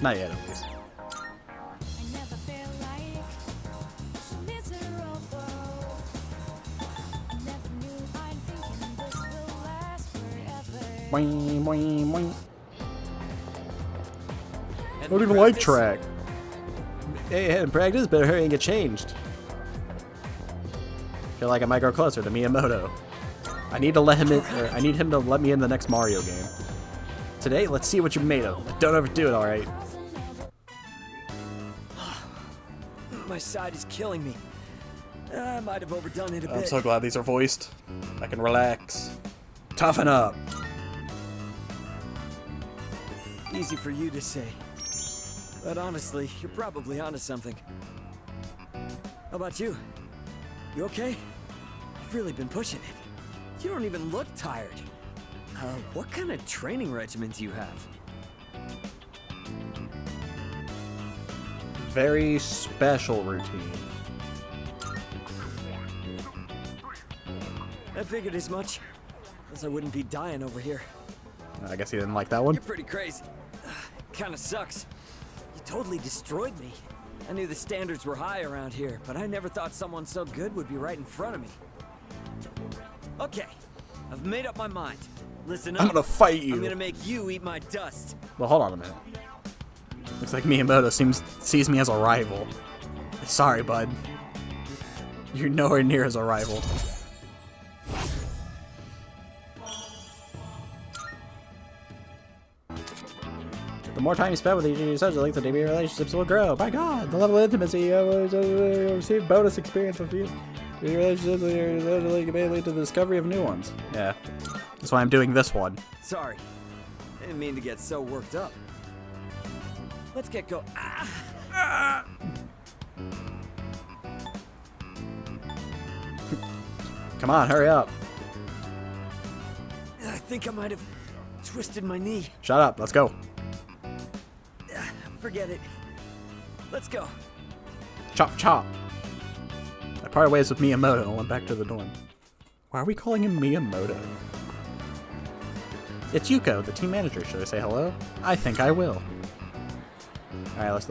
Not yet, at least. Boing, boing, boing. I don't even like track. Hey, in practice, better hurry and get changed. Feel like I might grow closer to Miyamoto. I need to let him in, or I need him to let me in the next Mario game. Today, let's see what you're made of. Don't overdo it, alright? My side is killing me. I might have overdone it a bit. I'm so glad these are voiced. I can relax. Toughen up. Easy for you to say. But honestly, you're probably onto something. How about you? You okay? You've really been pushing it. You don't even look tired. What kind of training regimen do you have? Very special routine. I figured as much. Else I wouldn't be dying over here. I guess he didn't like that one. You're pretty crazy. Kinda sucks. You totally destroyed me. I knew the standards were high around here, but I never thought someone so good would be right in front of me. Okay, I've made up my mind. Listen up. I'm gonna fight you. I'm gonna make you eat my dust. Well, hold on a minute. Looks like Miyamoto sees me as a rival. Sorry, bud. You're nowhere near as a rival. The more time you spend with each other, such a length of dating relationships will grow. My God, the level of intimacy you will receive bonus experience with you. Your relationships may lead to the discovery of new ones. Yeah, that's why I'm doing this one. Sorry, I didn't mean to get so worked up. Let's get go. Come on, hurry up. I think I might have twisted my knee. Shut up, let's go. Forget it. Let's go. Chop, chop. I parted ways with Miyamoto and went back to the dorm. Why are we calling him Miyamoto? It's Yuko, the team manager. Should I say hello? I think I will. All right, let's.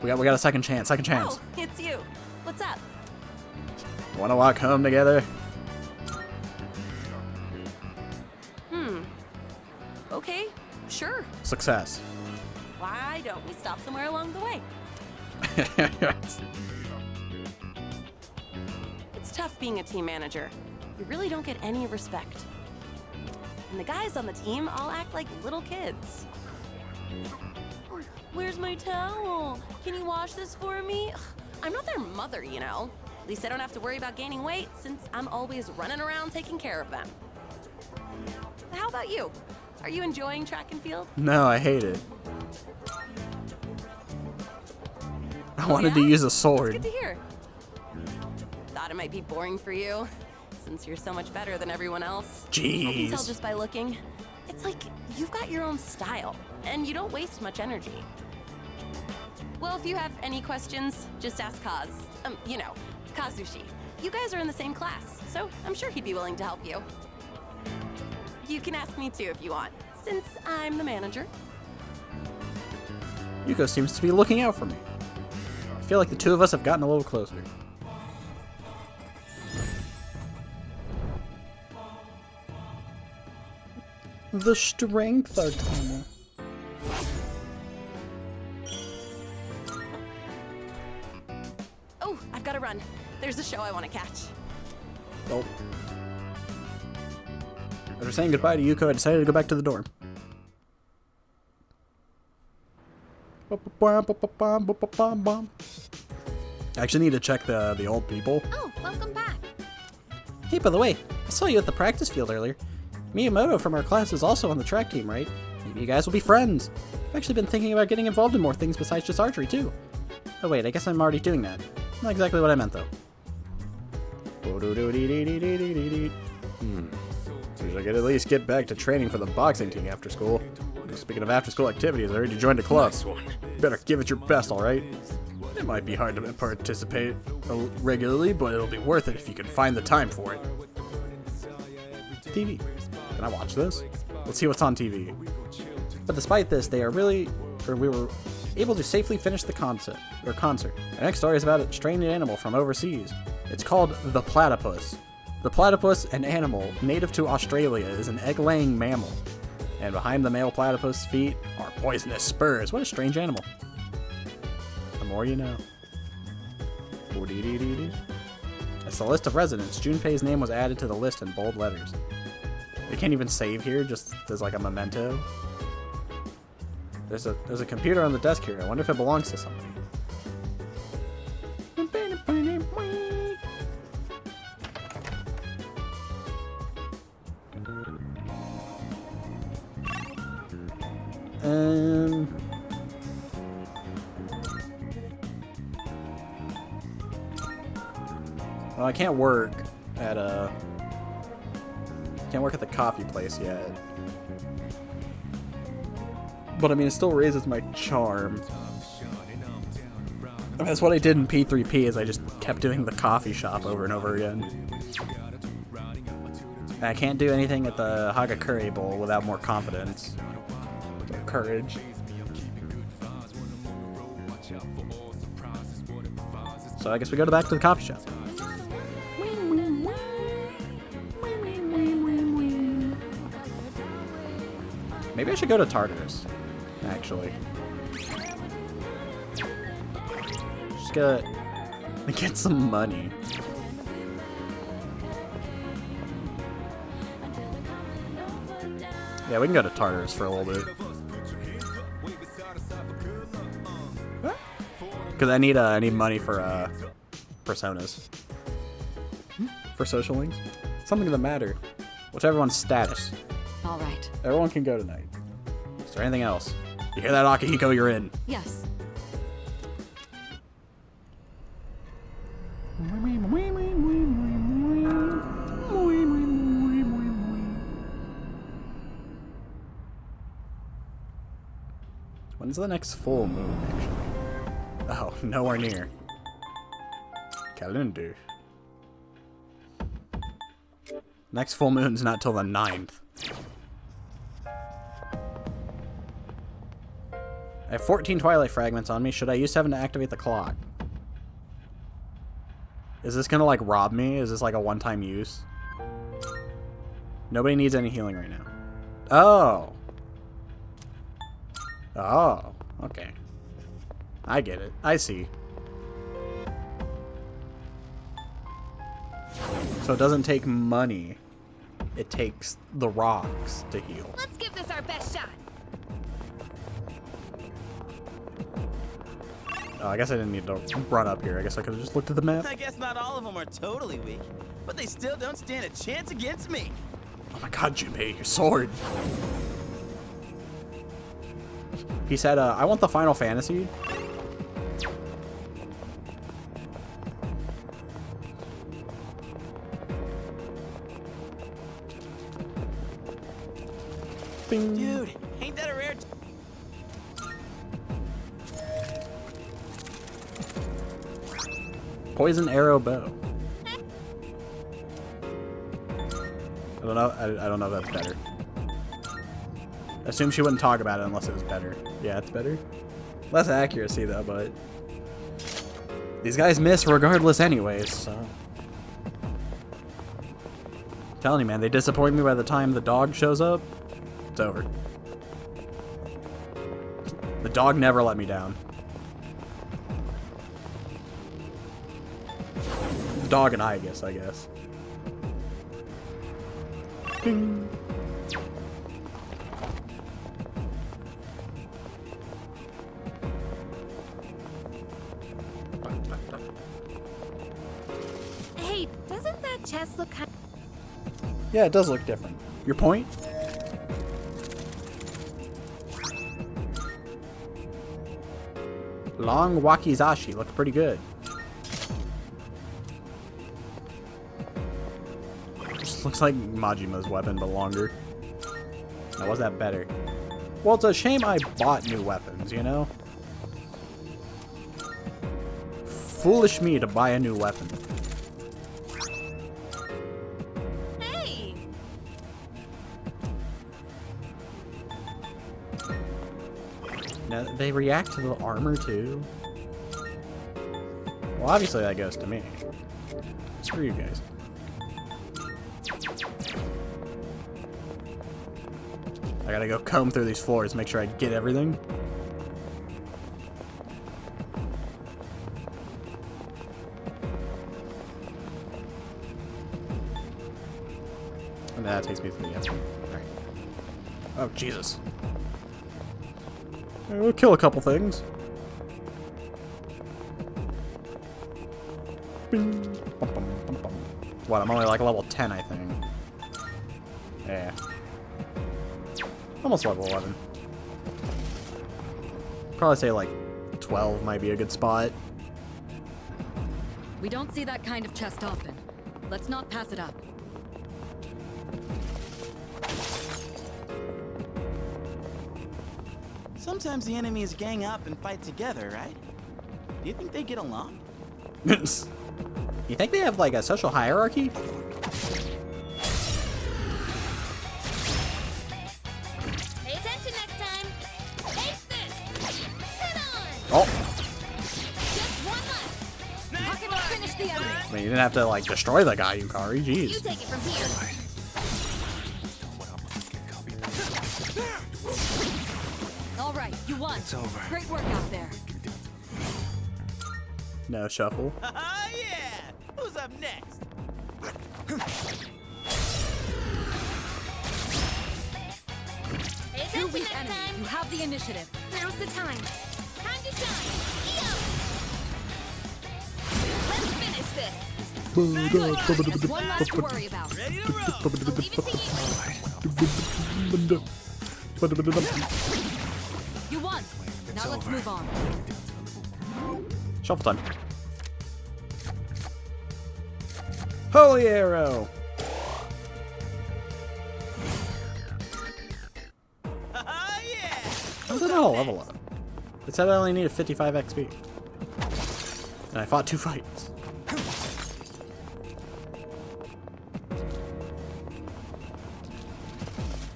We got a second chance. Second chance. Oh, it's you. What's up? Want to walk home together? Okay, sure. Success. Why don't we stop somewhere along the way? It's tough being a team manager. You really don't get any respect. And the guys on the team all act like little kids. Where's my towel? Can you wash this for me? I'm not their mother, you know. At least I don't have to worry about gaining weight since I'm always running around taking care of them. How about you? Are you enjoying track and field? No, I hate it. I wanted to use a sword. That's good to hear. Thought it might be boring for you, since you're so much better than everyone else. I can tell Jeez. just by looking. It's like you've got your own style, and you don't waste much energy. Well, if you have any questions, just ask Kaz. You know, Kazushi. You guys are in the same class, so I'm sure he'd be willing to help you. You can ask me too if you want, since I'm the manager. Yuko seems to be looking out for me. I feel like the two of us have gotten a little closer. The strength arcana. gotta run. There's a show I want to catch. Oh. After saying goodbye to Yuko, I decided to go back to the dorm. I actually need to check the old people. Oh, welcome back. Hey, by the way, I saw you at the practice field earlier. Miyamoto from our class is also on the track team, right? Maybe you guys will be friends. I've actually been thinking about getting involved in more things besides just archery, too. Oh wait, I guess I'm already doing that. Not exactly what I meant, though. Seems like I could at least get back to training for the boxing team after school. Speaking of after-school activities, I heard you joined a club. Nice one. Better give it your best, alright? It might be hard to participate regularly, but it'll be worth it if you can find the time for it. TV. Can I watch this? Let's see what's on TV. But despite this, we were able to safely finish the concert. Our next story is about a strange animal from overseas. It's called the platypus. The platypus, an animal native to Australia, is an egg-laying mammal. And behind the male platypus' feet are poisonous spurs. What a strange animal. The more you know. That's the list of residents. Junpei's name was added to the list in bold letters. They can't even save here, just as like a memento. There's a computer on the desk here. I wonder if it belongs to somebody. Well, I can't work at the coffee place yet. But I mean, it still raises my charm. I mean, that's what I did in P3P, is I just kept doing the coffee shop over and over again. And I can't do anything at the Hagakure Bowl without more confidence. Or courage. So I guess we go back to the coffee shop. Maybe I should go to Tartarus, actually. Just gotta get some money. Yeah, we can go to Tartarus for a little bit. Because I need money for personas. For social links. Something that matter. What's everyone's status? All right. Everyone can go tonight. Is there anything else? You hear that, Akihiko? You're in. Yes. When's the next full moon, actually? Oh, nowhere near. Calendar. Next full moon's not till the 9th. I have 14 Twilight fragments on me. Should I use 7 to activate the clock? Is this gonna, like, rob me? Is this, like, a one-time use? Nobody needs any healing right now. Oh. Oh. Okay. I get it. I see. So it doesn't take money. It takes the rocks to heal. Let's give this our best shot. Oh, I guess I didn't need to run up here. I guess I could have just looked at the map. I guess not all of them are totally weak, but they still don't stand a chance against me. Oh my god, Junpei, your sword. He said, I want the Final Fantasy. Bing. Dude, ain't that a rare... Poison arrow bow. I don't know. I don't know if that's better. I assume she wouldn't talk about it unless it was better. Yeah, it's better. Less accuracy though, but these guys miss regardless anyways, so. I'm telling you, man, they disappoint me by the time the dog shows up. It's over. The dog never let me down. dog and Igus, I guess. Ding. Hey, doesn't that chest look kind Yeah, it does look different. Your point? Long wakizashi looked pretty good. Just looks like Majima's weapon, but longer. Now, was that better? Well, it's a shame I bought new weapons, you know? Foolish me to buy a new weapon. Hey! Now, they react to the armor, too? Well, obviously that goes to me. Screw you guys. I gotta go comb through these floors, make sure I get everything. And that takes me to the end. Alright. Oh, Jesus. We'll kill a couple things. Bing. Bum, bum, bum, bum. What, I'm only like level 10, I think. Yeah. Almost level 11. Probably say like 12 might be a good spot. We don't see that kind of chest often. Let's not pass it up. Sometimes the enemies gang up and fight together, right? Do you think they get along? You think they have like a social hierarchy? Pay attention next time. Ace this. Head on. Oh, Just one left. How can we finish the enemy? I mean, you didn't have to like destroy the guy, Yukari. You Jeez. take it from here. All right, you won. It's over. Great work out there. No shuffle. Ah, yeah! Who's up next? Pay Two attention weak next enemies. time. You have the initiative. Now's the time. Time to shine. Yo! Let's finish this. Good. That's one less to worry about. Ready to roll! I'll leave it to you. You won. Now let's move on. Shuffle time. Holy arrow! Ah, yeah! How did I level up? It said I only needed 55 XP. And I fought 2 fights.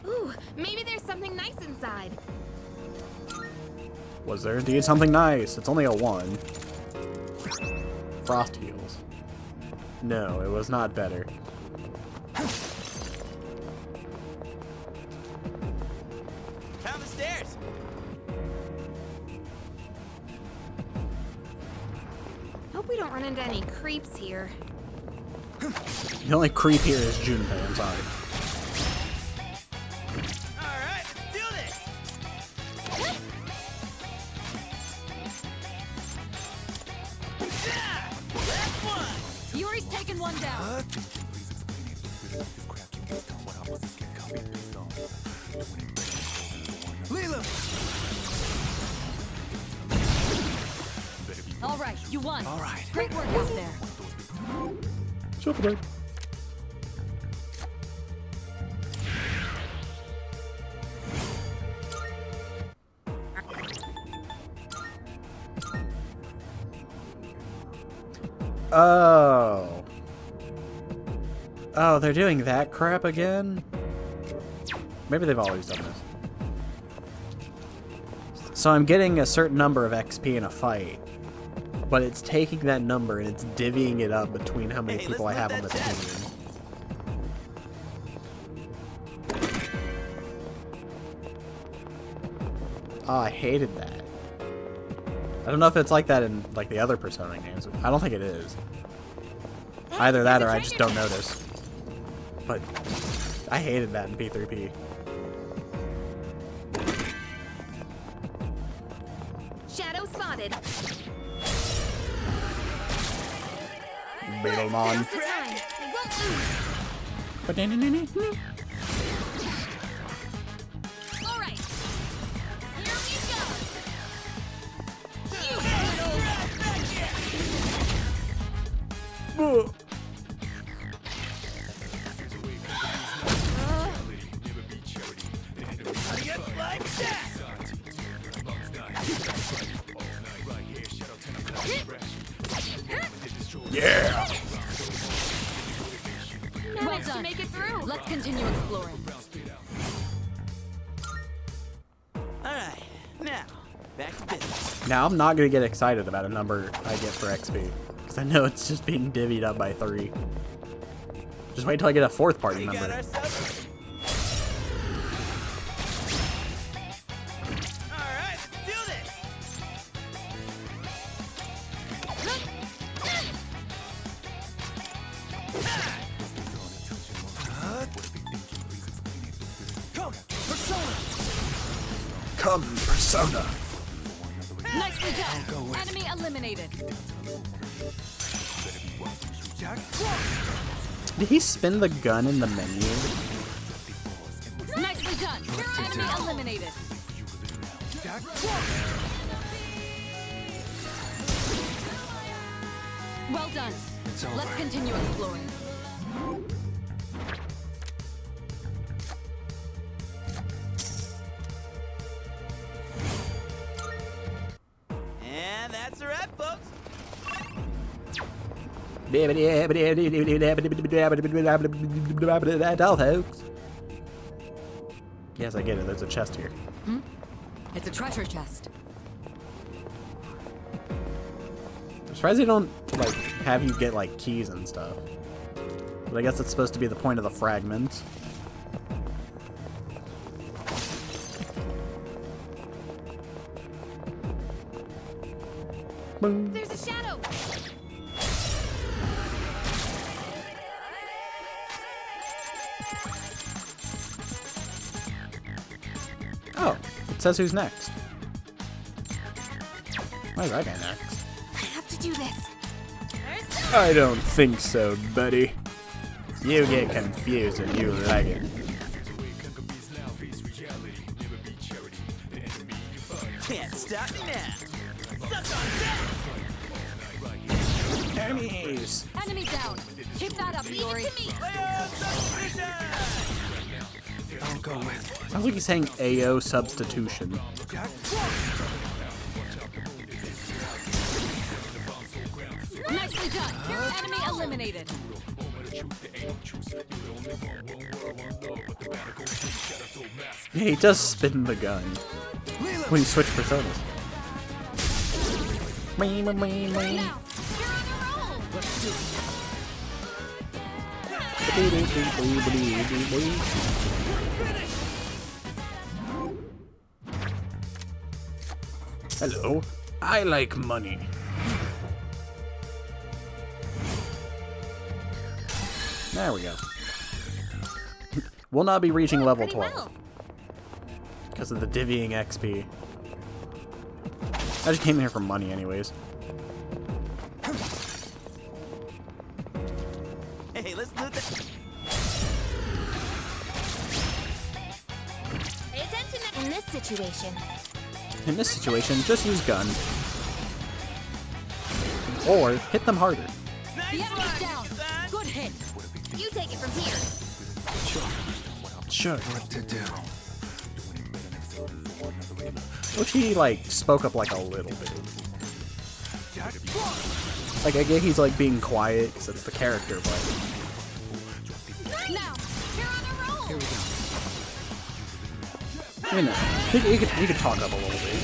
Ooh, maybe there's something nice inside. Was there indeed something nice? It's only a 1. Frost heals. No, it was not better. Down the stairs! Hope we don't run into any creeps here. The only creep here is Junpei, I'm sorry. Alright, let's do this! Yeah! Last one! Yuri's taken one down. Leela! All right, you won. All right. Great work out there. Shuffle time. Oh. Oh, they're doing that crap again? Maybe they've always done this. So I'm getting a certain number of XP in a fight, but it's taking that number and it's divvying it up between how many people I have on the team. Oh, I hated that. I don't know if it's like that in like the other Persona games. I don't think it is. Either that or I just don't notice. But I hated that in P3P. Shadow spotted. Beetlemon. Now's the time. They won't lose. All right. Here we go. Yeah! Well done. Make it through. Let's continue exploring. Alright, now, back to business. Now, I'm not going to get excited about a number I get for XP. Because I know it's just being divvied up by 3. Just wait till I get a 4th party member. Alright, do this! Come, Persona! Nicely done. Enemy eliminated. Did he spin the gun in the menu? Nicely done. Enemy eliminated. Well done. Let's continue exploring. And that's a wrap, folks. That's all, folks. Yes, I get it. There's a chest here. It's a treasure chest. I'm surprised they don't, like, have you get, like, keys and stuff. But I guess it's supposed to be the point of the fragments. Boom. There's a shadow. Oh, it says who's next. Why is I guy next? I have to do this. I don't think so, buddy. You get confused and you like it. Can't stop me now. Suck on that! Enemies! Enemy down. Keep that up, Yori. I'll go with. Sounds like he's saying AO substitution. Nicely done. Enemy eliminated. Yeah, he does spin the gun when you switch personas. Now, you're on a roll. Hello. I like money. There we go. We'll not be reaching level 12 well. because of the divvying XP. I just came here for money anyways. Hey, let's do this. Pay attention in this situation. In this situation, just use gun. Or hit them harder. The enemy's down. Good hit. You take it from here. Sure. What to do? Wish he, like, spoke up, like, a little bit. Like, I get he's, like, being quiet, because it's the character, but... Now, you're on a roll. Here we go. You know, he could talk up a little bit.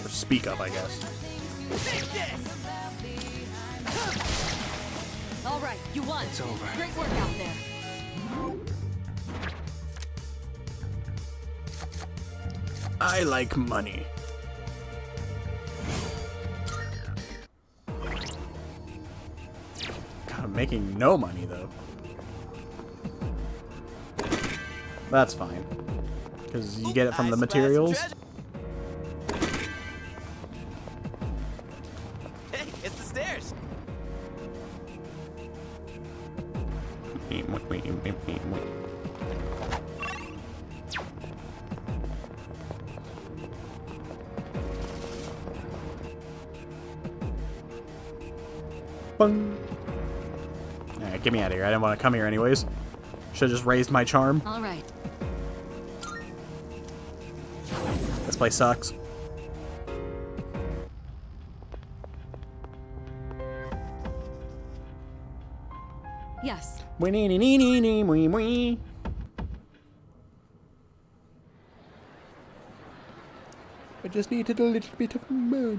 Or speak up, I guess. All right, you won. It's over. Great work out there. I like money. I'm making no money, though. That's fine. Because you get it from the materials. Hey, it's the stairs. Bung. Alright, get me out of here. I didn't want to come here anyways. Should've just raised my charm. All right. This place sucks. Yes. I just needed a little bit of money.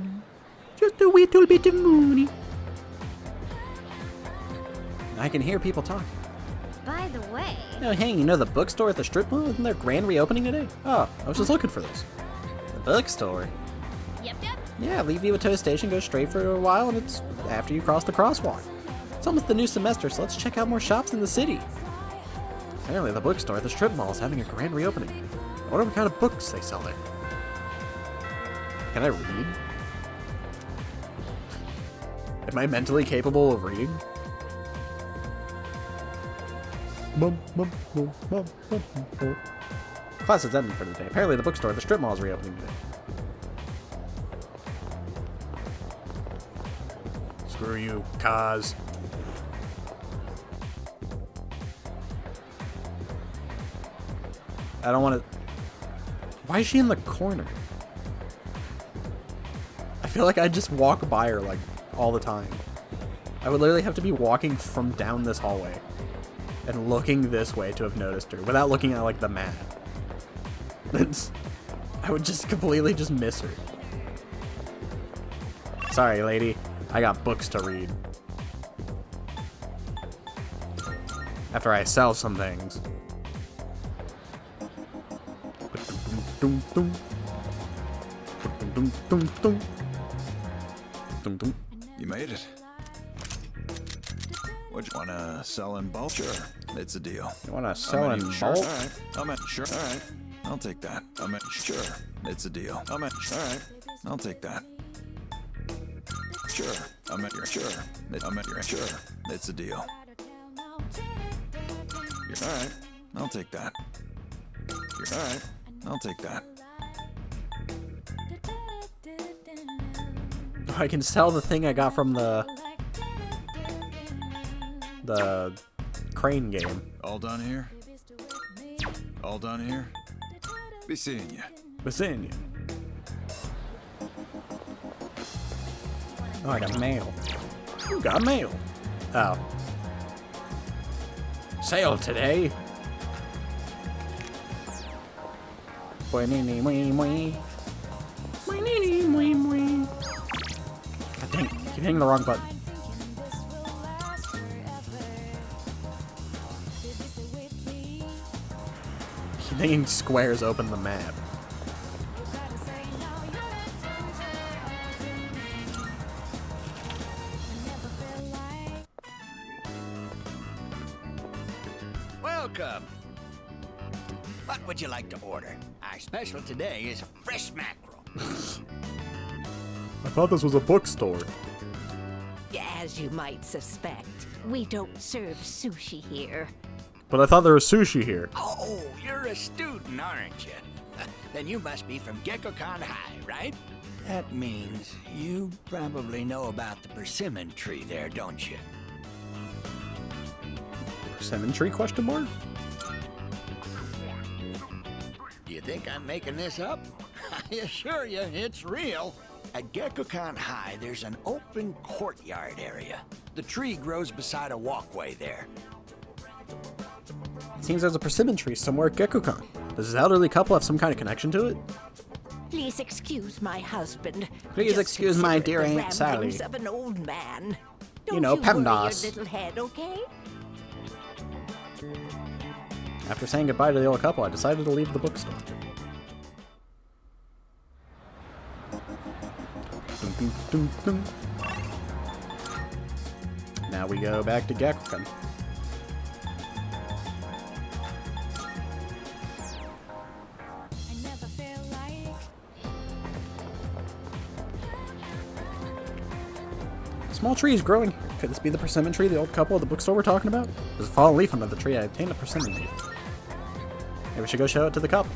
Just a little bit of money. I can hear people talking. By the way... Oh, hey, you know the bookstore at the strip mall? Isn't there grand reopening today? Oh, I was just looking for this. The bookstore? Yep. Yeah, leave you at Toast Station, go straight for a while, and it's after you cross the crosswalk. It's almost the new semester, so let's check out more shops in the city. Apparently the bookstore at the strip mall is having a grand reopening. I wonder what kind of books they sell there. Can I read? Am I mentally capable of reading? Class is ending for the day. Apparently the bookstore at the strip mall is reopening today. Screw you, Kaz. I don't want to... Why is she in the corner? I feel like I just walk by her, like, all the time. I would literally have to be walking from down this hallway and looking this way to have noticed her without looking at, like, the map. I would just completely just miss her. Sorry, lady. I got books to read. After I sell some things. You made it. What, you wanna sell in bulk? Sure, it's a deal. You wanna sell in bulk? Sure, alright. Sure, alright. I'll take that. Sure, it's a deal. Alright. I'll take that. Sure, sure. Sure, it's a deal. Alright, I'll take that. Alright, I'll take that. I can sell the thing I got from the crane game. All done here? All done here? Be seeing you. Be seeing you. Oh, I got mail. You got mail. Oh. Sale today. God dang, keep hitting the wrong button. Keep hitting squares open the map. Welcome. What would you like to order? Our special today is fresh mackerel. I thought this was a bookstore. As you might suspect, we don't serve sushi here. But I thought there was sushi here. Oh, you're a student, aren't you? Then you must be from Gekkoukan High, right? That means you probably know about the persimmon tree there, don't you? Persimmon tree, question mark? Do you think I'm making this up? I assure you, it's real. At Gekkoukan High, there's an open courtyard area. The tree grows beside a walkway there. It seems there's a persimmon tree somewhere at Gekkoukan. Does this elderly couple have some kind of connection to it? Please excuse my husband. Please Just excuse my consider dear the Aunt Sally. ramblings of an old man. Don't You know, worry your PEMDAS. little head, okay? After saying goodbye to the old couple, I decided to leave the bookstore. Now now we go back to Gekkan. Small tree is growing. Could this be the persimmon tree the old couple at the bookstore were talking about? There's a fallen leaf under the tree. I obtained a persimmon leaf. Maybe we should go show it to the couple.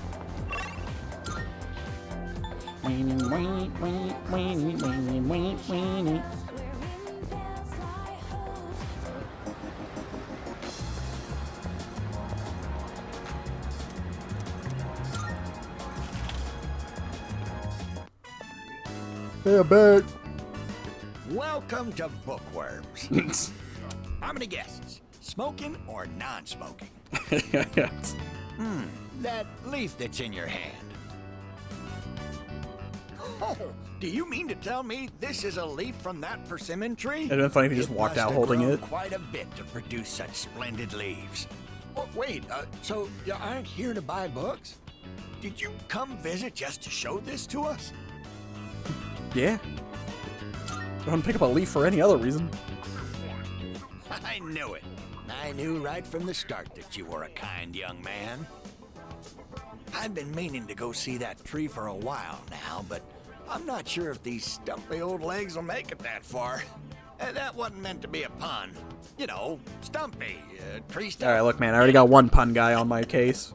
Hey, back. Welcome to Bookworms. How many guests? Smoking or non-smoking? That leaf that's in your hand. Oh, do you mean to tell me this is a leaf from that persimmon tree? It'd been funny if he just walked out holding it. Quite a bit to produce such splendid leaves. Oh, wait, so you aren't here to buy books? Did you come visit just to show this to us? Yeah. I don't pick up a leaf for any other reason. I knew it. I knew right from the start that you were a kind young man. I've been meaning to go see that tree for a while now, but I'm not sure if these stumpy old legs will make it that far. That wasn't meant to be a pun. You know, stumpy, tree stump. Alright, look, man, I already got one pun guy on my case.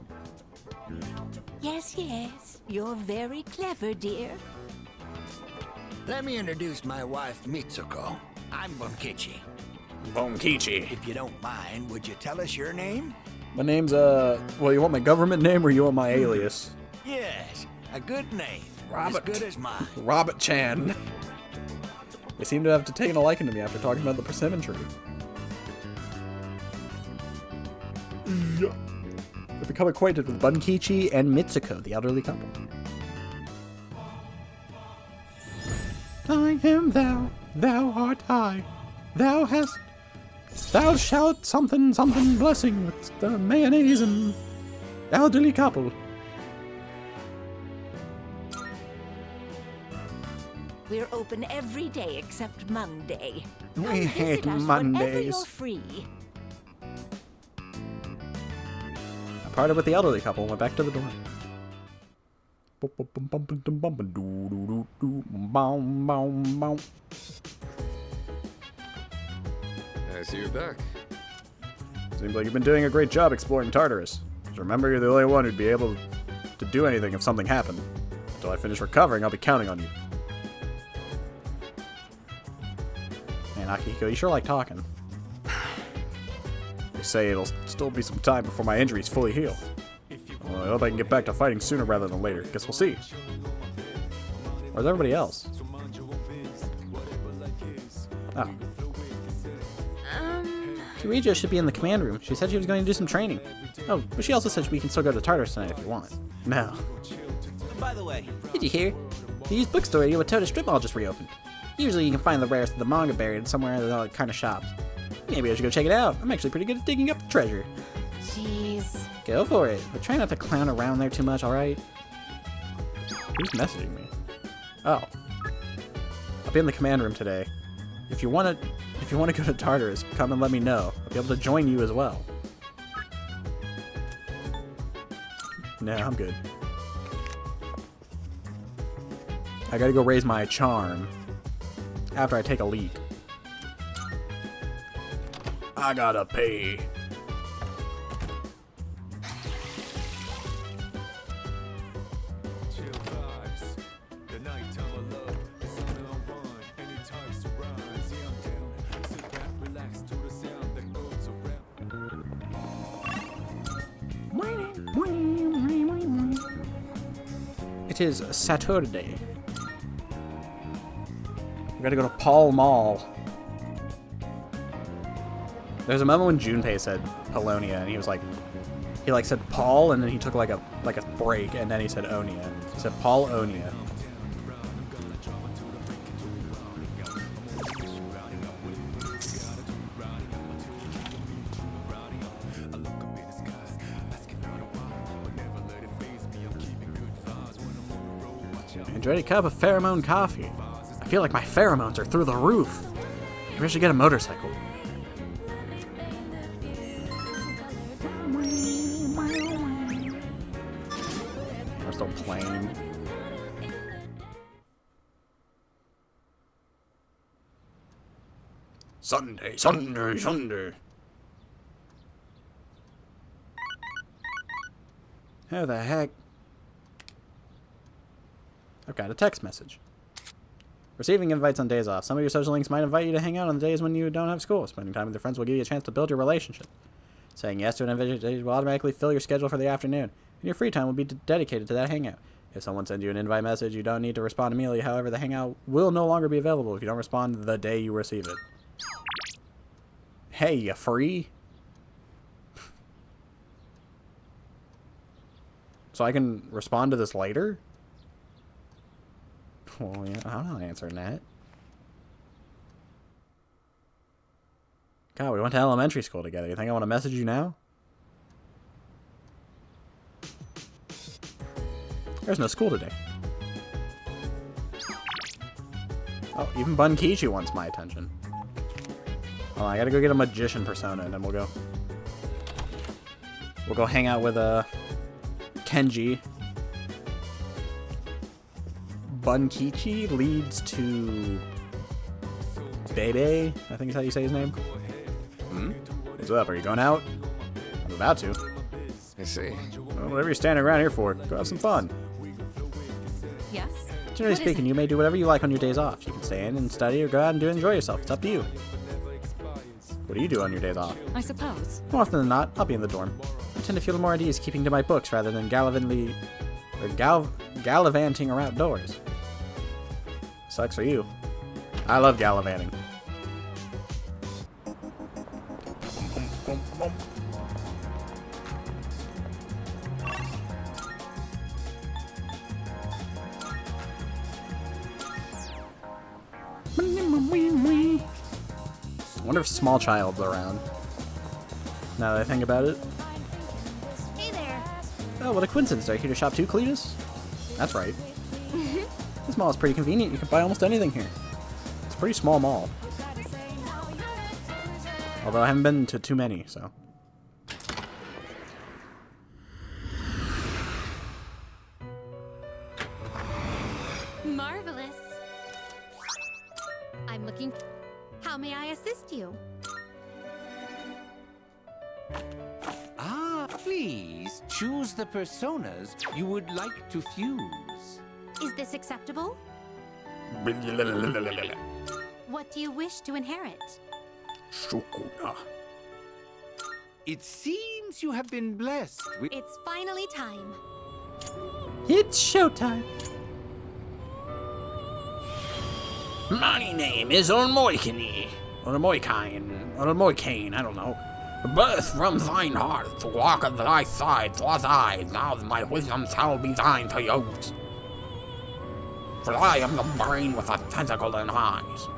Yes, yes. You're very clever, dear. Let me introduce my wife, Mitsuko. I'm Bunkichi. Bunkichi. If you don't mind, would you tell us your name? My name's, well, you want my government name or you want my alias? Yes, a good name. Robert. As good as mine. Robert Chan. They seem to have taken a liking to me after talking about the persimmon tree. I've become acquainted with Bunkichi and Mitsuko, the elderly couple. I am thou, thou art I. Thou shalt something blessing with the mayonnaise and elderly couple. We're open every day except Monday. We Come hate visit us Mondays. whenever you're free. I parted with the elderly couple and went back to the dorm. I see you're back. Seems like you've been doing a great job exploring Tartarus. Just remember, you're the only one who'd be able to do anything if something happened. Until I finish recovering, I'll be counting on you. Man, Akihiko, you sure like talking. They say it'll still be some time before my injuries fully heal. Well, I hope I can get back to fighting sooner rather than later. Guess we'll see. Where's everybody else? Oh. Kirijo should be in the command room. She said she was going to do some training. Oh, but she also said we can still go to Tartarus tonight if you want. No. By the way, Did you hear? The used bookstore at Iwatoda Strip Mall just reopened. Usually you can find the rarest of the manga buried somewhere in the kind of shops. Maybe I should go check it out. I'm actually pretty good at digging up the treasure. Jeez. Go for it, but try not to clown around there too much, alright? Who's messaging me? Oh. I'll be in the command room today. If you want to go to Tartarus, come and let me know. I'll be able to join you as well. No, I'm good. I gotta go raise my charm after I take a leak. I gotta pay. It is Saturday. We gotta go to Pall Mall. There's a moment when Junpei said Polonia, and he was like, he like said Paul, and then he took like a break, and then he said Onia, and he said Paul Onia. Enjoyed a cup of pheromone coffee. I feel like my pheromones are through the roof. Maybe I should get a motorcycle. plane. Sunday, Sunday, Sunday. How the heck? I've got a text message. Receiving invites on days off. Some of your social links might invite you to hang out on the days when you don't have school. Spending time with your friends will give you a chance to build your relationship. Saying yes to an invitation will automatically fill your schedule for the afternoon, and your free time will be dedicated to that hangout. If someone sends you an invite message, you don't need to respond immediately. However, the hangout will no longer be available if you don't respond the day you receive it. Hey, you free? So I can respond to this later? Well, yeah, I'm not answering that. God, we went to elementary school together. You think I want to message you now? There's no school today. Oh, even Bunkichi wants my attention. Hold on, I gotta go get a magician persona, and then we'll go hang out with Kenji. Bunkichi leads to Bebe, I think is how you say his name. What's up? Are you going out? I'm about to. I see. Well, whatever you're standing around here for, go have some fun. Yes? Generally speaking, you may do whatever you like on your days off. You can stay in and study or go out and enjoy yourself. It's up to you. What do you do on your days off? I suppose. More often than not, I'll be in the dorm. I tend to feel more at ease keeping to my books rather than gallivanting around outdoors. Sucks for you. I love gallivanting. I wonder if Small Child's around. Now that I think about it. Hey there. Oh, what a coincidence. Are you here to shop too, Cletus? That's right. This mall is pretty convenient. You can buy almost anything here. It's a pretty small mall. Although I haven't been to too many, so. Marvelous. I'm looking. How may I assist you? Ah, please choose the personas you would like to fuse. Is this acceptable? What do you wish to inherit? Shukuna. It seems you have been blessed with. It's finally time. It's showtime. My name is Olmoikini. Olmoikane, I don't know. Birth from thine heart, walk at thy side, was I, now my wisdom shall be thine to use. For I am the brain with a tentacle and eyes.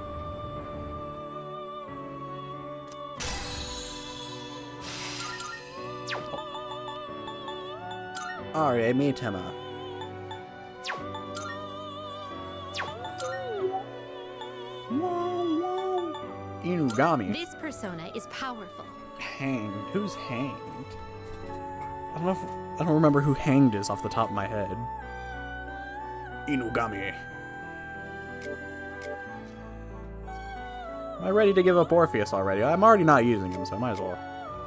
Alright, Mitama. Inugami. This persona is powerful. Hanged. Who's hanged? I don't remember who hanged is off the top of my head. Inugami. Am I ready to give up Orpheus already? I'm already not using him, so I might as well.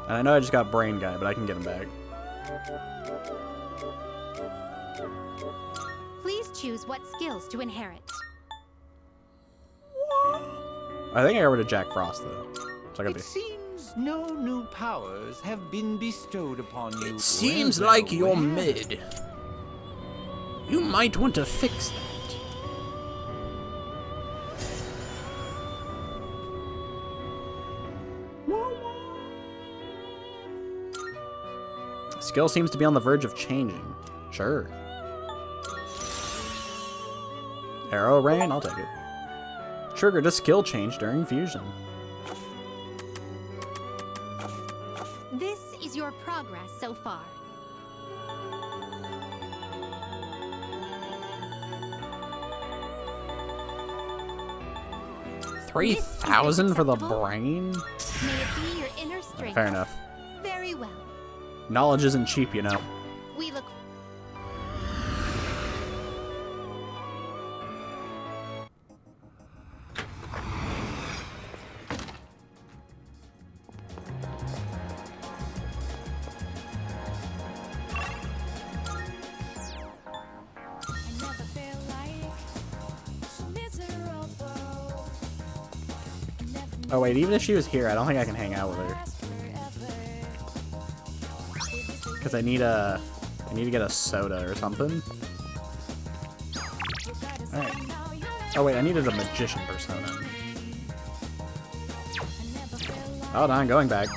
And I know I just got Brain Guy, but I can get him back. Please choose what skills to inherit. I think I got rid of Jack Frost, though. So I got It seems no new powers have been bestowed upon you. It seems Well, like you're well. mid. You might want to fix that. Skill seems to be on the verge of changing. Sure. Arrow Rain? I'll take it. Triggered a skill change during fusion. This is your progress so far. $3,000 for the brain? May it be your inner strength. Fair enough. Very well. Knowledge isn't cheap, you know. We look. Oh wait, even if she was here, I don't think I can hang out with her. Because I need to get a soda or something. Alright. Oh wait, I needed a magician persona. Hold on, going back.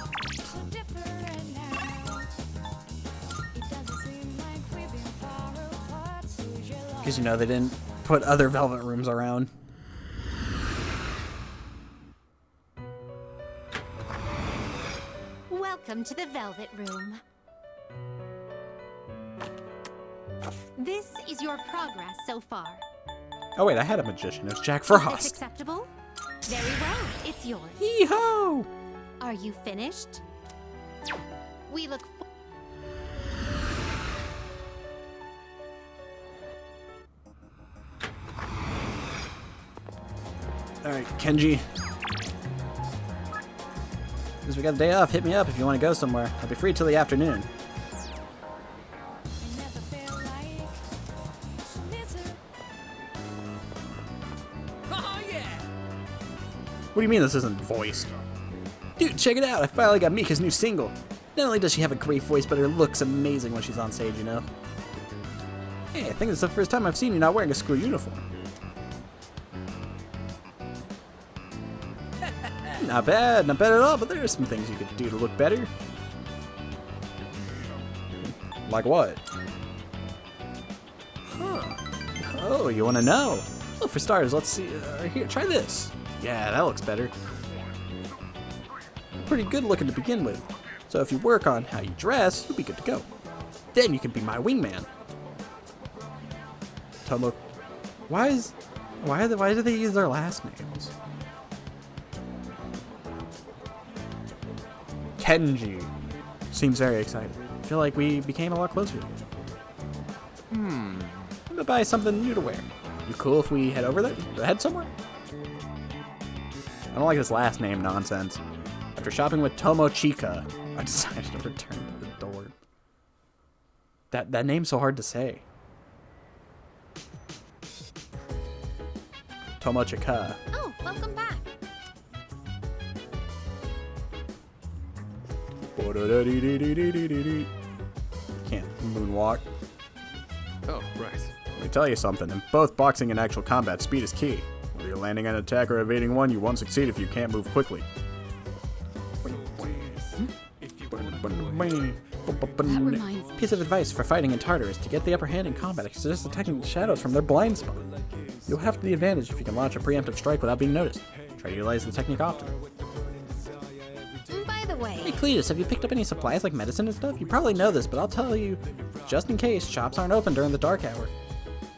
Because, you know, they didn't put other velvet rooms around. Welcome to the Velvet Room. This is your progress so far. Oh wait, I had a magician. It was Jack Is this Frost. acceptable? Very well, it's yours. Yee-ho! Are you finished? We look Alright, Kenji. Since we got the day off, hit me up if you want to go somewhere. I'll be free till the afternoon. Oh, yeah! What do you mean this isn't voiced? Dude, check it out! I finally got Mika's new single. Not only does she have a great voice, but her looks amazing when she's on stage, you know? Hey, I think it's the first time I've seen you not wearing a school uniform. Not bad at all, but there are some things you could do to look better. Like what? Huh. Oh, you want to know? Well, for starters, let's see. Here, try this. Yeah, that looks better. Pretty good looking to begin with. So if you work on how you dress, you'll be good to go. Then you can be my wingman. Tomo, why do they use their last names? Kenji seems very excited. I feel like we became a lot closer again. I'm gonna buy something new to wear. You cool if we head over there? Head somewhere? I don't like this last name nonsense. After shopping with Tomochika, I decided to return to the dorm. That name's so hard to say. Tomochika. Oh, welcome back. Can't moonwalk. Oh, right. Let me tell you something. In both boxing and actual combat, speed is key. Whether you're landing an attack or evading one, you won't succeed if you can't move quickly. That reminds me. Piece of advice for fighting in Tartar is to get the upper hand in combat, just attacking the shadows from their blind spot. You'll have the advantage if you can launch a preemptive strike without being noticed. Try to utilize the technique often. By the way, Hey Cletus, have you picked up any supplies like medicine and stuff? You probably know this, but I'll tell you, just in case, shops aren't open during the dark hour.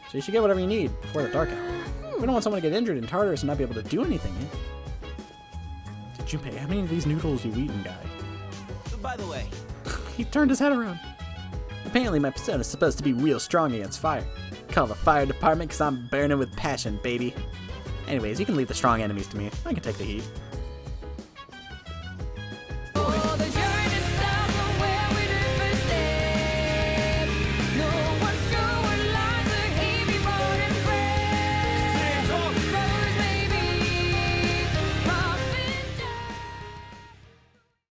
So you should get whatever you need before the dark hour. We don't want someone to get injured in Tartarus and not be able to do anything. Junpei, how many of these noodles you eating, guy? By the way, He turned his head around. Apparently my persona's supposed to be real strong against fire. Call the fire department because I'm burning with passion, baby. Anyways, you can leave the strong enemies to me. I can take the heat.